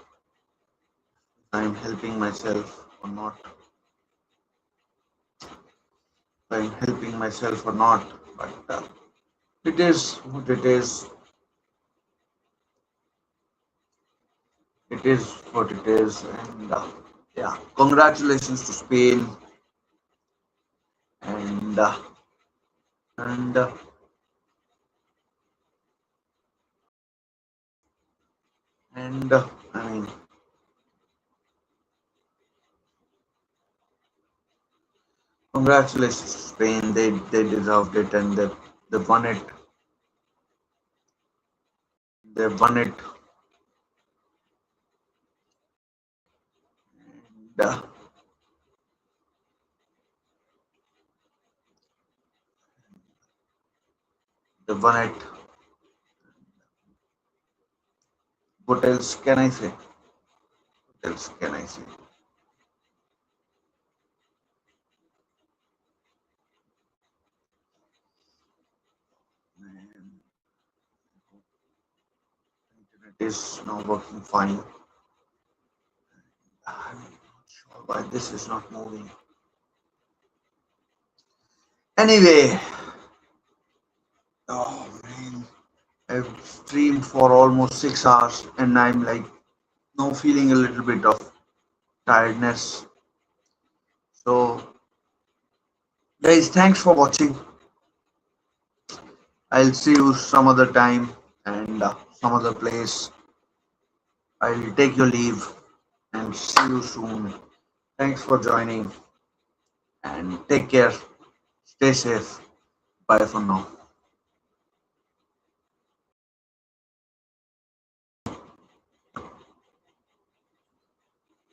I'm helping myself or not. If I'm helping myself or not, but it is what it is. It is what it is, and yeah, congratulations to Spain, and and and I mean, congratulations to Spain. They deserved it, and they won it. They won it. And, they won it. What else can I say? What else can I say? Man, internet is now working fine. I'm not sure why this is not moving. Anyway, oh man, I've streamed for almost 6 hours, and I'm like now feeling a little bit of tiredness. So, guys, thanks for watching. I'll see you some other time and some other place. I'll take your leave and see you soon. Thanks for joining and take care. Stay safe. Bye for now.